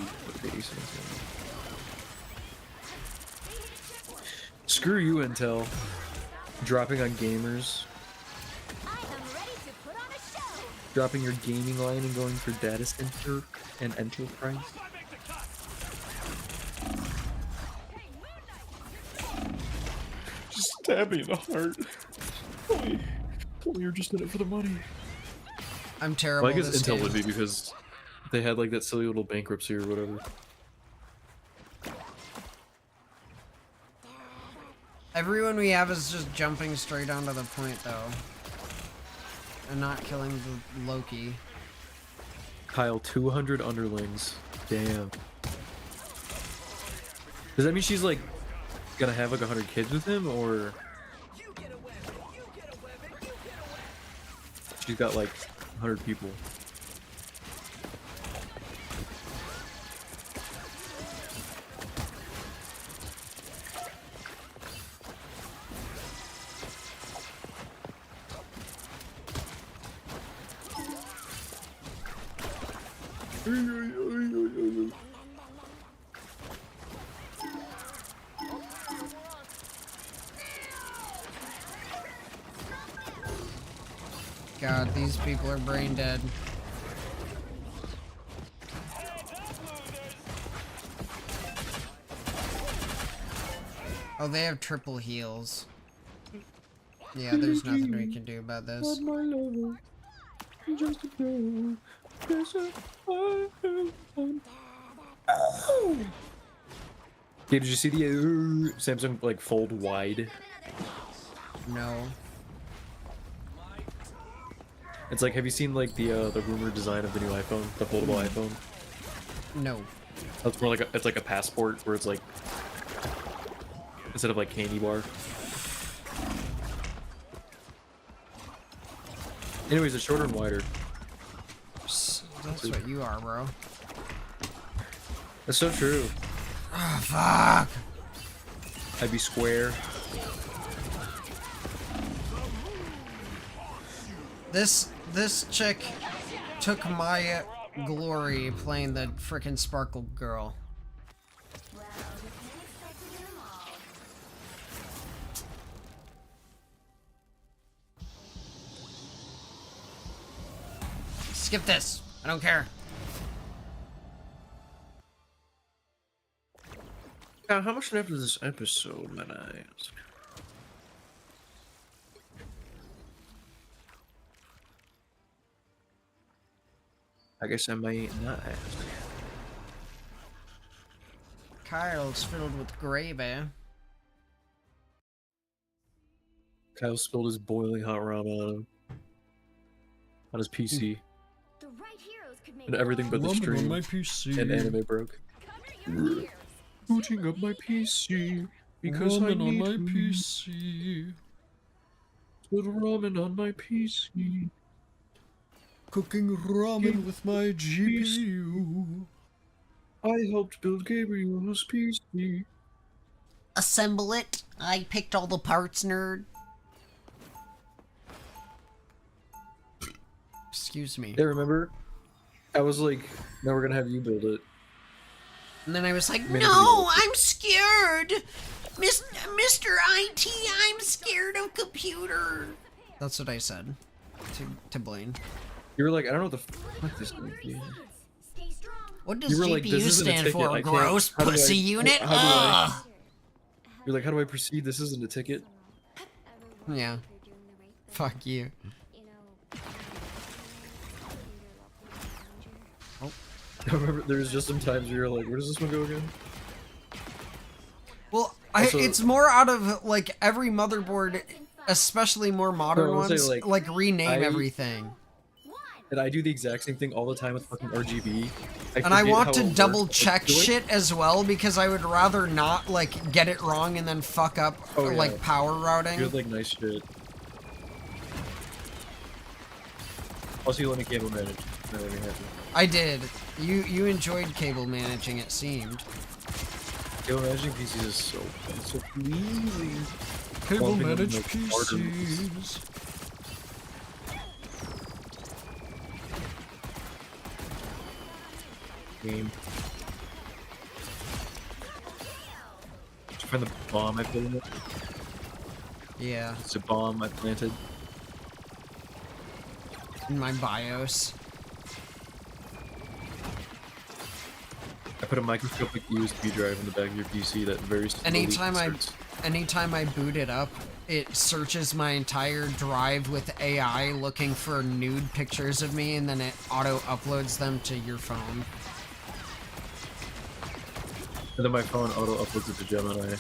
Screw you, Intel. Dropping on gamers. Dropping your gaming line and going for data center and enterprise. Just stab me in the heart. Tell me you're just in it for the money. I'm terrible. Well, I guess this Intel game. would be because they had like that silly little bankruptcy or whatever. Everyone we have is just jumping straight onto the point though. And not killing the Loki. Kyle, 200 underlings. Damn. Does that mean she's like gonna have like 100 kids with him, or she's got like 100 people? God, these people are brain dead. Oh, they have triple heals. Yeah, there's nothing we can do about this. Did you see the Samsung like fold wide? No. It's like, have you seen like the rumored design of the new iPhone, the foldable iPhone? No. It's more like it's like a passport where it's like instead of like candy bar. Anyways, it's shorter and wider. That's what you are, bro. That's so true. Oh, fuck. I'd be square. This chick took my glory playing the frickin' Sparkle Girl. Skip this. I don't care. Now, how much left of this episode, might I ask? I guess I might not ask. Kyle's filled with gravy. Kyle spilled his boiling hot ramen on him. On his PC. The right heroes could make And everything but the Ramen on stream. my PC. And anime broke. Booting up my PC. Because I Ramen on need my to. PC. Put ramen on my PC. Cooking ramen with my GPU. I helped build Gabriel's PC. Assemble it. I picked all the parts, nerd. Excuse me. Yeah, remember? I was like, now we're gonna have you build it. And then I was like, No, I'm scared. Mr. IT, I'm scared of computer. that's what I said to Blaine. You were like, I don't know what the fuck this might be. What does You were GPU like, this isn't a stand ticket, for? I can't- Gross how do pussy I- unit? how do I- Ugh. You're like, how do I proceed? This isn't a ticket. Yeah. Fuck you. Oh. I remember there was just some times where you're like, where does this one go again? Well, Also- it's more out of like every motherboard, especially more modern No, I would say, ones, like, rename I- everything. And I do the exact same thing all the time with fucking RGB. And I forget want how to it double works. check Do it. shit as well because I would rather not like get it wrong and then fuck up Oh, yeah. like power routing. You had like nice shit. Also, you let me cable manage. That made me happy. I did. You enjoyed cable managing, it seemed. Cable managing PCs is so fun. It's so easy. Cable One thing manage that makes it harder is- PCs. Game. Did you find the bomb I planted? Yeah, It's a bomb I planted. in my BIOS. I put a microscopic USB drive in the back of your PC that very slowly Anytime I boot it up, it searches my entire drive with AI looking for nude pictures of me, and then it auto uploads them to your phone. And then my phone auto uploads it to Gemini.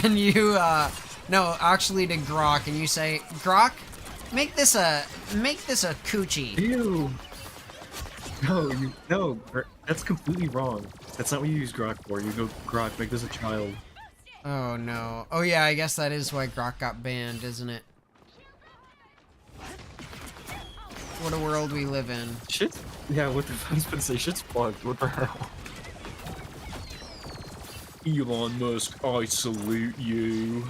And you no, actually to Grok, and you say, Grok, make this a coochie. Ew. No, that's completely wrong. That's not what you use Grok for. You go, Grok, make this a child. Oh no. Oh yeah, I guess that is why Grok got banned, isn't it? What a world we live in. Shit. Yeah, what the fuck? I was gonna say shit's plugged. What the hell? Elon Musk, I salute you.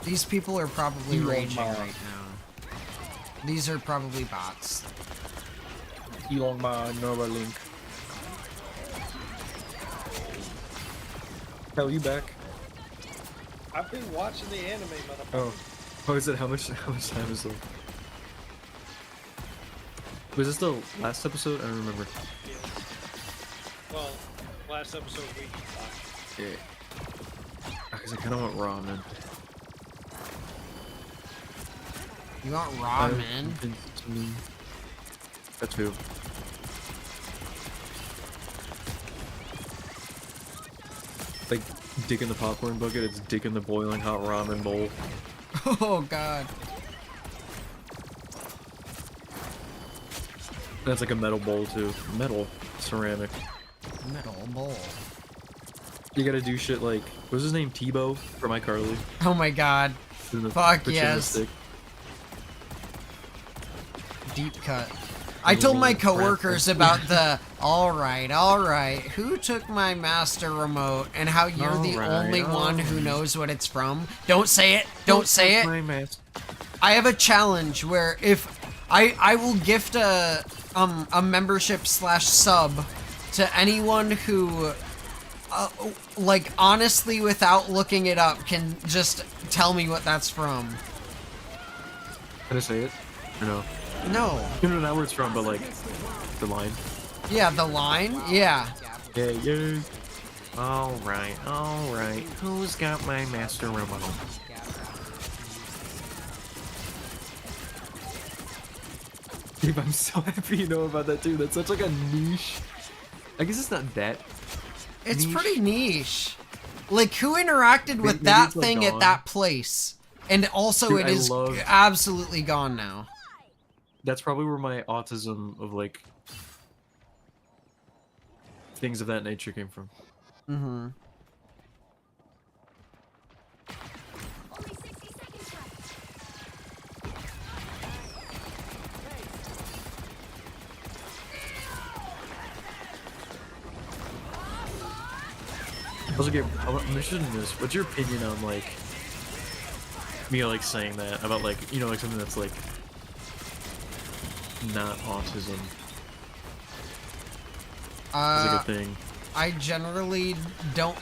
These people are probably Elon raging Musk. right now. These are probably bots. Elon Musk, Neuralink. Hell, you back? I've been watching the anime, motherfucker. Oh, is it? How much time is left? Was this the last episode? I don't remember. Yeah. Well, last episode week 5. Yeah. Because I kind of want ramen. You want ramen? That too. Like, dick in the popcorn bucket, it's dick in the boiling hot ramen bowl. Oh god. That's like a metal bowl too. Metal. Ceramic. Metal bowl. You gotta do shit like, what's his name? Tebow from iCarly. Oh my god. Fuck yes. Deep cut. I told my coworkers about the alright, who took my master remote and how you're the only one who knows what it's from. Don't say it. Don't say it. I have a challenge where if I will gift a membership / sub to anyone who like honestly without looking it up can just tell me what that's from. Can I say it? Or no? No. You don't know not where it's from, but like the line. Yeah, the line? Yeah. Yeah. Alright. Who's got my master remote? Dude, I'm so happy you know about that too. That's such like a niche. I guess it's not that. It's niche. pretty niche. Like, who interacted with Maybe that it's, like, thing at gone. that place? And also, Dude, it I is love- absolutely gone now. That's probably where my autism of like things of that nature came from. Mm-hmm. Also, Gabe, I'm interested in this. What's your opinion on like me like saying that about like like something that's like not autism? It's like a thing. I generally don't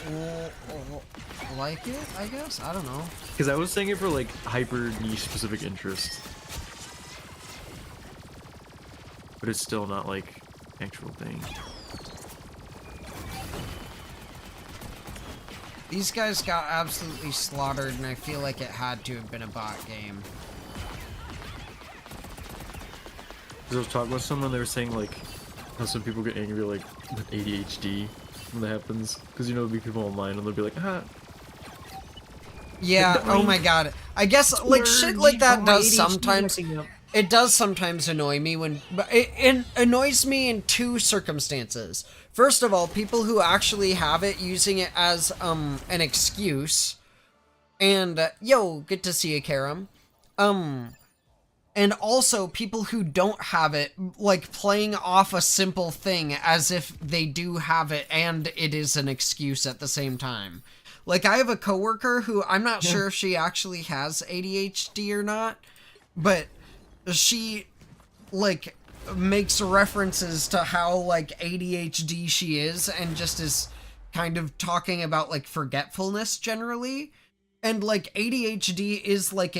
like it, I guess? I don't know. Because I was saying it for like hyper niche specific interest. But it's still not like actual thing. These guys got absolutely slaughtered, and I feel like it had to have been a bot game. Because I was talking with someone, they were saying like how some people get angry like with ADHD when that happens. Because there'll be people online and they'll be like, ah. Yeah, oh my god. I guess, like, shit like that does sometimes... It does sometimes annoy me when... It annoys me in two circumstances. First of all, people who actually have it using it as, an excuse. And, yo, good to see you, Karam. And also people who don't have it, like, playing off a simple thing as if they do have it and it is an excuse at the same time. Like, I have a coworker who I'm not sure if she actually has ADHD or not, but she, like, makes references to how, like, ADHD she is and just is kind of talking about, like, forgetfulness generally. And, like, ADHD is, like,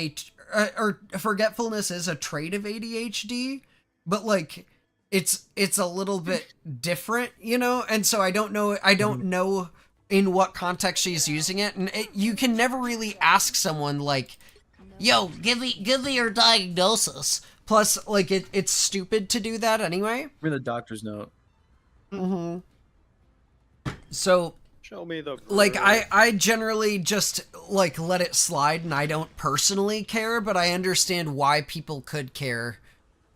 or forgetfulness is a trait of ADHD, but, like, it's a little bit different, you know? And so I don't know in what context she's using it, and you can never really ask someone, like, yo, give me your diagnosis. Plus, like, it's stupid to do that anyway. Read the doctor's note. Mm-hmm. So, show me the like, I generally just, like, let it slide, and I don't personally care, but I understand why people could care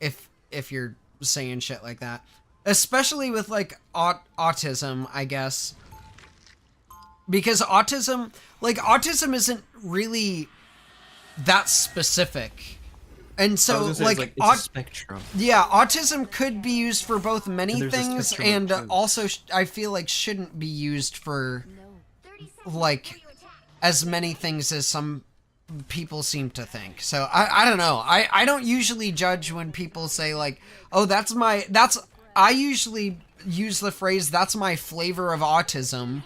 if you're saying shit like that. Especially with, like, autism, I guess. Because autism isn't really that specific. And so, like, it's a spectrum. Yeah, autism could be used for both many And there's a things, spectrum and of truth. also I feel like shouldn't be used for, like, as many things as some people seem to think. So, I don't know. I don't usually judge when people say, like, oh, I usually use the phrase, that's my flavor of autism.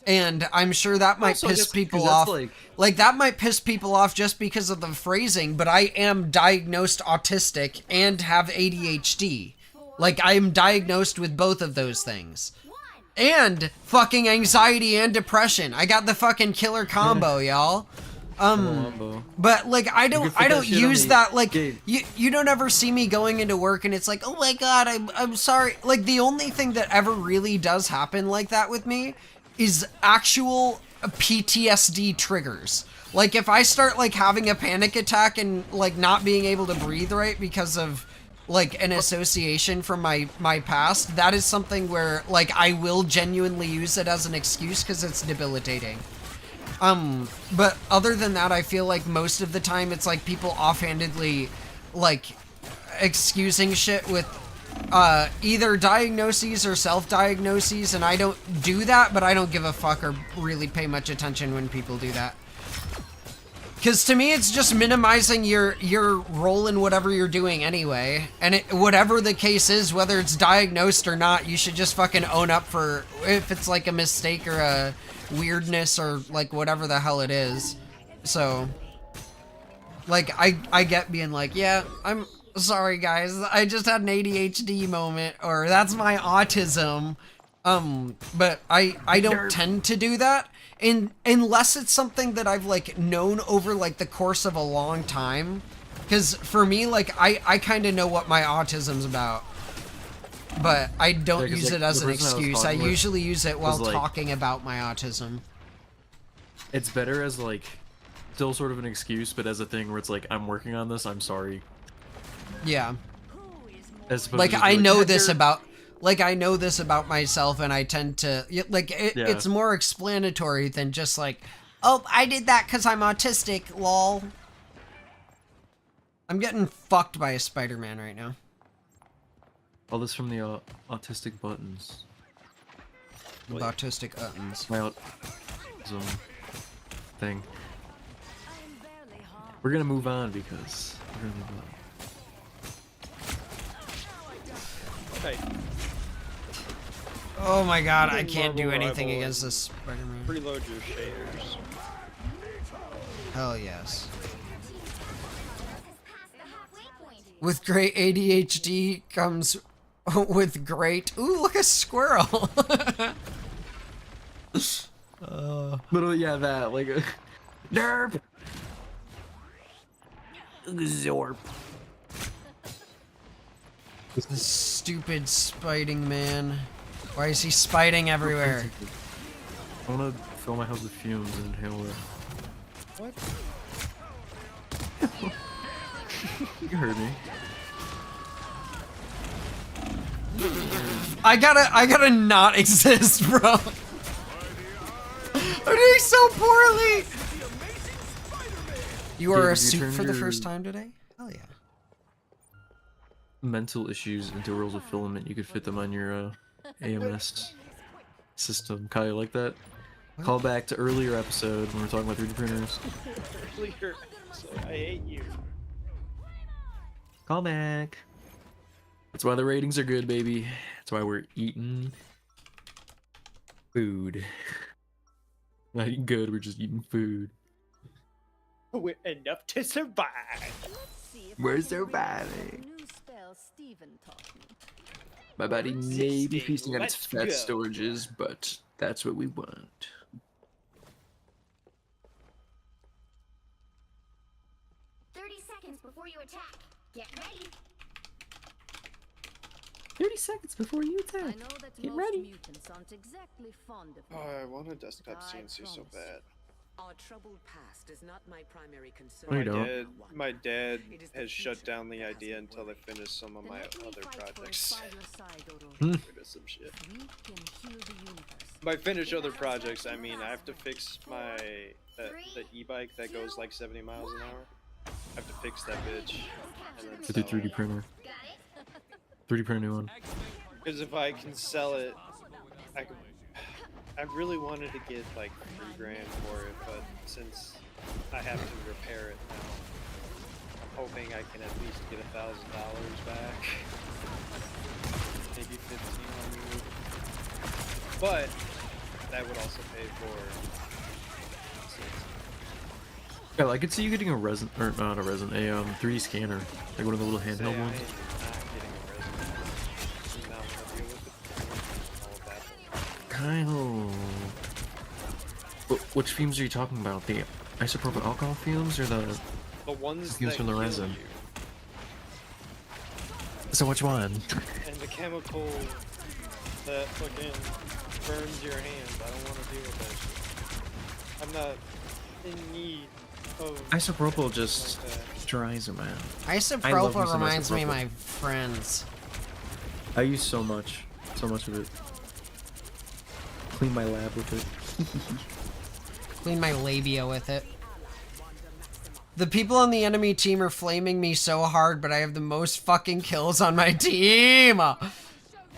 And I'm sure that might piss people off. Like, that might piss people off just because of the phrasing, but I am diagnosed autistic and have ADHD. Like, I am diagnosed with both of those things. And fucking anxiety and depression. I got the fucking killer combo, y'all. But, like, I don't use that, like, you don't ever see me going into work and it's like, oh my god, I'm sorry. Like, the only thing that ever really does happen like that with me is actual PTSD triggers. Like if I start like having a panic attack and like not being able to breathe right because of like an association from my past, that is something where like I will genuinely use it as an excuse because it's debilitating. But other than that, I feel like most of the time it's like people offhandedly like excusing shit with either diagnoses or self-diagnoses, and I don't do that, but I don't give a fuck or really pay much attention when people do that. Because to me, it's just minimizing your role in whatever you're doing anyway. And whatever the case is, whether it's diagnosed or not, you should just fucking own up for if it's like a mistake or a weirdness or like whatever the hell it is. So, like, I get being like, yeah, I'm sorry guys, I just had an ADHD moment, or that's my autism. But I don't tend to do that. Unless it's something that I've like known over like the course of a long time, because for me, like I kind of know what my autism's about, but I don't use it as an excuse. I usually use it while talking about my autism. It's better as like still sort of an excuse, but as a thing where it's like, I'm working on this, I'm sorry. Yeah. As opposed Like to just I be know "Yeah, this you're-" about. Like, I know this about myself, and I tend to, like, it's more explanatory than just like, oh, I did that because I'm autistic, lol. I'm getting fucked by a Spider-Man right now. All this from the autistic buttons. With autistic buttons. My autism thing. We're gonna move on because we're gonna move on. Okay. Oh my god, I Then can't do Marvel anything Rival against and this Spider-Man. Preload your shaders. Hell yes. With great ADHD comes with great... Ooh, look, a squirrel! Literally, yeah, that, like... Derp! Zorp. This stupid spiting man. Why is he spiting everywhere? I wanna fill my house with fumes and inhale it. What? You heard me. I gotta not exist, bro. I'm doing so poorly. You are a suit for the first time today? Hell yeah. Mental issues into rolls of filament, you could fit them on your AMS system. Kyle, you like that? Call back to earlier episode when we were talking about 3D printers. Earlier, so I hate you. Call back. That's why the ratings are good, baby. That's why we're eating food. Not eating good, we're just eating food. We're enough to survive. We're surviving. My body may be feasting on its fat storages, but that's what we want. 30 seconds before you attack. Get ready. 30 seconds before you attack. Get ready. Oh, I want a desktop CNC so bad. Our troubled past is not my primary concern. No, you don't. My dad has shut down the idea until I finish some of my other projects. Rid of some shit. By finish other projects, I mean I have to fix my the e-bike that goes like 70 miles an hour. I have to fix that bitch. And then Get the 3D printer. 3D print a new one. Because if I can sell it, I really wanted to get like $3 grand for it, but since I have to repair it now, I'm hoping I can at least get $1,000 back. Maybe $1,500. But that would also pay for. Yeah, I could see you getting a resin, or not a resin, a 3D scanner, like one of the little handheld ones. Kyle, which fumes are you talking about? The isopropyl alcohol fumes or the ones fumes that from the kill resin? you. So which one? And the chemical that fucking burns your hands. I don't want to deal with that shit. I'm not in need of Isopropyl just dries them out. Isopropyl reminds me of my friends. I use so much of it. Clean my lab with it. Clean my labia with it. The people on the enemy team are flaming me so hard, but I have the most fucking kills on my team.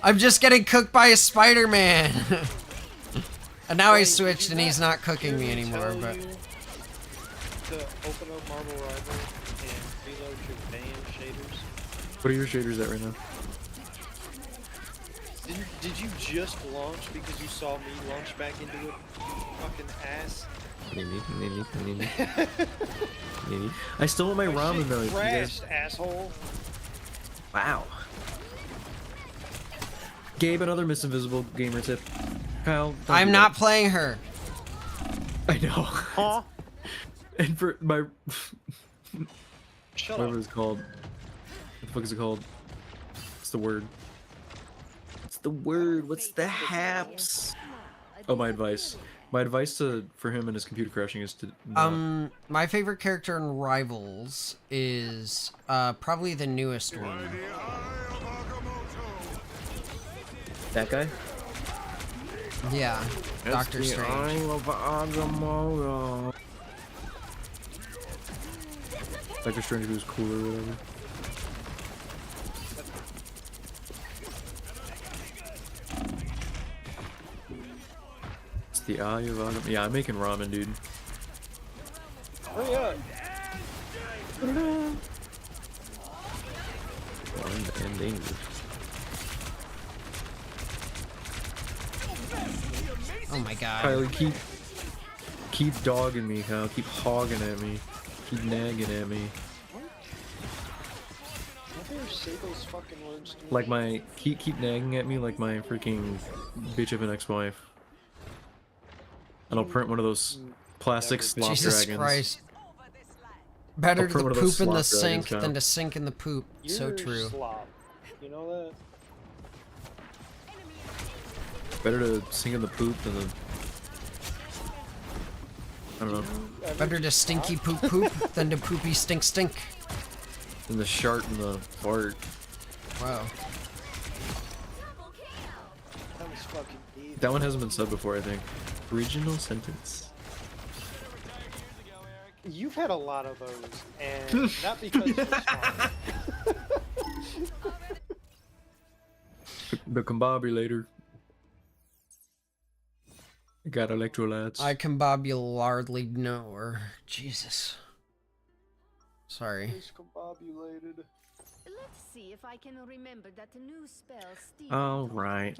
I'm just getting cooked by a Spider-Man. And now I switched and he's not cooking me anymore, but... To open up Marvel Rivals and reload your band shaders. What are your shaders at right now? Did you just launch because you saw me launch back into it, you fucking ass? I still want my ramen though. You Crashed, guys... asshole. Wow. Gabe, another Miss Invisible gamer tip. Kyle, I'm not playing her. I know. Huh? And for my Shut whatever up. it's called. What the fuck is it called? What's the word? What's the word? What's the haps? Oh, my advice. My advice for him and his computer crashing is to not... My favorite character in Rivals is probably the newest one. That guy? Yeah, Doctor Strange. Doctor Strange was cool or whatever. It's the eye of Agamotto. Yeah, I'm making ramen, dude. Hurry up. And English. Oh my god. Kylie, keep dogging me, Kyle. Keep hogging at me. Keep nagging at me. Like my keep nagging at me like my freaking bitch of an ex-wife. And I'll print one of those plastic slop Jesus dragons. Christ. Better I'll print to one of those poop in the slop sink dragons, than Kyle. to sink in the poop. So You're true. slop. You know that? Better to sink in the poop than the... I don't know. Better to stinky poop poop than to poopy stink stink. Than the shart and the fart. Wow. That was fucking evil. That one hasn't been said before, I think. Original sentence. You've had a lot of those, and not because you're smart. The combobulator. I got electrolytes. I combobularedly know her. Jesus. Sorry. Discombobulated. Let's see if I can remember that new spell Steve. Alright.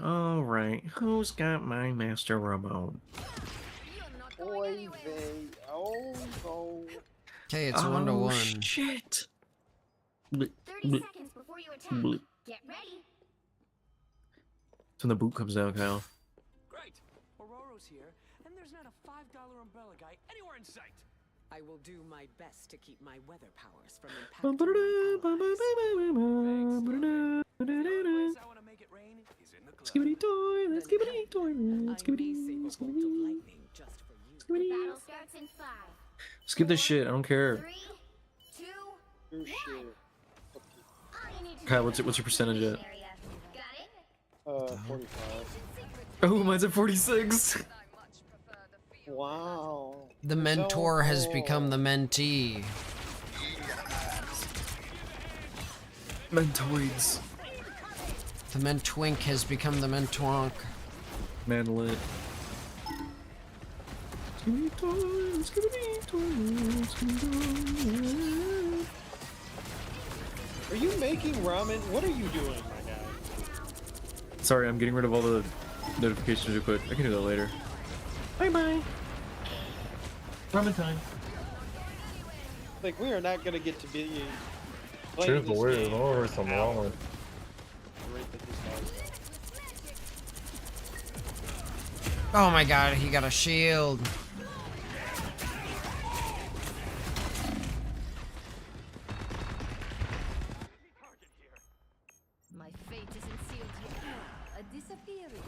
Who's got my master remote? Oy vey. Oh, no. Okay, it's 1-to-1. Shit. 30 seconds before you attack. Get ready. That's when the boot comes down, Kyle. Great. Aurora's here, and there's not a $5 umbrella guy anywhere in sight. I will do my best to keep my weather powers from impacting Skibbity toy, let's skibbity toy, let's skibbity, Battle starts in 5. Skip this shit, I don't care. 3, 2, Your shit. Kyle, what's your percentage at? 45. Oh, mine's at 46. Wow. The mentor has become the mentee. Mentoids. The mentwink has become the mentwonk. Manlet. Skibbity toy, skibbity toy, skibbity toy. Are you making ramen? What are you doing right now? Sorry, I'm getting rid of all the notifications real quick. I can do that later. Bye-bye. Ramen time. Like, we are not gonna get to be Choose playing the this word, game or for some an hour. ramen. Right that this guy's got. Oh my god, he got a shield. My fate isn't sealed yet. a disappearing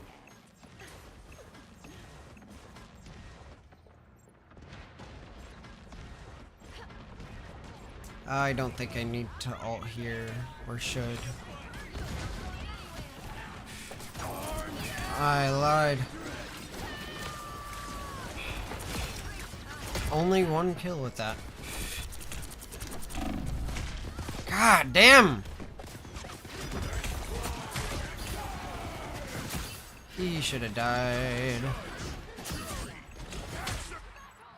I don't think I need to ult here, or should. I lied. Only one kill with that. God damn! He should have died.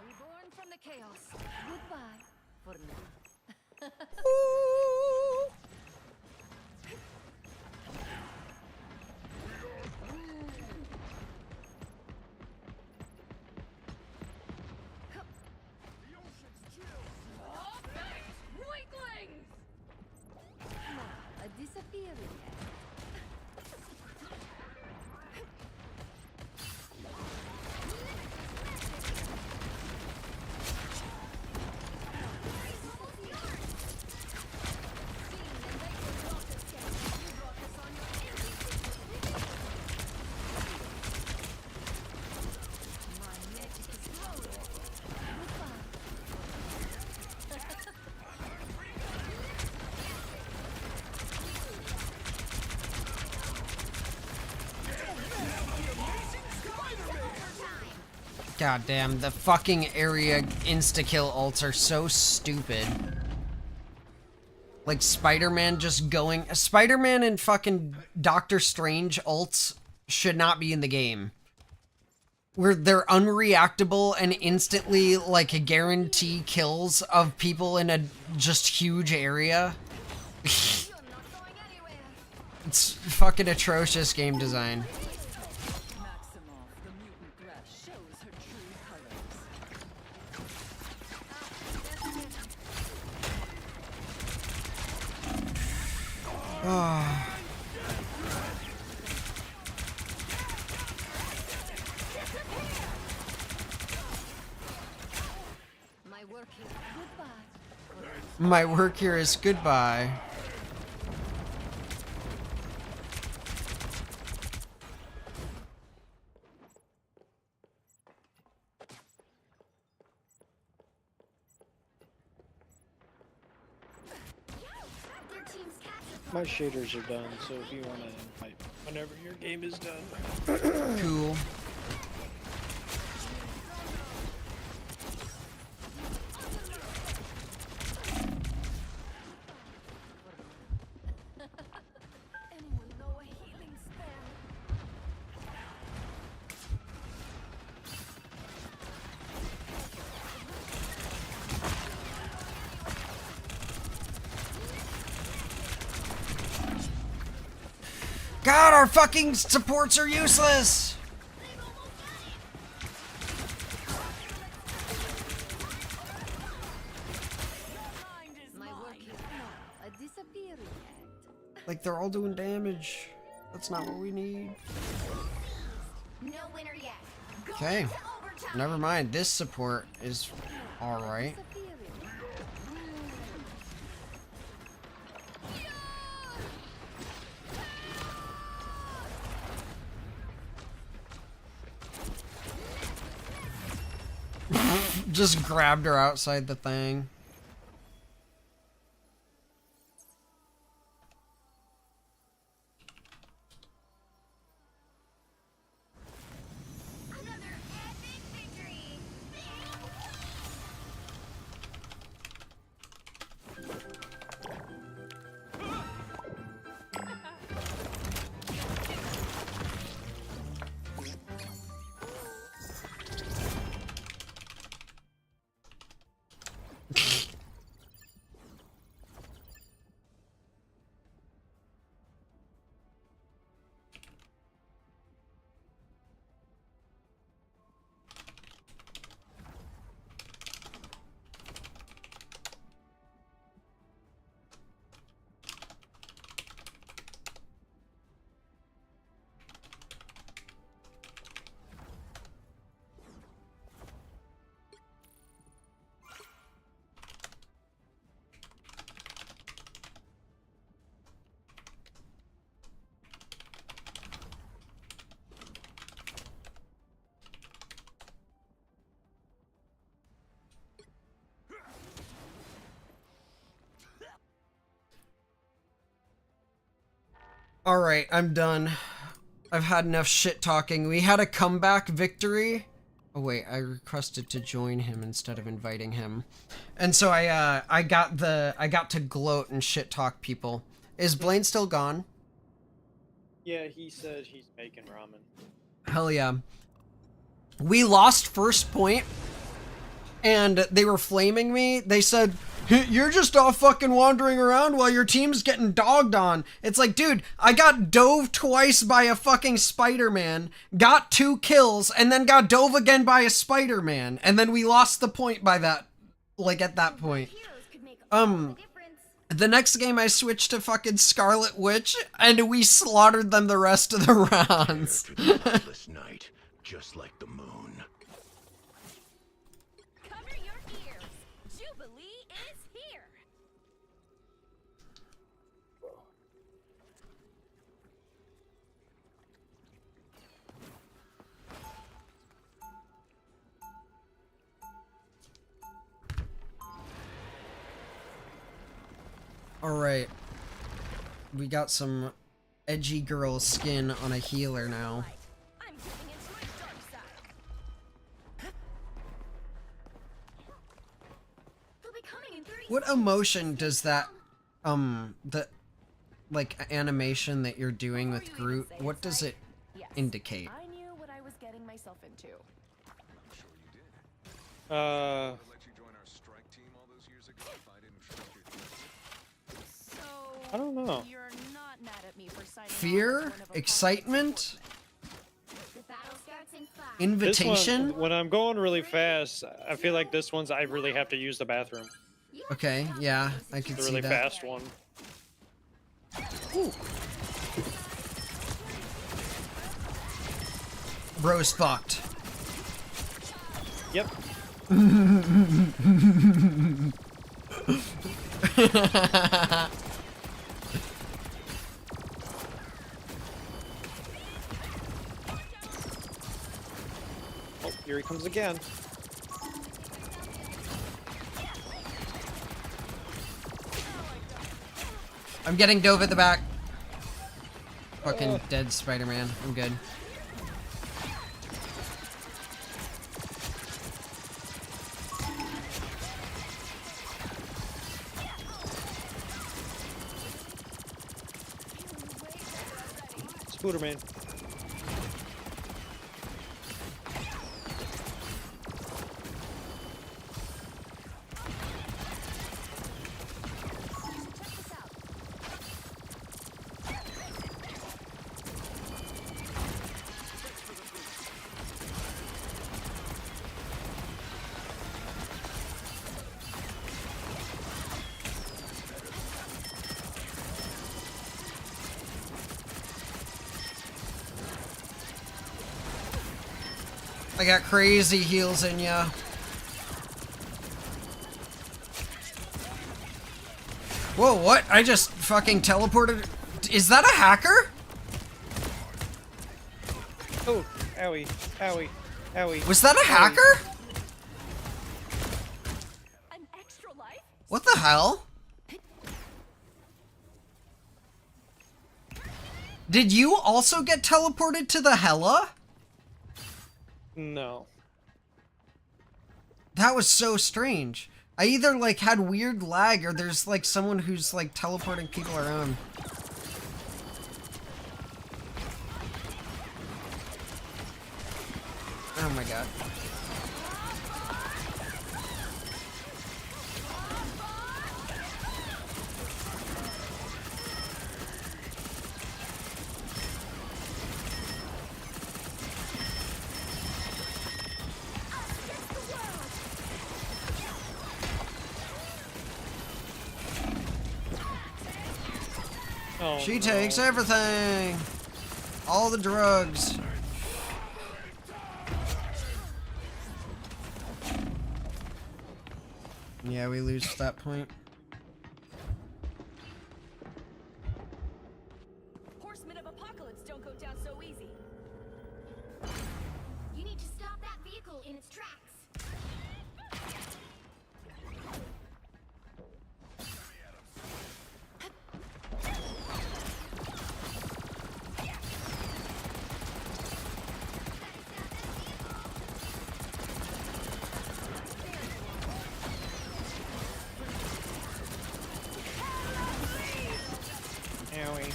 Reborn from the chaos. Goodbye for now. Weaklings! Now, a disappearing God damn, the fucking area insta-kill ults are so stupid. Like Spider-Man just going... Spider-Man and fucking Doctor Strange ults should not be in the game. Where they're unreactable and instantly, like, guarantee kills of people in a just huge area. It's fucking atrocious game design. Oh. My work here is goodbye. My shaders are done, so if you want to invite whenever your game is done. Cool. God, our fucking supports are useless! Like, they're all doing damage. That's not what we need. Okay. Never mind. This support is alright. Just grabbed her outside the thing. Alright, I'm done. I've had enough shit talking. We had a comeback victory. Oh wait, I requested to join him instead of inviting him. And so I got to gloat and shit talk people. Is Blaine still gone? Yeah, he said he's making ramen. Hell yeah. We lost first point, and they were flaming me. They said, "You're just all fucking wandering around while your team's getting dogged on." It's like, dude, I got dove twice by a fucking Spider-Man, got 2 kills, and then got dove again by a Spider-Man, and then we lost the point by that, like, at that point. The next game I switched to fucking Scarlet Witch, and we slaughtered them the rest of the rounds. This night, just like the moon. Cover your ears. Jubilee is here. Alright. We got some edgy girl skin on a healer now. I'm giving into my dark side. They'll be coming in 30 What emotion does that, the, like, animation that you're doing with Groot, what does it indicate? I knew what I was getting myself into. I don't know. You're not mad at me for signing Fear? Excitement? This Invitation? one, when I'm going really fast, I feel like this one's I really have to use the bathroom. Okay, yeah, I can The see really that. fast one. Ooh. Bro's fucked. Yep. Oh, here he comes again. I'm getting dove at the back. Fucking dead Spider-Man. I'm good. Spooderman. I got crazy heals in ya. Whoa, what? I just fucking teleported. Is that a hacker? Oh, owie, owie, owie. Was that a hacker? An extra life? What the hell? Did you also get teleported to the Hella? No. That was so strange. I either like had weird lag or there's like someone who's like teleporting people around. Oh my god. Oh, She takes everything. All the drugs. Yeah, we lose that point. Horsemen of Apocalypse don't go down so easy. You need to stop that vehicle in its tracks. Owie.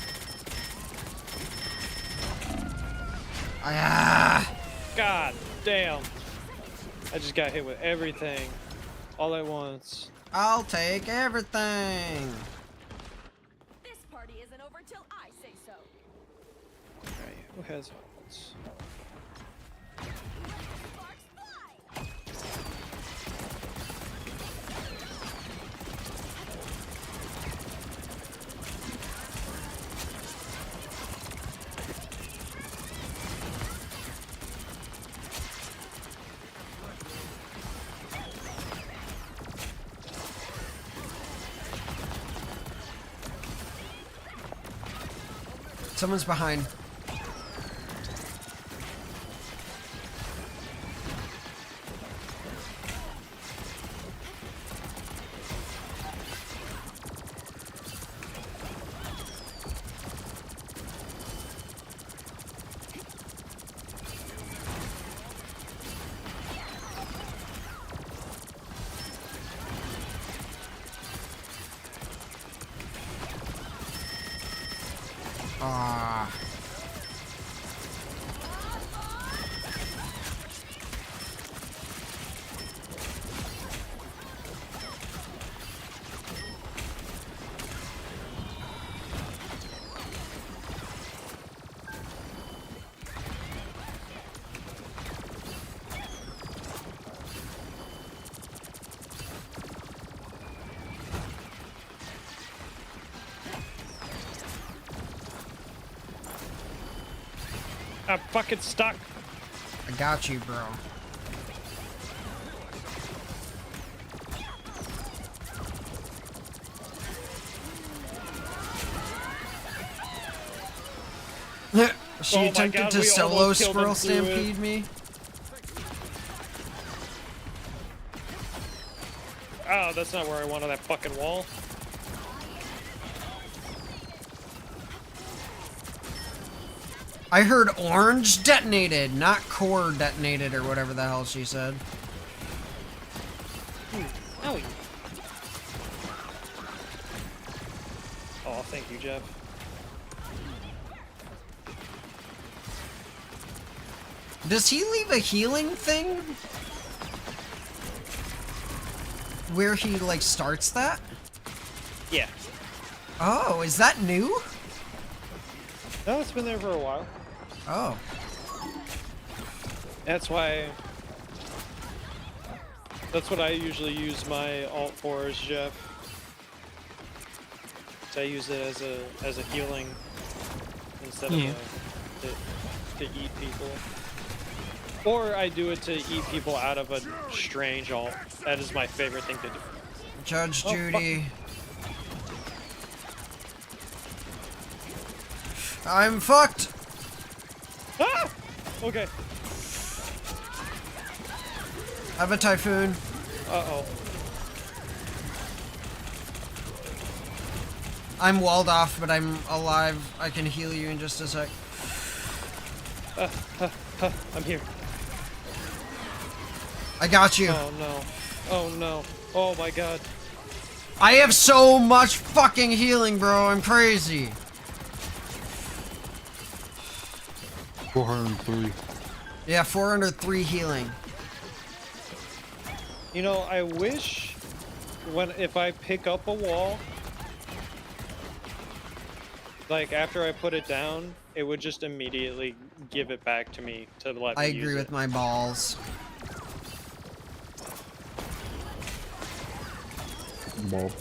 Ah! God damn. I just got hit with everything. All at once. I'll take everything. This party isn't over till I say so. Alright, who has weapons? Someone's behind. Ah. I'm fucking stuck. I got you, bro. She Oh my attempted God, to we solo almost killed squirrel him through it. stampede me. Oh, that's not where I wanted that fucking wall. I heard orange detonated, not core detonated or whatever the hell she said. Owie. Oh, thank you, Jeff. Does he leave a healing thing? Where he, like, starts that? Yeah. Oh, is that new? No, it's been there for a while. Oh. That's why... That's what I usually use my alt for, is Jeff. So I use it as a healing instead of to eat people. Or I do it to eat people out of a strange alt. That is my favorite thing to do. Judge Oh, Judy. I'm fucked! Ah! Okay. I have a typhoon. Uh-oh. I'm walled off, but I'm alive. I can heal you in just a sec. I'm here. I got you. Oh no. Oh no. Oh my god. I have so much fucking healing, bro. I'm crazy. 403. Yeah, 403 healing. You know, I wish if I pick up a wall, like after I put it down, it would just immediately give it back to me to let me I use agree it. with my balls. Ball.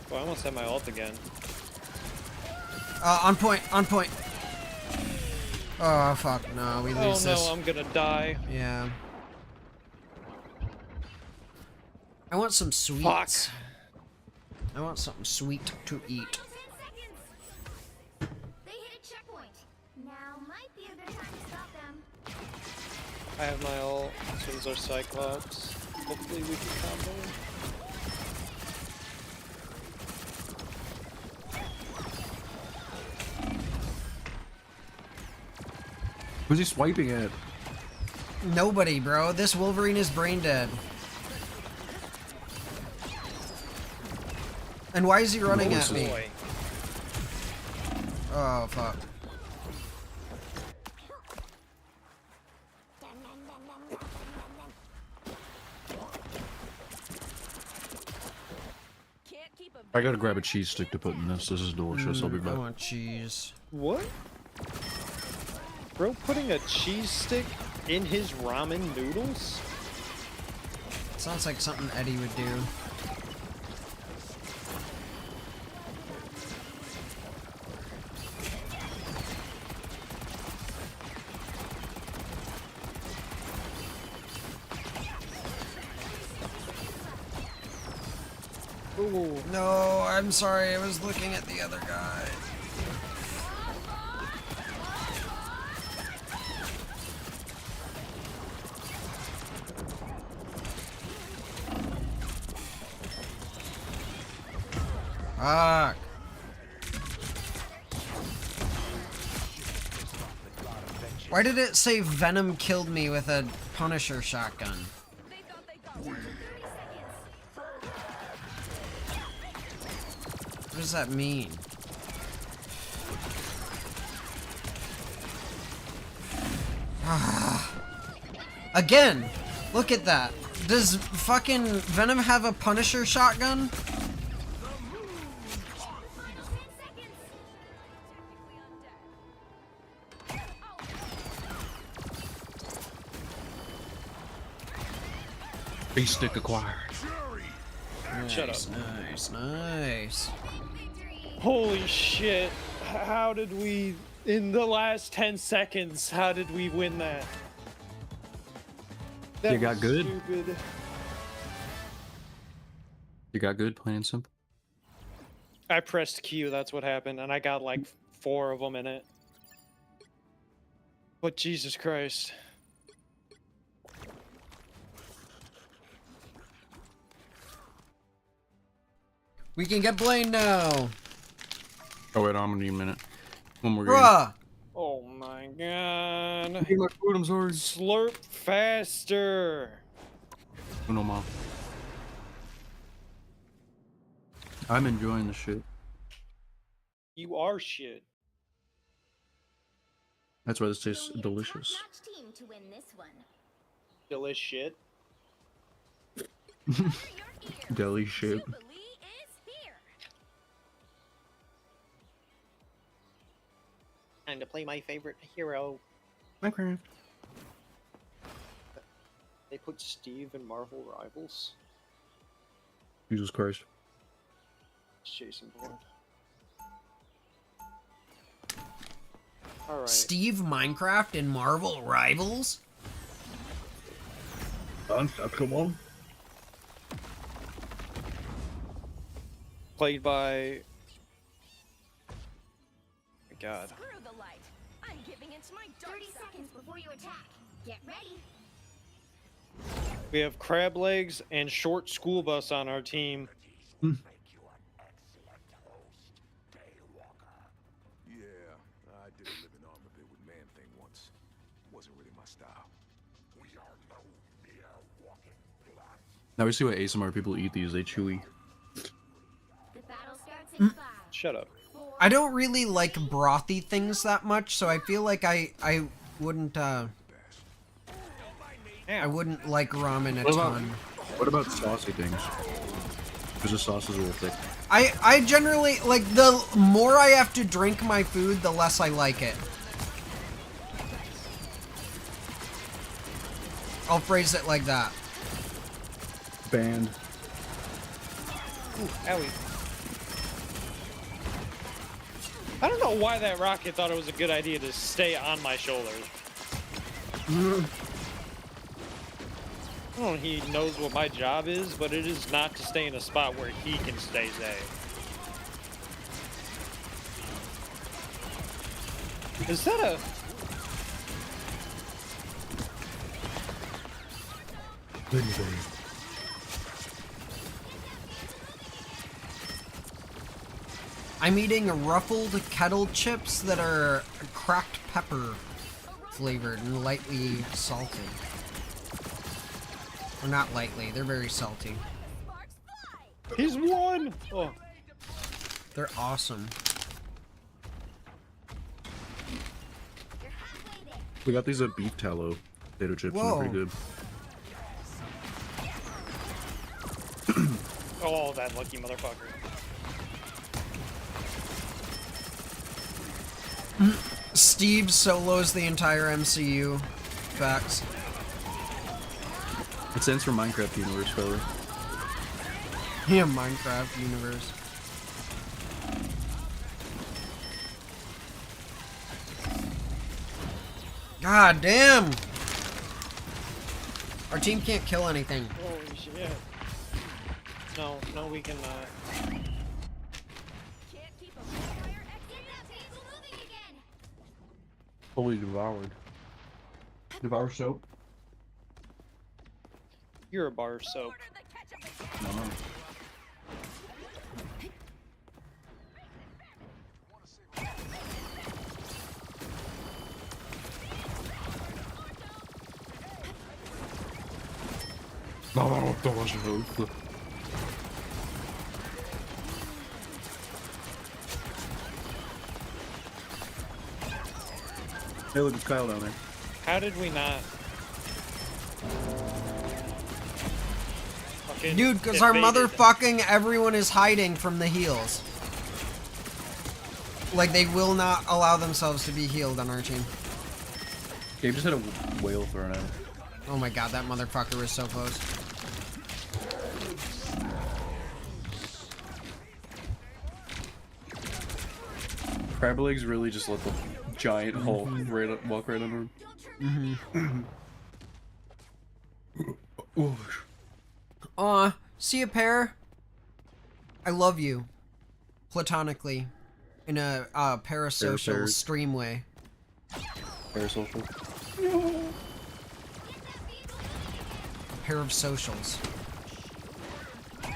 Well, I almost had my ult again. On point, on point. Oh, fuck, no, we lose Oh no, this. I'm gonna die. Yeah. I want some sweets. Fuck. I want something sweet to eat. They hit a checkpoint. Now might be a good time to stop them. I have my ult. As soon as our Cyclops. Hopefully we can combo. Who's he swiping at? Nobody, bro. This Wolverine is brain dead. And why is he running at me? Boy. Oh, fuck. I gotta grab a cheese stick to put in this. This is delicious. I'll be I back. want cheese. What? Bro, putting a cheese stick in his ramen noodles? Sounds like something Eddie would do. Ooh. No, I'm sorry. I was looking at the other guy. Fuck. Why did it say Venom killed me with a Punisher shotgun? What does that mean? Again! Look at that. Does fucking Venom have a Punisher shotgun? Base stick acquired. Shut up. Nice, nice. Holy shit. How did we, in the last 10 seconds, how did we win that? You got was good? Stupid. You got good, plain and simple. I pressed Q, that's what happened, and I got like 4 of them in it. But Jesus Christ. We can get Blaine now. Oh wait, I'm gonna need a minute. One more Bruh. Oh my god. Get my food, I'm sorry. Slurp faster. No, mom. I'm enjoying the shit. You are shit. That's why this tastes delicious. Team to win this one. Delish shit. Deli shit. Time to play my favorite hero. Minecraft. They put Steve in Marvel Rivals. Jesus Christ. It's Jason Bourne. Alright. Steve Minecraft in Marvel Rivals? Come on. Played by... God. Screw the light. I'm giving into my 30 seconds before you attack. Get ready. We have Crab Legs and Short School Bus on our team. Yeah, I did a living arm a bit with Man Thing once. Wasn't really my style. We are no mere walking blood. Now we see what ASMR people eat these. They chewy. The battle starts in 5. Shut up. I don't really like brothy things that much, so I feel like I wouldn't I wouldn't like ramen a ton. What about saucy things? Because the sauce is a little thick. I generally like, the more I have to drink my food, the less I like it. I'll phrase it like that. Banned. Ooh, owie. I don't know why that rocket thought it was a good idea to stay on my shoulder. I don't know, he knows what my job is, but it is not to stay in a spot where he can stay safe. Is that a... I'm eating ruffled kettle chips that are cracked pepper flavored and lightly salty. Or not lightly, they're very salty. He's won! Oh. They're awesome. We got these beef tallow potato chips. And they're pretty good. Oh, that lucky motherfucker. Steve solos the entire MCU. Facts. It stands for Minecraft universe, fella. Yeah, Minecraft universe. God damn! Our team can't kill anything. Holy shit. No, no, we cannot. Fully devoured. Devour soap? You're a bar of soap. No, no. No, devour soap. Hey, look, it's Kyle down there. How did we not? Fucking Dude, because our invaded. motherfucking everyone is hiding from the heals. Like, they will not allow themselves to be healed on our team. Gabe just had a whale thrown at him. Oh my god, that motherfucker was so close. Crab legs really just let the giant Hulk walk right under him. Aw, see a pair? I love you. Platonically. In a parasocial Parapairs. stream way. Parasocial. A pair of socials.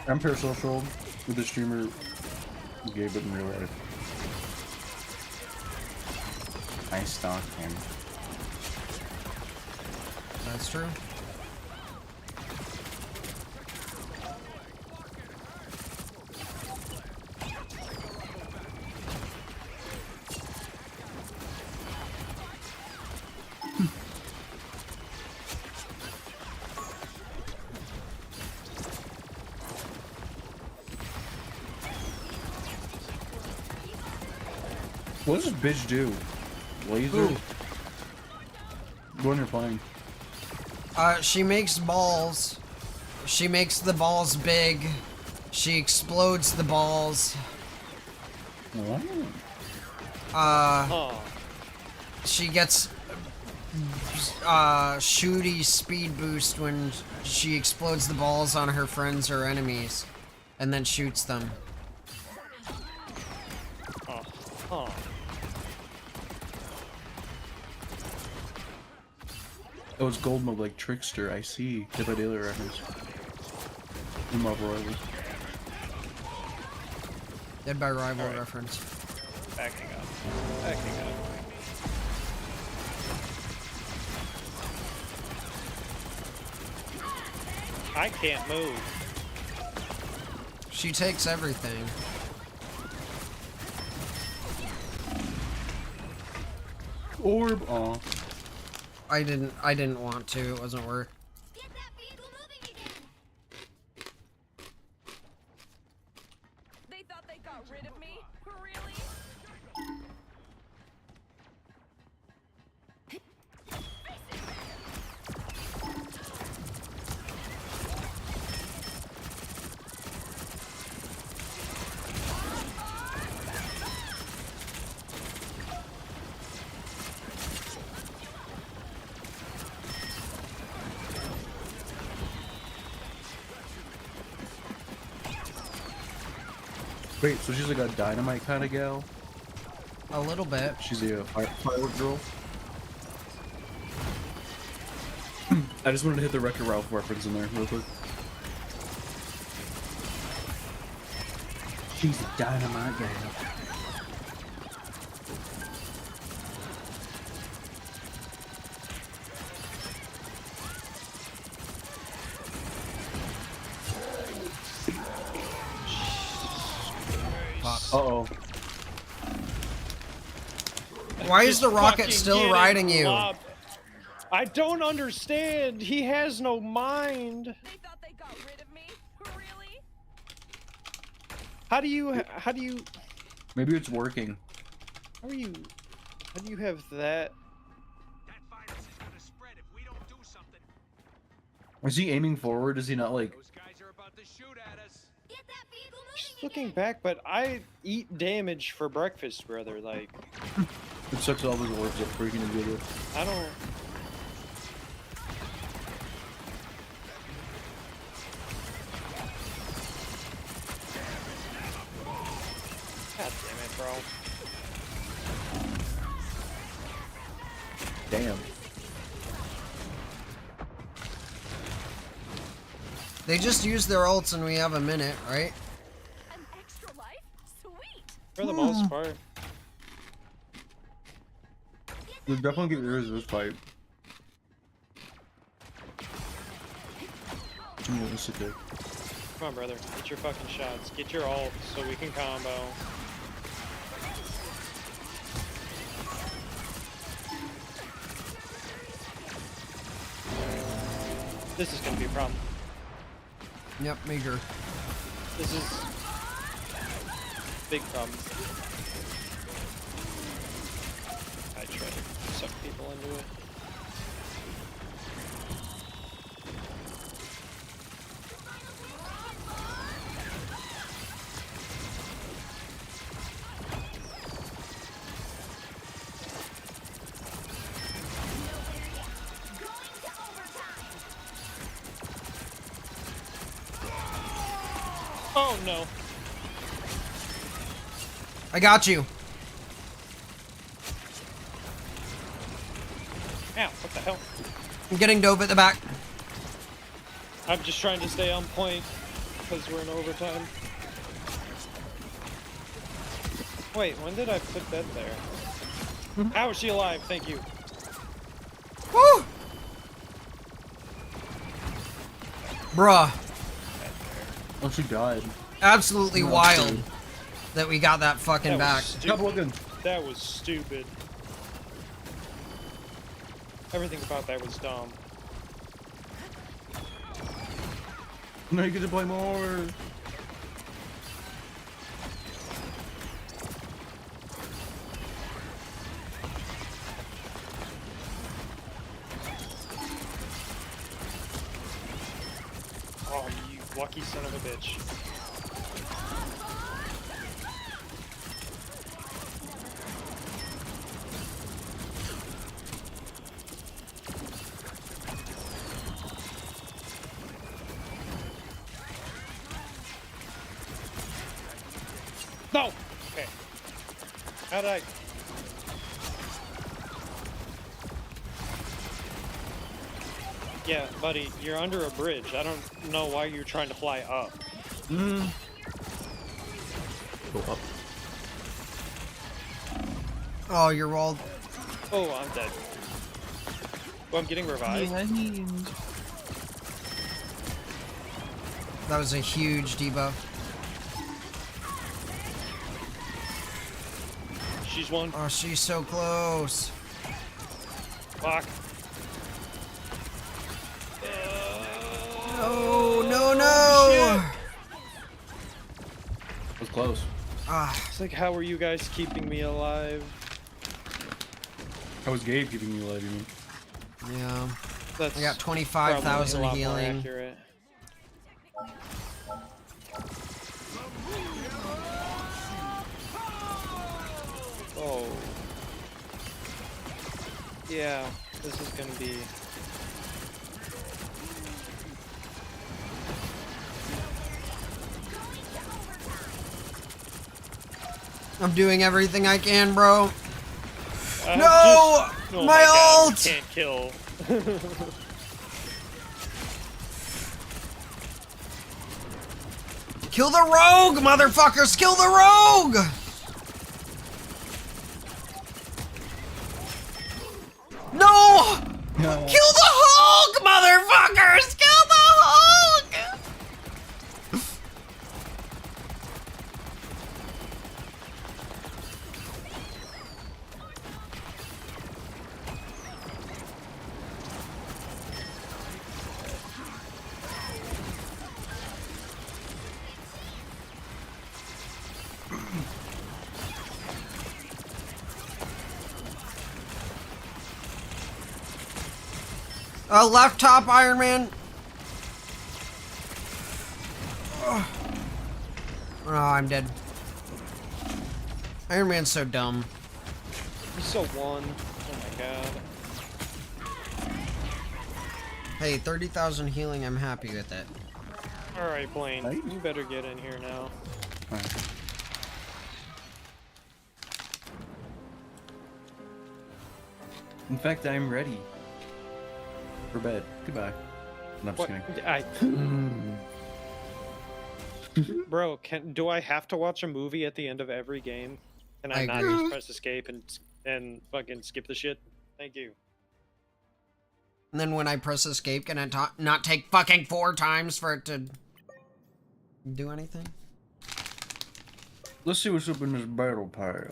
I'm parasocial with the streamer Gabe in real life. I stalk him. That's true. What does this bitch do? Laser? Ooh. Go on your plane. She makes balls. She makes the balls big. She explodes the balls. She gets shooty speed boost when she explodes the balls on her friends or enemies and then shoots them. Oh, it's gold mode like Trickster, I see. Dead by Daily reference. In Marvel Rivals. Dead by Rival reference. Backing up. Backing up. I can't move. She takes everything. Orb, aw. I didn't want to, it wasn't work. They thought they got rid of me? Really? Wait, so she's like a dynamite kind of gal? A little bit. She's a firework girl? I just wanted to hit the Wreck-It Ralph reference in there real quick. She's a dynamite gal. fuck. Uh-oh. Why is the rocket Fucking still getting riding you? lobbed. I don't understand. He has no mind. How do you? Maybe it's working. How do you have that? Is he aiming forward? Is he not like? Just looking back, but I eat damage for breakfast, brother. Like, It sucks all those orbs up freaking together. I don't. God damn it, bro. Damn. They just use their ults and we have a minute, right? For the most part. We'll definitely get rid of this fight. Yeah, this is good. Come on, brother. Get your fucking shots. Get your ult so we can combo. This is gonna be a problem. Yep, major. This is big problem. I try to suck people into it. Oh no. I got you. Ow, what the hell? I'm getting Dove at the back. I'm just trying to stay on point because we're in overtime. Wait, when did I put that there? How is she alive? Thank you. Woo! Bruh. Oh, she died. Absolutely No, wild dude. that we got that fucking back. Stop looking. That was stupid. Everything about that was dumb. No, you get to play more. Oh, you lucky son of a bitch. No! Okay. How'd I... Yeah, buddy, you're under a bridge. I don't know why you're trying to fly up. Go up. Oh, you're walled. Oh, I'm dead. Oh, I'm getting revived. That was a huge debuff. She's one. Oh, she's so close. Fuck. No, no, no! It was close. Ah. It's like, how are you guys keeping me alive? How was Gabe keeping you alive, you mean? Yeah. That's I got 25,000 probably a lot more healing. accurate. Oh. Yeah, this is gonna be... I'm doing everything I can, bro. No! No! Oh My my God, ult! you can't kill. Kill the rogue, motherfuckers! Kill the rogue! No! No. Kill the Hulk, motherfuckers! Kill the Hulk! Left top, Iron Man. Oh, I'm dead. Iron Man's so dumb. He's so one. Oh my god. Hey, 30,000 healing, I'm happy with it. Alright, Blaine, you better get in here now. In fact, I'm ready. For bed. Goodbye. No, I'm just kidding. Bro, do I have to watch a movie at the end of every game? Can I not just press escape and fucking skip the shit? Thank you. And then when I press escape, can I not take fucking 4 times for it to do anything? Let's see what's up in this battle pass.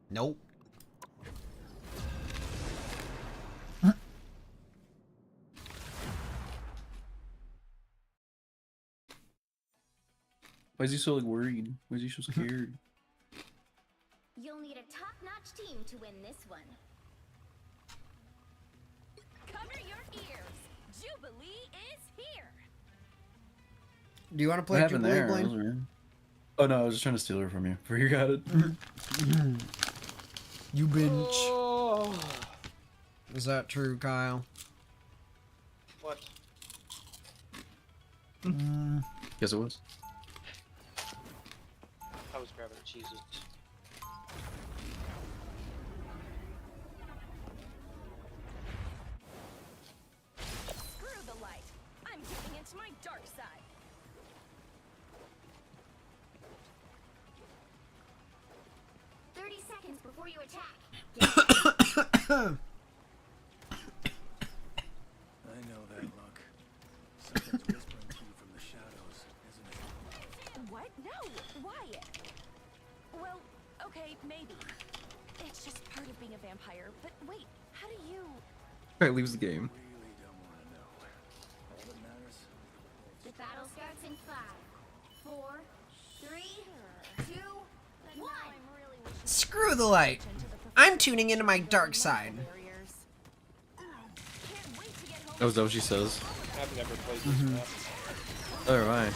Nope. Why is he so like worried? Why is he so scared? You'll need a top-notch team to win this one. Cover your ears. Jubilee is here. Do you want to play Jubilee, Blaine? Oh no, I was just trying to steal her from you. Before you got it. You binge. Oh. Is that true, Kyle? What? Yes, it was. I was grabbing cheeses. Screw the light. I'm getting into my dark side. Seconds before you attack. I know that look. Something's whispering to you from the shadows, isn't it? What? No. Why? Well, okay, maybe. It's just part of being a vampire. But wait, how do you? Alright, leaves the game. Really don't want to know. All that matters. The battle starts in 5, 4, 3, 2, 1. Screw the light. I'm tuning into my dark side. Oh, is that what she says? I've never played this map. Alright.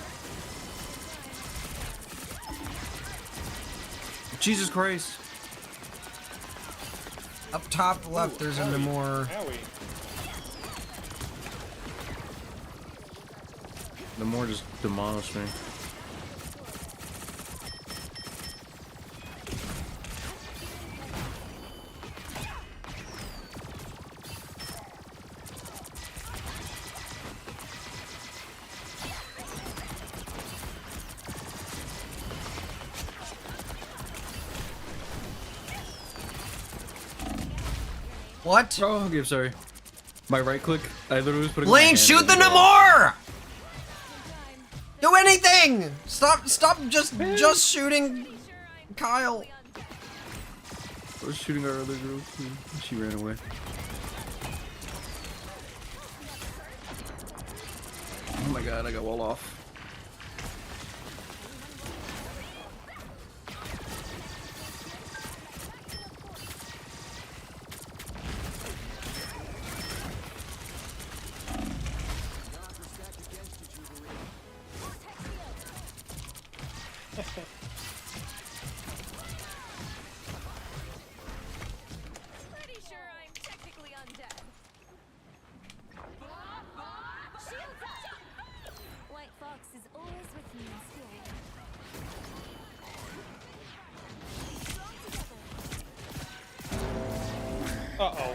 Jesus Christ. Up top left, there's a more. The more just demolished me. What? Oh, okay, sorry. My right click, I literally was putting. Blaine, shoot the Namor! Do anything! Stop just shooting Kyle. I was shooting our other girl too. She ran away. Oh my god, I got wall off. Pretty sure I'm technically undead. Shields up! White Fox is always with me in spirit. Uh-oh.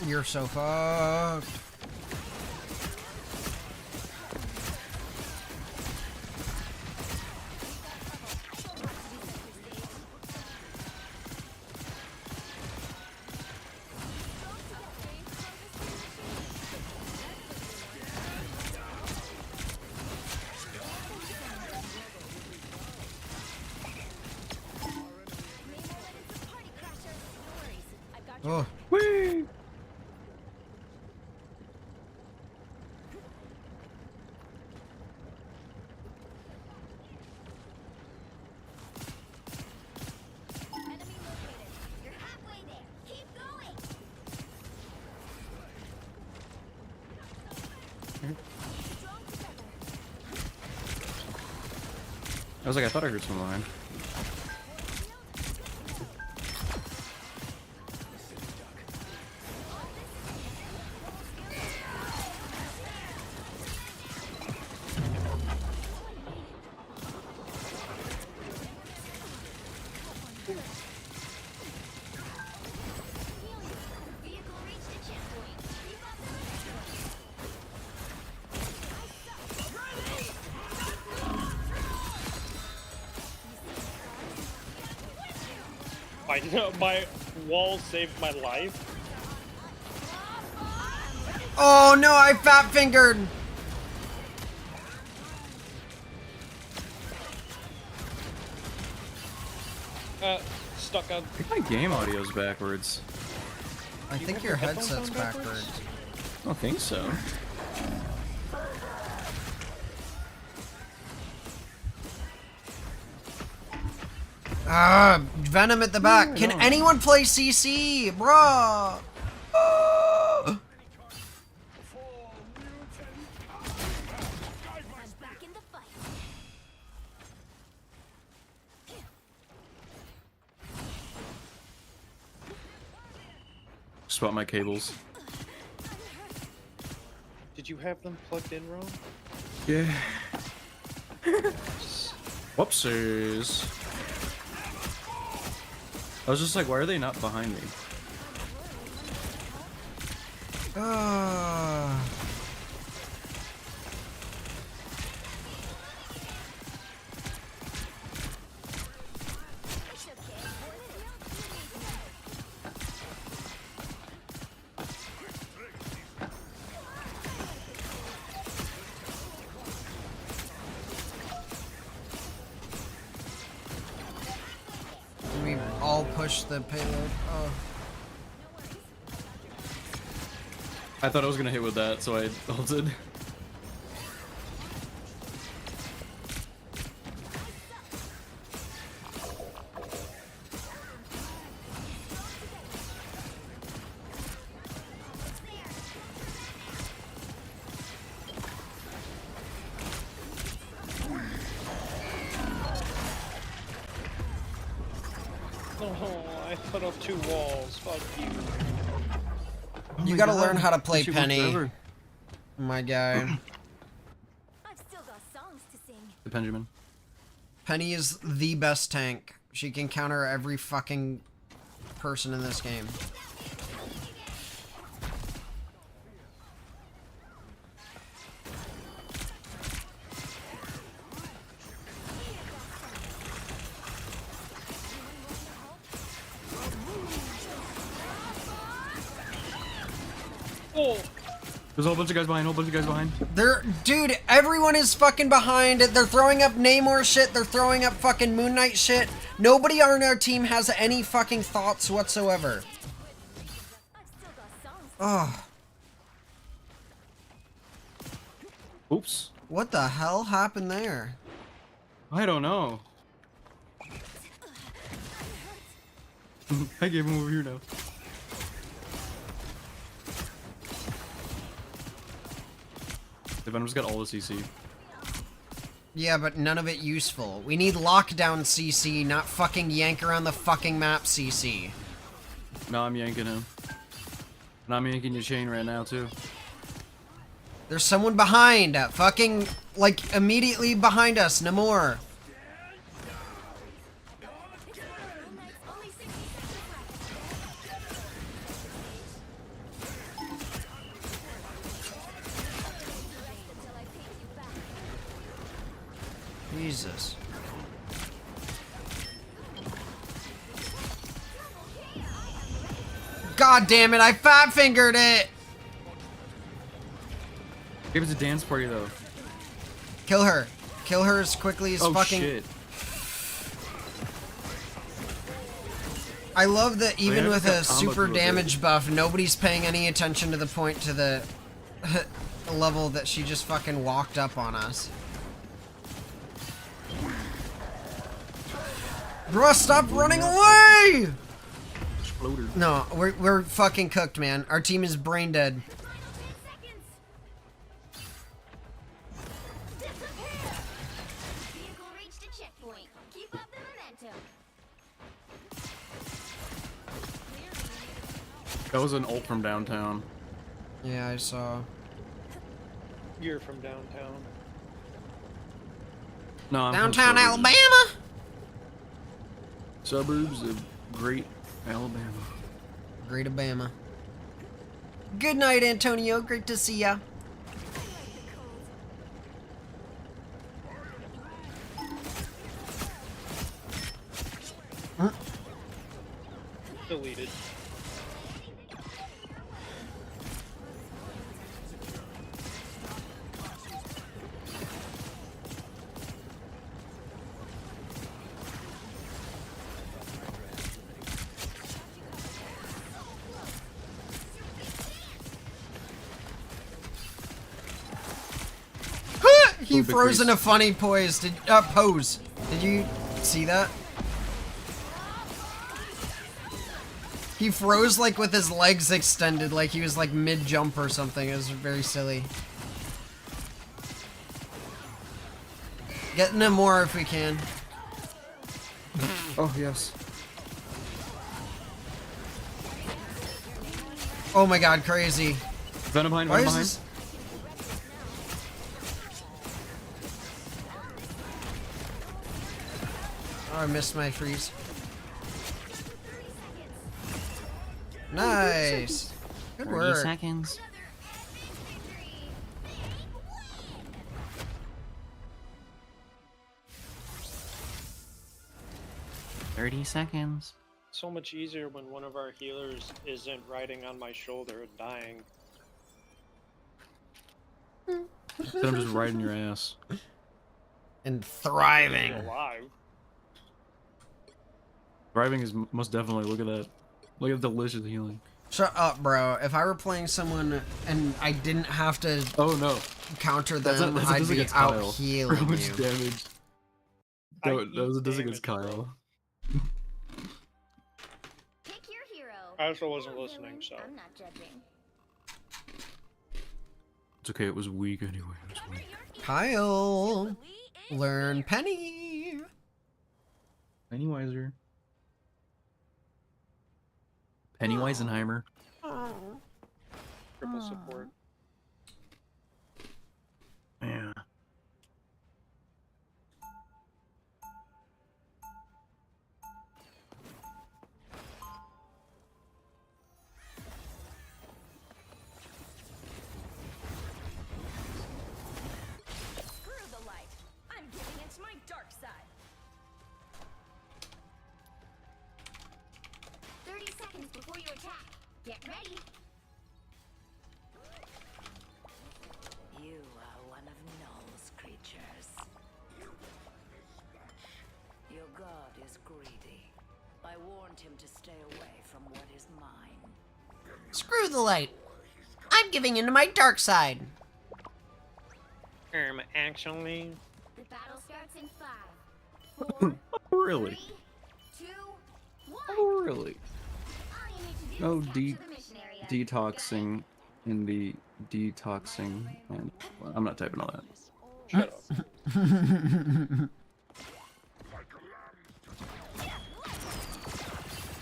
You're so fucked. Oh. Whee! was like, I thought I heard someone behind. I know my wall saved my life. Oh no, I fat fingered. Stuck on. I think my game audio's backwards. I think your headset's backwards. I don't think so. Ah, Venom at the back. Can anyone play CC? Bruh. Swap my cables. Did you have them plugged in wrong? Yeah. Whoopsies. I was just like, why are they not behind me? We all push the payload. Oh. I thought I was gonna hit with that, so I ulted. Oh, I put up 2 walls. Fuck you. You gotta learn how to play Wish it was Penny. forever. My guy. The Benjamin. Penny is the best tank. She can counter every fucking person in this game. Oh. There's a whole bunch of guys behind, Dude, everyone is fucking behind it. They're throwing up Namor shit. They're throwing up fucking Moon Knight shit. Nobody on our team has any fucking thoughts whatsoever. Oh. Oops. What the hell happened there? I don't know. I gave him over here now. The Venom's got all the CC. Yeah, but none of it useful. We need lockdown CC, not fucking yank around the fucking map CC. No, I'm yanking him. And I'm yanking your chain right now, too. There's someone behind. Fucking, like, immediately behind us. Namor. Jesus. God damn it, I fat fingered it! Give us a dance party though. Kill her. Kill her as quickly as fucking. Shit. I love that even Yeah, with got a combo super to a damage buff, nobody's paying any attention to the point to the level that she just fucking walked up on us. Bruh, stop running away! Exploder. No, we're fucking cooked, man. Our team is brain dead. That was an ult from downtown. Yeah, I saw. You're from downtown. No, I'm from Downtown suburbs. Alabama. Suburbs of Great Alabama. Great Alabama. Good night, Antonio. Great to see ya. Deleted. He froze in a funny pose. Pose. Did you see that? He froze like with his legs extended, like he was like mid-jump or something. It was very silly. Get into more if we can. Oh, yes. Oh my god, crazy. Venom behind, Why Venom is behind. this? Oh, I missed my freeze. Nice. Good 30 work. seconds. So much easier when one of our healers isn't riding on my shoulder and dying. Then I'm just riding your ass. And thriving. Alive. Thriving is most definitely. Look at that. Look at the delicious healing. Shut up, bro. If I were playing someone and I didn't have to counter them, I'd be out healing How much you. damage? That was a diss against Kyle. I also wasn't listening, so. I'm not judging. It's okay, it was weak anyway. It was weak. Kyle, learn Penny. Pennywiser. Pennywisenheimer. Triple support. Yeah. Screw the light. I'm giving into my dark side. 30 seconds before you attack. Get ready. You are one of Null's creatures. Your god is greedy. I warned him to stay away from what is mine. Screw the light. I'm giving into my dark side. Actually. The battle starts in 5, 4, Really? 2, 1. Oh, really? No detoxing in the detoxing. And well, I'm not typing all that. Shut up.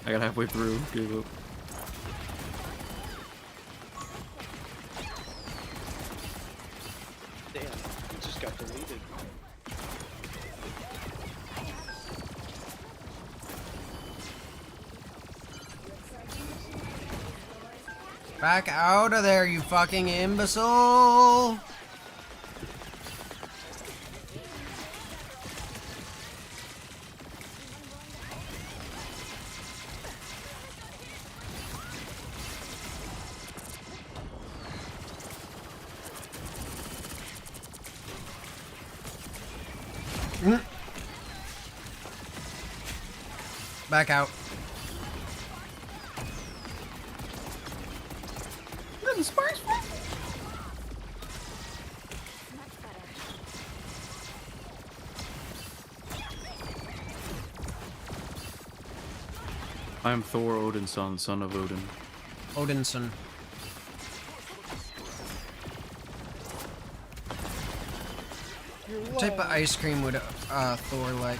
I got halfway through. Gave up. Damn, it just got deleted. Back out of there, you fucking imbecile! Back out. I am Thor Odinson, son of Odin. Odinson. What type of ice cream would Thor like?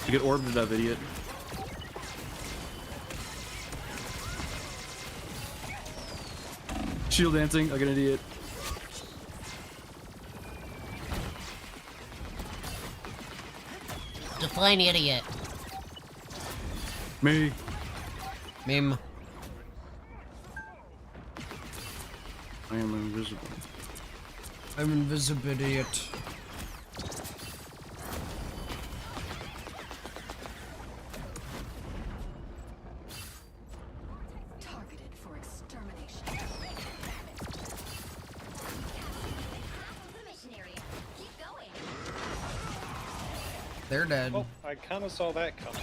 Get orbed to that idiot. Shield dancing, like an idiot. Define idiot. Me. Meme. I am invisible. I'm invisible, idiot. Targeted for extermination. Keep going. They're dead. Oh, I kind of saw that coming.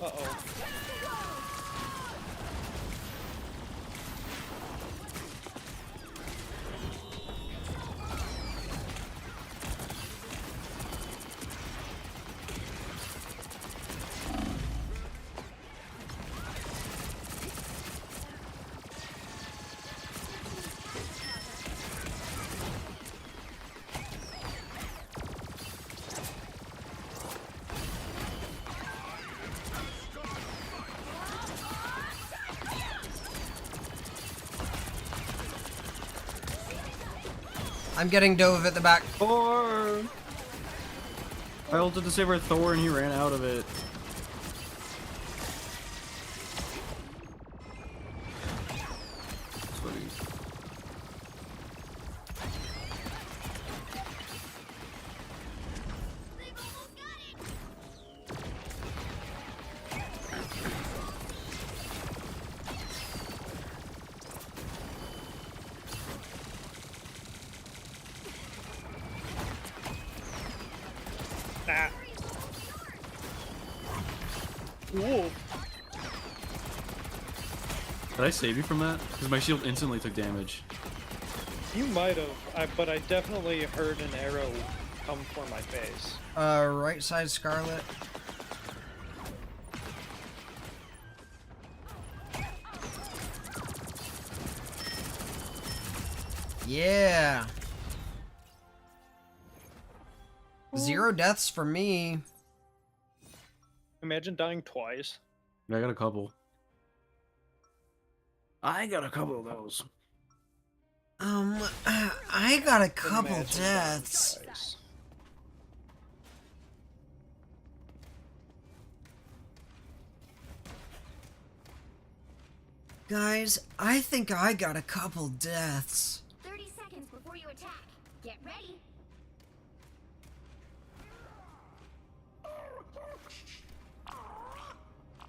Uh-oh. I'm getting dove at the back. Thor! I ulted to save our Thor and he ran out of it. Sweet. Ah. Whoa. Did I save you from that? Because my shield instantly took damage. You might have, but I definitely heard an arrow come for my face. Right side Scarlet. Yeah. 0 deaths for me. Imagine dying twice. I got a couple. I got a couple of those. I got a couple Imagine deaths. dying twice. Guys, I think I got a couple deaths. 30 seconds before you attack. Get ready.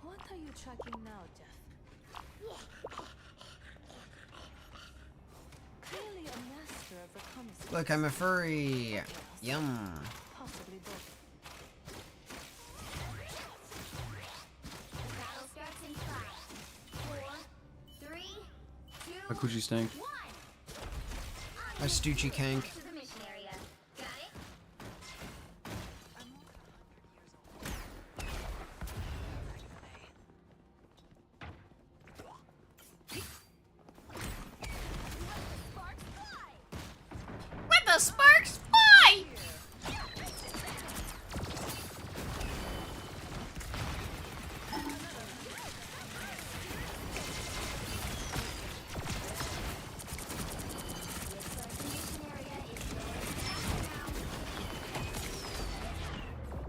What are you tracking now, Jeff? Clearly a master of reconnaissance. Look, I'm a furry. Yum. Possibly both. Battle starts in 5, 4, 3, 2, My coochie stank. 1. My Stoochie Kank. To the mission area. Got it? Let the sparks fly!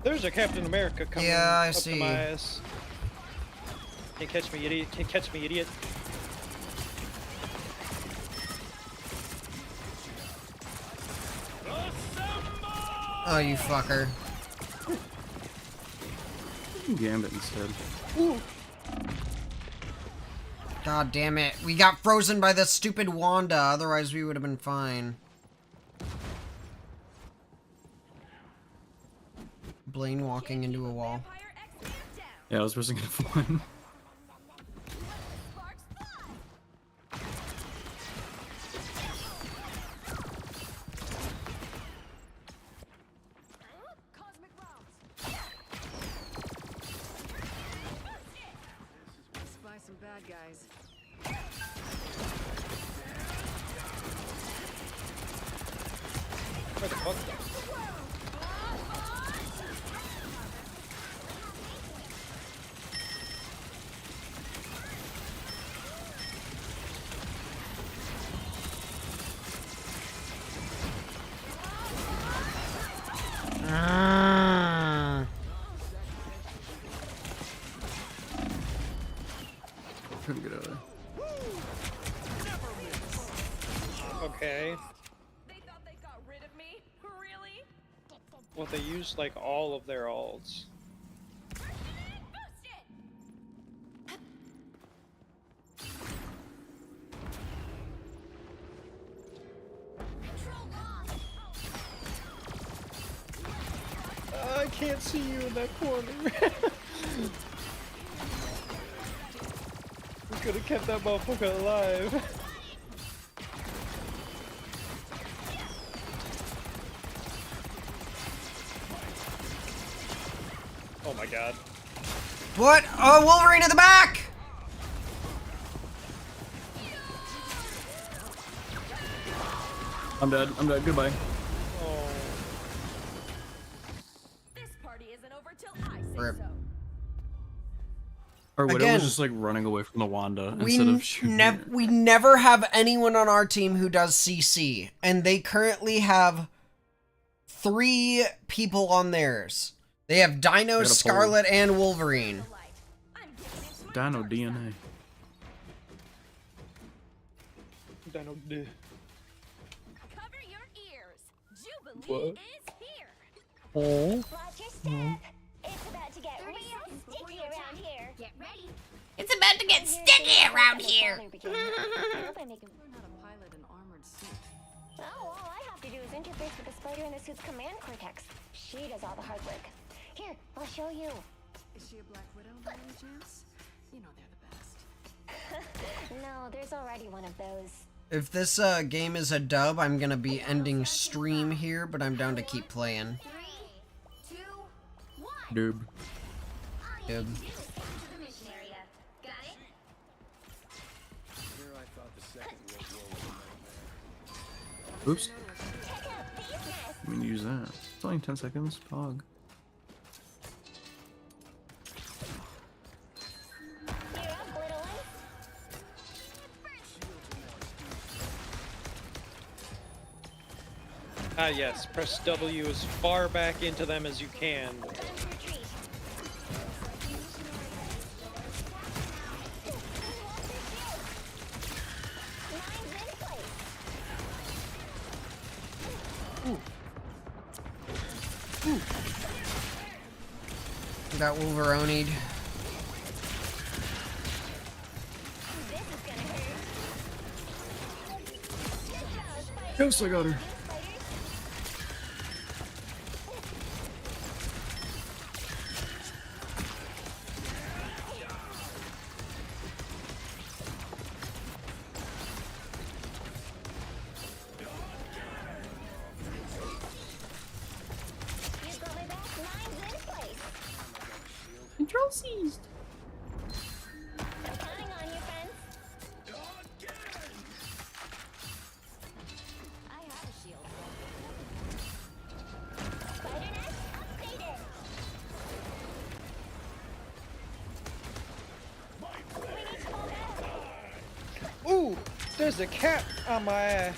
There's a Captain America coming Yeah, I up see. to my ass. Can't catch me, idiot. Can't catch me, idiot. Oh, you fucker. Gambit instead. God damn it. We got frozen by the stupid Wanda, otherwise we would have been fine. Blaine walking into a wall. Yeah, I was pressing F1. Spy some bad guys. Where the fuck? Trying to get out of there. Okay. Well, they used like all of their ults. I can't see you in that corner. We could have kept that motherfucker alive. Oh my god. What? Oh, Wolverine in the back! I'm dead. I'm dead. Goodbye. Oh. This party isn't over till I say Rip. so. Our Widow Again, was just like running away from the Wanda We, instead of shooting her. we never have anyone on our team who does CC, and they currently have 3 people on theirs. They have Dino, gotta Scarlet, and Wolverine. Dino DNA. Dino D. Cover your ears. Jubilee What? is here. Oh. Watch your step. It's about to get real sticky around here. Get ready. It's about to get sticky around here. I hope I make him learn how to pilot an armored suit. Oh, all I have to do is interface with the spider in the suit's command cortex. She does all the hard work. Here, I'll show you. Is she a Black Widow by any chance? You know they're the best. No, there's already one of those. If this game is a dub, I'm gonna be ending stream here, but I'm down to keep playing. 3, 2, 1. Doob. Dub. Oops. I mean, use that. It's only 10 seconds. Pog. Ah yes, press W as far back into them as you can. Got Wolveronied. Yes, I got her. Control seized. I'm counting on you, friends. I have a shield. Spider net upgraded. We need to fall back. Ooh, there's a cat on my ass.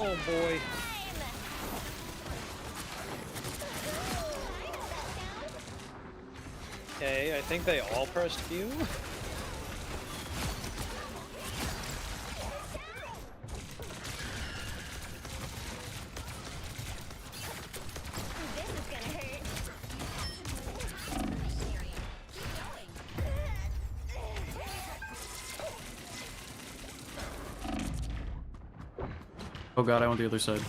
Oh boy. Okay, I think they all pressed Q. Oh god, I want the other side.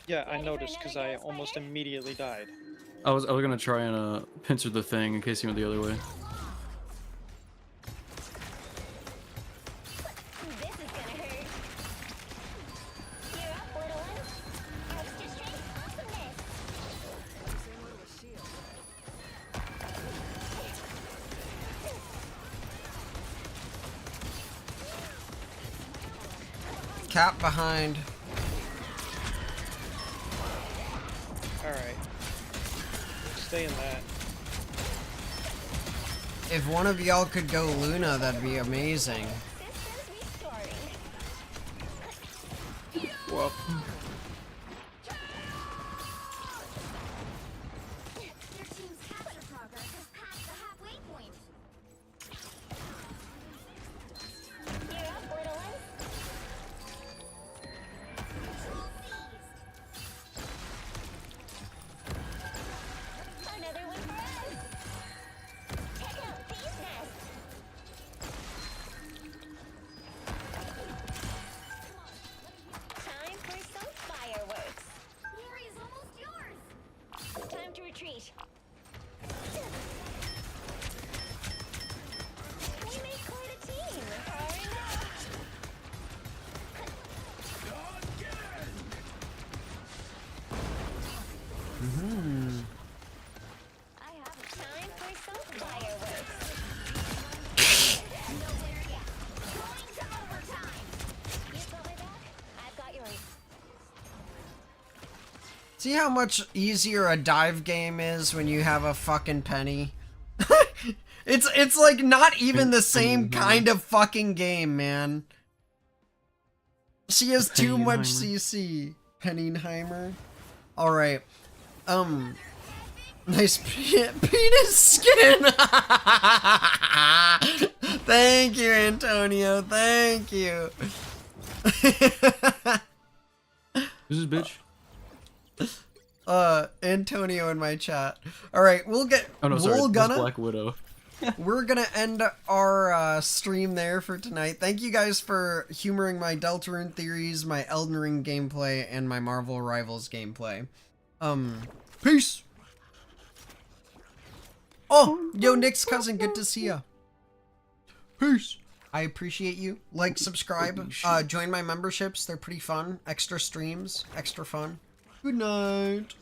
Yeah, I noticed because I almost immediately died. I was gonna try and pincer the thing in case he went the other way. This is gonna Cap behind. Alright. Stay in that. If one of y'all could go Luna, that'd be amazing. Well. See how much easier a dive game is when you have a fucking penny? It's like not even the same kind of fucking game, man. She has too much CC. Penningheimer. Alright. Nice penis skin! Thank you, Antonio. Thank you. This is bitch. Antonio in my chat. Alright, we'll get. Oh no, sorry. We're gonna. Black Widow. We're gonna end our stream there for tonight. Thank you guys for humoring my Deltarune theories, my Elden Ring gameplay, and my Marvel Rivals gameplay. Peace! Oh, yo, Nick's cousin, good to see ya. Peace! I appreciate you. Like, subscribe, join my memberships. They're pretty fun. Extra streams, extra fun. Good night.